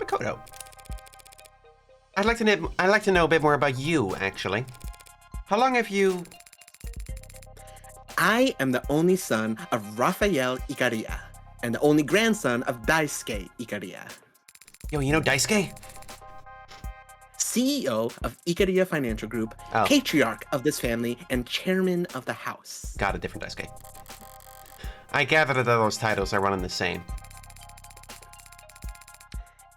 Makoto. I'd like to know a bit more about you, actually. How long have you... I am the only son of Rafael Ikaria, and the only grandson of Daisuke Ikaria, Yo, you know Daisuke? CEO of Ikaria Financial Group, Oh. patriarch of this family, and chairman of the house. Got a different Daisuke. I gather that those titles are one and the same.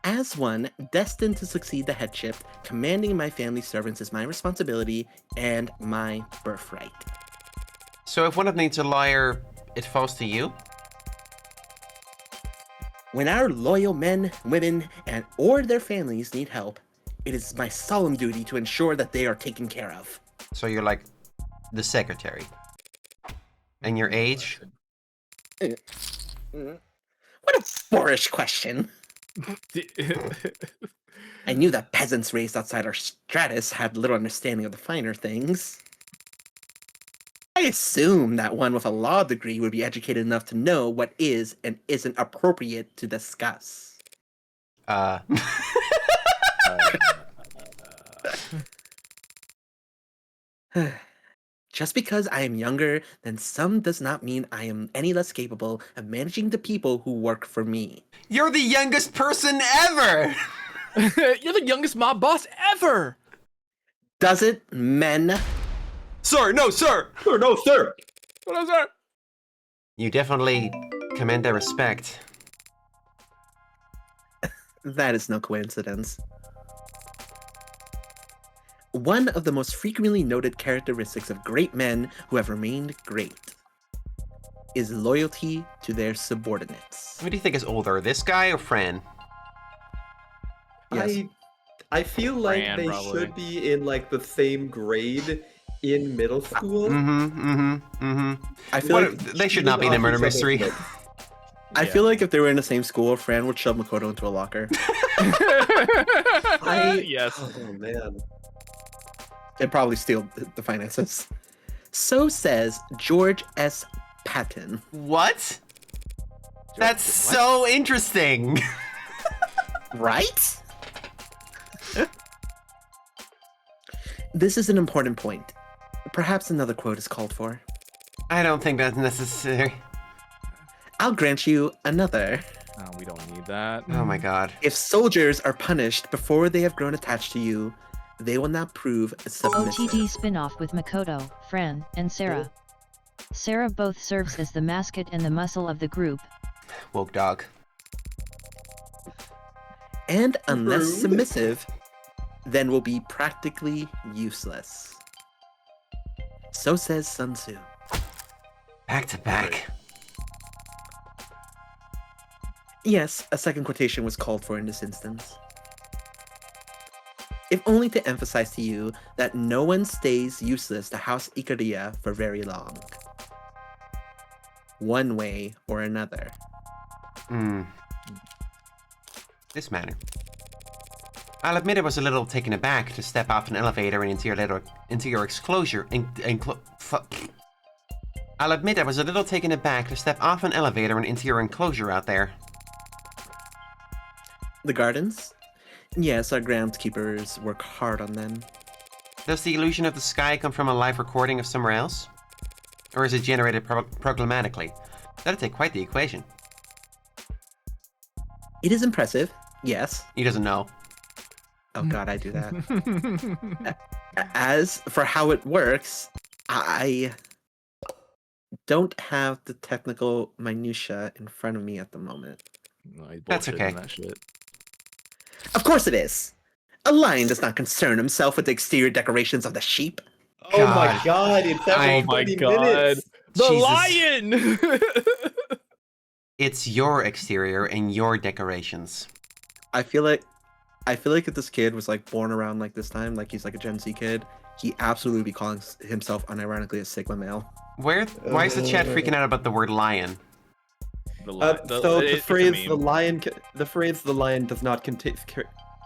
As one destined to succeed the headship, commanding my family servants is my responsibility and my birthright. So if one of them needs a lawyer, it falls to you? When our loyal men, women, and or their families need help, it is my solemn duty to ensure that they are taken care of. So you're like the secretary. And your age? What a boorish question. I knew that peasants raised outside our stratus had little understanding of the finer things. I assume that one with a law degree would be educated enough to know what is and isn't appropriate to discuss. Just because I am younger than some does not mean I am any less capable of managing the people who work for me. You're the youngest person ever! You're the youngest mob boss ever! Does it, men? Sir, no, sir! Sir, no, sir. What is that? You definitely command their respect. That is no coincidence. One of the most frequently noted characteristics of great men who have remained great is loyalty to their subordinates. Who do you think is older, this guy or Fran? Yes. I feel like Fran, they probably. should be in like the same grade in middle school. I feel like They should not be in a murder mystery. I feel like if they were in the same school, Fran would shove Makoto into a locker. Yes. Oh man. And probably steal the finances. So says George S. Patton. What? That's so interesting. Right? This is an important point. Perhaps another quote is called for. I don't think that's necessary. I'll grant you another. Oh, we don't need that. Oh my god. If soldiers are punished before they have grown attached to you, they will not prove submissive. OTD spin-off with Makoto, Fran, and Sarah. Sarah both serves as the mascot and the muscle of the group. Woke dog. And unless Rude. submissive, then will be practically useless. So says Sun Tzu. Back to back. Yes, a second quotation was called for in this instance. If only to emphasize to you that no one stays useless to House Ikaria for very long. One way or another. This manner. I'll admit I was a little taken aback to step off an elevator and into your exclosure. I'll admit I was a little taken aback to step off an elevator and into your enclosure out there. The gardens? Yes, our groundskeepers work hard on them. Does the illusion of the sky come from a live recording of somewhere else? Or is it generated programmatically? That'd take quite the equation. It is impressive, yes. He doesn't know. Oh god, I do that. As for how it works, I don't have the technical minutia in front of me at the moment. No, he's That's bullshitting okay. That shit. Of course it is. A lion does not concern himself with the exterior decorations of the sheep. Oh my god, it's every Oh my 20 god. minutes. The Jesus. lion! It's your exterior and your decorations. I feel like if this kid was like born around like this time, like he's like a Gen Z kid, he absolutely be calling himself unironically a Sigma male. Why is the chat freaking out about the word lion? The phrase "the lion does not contain."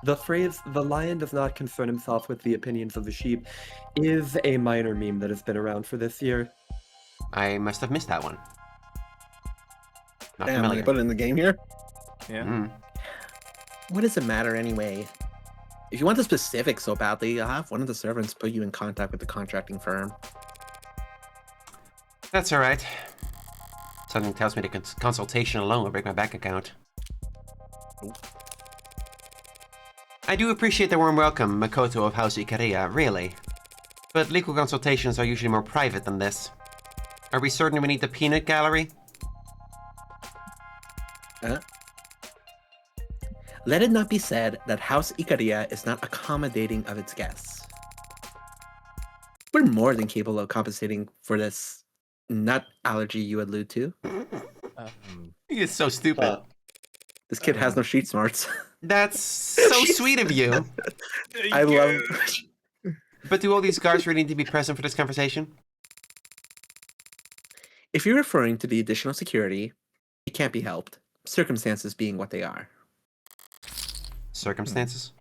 The phrase "the lion does not concern himself with the opinions of the sheep" is a minor meme that has been around for this year. I must have missed that one. Not Damn, familiar. they put it in the game here. Yeah. What does it matter anyway? If you want the specifics so badly, I'll have one of the servants put you in contact with the contracting firm. That's alright. Something tells me the consultation alone will break my bank account. I do appreciate the warm welcome, Makoto of House Ikaria, really. But legal consultations are usually more private than this. Are we certain we need the peanut gallery? Let it not be said that House Ikaria is not accommodating of its guests. We're more than capable of compensating for this nut allergy you allude to. He is so stupid. This kid has no street smarts. That's so sweet of you. I love... But do all these guards really need to be present for this conversation? If you're referring to the additional security, it can't be helped, circumstances being what they are. Circumstances?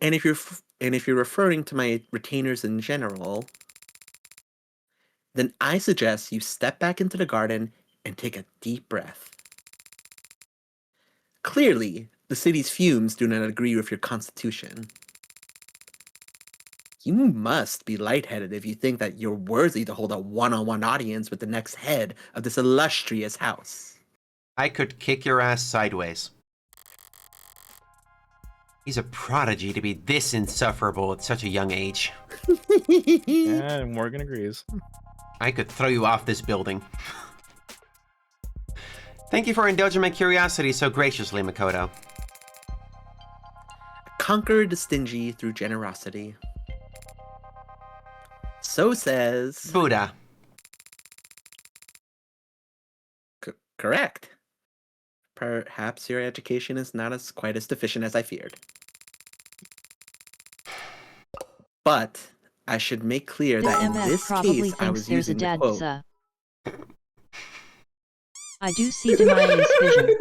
And if you're referring to my retainers in general, then I suggest you step back into the garden and take a deep breath. Clearly, the city's fumes do not agree with your constitution. You must be lightheaded if you think that you're worthy to hold a one-on-one audience with the next head of this illustrious house. I could kick your ass sideways. He's a prodigy to be this insufferable at such a young age. Yeah, Morgan agrees. I could throw you off this building. Thank you for indulging my curiosity so graciously, Makoto. Conquer the stingy through generosity. So says... Buddha. Correct. Perhaps your education is not quite as deficient as I feared. But I should make clear that in MF this probably case, I thinks was there's a using the dad, quote. I do see Demily's vision.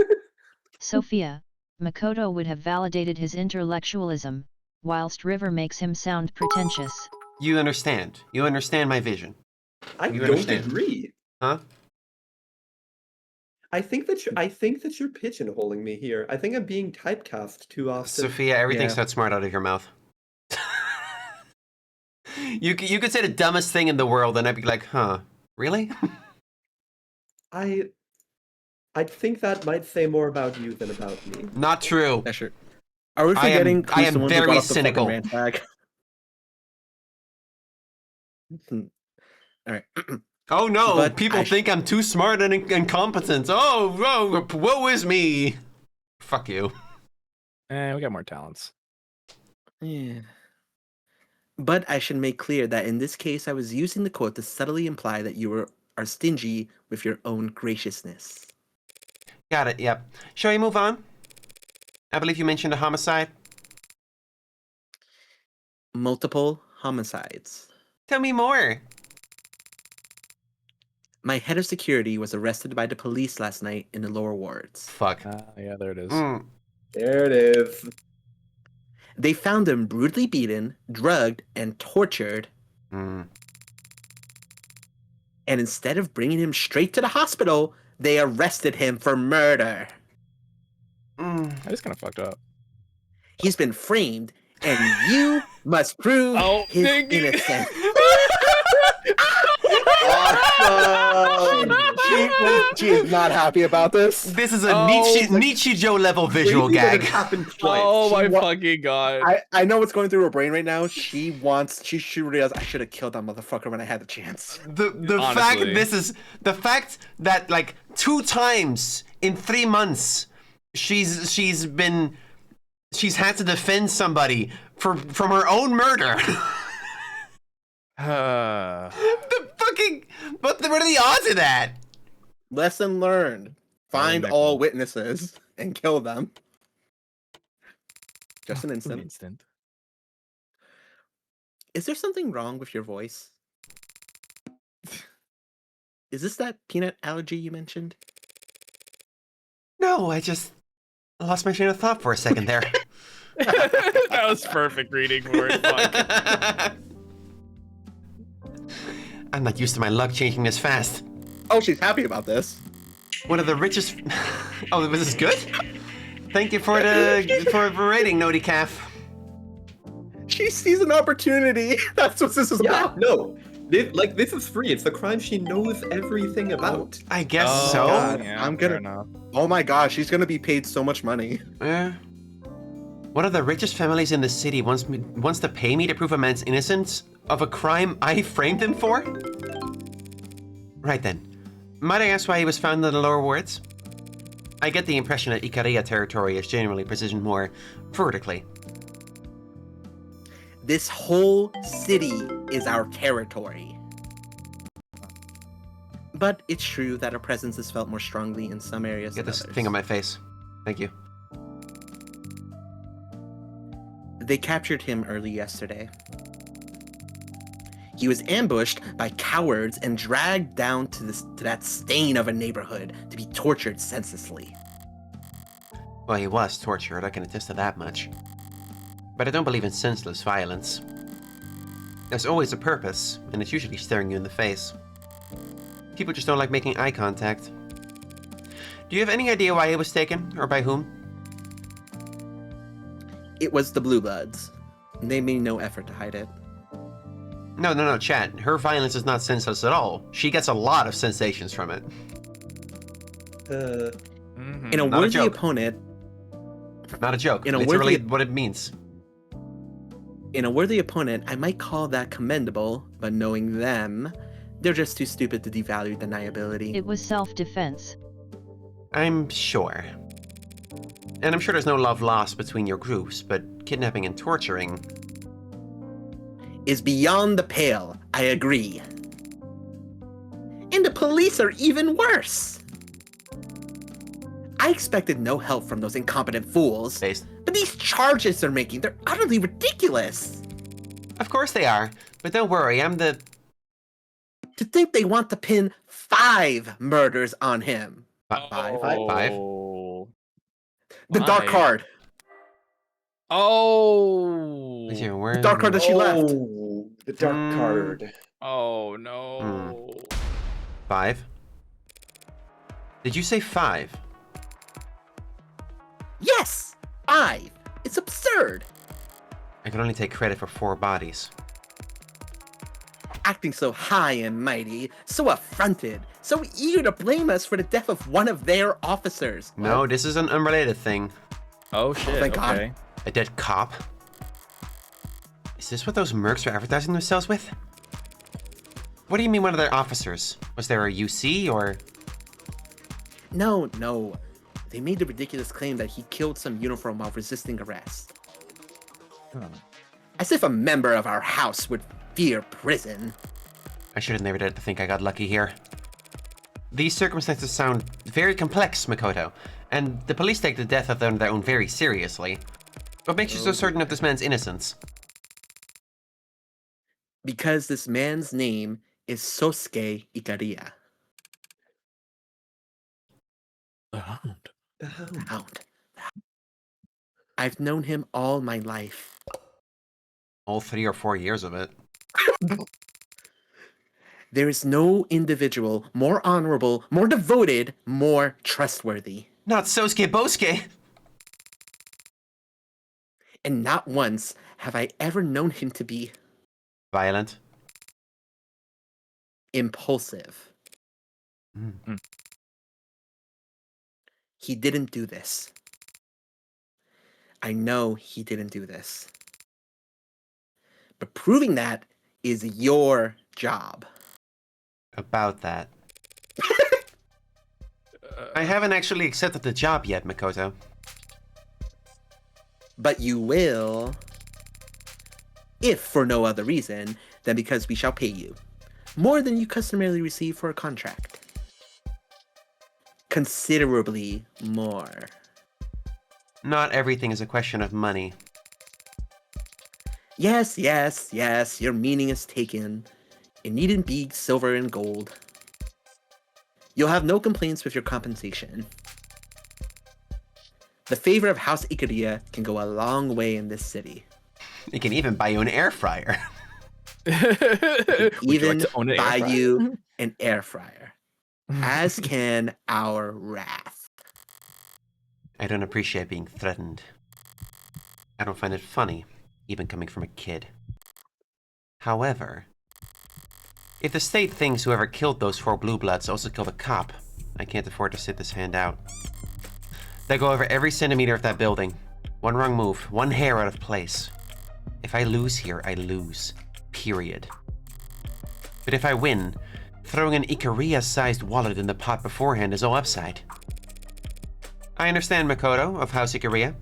Sophia, Makoto would have validated his intellectualism, whilst River makes him sound pretentious. You understand. You understand my vision. I You don't understand. agree. Huh? I think that you're pigeonholing me here. I think I'm being typecast too often. Sophia, everything's Yeah. so smart out of your mouth. You could say the dumbest thing in the world and I'd be like, huh, really? I think that might say more about you than about me. Not true. Yeah, sure. Are we I am- forgetting I who's am the one who very brought up the cynical. fucking rant bag? All right. Oh no, But people think I'm too smart and incompetent. Oh, woe is me. Fuck you. We got more talents. Yeah. But I should make clear that in this case, I was using the quote to subtly imply that you are stingy with your own graciousness. Got it, yep. Shall we move on? I believe you mentioned a homicide. Multiple homicides. Tell me more. My head of security was arrested by the police last night in the lower wards. Fuck. Yeah, there it is. There it is. They found him brutally beaten, drugged, and tortured. Mm. And instead of bringing him straight to the hospital, they arrested him for murder. That is kind of fucked up. He's been framed, and you must prove his thank you. innocence. Awesome. She is not happy about this. This is a Nietzsche Joe level visual Maybe that gag. it happened twice. Oh my wa- fucking god. I know what's going through her brain right now. She realized I should have killed that motherfucker when I had the chance. The fact that like 2 times in 3 months she's had to defend somebody from her own murder. What are the odds of that? Lesson learned. Find all witnesses and kill them. Just an instant. Is there something wrong with your voice? Is this that peanut allergy you mentioned? No, I just lost my train of thought for a second there. That was perfect reading for it. Fuck. I'm not used to my luck changing this fast. Oh, she's happy about this. One of the richest. Oh, was this good? Thank you for rating, Nody Calf. She sees an opportunity. That's what this is Yeah, about. no. This is free. It's a crime she knows everything about. I guess Oh, so. God. Yeah, I'm fair gonna- enough. Oh my gosh, she's gonna be paid so much money. One of the richest families in the city wants to pay me to prove a man's innocence of a crime I framed him for? Right then. Might I ask why he was found in the lower wards? I get the impression that Ikaria territory is generally positioned more vertically. This whole city is our territory. But it's true that our presence is felt more strongly in some areas Get than this others. thing on my face. Thank you. They captured him early yesterday. He was ambushed by cowards and dragged down to that stain of a neighborhood to be tortured senselessly. Well, he was tortured, I can attest to that much. But I don't believe in senseless violence. There's always a purpose, and it's usually staring you in the face. People just don't like making eye contact. Do you have any idea why he was taken, or by whom? It was the Blue Bloods. They made no effort to hide it. No, chat. Her violence is not senseless at all. She gets a lot of sensations from it. In a Not a worthy joke. opponent, Not a joke. In a Literally worthy- what it means. in a worthy opponent, I might call that commendable, but knowing them, they're just too stupid to devalue deniability. It was self-defense. I'm sure. And I'm sure there's no love lost between your groups, but kidnapping and torturing... Is beyond the pale, I agree. And the police are even worse. I expected no help from those incompetent fools, Based. but these charges they're making, they're utterly ridiculous. Of course they are, but don't worry, I'm the... To think they want to pin 5 murders on him. Five? Oh. The dark Why? card. Oh. Here, where... The dark card that she left. Oh, the dark Mm. card. Oh no. 5? Did you say 5? Yes! 5! It's absurd! I can only take credit for 4 bodies. Acting so high and mighty, so affronted, so eager to blame us for the death of one of their officers. No, this is an unrelated thing. Oh shit. thank God. Okay. A dead cop? Is this what those mercs are advertising themselves with? What do you mean one of their officers? Was there a UC or... No. They made the ridiculous claim that he killed some uniform while resisting arrest. As if a member of our house would fear prison. I should have never dared to think I got lucky here. These circumstances sound very complex, Makoto, and the police take the death of their own very seriously. What makes you so certain of this man's innocence? Because this man's name is Sosuke Ikaria. The Hound. The Hound. I've known him all my life. All 3 or 4 years of it. There is no individual more honorable, more devoted, more trustworthy. Not Sosuke Bosuke! And not once have I ever known him to be Violent. impulsive. Mm. He didn't do this. I know he didn't do this. But proving that is your job. About that. I haven't actually accepted the job yet, Makoto. But you will, if for no other reason than because we shall pay you more than you customarily receive for a contract. Considerably more. Not everything is a question of money. Yes, your meaning is taken. It needn't be silver and gold. You'll have no complaints with your compensation. The favor of House Ikaria can go a long way in this city. You can even buy you an air fryer. Would you Even like to own an air buy fryer? you an air fryer. As can our wrath. I don't appreciate being threatened. I don't find it funny, even coming from a kid. However, if the state thinks whoever killed those 4 blue bloods also killed a cop, I can't afford to sit this hand out. They go over every centimeter of that building. One wrong move, one hair out of place. If I lose here, I lose. Period. But if I win, throwing an Ikaria-sized wallet in the pot beforehand is all upside. I understand, Makoto, of House Ikaria.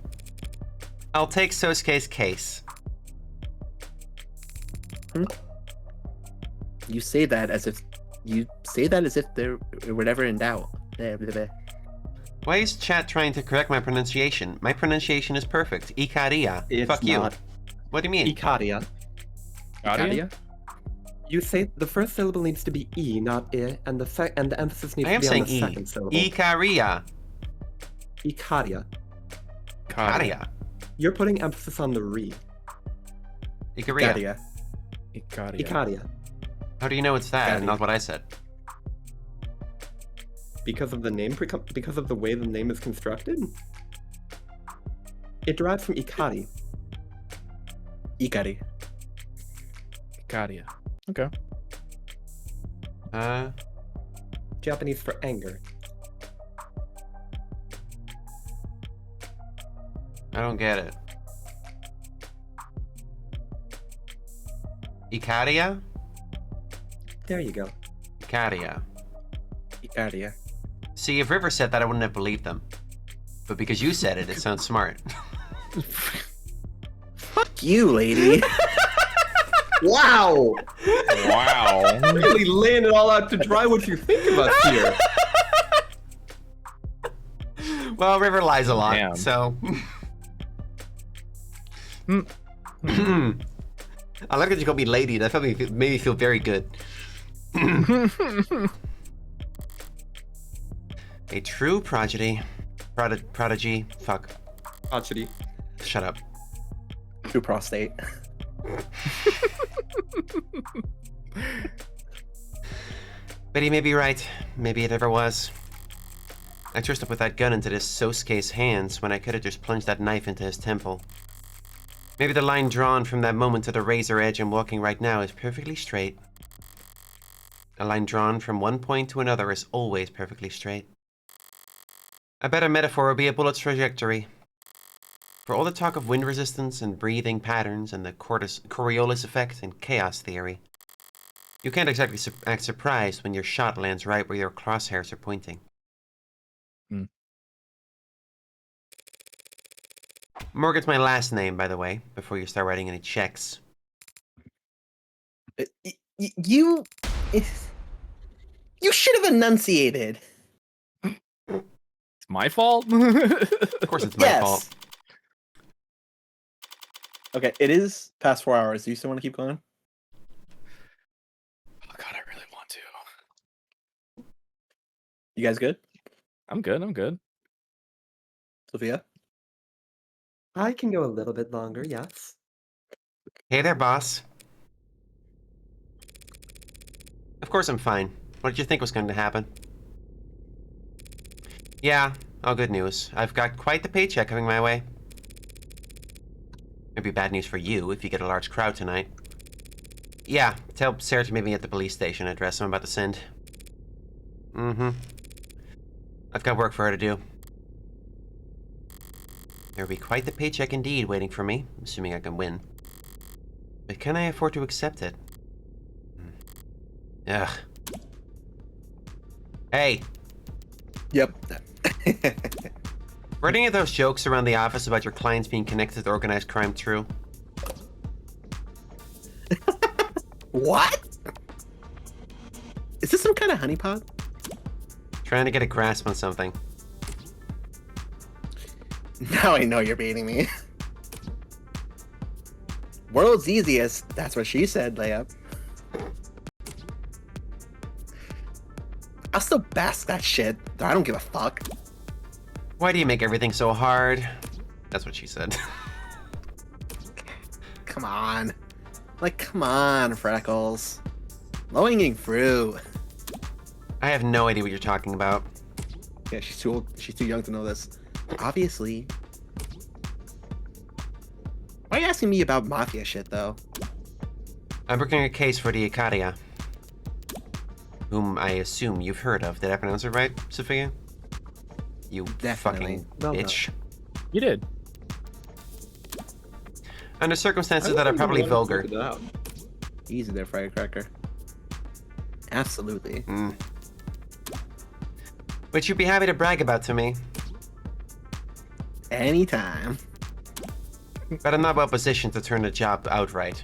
I'll take Sosuke's case. You say that as if there were never in doubt. Blah, blah, blah. Why is chat trying to correct my pronunciation? My pronunciation is perfect. Ikaria. It's Fuck you. not. What do you mean? Ikaria. Ikaria? You say the first syllable needs to be E, not I, and the emphasis needs I to am be on saying the E. second syllable. Ikaria. Ikaria. Ikaria. You're putting emphasis on the re. Ikaria. Ikaria. Ikaria. How do you know it's that, Ikaria. not what I said? Because of the name, because of the way the name is constructed? It derives from Ikari. Ikari. Ikaria. Okay. Japanese for anger. I don't get it. Ikaria? There you go. Ikaria. Icaria. See, if River said that, I wouldn't have believed them. But because you said it, it sounds smart. Fuck you, lady. Wow. Wow. Really laying it all out to dry what you think about here. Well, River lies a lot, Damn. so. I like that you called me lady. That made me feel very good. A true prodigy. Prodigy. Fuck. Crotchety. Shut up. True prostate. But he may be right. Maybe it ever was. I trusted with that gun into this Sosuke's hands when I could have just plunged that knife into his temple. Maybe the line drawn from that moment to the razor edge I'm walking right now is perfectly straight. A line drawn from one point to another is always perfectly straight. A better metaphor would be a bullet's trajectory. For all the talk of wind resistance and breathing patterns and the Coriolis effect and chaos theory, you can't exactly act surprised when your shot lands right where your crosshairs are pointing. Morgan's my last name, by the way, before you start writing any checks. You should have enunciated. It's my fault? Of course it's my fault. Okay, it is past 4 hours. Do you still want to keep going? Oh god, I really want to. You guys good? I'm good. Sophia? I can go a little bit longer, yes. Hey there, boss. Of course I'm fine. What did you think was going to happen? Yeah, all good news. I've got quite the paycheck coming my way. Maybe bad news for you if you get a large crowd tonight. Yeah, tell Sarah to meet me at the police station address I'm about to send. I've got work for her to do. There'll be quite the paycheck indeed waiting for me, assuming I can win. But can I afford to accept it? Ugh. Hey! Yep. Were any of those jokes around the office about your clients being connected to organized crime true? What? Is this some kind of honeypot? Trying to get a grasp on something. Now I know you're beating me. World's easiest. That's what she said, layup. I'll still bask that shit. I don't give a fuck. Why do you make everything so hard? That's what she said. Come on. Like, come on, Freckles. Low-hanging fruit. I have no idea what you're talking about. Yeah, she's too old. She's too young to know this. Obviously. Why are you asking me about mafia shit, though? I'm working a case for the Ikaria. Whom I assume you've heard of. Did I pronounce it right, Sophia? You Definitely. fucking Well done. bitch. You did. Under circumstances that are probably vulgar. Easy there, firecracker. Absolutely. Which you'd be happy to brag about to me. Anytime. But I'm not well positioned to turn down the job outright.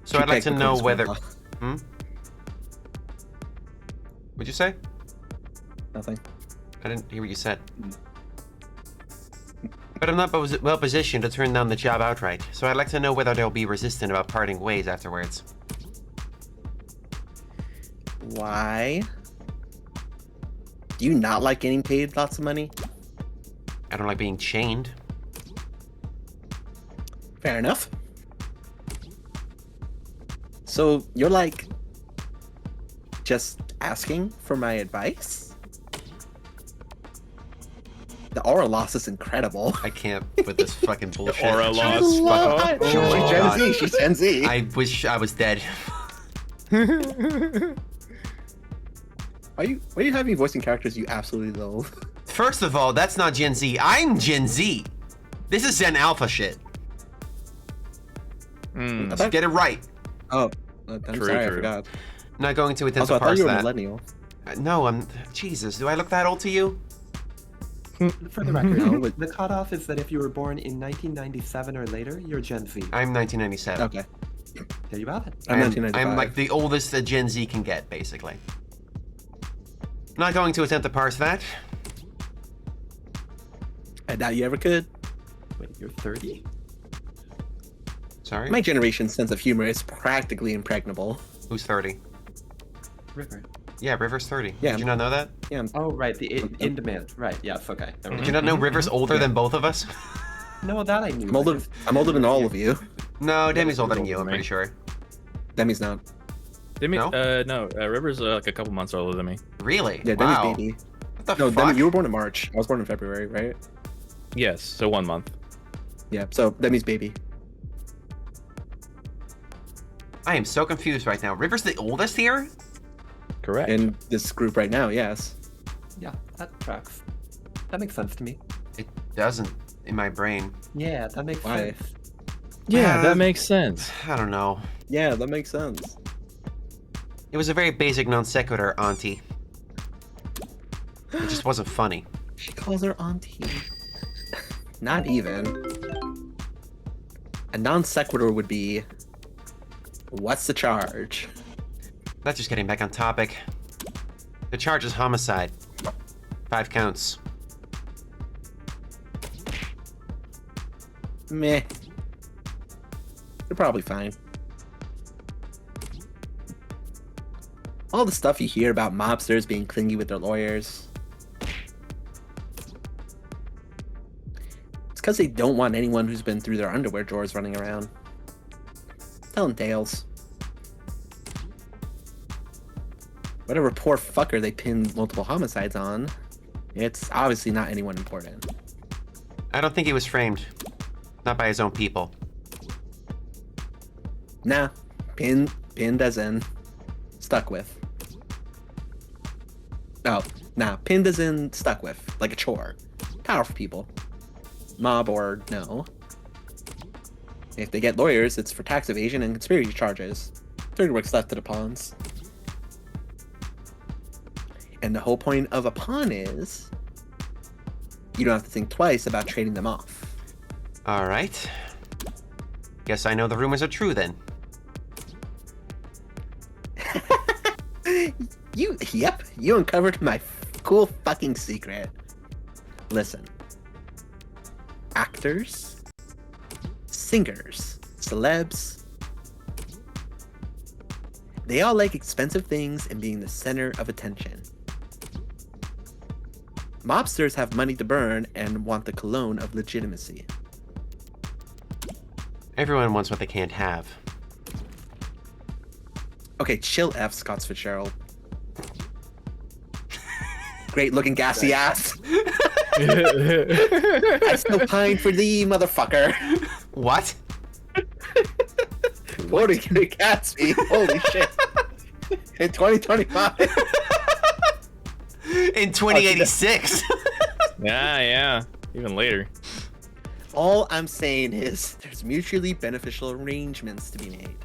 So I'd like to know whether... What'd you say? Nothing. I didn't hear what you said. But I'm not well positioned to turn down the job outright, so I'd like to know whether they'll be resistant about parting ways afterwards. Why? Do you not like getting paid lots of money? I don't like being chained. Fair enough. So you're like just asking for my advice? The aura loss is incredible. I can't with this fucking bullshit. Aura loss. Jesus fucking- She's Oh my Gen God. Z. She's Gen Z. I wish I was dead. Why are you having voicing characters you absolutely loathe? First of all, that's not Gen Z. I'm Gen Z. This is Gen Alpha shit. Mm. Get it right. Oh, I'm True, sorry, I true. forgot. Not going to attempt Also, to I thought parse you were a that. millennial. No, I'm. Jesus, do I look that old to you? For the record, no, the cutoff is that if you were born in 1997 or later, you're Gen Z. I'm 1997. Okay. There you have it. I'm I'm 1995. like the oldest a Gen Z can get, basically. Not going to attempt to parse that. I doubt you ever could. Wait, you're 30? Sorry? My generation's sense of humor is practically impregnable. Who's 30? River. Yeah, River's 30. Yeah. Did you not know that? Yeah, Oh, right, the in demand. Right, yes, okay. Never Did mind. you not know River's older than both of us? No, that I knew. I'm older than all of you. No, Demi's older than you, I'm older than pretty me. sure. Demi's not. Demi, No? no, River's like a couple months older than me. Really? Yeah, Demi's Wow. baby. What the No, fuck? Demi, you were born in March. I was born in February, right? Yes, so 1 month. Yeah, so Demi's baby. I am so confused right now. River's the oldest here? Correct. In this group right now, yes. Yeah, that tracks. That makes sense to me. It doesn't in my brain. Yeah, that makes Why? sense. yeah, Uh, that makes sense. I don't know. Yeah, that makes sense. It was a very basic non sequitur, Auntie. It just wasn't funny. She calls her auntie. Not even. A non sequitur would be, what's the charge? That's just getting back on topic. The charge is homicide. 5 counts. Meh. You're probably fine. All the stuff you hear about mobsters being clingy with their lawyers. It's because they don't want anyone who's been through their underwear drawers running around. Telling tales. Whatever poor fucker they pinned multiple homicides on, it's obviously not anyone important. I don't think he was framed. Not by his own people. Nah, pinned as in stuck with. Oh, nah, pinned as in stuck with, like a chore. Powerful people. Mob or no. If they get lawyers, it's for tax evasion and conspiracy charges. Dirty work's left to the pawns. And the whole point of a pawn is you don't have to think twice about trading them off. Alright. Guess I know the rumors are true then. Yep, you uncovered my cool fucking secret. Listen. Actors, singers, celebs, they all like expensive things and being the center of attention. Mobsters have money to burn and want the cologne of legitimacy. Everyone wants what they can't have. Okay, chill F, Scott Fitzgerald. Great looking gassy ass. I still pine for thee, motherfucker. What? Voting for Gatsby. Holy shit. In 2025. In 2086. yeah, even later. All I'm saying is there's mutually beneficial arrangements to be made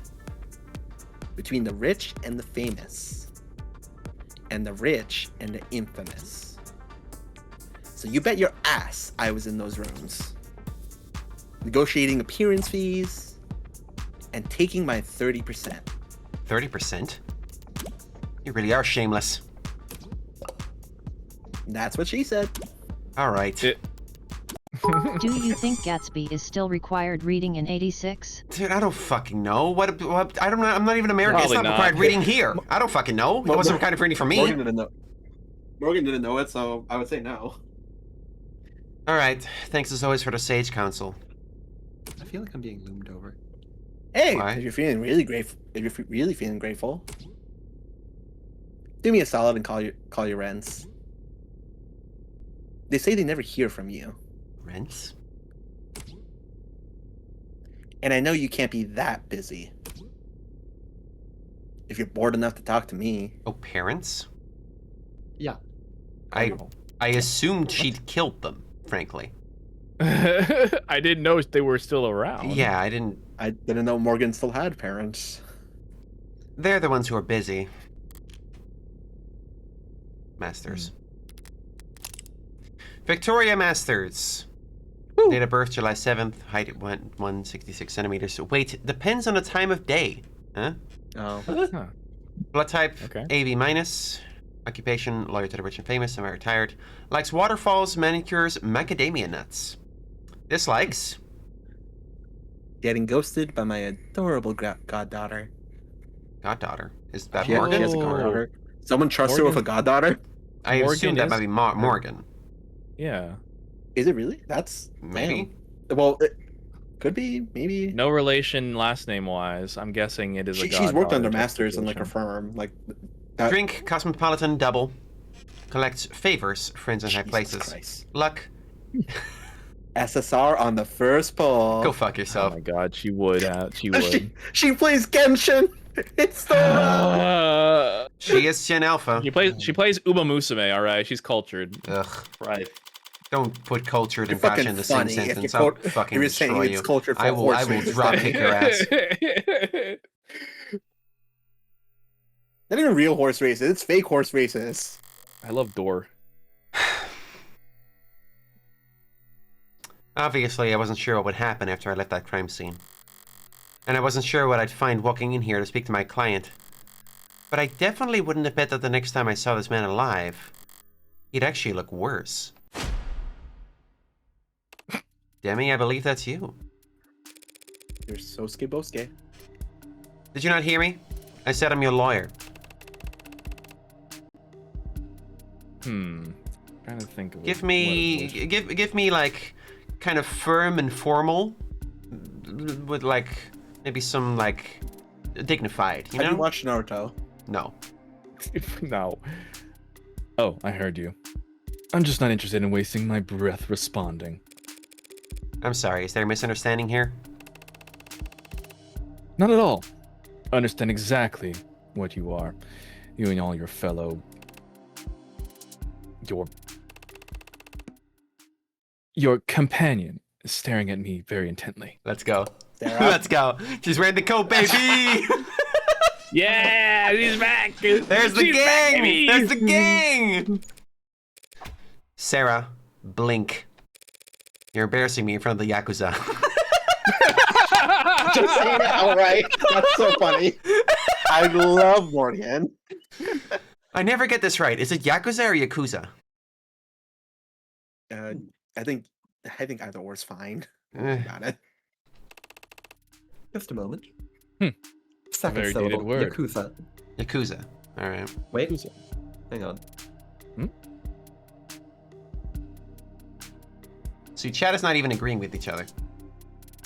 between the rich and the famous, and the rich and the infamous. So you bet your ass I was in those rooms, negotiating appearance fees and taking my 30%. 30%? You really are shameless. That's what she said. Alright. Do you think Gatsby is still required reading in 86? Dude, I don't fucking know. What I don't know. I'm not even American. Probably It's not not. required reading here. I don't fucking know. It wasn't required reading for me. Morgan didn't know it, so I would say no. Alright. Thanks as always for the sage counsel. I feel like I'm being loomed over. Hey, Why? if you're feeling really grateful, do me a solid and call your rents. They say they never hear from you. Rents? And I know you can't be that busy. If you're bored enough to talk to me. Oh, parents? Yeah. I assumed she'd killed them, frankly. I didn't know they were still around. Yeah, I didn't know Morgan still had parents. They're the ones who are busy. Masters. Victoria Masters. Date of birth, July 7th. Height, 166 centimeters. Weight depends on the time of day. Huh? Oh. Huh. Blood type, Okay. AB minus. Occupation, loyal to the rich and famous, semi-retired. Likes waterfalls, manicures, macadamia nuts. Dislikes. Getting ghosted by my adorable goddaughter. Goddaughter. Is that She Morgan? has a goddaughter. Someone trusts her with a goddaughter? I assume that might be Morgan. Yeah. Is it really? That's... Maybe. Damn. Well, it could be, maybe. No relation last name wise. I'm guessing it is a She's worked under goddaughter masters in like her justification. firm. Like that... Drink, cosmopolitan, double. Collects favors, friends in high Jesus places. Christ. Luck. SSR on the first pull. Go fuck Oh yourself. my god, she would. She would. She plays Genshin. It's the She is Shin Alpha. She plays Uma Musume. All right, she's cultured. Ugh. right. Don't put cultured You're and gotcha fucking in the same funny if sentence. you I'll quote- fucking if you're saying destroy it's you. cultured for I will horse races, drop then- kick your ass. Not even real horse races. It's fake horse races. I love Door. Obviously, I wasn't sure what would happen after I left that crime scene. And I wasn't sure what I'd find walking in here to speak to my client. But I definitely wouldn't have bet that the next time I saw this man alive, he'd actually look worse. Demi, I believe that's you. You're Sosuke Bosuke. Did you not hear me? I said I'm your lawyer. Trying to think of Give me like kind of firm and formal with like maybe some like dignified, you know? Have you watched Naruto? No. No. Oh, I heard you. I'm just not interested in wasting my breath responding. I'm sorry, is there a misunderstanding here? Not at all. I understand exactly what you are. You and all your fellow... Your companion is staring at me very intently. Let's go. Sarah? Let's go. She's wearing the coat, baby! Yeah, she's back! There's the gang! There's the gang! Sarah, blink. You're embarrassing me in front of the Yakuza. Just saying it outright. That's so funny. I love Morgan. I never get this right. Is it Yakuza or Yakuza? I think either or is fine. Eh. Got it. Just a moment. Very Second dated syllable. word. Yakuza. Yakuza. Alright. Wait. Hang on. See, chat is not even agreeing with each other.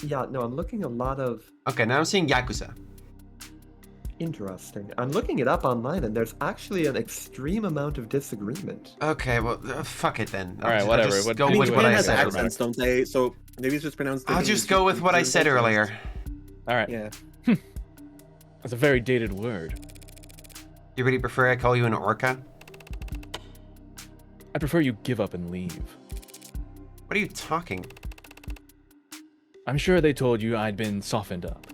Yeah, no, I'm looking a lot of... Okay, now I'm seeing Yakuza. Interesting. I'm looking it up online, and there's actually an extreme amount of disagreement. Okay, well, fuck it then. All right, I'll whatever. just What- go I mean, with what Japan I has said. accents, don't they? So maybe it's just pronounced. I'll just go with what I said earlier. All right. Yeah. That's a very dated word. You really prefer I call you an orca? I prefer you give up and leave. What are you talking? I'm sure they told you I'd been softened up.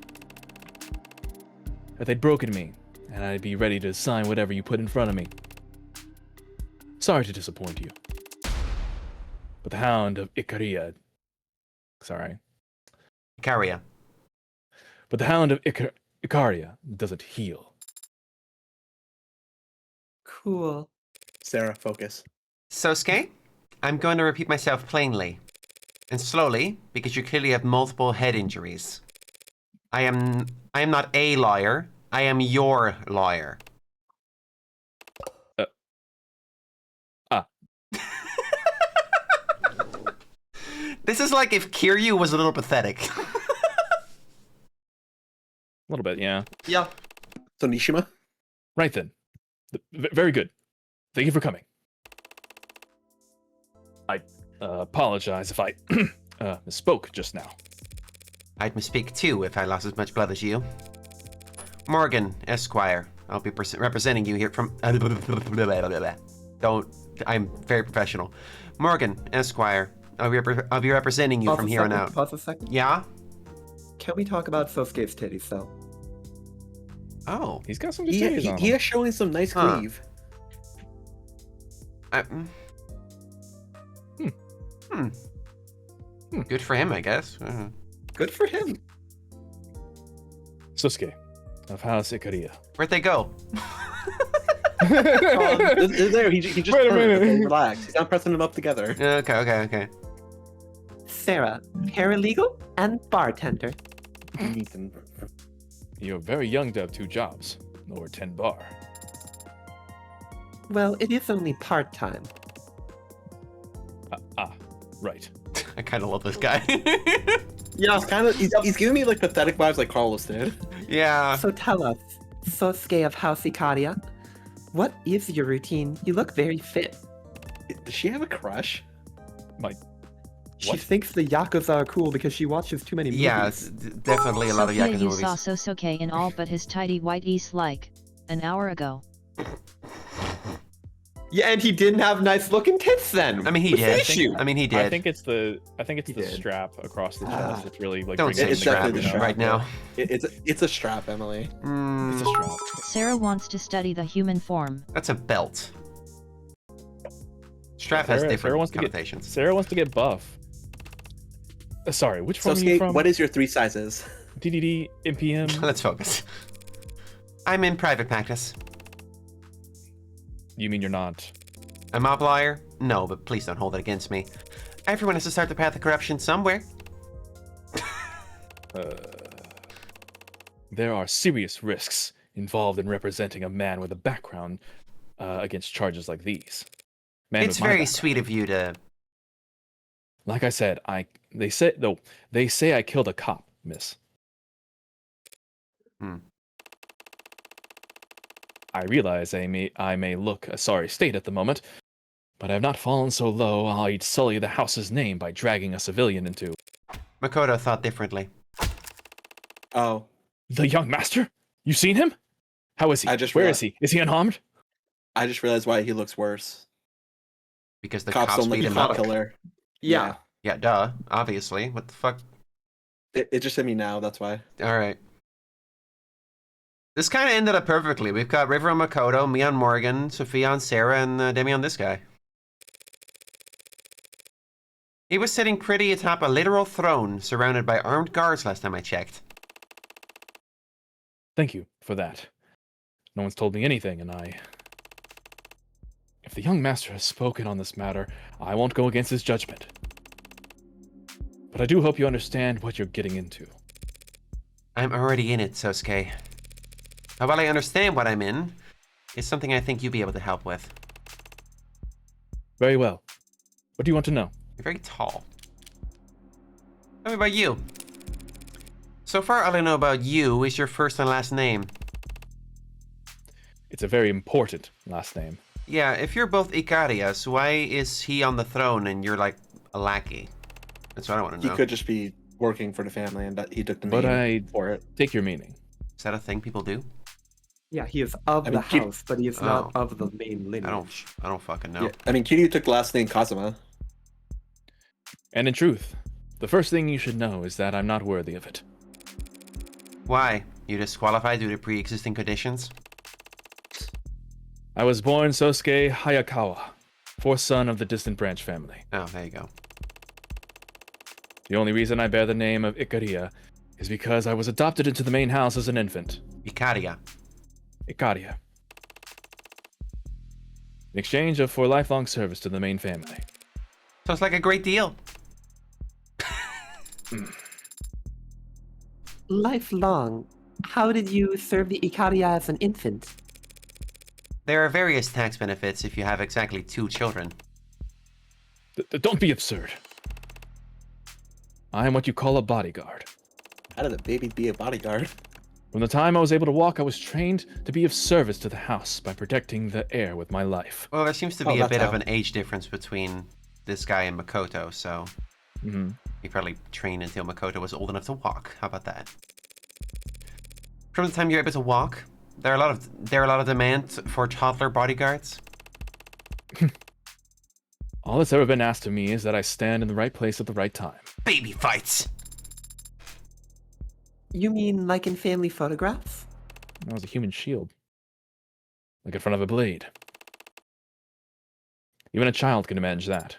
That they'd broken me, and I'd be ready to sign whatever you put in front of me. Sorry to disappoint you. But the Hound of Ikaria... Sorry. Ikaria. But the Hound of Ikaria doesn't heal. Cool. Sarah, focus. Sosuke, I'm going to repeat myself plainly. And slowly, because you clearly have multiple head injuries. I am not a lawyer. I am your lawyer. This is like if Kiryu was a little pathetic. A little bit, yeah. Yeah. So Nishima? Right then. Very good. Thank you for coming. I apologize if I misspoke just now. I'd misspeak too if I lost as much blood as you. Morgan, Esquire. I'll be representing you here from... Don't... I'm very professional. Morgan, Esquire. I'll be representing you from here on out. Pause a second. Yeah? Can we talk about Sosuke's titties, though? Oh. He's got some good titties on He him. is showing some nice Huh. cleave. Good for him, I guess. Good for him. Sosuke of House Ikaria. Where'd they go? There, he just Wait a turned, minute. okay, relax. He's not pressing them up together. Okay. Sarah, paralegal and bartender. Ethan. You're very young to have 2 jobs. Lower 10 bar. Well, it is only part-time. Right. I kind of love this guy. Yeah, he's giving me like pathetic vibes like Carlos did. Yeah. So tell us, Sosuke of House Ikaria, what is your routine? You look very fit. Does she have a crush? She What? thinks the Yakuza are cool because she watches too many movies. Yeah, it's definitely a lot of Sophia, Yakuza you movies. saw Sosuke in all but his tidy white east like an hour ago. Yeah, and he didn't have nice looking tits then. I mean, he What's the did. issue? I mean, he did. I think it's the He did. strap across the chest. It's really like Don't bringing say it's it strap definitely the strap, right now. It's a strap, Emily. It's a strap. Sarah wants to study the human form. That's a belt. Strap has Sarah different wants to get- connotations. Sarah wants to get buff. Sorry, which form are you Sosuke, from? what is your 3 sizes? DDD, MPM. Let's focus. I'm in private practice. You mean you're not? A mob lawyer? No, but please don't hold it against me. Everyone has to start the path of corruption somewhere. There are serious risks involved in representing a man with a background against charges like these. Man It's with my very background. sweet of you to... Like I said, they say I killed a cop, miss. I realize I may look a sorry state at the moment, but I have not fallen so low I'd sully the house's name by dragging a civilian into Makoto thought differently. Oh, the young master. You seen him? How is he? I just Where realized- is he? Is he unharmed? I just realized why he looks worse. Because the Cops cops don't beat like him the cop up. killer. Yeah. Yeah, duh. Obviously. What the fuck? It just hit me now, that's why. Alright. This kind of ended up perfectly. We've got River on Makoto, me on Morgan, Sophia on Sarah, and Demi on this guy. He was sitting pretty atop a literal throne, surrounded by armed guards last time I checked. Thank you for that. No one's told me anything, and if the young master has spoken on this matter, I won't go against his judgment. But I do hope you understand what you're getting into. I'm already in it, Sosuke. Now, while I understand what I'm in, it's something I think you'll be able to help with. Very well. What do you want to know? You're very tall. Tell me about you. So far, all I know about you is your first and last name. It's a very important last name. Yeah, if you're both Ikarias, why is he on the throne and you're like a lackey? That's what I want to He know. could just be working for the family and that he took the But name I for it. take your meaning. Is that a thing people do? Yeah, he is of I the mean, keep- house, but he is not of the main lineage. I don't fucking know. Yeah, I mean, Kiryu took the last name Kazuma. And in truth, the first thing you should know is that I'm not worthy of it. Why? You disqualified due to pre-existing conditions? I was born Sosuke Hayakawa, fourth son of the distant branch family. Oh, there you go. The only reason I bear the name of Ikaria is because I was adopted into the main house as an infant. Ikaria. Ikaria. In exchange for lifelong service to the main family. Sounds like a great deal. Lifelong. How did you serve the Ikaria as an infant? There are various tax benefits if you have exactly 2 children. Don't be absurd. I am what you call a bodyguard. How did a baby be a bodyguard? From the time I was able to walk, I was trained to be of service to the house by protecting the heir with my life. Well, there seems to Oh, be a that's bit of how. an age difference between this guy and Makoto, so Mm-hmm. he probably trained until Makoto was old enough to walk. How about that? From the time you're able to walk, there are a lot of demand for toddler bodyguards. All that's ever been asked of me is that I stand in the right place at the right time. Baby fights. You mean like in family photographs? That was a human shield. Like in front of a blade. Even a child can manage that.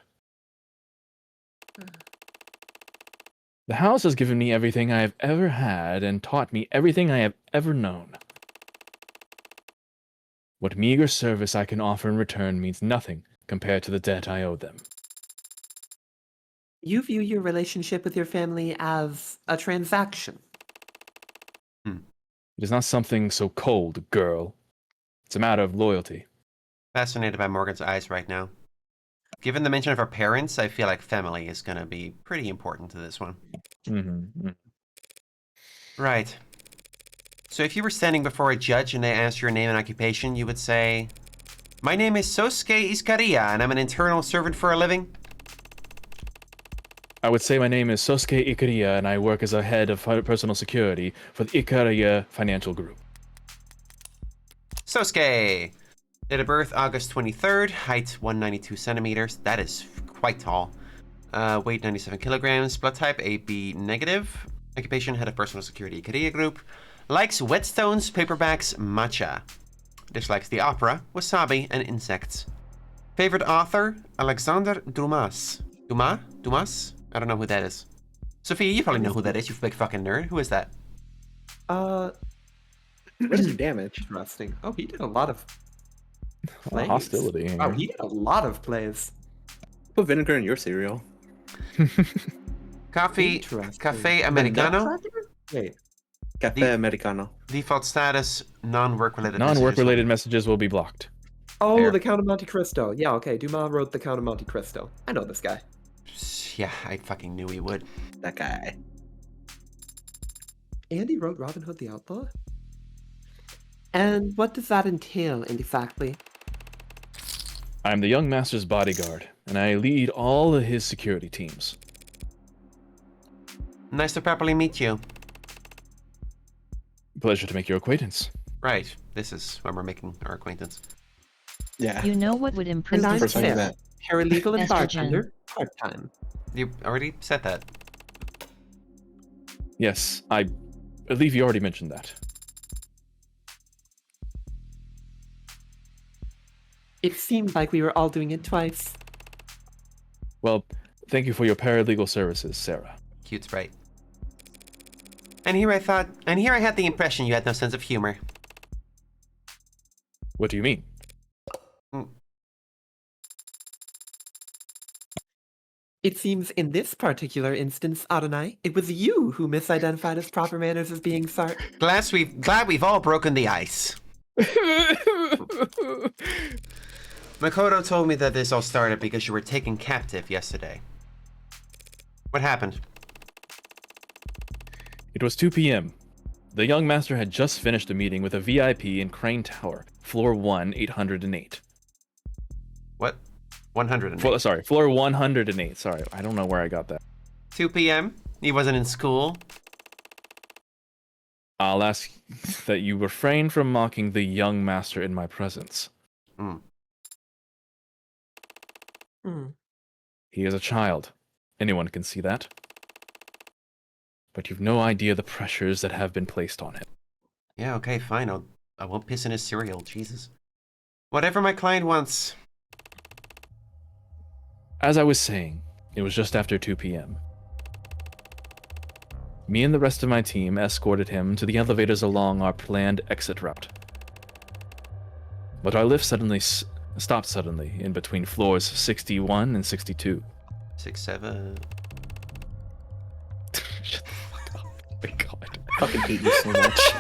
The house has given me everything I have ever had and taught me everything I have ever known. What meager service I can offer in return means nothing compared to the debt I owe them. You view your relationship with your family as a transaction. It is not something so cold, girl. It's a matter of loyalty. Fascinated by Morgan's eyes right now. Given the mention of her parents, I feel like family is going to be pretty important to this one. Mm-hmm. Right. So if you were standing before a judge and they asked your name and occupation, you would say, "My name is Sosuke Iskariya, and I'm an internal servant for a living." I would say my name is Sosuke Ikariya, and I work as a head of personal security for the Ikariya Financial Group. Sosuke! Date of birth, August 23rd. Height, 192 centimeters. That is quite tall. Weight, 97 kilograms. Blood type, AB negative. Occupation, head of personal security, Ikariya Group. Likes whetstones, paperbacks, matcha. Dislikes the opera, wasabi, and insects. Favorite author, Alexander Dumas. Dumas? I don't know who that is. Sophia, you probably know who that is, you big fucking nerd. Who is that? What is your damage? Interesting. Oh, he did a lot of plays. Hostility here. Wow, he did a lot of plays. Put vinegar in your cereal. Coffee, Interesting. Cafe Americano. Nutcracker? Wait. Cafe Americano. Default status, non-work related. Non-work related messages will be blocked. Oh, Fair. the Count of Monte Cristo. Yeah, okay. Dumas wrote the Count of Monte Cristo. I know this guy. Yeah, I fucking knew he would. That guy. And he wrote Robin Hood the Outlaw? And what does that entail exactly? I am the young master's bodyguard, and I lead all of his security teams. Nice to properly meet you. Pleasure to make your acquaintance. Right, this is when we're making our acquaintance. Yeah. You know what would improve And I'm this First time we Sarah, met. paralegal and Estrogen. bartender, part-time. You already said that. Yes, I believe you already mentioned that. It seemed like we were all doing it twice. Well, thank you for your paralegal services, Sarah. Cute sprite. And here I had the impression you had no sense of humor. What do you mean? It seems in this particular instance, Adonai, it was you who misidentified as proper manners as being Glad we've all broken the ice. Makoto told me that this all started because you were taken captive yesterday. What happened? It was 2 p.m. The young master had just finished a meeting with a VIP in Crane Tower, floor 1, 808. What? 100. Floor 108. Sorry, I don't know where I got that. 2 p.m. He wasn't in school. I'll ask that you refrain from mocking the young master in my presence. He is a child. Anyone can see that. But you've no idea the pressures that have been placed on him. Yeah, okay, fine. I won't piss in his cereal. Jesus. Whatever my client wants. As I was saying, it was just after 2 p.m. Me and the rest of my team escorted him to the elevators along our planned exit route. But our lift stopped suddenly in between floors 61 and 62. 6, 7. Shut the fuck up. Oh my god. I fucking hate you so much.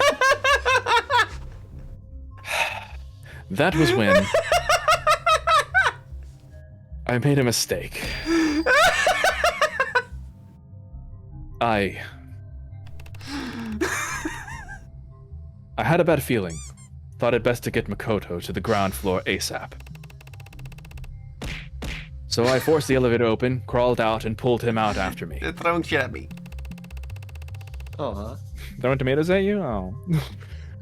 That was when I made a mistake. I had a bad feeling. Thought it best to get Makoto to the ground floor ASAP. So I forced the elevator open, crawled out, and pulled him out after me. They're throwing shit at me. Aw. Throwing tomatoes at you? Oh.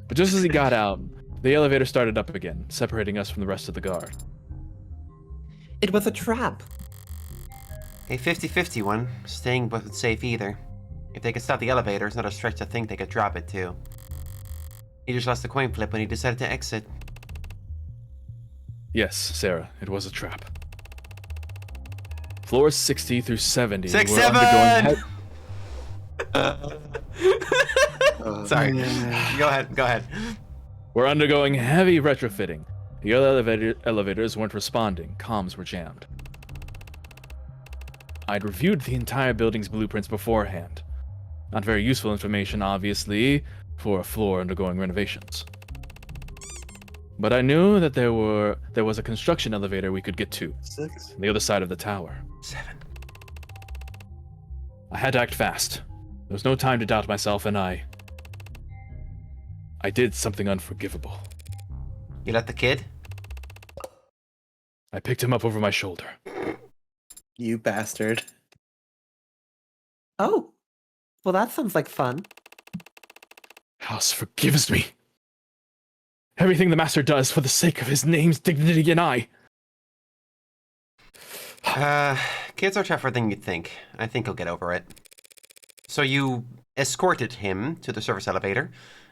But just as he got out, the elevator started up again, separating us from the rest of the guard. It was a trap. A 50-50 one. Staying wasn't safe either. If they could stop the elevator, it's not a stretch to think they could drop it too. He just lost the coin flip when he decided to exit. Yes, Sarah, it was a trap. Floors 60 through 70 6, were 7! undergoing Sorry. Go ahead. We're undergoing heavy retrofitting. The other elevators weren't responding. Comms were jammed. I'd reviewed the entire building's blueprints beforehand. Not very useful information, obviously, for a floor undergoing renovations. But I knew that there was a construction elevator we could get to, 6. on the other side of the tower. 7. I had to act fast. There was no time to doubt myself, and I did something unforgivable. You let the kid? I picked him up over my shoulder. You bastard. Oh. Well, that sounds like fun. House forgives me. Everything the master does for the sake of his name's dignity and I. Kids are tougher than you'd think. I think he'll get over it. So you escorted him to the service elevator.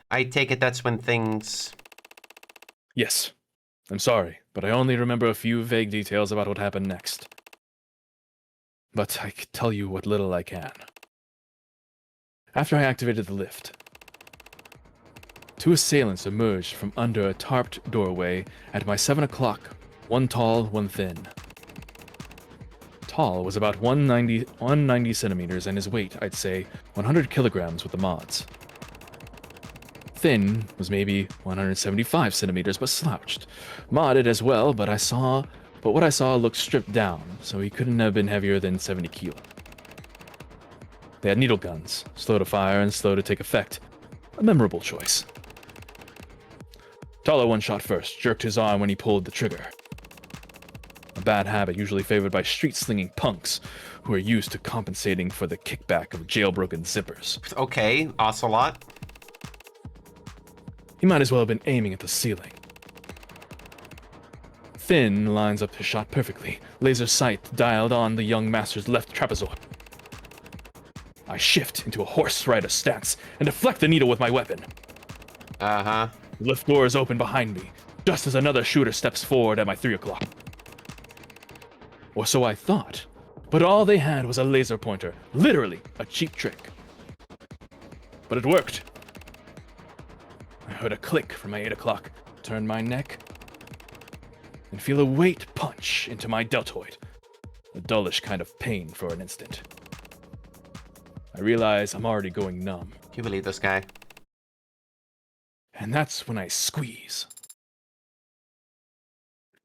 I take it that's when things... Yes. I'm sorry, but I only remember a few vague details about what happened next. But I can tell you what little I can. After I activated the lift, 2 assailants emerged from under a tarped doorway at my 7 o'clock, one tall, one thin. Tall was about 190 centimeters, and his weight, I'd say, 100 kilograms with the mods. Thin was maybe 175 centimeters, but slouched. Modded as well, but what I saw looked stripped down, so he couldn't have been heavier than 70 kilo. They had needle guns, slow to fire and slow to take effect. A memorable choice. Taller one shot first, jerked his arm when he pulled the trigger. A bad habit usually favored by street-slinging punks who are used to compensating for the kickback of jailbroken zippers. Okay, Ocelot. He might as well have been aiming at the ceiling. Finn lines up his shot perfectly, laser sight dialed on the young master's left trapezoid. I shift into a horse rider stance and deflect the needle with my weapon. Uh-huh. Lift doors open behind me, just as another shooter steps forward at my 3 o'clock. Or so I thought, but all they had was a laser pointer, literally a cheap trick. But it worked. I heard a click from my 8 o'clock, turned my neck, and feel a weight punch into my deltoid. A dullish kind of pain for an instant. I realize I'm already going numb, You believe this guy? and that's when I squeeze.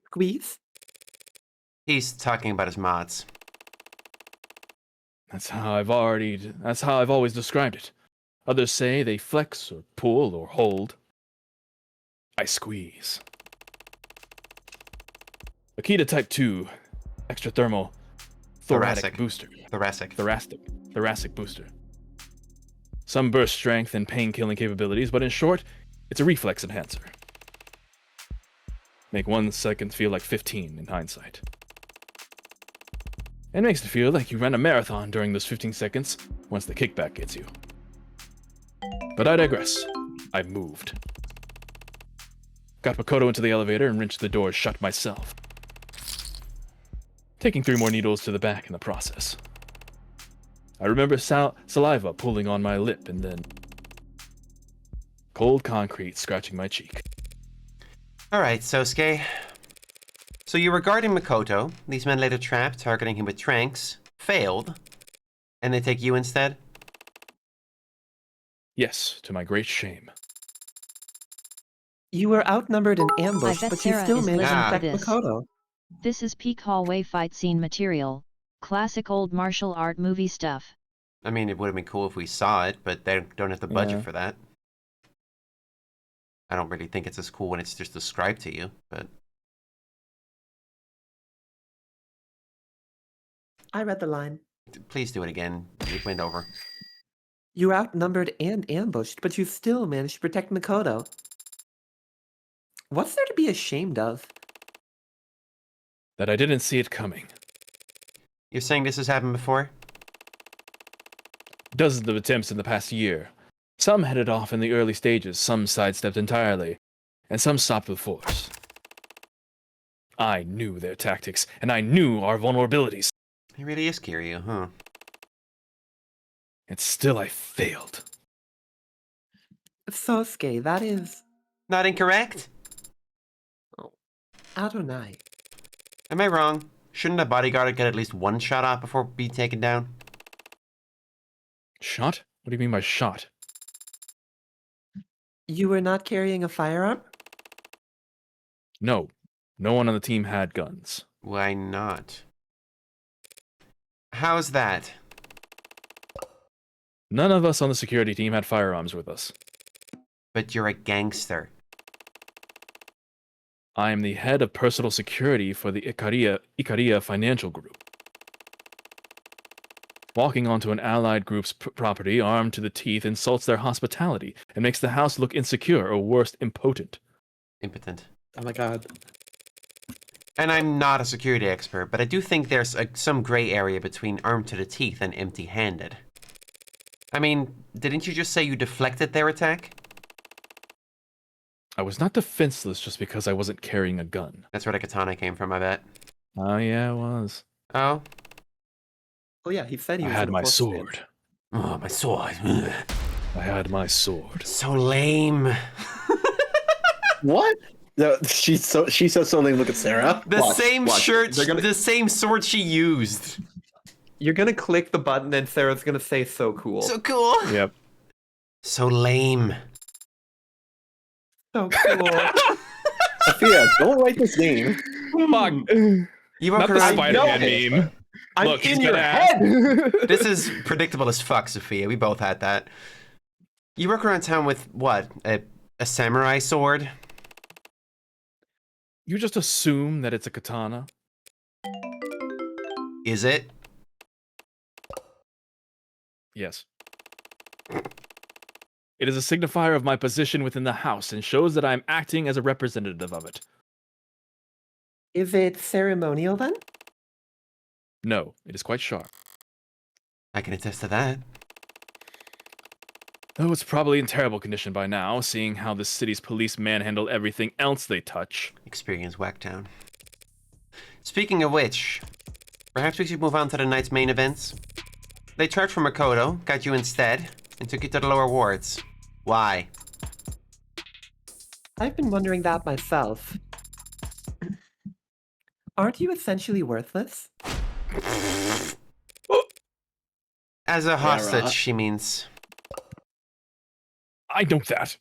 Squeeze? He's talking about his mods. That's how I've always described it. Others say they flex or pull or hold. I squeeze. Akita Type 2, extra thermal, thoracic booster. Thoracic booster. Some burst strength and pain-killing capabilities, but in short, it's a reflex enhancer. Make 1 second feel like 15 in hindsight. It makes it feel like you ran a marathon during those 15 seconds once the kickback gets you. But I digress. I moved. Got Makoto into the elevator and wrenched the doors shut myself. Taking 3 more needles to the back in the process. I remember saliva pooling on my lip and then cold concrete scratching my cheek. Alright, Sosuke. So you were guarding Makoto. These men laid a trap, targeting him with tranks. Failed. And they take you instead? Yes, to my great shame. You were outnumbered in ambush, bet but you Sarah still is managed to living for protect this. Makoto. This is peak hallway fight scene material. Classic old martial art movie stuff. I mean, it would have been cool if we saw it, but they don't have the budget Yeah. for that. I don't really think it's as cool when it's just described to you, but... I read the line. Please do it again. It went over. You were outnumbered and ambushed, but you still managed to protect Makoto. What's there to be ashamed of? That I didn't see it coming. You're saying this has happened before? Dozens of attempts in the past year. Some headed off in the early stages, some sidestepped entirely, and some stopped with force. I knew their tactics, and I knew our vulnerabilities. He really is Kiryu, huh? And still I failed. Sosuke, that is... Not incorrect? Adonai. Am I wrong? Shouldn't a bodyguard get at least one shot off before being taken down? Shot? What do you mean by shot? You were not carrying a firearm? No. No one on the team had guns. Why not? How's that? None of us on the security team had firearms with us. But you're a gangster. I am the head of personal security for the Ikaria Financial Group. Walking onto an allied group's property armed to the teeth insults their hospitality and makes the house look insecure or worse, impotent. Impotent. Oh my god. And I'm not a security expert, but I do think there's some gray area between armed to the teeth and empty-handed. I mean, didn't you just say you deflected their attack? I was not defenseless just because I wasn't carrying a gun. That's where the katana came from, I bet. Oh yeah, it was. Oh? Oh yeah, he said he I was had in my force sword. Oh, my sword. Ugh. I had my sword. So lame. What? No, she said something. Look at Sarah. The same shirt, They're gonna- the same sword she used. You're gonna click the button and Sarah's gonna say so cool. So cool. Yep. So lame. So cool. Sophia, don't write this name. Fuck. You Not walk the around. Spider-Man meme. I'm Look, he's in your gonna head! This is predictable as fuck, Sophia. We both had that. You walk around town with what? A samurai sword? You just assume that it's a katana? Is it? Yes. It is a signifier of my position within the house and shows that I am acting as a representative of it. Is it ceremonial then? No, it is quite sharp. I can attest to that. Though it's probably in terrible condition by now, seeing how the city's police manhandle everything else they touch. Experience Whacktown. Speaking of which, perhaps we should move on to the night's main events. They charged for Makoto, got you instead, and took you to the lower wards. Why? I've been wondering that myself. Aren't you essentially worthless? As a hostage, right. she means. I know that.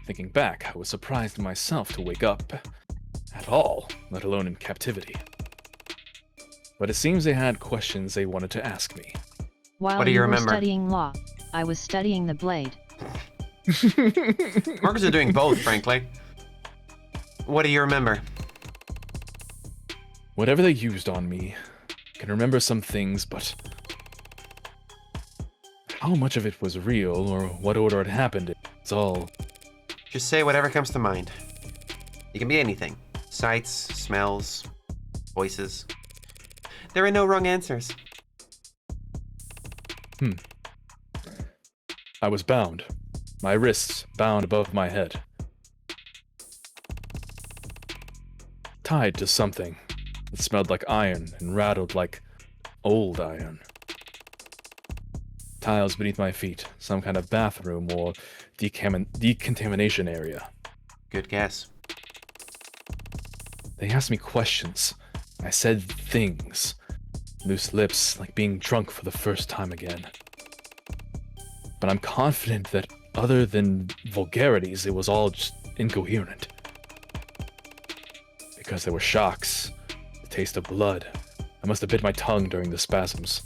Thinking back, I was surprised myself to wake up at all, let alone in captivity. But it seems they had questions they wanted to ask me. While What do you were remember? studying law, I was studying the blade. Marcus are doing both, frankly. What do you remember? Whatever they used on me, I can remember some things, but how much of it was real or what order it happened in, it's all... Just say whatever comes to mind. It can be anything. Sights, smells, voices. There are no wrong answers. I was bound. My wrists bound above my head. Tied to something that smelled like iron and rattled like old iron. Tiles beneath my feet, some kind of bathroom or decontamination area. Good guess. They asked me questions. I said things. Loose lips, like being drunk for the first time again. But I'm confident that other than vulgarities, it was all just incoherent. Because there were shocks, the taste of blood. I must have bit my tongue during the spasms.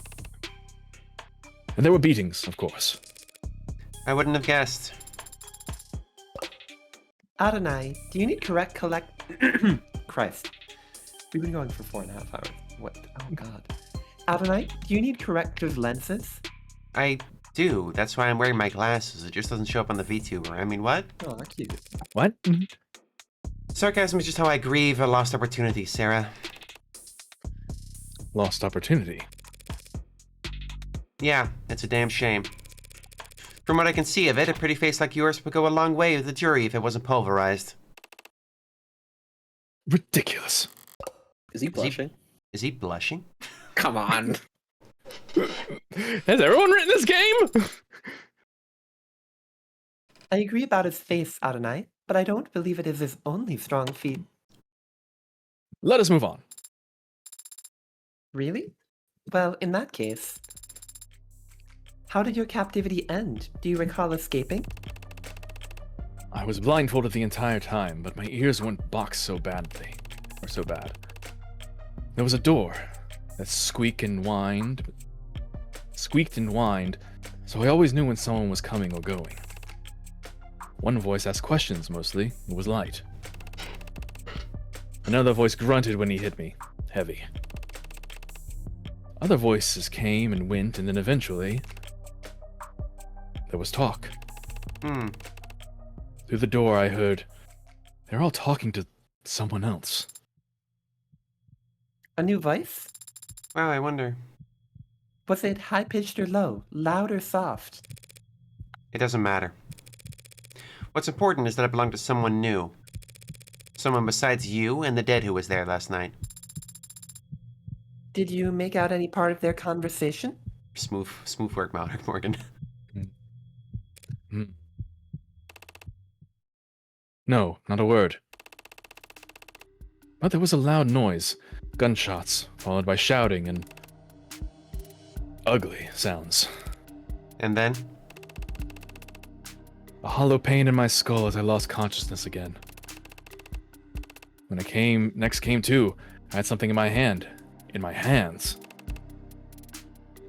And there were beatings, of course. I wouldn't have guessed. Adonai, do you need correct collect... Christ. We've been going for 4.5 hours. What? Oh god. Adonai, do you need corrective lenses? I do. That's why I'm wearing my glasses. It just doesn't show up on the VTuber. I mean, what? Oh, cute. What? Sarcasm is just how I grieve a lost opportunity, Sarah. Lost opportunity. Yeah, it's a damn shame. From what I can see of it, a pretty face like yours would go a long way with the jury if it wasn't pulverized. Ridiculous. Is he blushing? Is he blushing? Come on. Has everyone written this game? I agree about his face, Adonai, but I don't believe it is his only strong feat. Let us move on. Really? Well, in that case... How did your captivity end? Do you recall escaping? I was blindfolded the entire time, but my ears weren't boxed so badly. Or so bad. There was a door that squeaked and whined, so I always knew when someone was coming or going. One voice asked questions mostly. It was light. Another voice grunted when he hit me. Heavy. Other voices came and went, and then eventually... there was talk. Through the door I heard... they're all talking to someone else. A new voice? Wow, I wonder. Was it high-pitched or low? Loud or soft? It doesn't matter. What's important is that it belonged to someone new. Someone besides you and the dead who was there last night. Did you make out any part of their conversation? Smooth work, Morgan. No, not a word. But there was a loud noise. Gunshots, followed by shouting and... ugly sounds. And then? A hollow pain in my skull as I lost consciousness again. When I next came to, I had something in my hand. In my hands.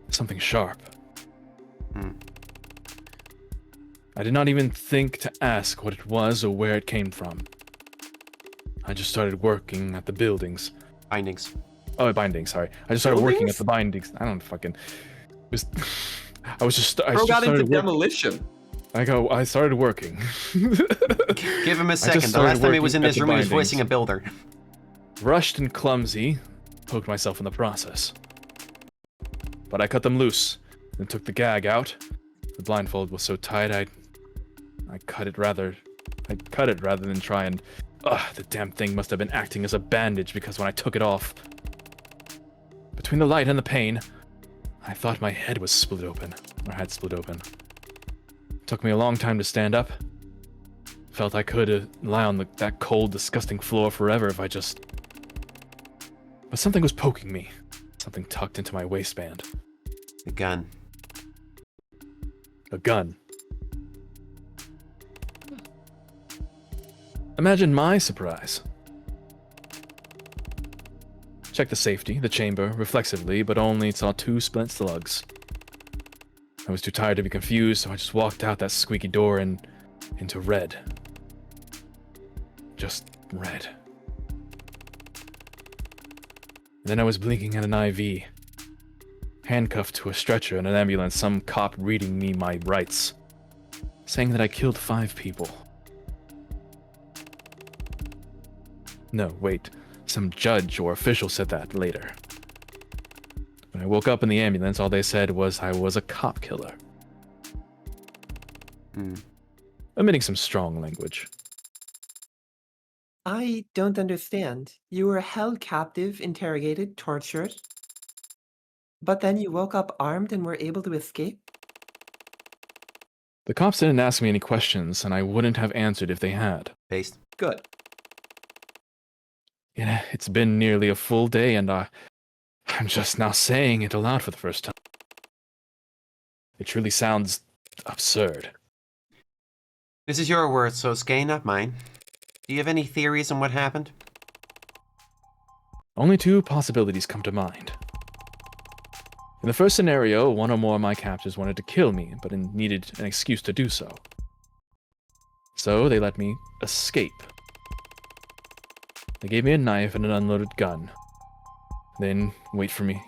Something sharp. I did not even think to ask what it was or where it came from. I just started working at the buildings. Bindings. Oh, bindings, sorry. I just started working at the bindings. I don't fucking... I just got into started demolition. I started working. Give him a second. The last time he was in this room, he was voicing a builder. Rushed and clumsy, poked myself in the process. But I cut them loose, then took the gag out. The blindfold was so tight, I cut it rather than try and... the damn thing must have been acting as a bandage because when I took it off... between the light and the pain, I thought my head was split open, or had split open. Took me a long time to stand up. Felt I could lie on that cold, disgusting floor forever if I just... But something was poking me. Something tucked into my waistband. A gun. A gun. Imagine my surprise. Checked the safety, the chamber, reflexively, but only saw 2 spent slugs. I was too tired to be confused, so I just walked out that squeaky door and into red. Just red. And then I was blinking at an IV. Handcuffed to a stretcher in an ambulance, some cop reading me my rights. Saying that I killed 5 people. No, wait. Some judge or official said that later. When I woke up in the ambulance, all they said was I was a cop killer. Omitting some strong language. I don't understand. You were held captive, interrogated, tortured. But then you woke up armed and were able to escape? The cops didn't ask me any questions, and I wouldn't have answered if they had. Based. Good. Yeah, it's been nearly a full day, and I'm just now saying it aloud for the first time. It truly sounds absurd. This is your word, so Skay, not mine. Do you have any theories on what happened? Only 2 possibilities come to mind. In the first scenario, one or more of my captors wanted to kill me, but needed an excuse to do so. So they let me escape. They gave me a knife and an unloaded gun. Then wait for me.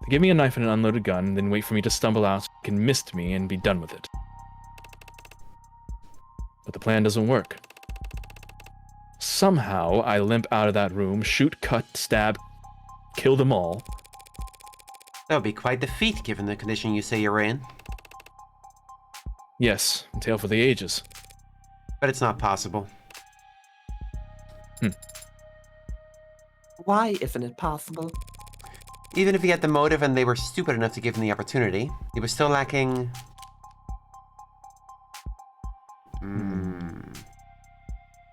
They gave me a knife and an unloaded gun, then wait for me to stumble out so they can mist me and be done with it. But the plan doesn't work. Somehow, I limp out of that room, shoot, cut, stab, kill them all. That would be quite the feat, given the condition you say you're in. Yes, a tale for the ages. But it's not possible. Why isn't it possible? Even if he had the motive and they were stupid enough to give him the opportunity, he was still lacking...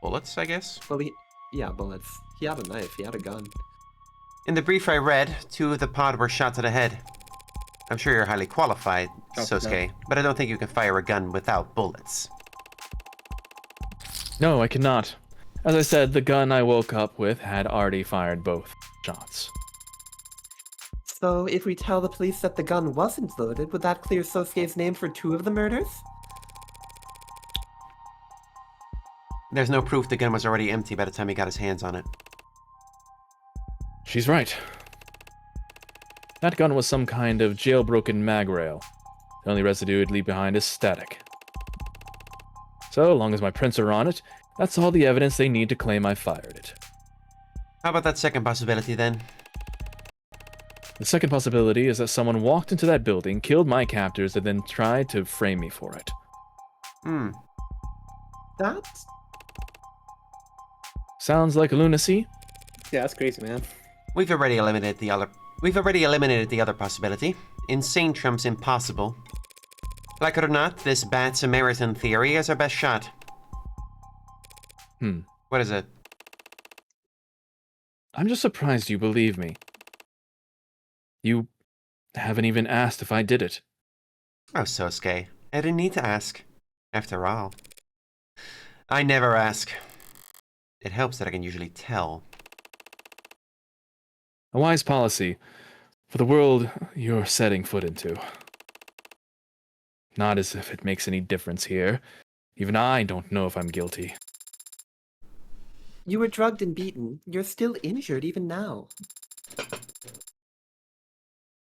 bullets, I guess? Well, yeah, bullets. He had a knife, he had a gun. In the brief I read, 2 of the pod were shot to the head. I'm sure you're highly qualified, Sosuke, but I don't think you can fire a gun without bullets. No, I cannot. As I said, the gun I woke up with had already fired both shots. So, if we tell the police that the gun wasn't loaded, would that clear Sosuke's name for 2 of the murders? There's no proof the gun was already empty by the time he got his hands on it. She's right. That gun was some kind of jailbroken mag rail. The only residue it'd leave behind is static. So long as my prints are on it, that's all the evidence they need to claim I fired it. How about that second possibility, then? The second possibility is that someone walked into that building, killed my captors, and then tried to frame me for it. That? Sounds like lunacy? Yeah, that's crazy, man. We've already eliminated the other possibility. Insane trumps impossible. Like it or not, this bad Samaritan theory is our best shot. What is it? I'm just surprised you believe me. You haven't even asked if I did it. Oh, Sosuke, I didn't need to ask. After all. I never ask. It helps that I can usually tell. A wise policy for the world you're setting foot into. Not as if it makes any difference here. Even I don't know if I'm guilty. You were drugged and beaten. You're still injured even now.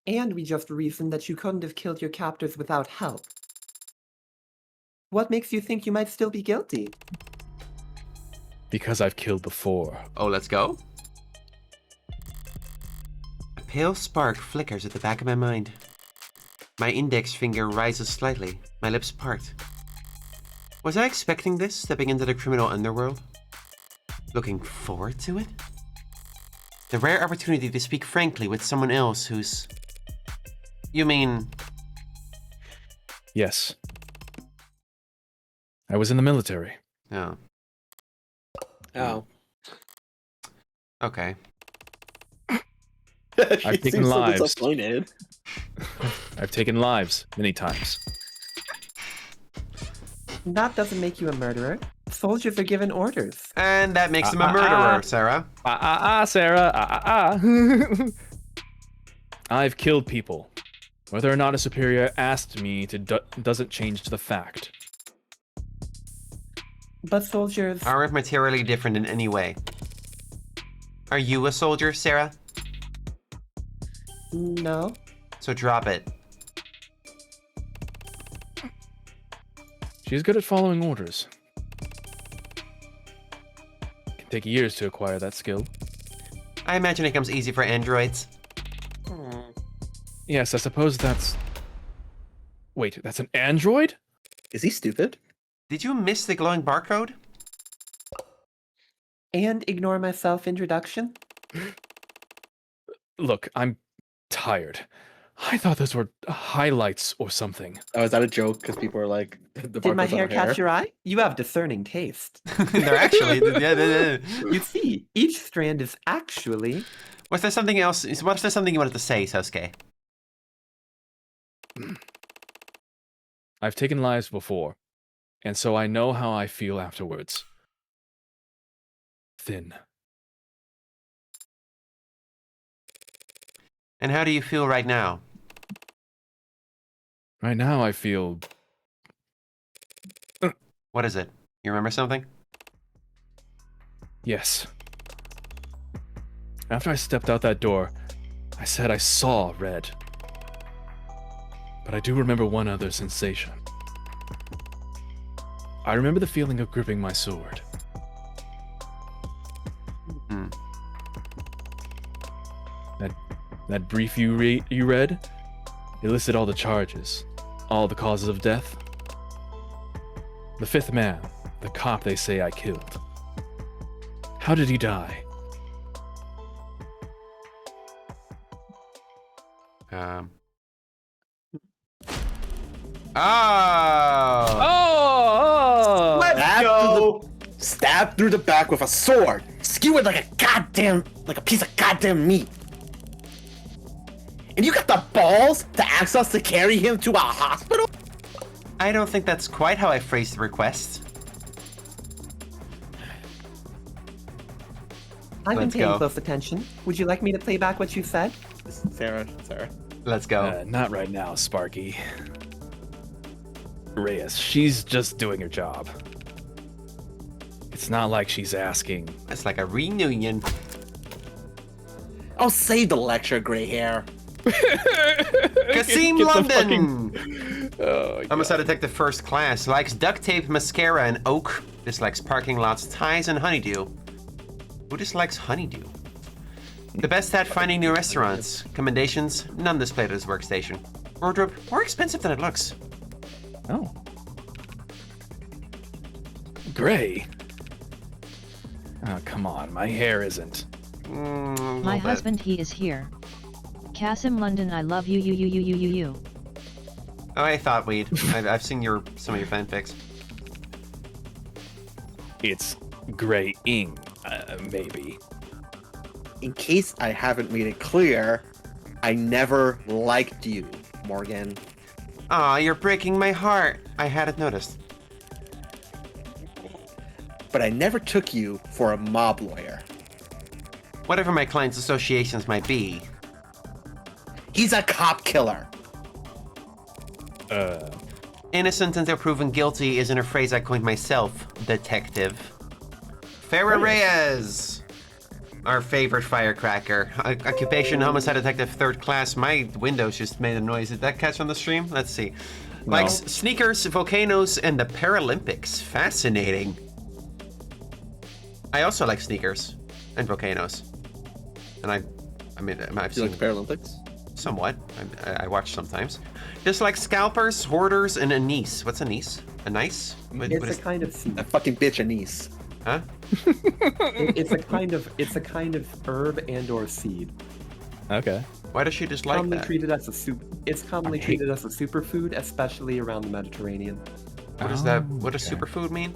And we just reasoned that you couldn't have killed your captors without help. What makes you think you might still be guilty? Because I've killed before. Oh, let's go? A pale spark flickers at the back of my mind. My index finger rises slightly, my lips part. Was I expecting this, stepping into the criminal underworld? Looking forward to it? The rare opportunity to speak frankly with someone else who's... You mean... Yes. I was in the military. Oh. Oh. Okay. I've taken lives. Disappointed. I've taken lives many times. That doesn't make you a murderer. Soldiers are given orders. And that makes him a murderer, Sarah. Sarah. I've killed people. Whether or not a superior asked me to doesn't change the fact. But soldiers... Aren't materially different in any way. Are you a soldier, Sarah? No. So drop it. She's good at following orders. Can take years to acquire that skill. I imagine it comes easy for androids. Yes, I suppose that's... Wait, that's an android? Is he stupid? Did you miss the glowing barcode? And ignore my self-introduction? Look, I'm tired. I thought those were highlights or something. Oh, is that a joke? Because people are like, the Did my barcode's on hair her catch your eye? You have discerning taste. They're actually... You see, each strand is actually... Was there something else? Was there something you wanted to say, Sosuke? I've taken lives before, and so I know how I feel afterwards. Thin. And how do you feel right now? Right now I feel... What is it? You remember something? Yes. After I stepped out that door, I said I saw red. But I do remember one other sensation. I remember the feeling of gripping my sword. That brief you read, it listed all the charges, all the causes of death. The fifth man, the cop they say I killed. How did he die? Oh! Let's go! Stabbed through the back with a sword, skewered like a piece of goddamn meat. And you got the balls to ask us to carry him to a hospital? I don't think that's quite how I phrased the request. I've been Let's paying go. close attention. Would you like me to play back what you said? Sarah. Let's go. Not right now, Sparky. Reyes, she's just doing her job. It's not like she's asking. It's like a reunion. Oh, save the lecture, gray hair. Kasim Get the London! Oh, Homicide Detective First Class likes duct tape, mascara, and oak. Dislikes parking lots, ties, and honeydew. Who dislikes honeydew? The best at finding new restaurants. Commendations, none displayed at his workstation. Wardrobe, more expensive than it looks. Oh. Gray. Oh, come on. My hair isn't. My husband, he is here. Kasim London, I love you. Oh, I thought we'd. I've seen some of your fanfics. It's Gray-ing, maybe. In case I haven't made it clear, I never liked you, Morgan. Aw, you're breaking my heart. I hadn't noticed. But I never took you for a mob lawyer. Whatever my client's associations might be. He's a cop killer. Innocent until proven guilty isn't a phrase I coined myself, detective. Farrah Reyes! Our favorite firecracker. Occupation, homicide detective, third class. My windows just made a noise. Did that catch on the stream? Let's see. Likes sneakers, volcanoes, and the Paralympics. Fascinating. I also like sneakers and volcanoes. And I've Do you seen like the Paralympics? somewhat. I watch sometimes. Just like scalpers, hoarders, and anise. What's anise? Anise? It's a kind of seed. That fucking bitch Anise. Huh? It's a kind of herb and/or seed. Okay. Why does she dislike Commonly that? treated as a soup. It's commonly treated as a superfood, especially around the Mediterranean. What is that? What does okay. superfood mean?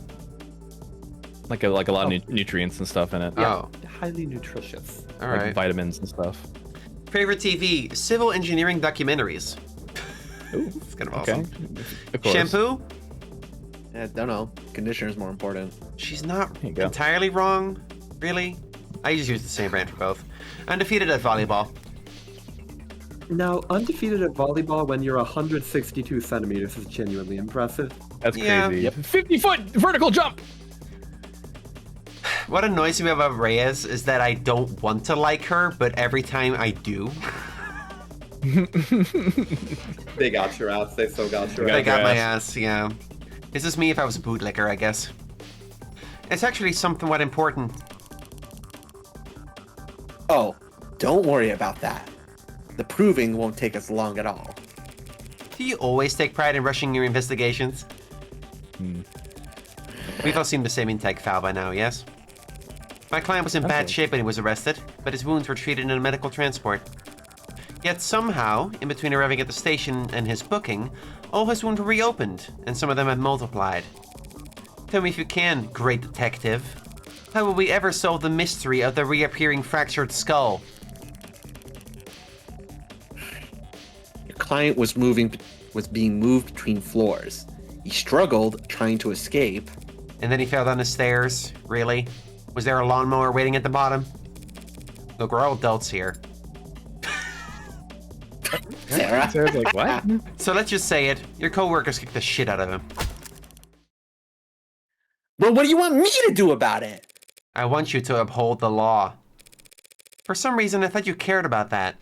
Like a lot of nutrients and stuff in it. Oh, Highly nutritious. all Like right. vitamins and stuff. Favorite TV? Civil engineering documentaries. Ooh, It's kind of okay. awesome. Of course. Shampoo? I don't know. Conditioner's more important. She's not There you go. entirely wrong, really. I just use the same brand for both. Undefeated at volleyball. Now, undefeated at volleyball when you're 162 centimeters is genuinely impressive. That's Yeah. crazy. 50-foot vertical jump! What annoys me about Reyes is that I don't want to like her, but every time I do, They got your ass. They so got your they got got your my ass. ass, yeah. This is me if I was a bootlicker, I guess. It's actually somewhat important. Oh, don't worry about that. The proving won't take us long at all. Do you always take pride in rushing your investigations? We've all seen the same intake file by now, yes? My client was in bad Okay. shape when he was arrested, but his wounds were treated in a medical transport. Yet somehow, in between arriving at the station and his booking, all his wounds were reopened, and some of them had multiplied. Tell me if you can, great detective. How will we ever solve the mystery of the reappearing fractured skull? Your client was being moved between floors. He struggled trying to escape. And then he fell down the stairs. Really? Was there a lawnmower waiting at the bottom? Look, we're all adults here. Sarah? Sarah's like, what? So let's just say it. Your coworkers kicked the shit out of him. Well, what do you want me to do about it? I want you to uphold the law. For some reason, I thought you cared about that.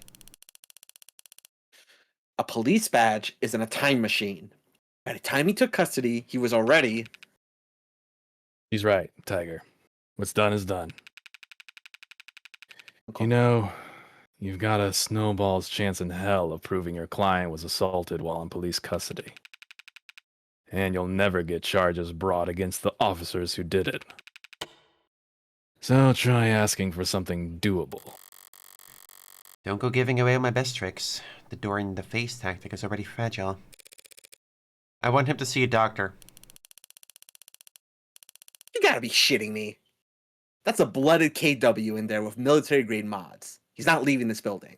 A police badge isn't a time machine. By the time he took custody, he was already... He's right, Tiger. What's done is done. Okay. You know, you've got a snowball's chance in hell of proving your client was assaulted while in police custody. And you'll never get charges brought against the officers who did it. So try asking for something doable. Don't go giving away my best tricks. The door in the face tactic is already fragile. I want him to see a doctor. You gotta be shitting me. That's a blooded KW in there with military-grade mods. He's not leaving this building.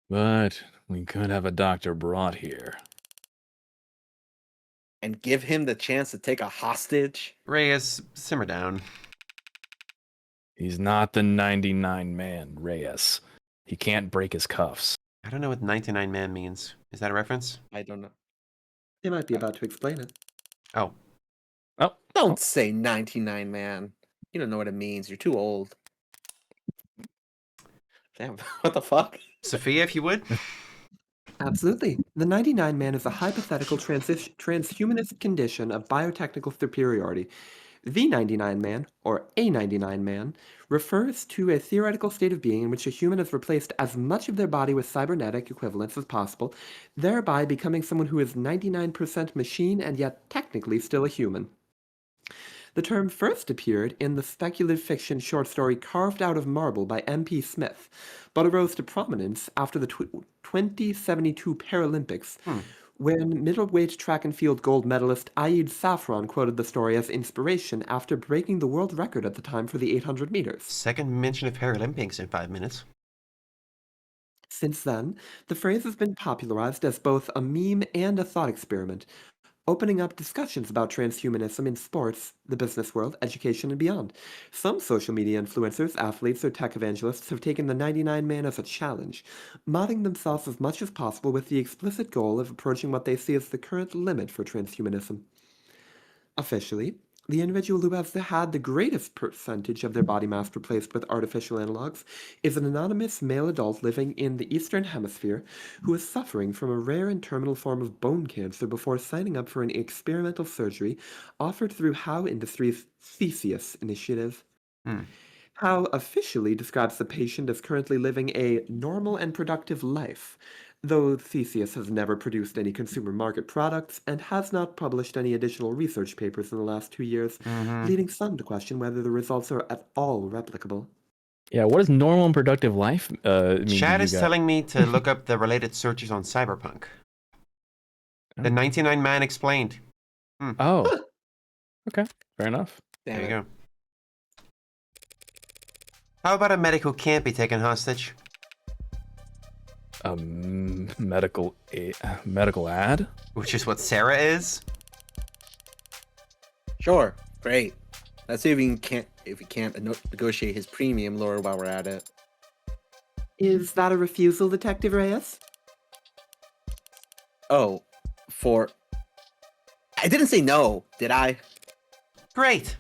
But we could have a doctor brought here. And give him the chance to take a hostage? Reyes, simmer down. He's not the 99 man, Reyes. He can't break his cuffs. I don't know what 99 man means. Is that a reference? I don't know. They might be about to explain it. Oh. Oh, Don't say 99, man. You don't know what it means. You're too old. Damn, what the fuck? Sophia, if you would. Absolutely. The 99 man is a hypothetical transhumanist condition of biotechnical superiority. The 99 man, or a 99 man, refers to a theoretical state of being in which a human has replaced as much of their body with cybernetic equivalents as possible, thereby becoming someone who is 99% machine and yet technically still a human. The term first appeared in the speculative fiction short story Carved Out of Marble by M.P. Smith, but arose to prominence after the 2072 Paralympics, when middleweight track and field gold medalist Aid Safran quoted the story as inspiration after breaking the world record at the time for the 800 meters. Second mention of Paralympics in 5 minutes. Since then, the phrase has been popularized as both a meme and a thought experiment, opening up discussions about transhumanism in sports, the business world, education, and beyond. Some social media influencers, athletes, or tech evangelists have taken the 99 man as a challenge, modding themselves as much as possible with the explicit goal of approaching what they see as the current limit for transhumanism. Officially, the individual who has had the greatest percentage of their body mass replaced with artificial analogs is an anonymous male adult living in the Eastern Hemisphere who is suffering from a rare and terminal form of bone cancer before signing up for an experimental surgery offered through How Industries' Theseus initiative. How officially describes the patient as currently living a normal and productive life, though Theseus has never produced any consumer market products and has not published any additional research papers in the last 2 years, leading some to question whether the results are at all replicable. yeah. What does normal and productive life mean? Chad to you is guys? telling me to look up the related searches on Cyberpunk. The 99 man explained. Oh, okay, fair enough. Damn There you it. go. How about a medic who can't be taken hostage? Medical ad. Which is what Sarah is? Sure, great. Let's see if we can't negotiate his premium lower while we're at it. Is that a refusal, Detective Reyes? Oh, I didn't say no, did I? Great.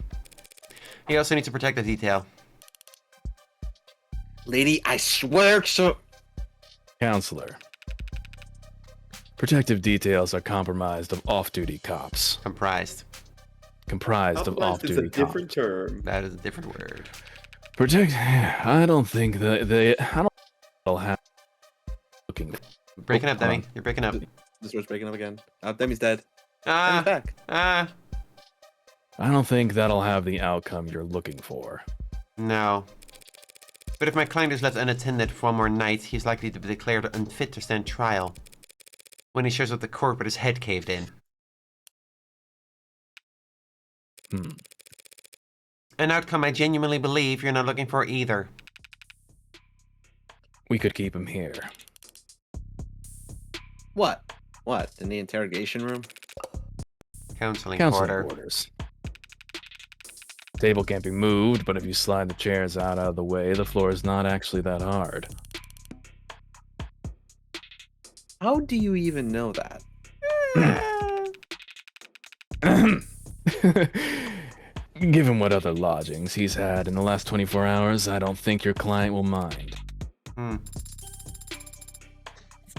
He also needs to protect the detail. Lady, I swear so. Counselor. Protective details are comprised of off-duty cops. Comprised. Comprised of off-duty cops. term. That is a different word. I don't think that they'll have looking. Breaking up, Demi. You're breaking up. This was breaking up again. Demi's dead. Demi's Ah, back. ah. I don't think that'll have the outcome you're looking for. No. But if my client is left unattended for one more night, he's likely to be declared unfit to stand trial. When he shows up to court with his head caved in. An outcome I genuinely believe you're not looking for either. We could keep him here. What? What? In the interrogation room? Counseling Counseling quarter. quarters. Table can't be moved, but if you slide the chairs out of the way, the floor is not actually that hard. How do you even know that? Given what other lodgings he's had in the last 24 hours, I don't think your client will mind. Hmm.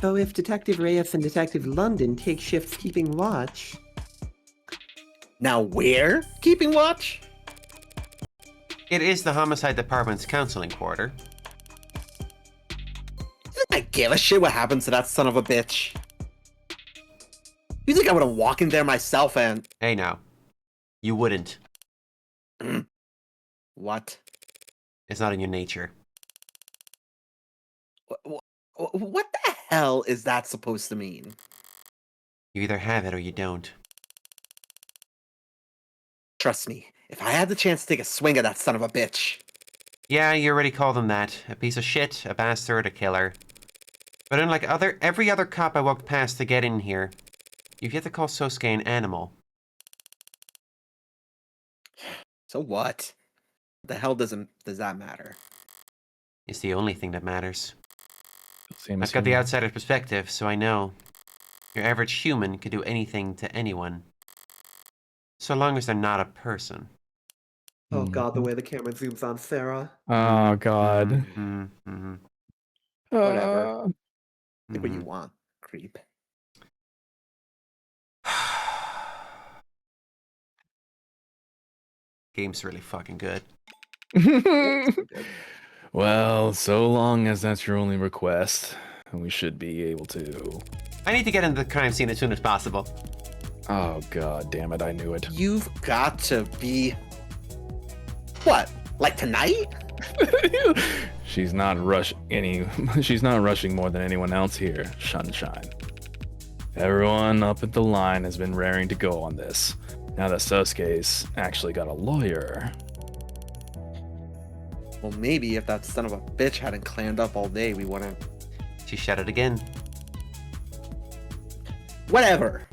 So if Detective Reyes and Detective London take shifts keeping watch... Now where? Keeping watch? It is the Homicide Department's counseling quarter. You think I give a shit what happens to that son of a bitch? You think I would have walked in there myself and... Hey now. You wouldn't. What? It's not in your nature. What the hell is that supposed to mean? You either have it or you don't. Trust me, if I had the chance to take a swing at that son of a bitch... Yeah, you already called him that. A piece of shit, a bastard, a killer. But unlike every other cop I walked past to get in here, you've yet to call Sosuke an animal. So what? The hell does that matter? It's the only thing that matters. Same as I've got the human. outsider's perspective, so I know. Your average human could do anything to anyone. So long as they're not a person. Oh god, the way the camera zooms on Sarah. Oh god. Mm-hmm. Whatever. Think what you want, creep. Game's really fucking good. Well, so long as that's your only request, we should be able to. I need to get into the crime scene as soon as possible. Oh god damn it, I knew it. You've got to be... What? Like tonight? She's not rushing more than anyone else here, Sunshine. Everyone up at the line has been raring to go on this. Now that Sosuke's actually got a lawyer. Well, maybe if that son of a bitch hadn't clammed up all day, we wouldn't... She shouted again. Whatever.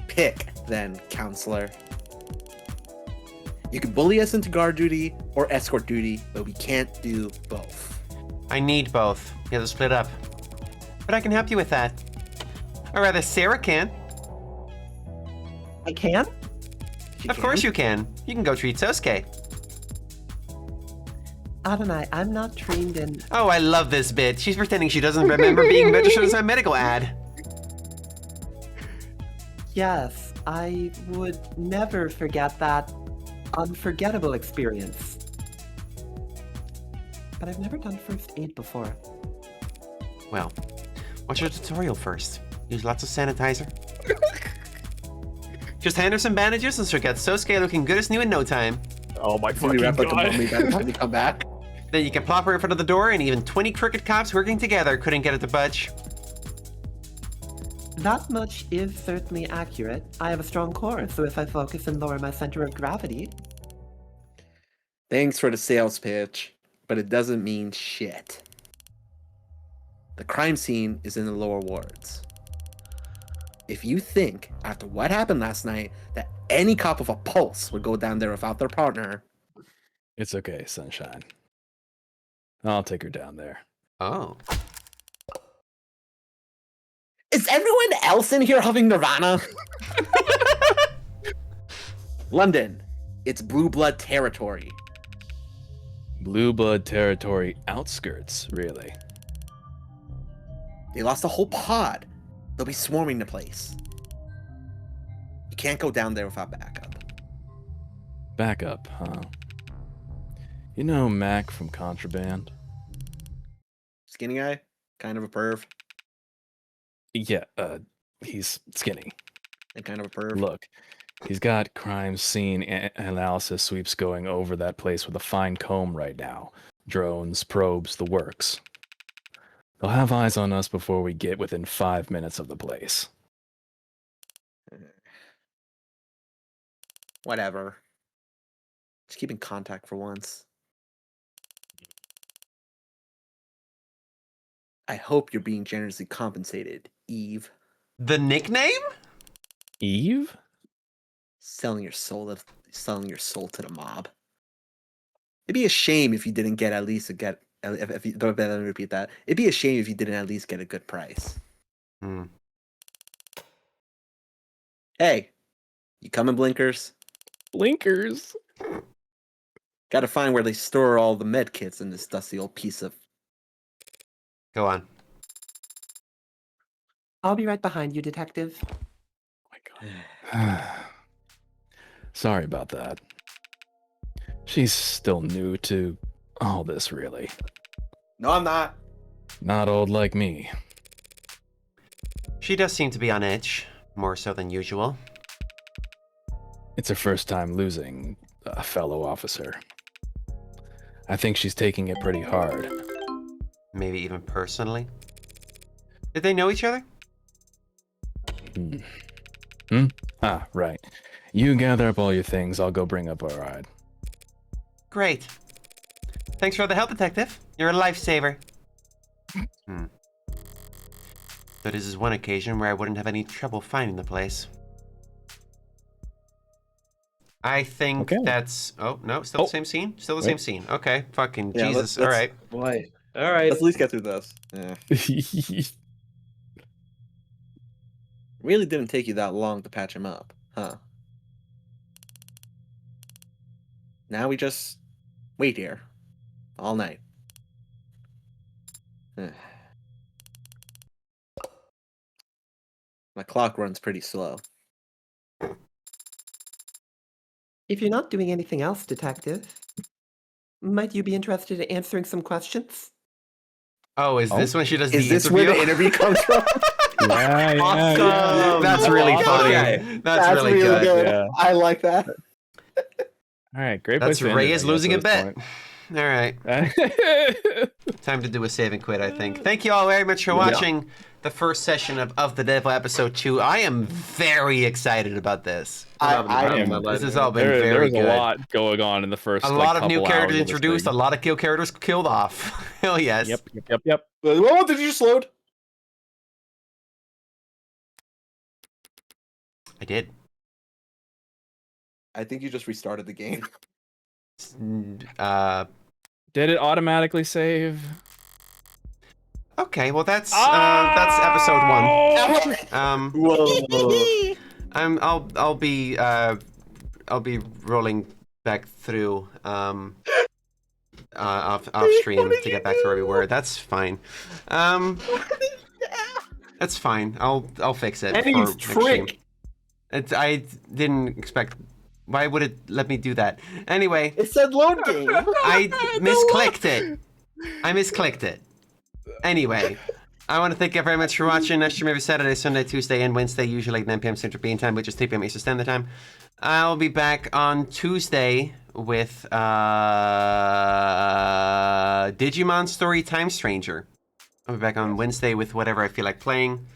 Pick, then, counselor. You can bully us into guard duty or escort duty, but we can't do both. I need both. You have to split up. But I can help you with that. Or rather, Sarah can. I can? Of course you can. You can go treat Sosuke. Adonai, I'm not trained in... Oh, I love this bit. She's pretending she doesn't remember being registered as a medical ad. Yes, I would never forget that unforgettable experience. But I've never done first aid before. Well, watch your tutorial first. Use lots of sanitizer. Just hand her some bandages and she'll get Sosuke looking good as new in no time. Oh my Can we wrap up the mummy by the time you come back? Then you can plop her in front of the door and even 20 crooked cops working together couldn't get it to budge. That much is certainly accurate. I have a strong core, so if I focus and lower my center of gravity... Thanks for the sales pitch, but it doesn't mean shit. The crime scene is in the lower wards. If you think, after what happened last night, that any cop with a pulse would go down there without their partner... It's okay, Sunshine. I'll take her down there. Oh. Is everyone else in here having Nirvana? London, it's blue blood territory. Blue blood territory outskirts, really. They lost a whole pod. They'll be swarming the place. You can't go down there without backup. Backup, huh? You know Mac from Contraband? Skinny guy? Kind of a perv? Yeah, he's skinny. And kind of a perv? Look, he's got crime scene analysis sweeps going over that place with a fine comb right now. Drones, probes, the works. They'll have eyes on us before we get within 5 minutes of the place. Whatever. Just keep in contact for once. I hope you're being generously compensated, Eve. The nickname? Eve? Selling your soul to the mob. It'd be a shame if you didn't get at least if you don't let me repeat that. It'd be a shame if you didn't at least get a good price. Hmm. Hey, you coming, Blinkers? Blinkers? Gotta find where they store all the med kits in this dusty old piece of. Go on. I'll be right behind you, Detective. Oh my god. Sorry about that. She's still new to all this, really. No, I'm not. Not old like me. She does seem to be on edge, more so than usual. It's her first time losing a fellow officer. I think she's taking it pretty hard. Maybe even personally. Did they know each other? Ah, right. You gather up all your things, I'll go bring up our ride. Great. Thanks for all the help, Detective. You're a lifesaver. So this is one occasion where I wouldn't have any trouble finding the place. I think Okay. that's... Oh, no, still the same scene? Still the same scene. Okay, fucking Yeah, Jesus. let's- All right. Boy. All right. Let's at least get through this. Yeah. Really didn't take you that long to patch him up, huh? Now we just wait here all night. My clock runs pretty slow. If you're not doing anything else, Detective, might you be interested in answering some questions? Oh, is this when she does Is the this interview? where the interview comes from? Yeah, Awesome! yeah. That's really Awesome. funny. Okay. That's really good. Yeah. I like that. All right, great That's place to end Ray it, is I guess, losing a at this bet. point. All right. Time to do a save and quit, I think. Thank you all very much for watching the first session of The Devil Episode 2. I am very excited about this. This has all been There very was good. a lot going on in the first. A lot of couple new characters hours of this introduced, a thing. lot of kill characters killed off. Hell yes. Yep. What did you just load? I did. I think you just restarted the game. Did it automatically save? Okay, well that's episode 1. Whoa. I'll be rolling back through off stream to get back to where we were. That's fine. That's fine. I'll fix it. Eddie's for next stream. trick. I didn't expect. Why would it let me do that? Anyway, It said load game. I misclicked it. I misclicked it. Anyway, I want to thank you very much for watching. I stream every Saturday, Sunday, Tuesday, and Wednesday, usually at 9 p.m. Central European Time, which is 3 p.m. Eastern Standard Time. I'll be back on Tuesday with Digimon Story Time Stranger. I'll be back on Wednesday with whatever I feel like playing.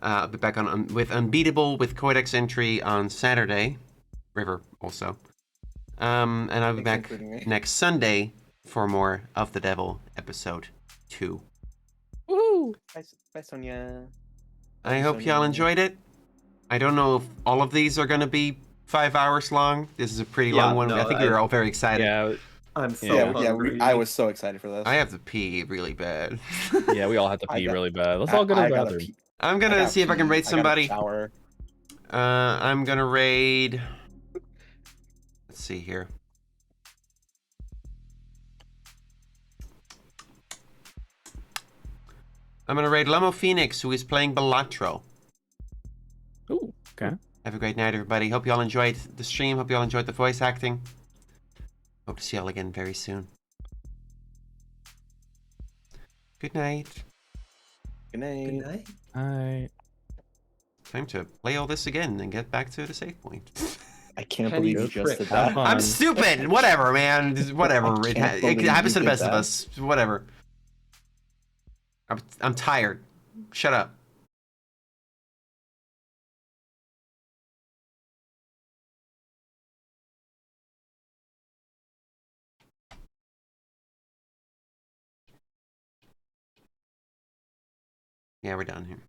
I'll be back on with Unbeatable with Codex Entry on Saturday. River also. And I'll be back next Sunday for more of The Devil Episode 2. Woo! Bye, Sonia. I hope y'all enjoyed it. I don't know if all of these are going to be 5 hours long. This is a pretty long one. I think we were all very excited. Yeah. I'm so hungry. I was so excited for this. I have to pee really bad. Yeah, we all have to pee really bad. Let's all go to the gotta bathroom. pee. I'm going to see if I can raid somebody. Shower. I'm going to raid... Let's see here. I'm going to raid Lomo Phoenix, who is playing Balatro. Ooh, okay. Have a great night, everybody. Hope you all enjoyed the stream. Hope you all enjoyed the voice acting. Hope to see you all again very soon. Good night. Good night. Good night. All Time to play all this again and get back to the save point. I can't Penny believe you trick. just did Have that. fun. I'm stupid. Whatever, man. Whatever. I It, can't it believe happens to you the did best of that. us. Whatever. I'm tired. Shut up. Yeah, we're done here.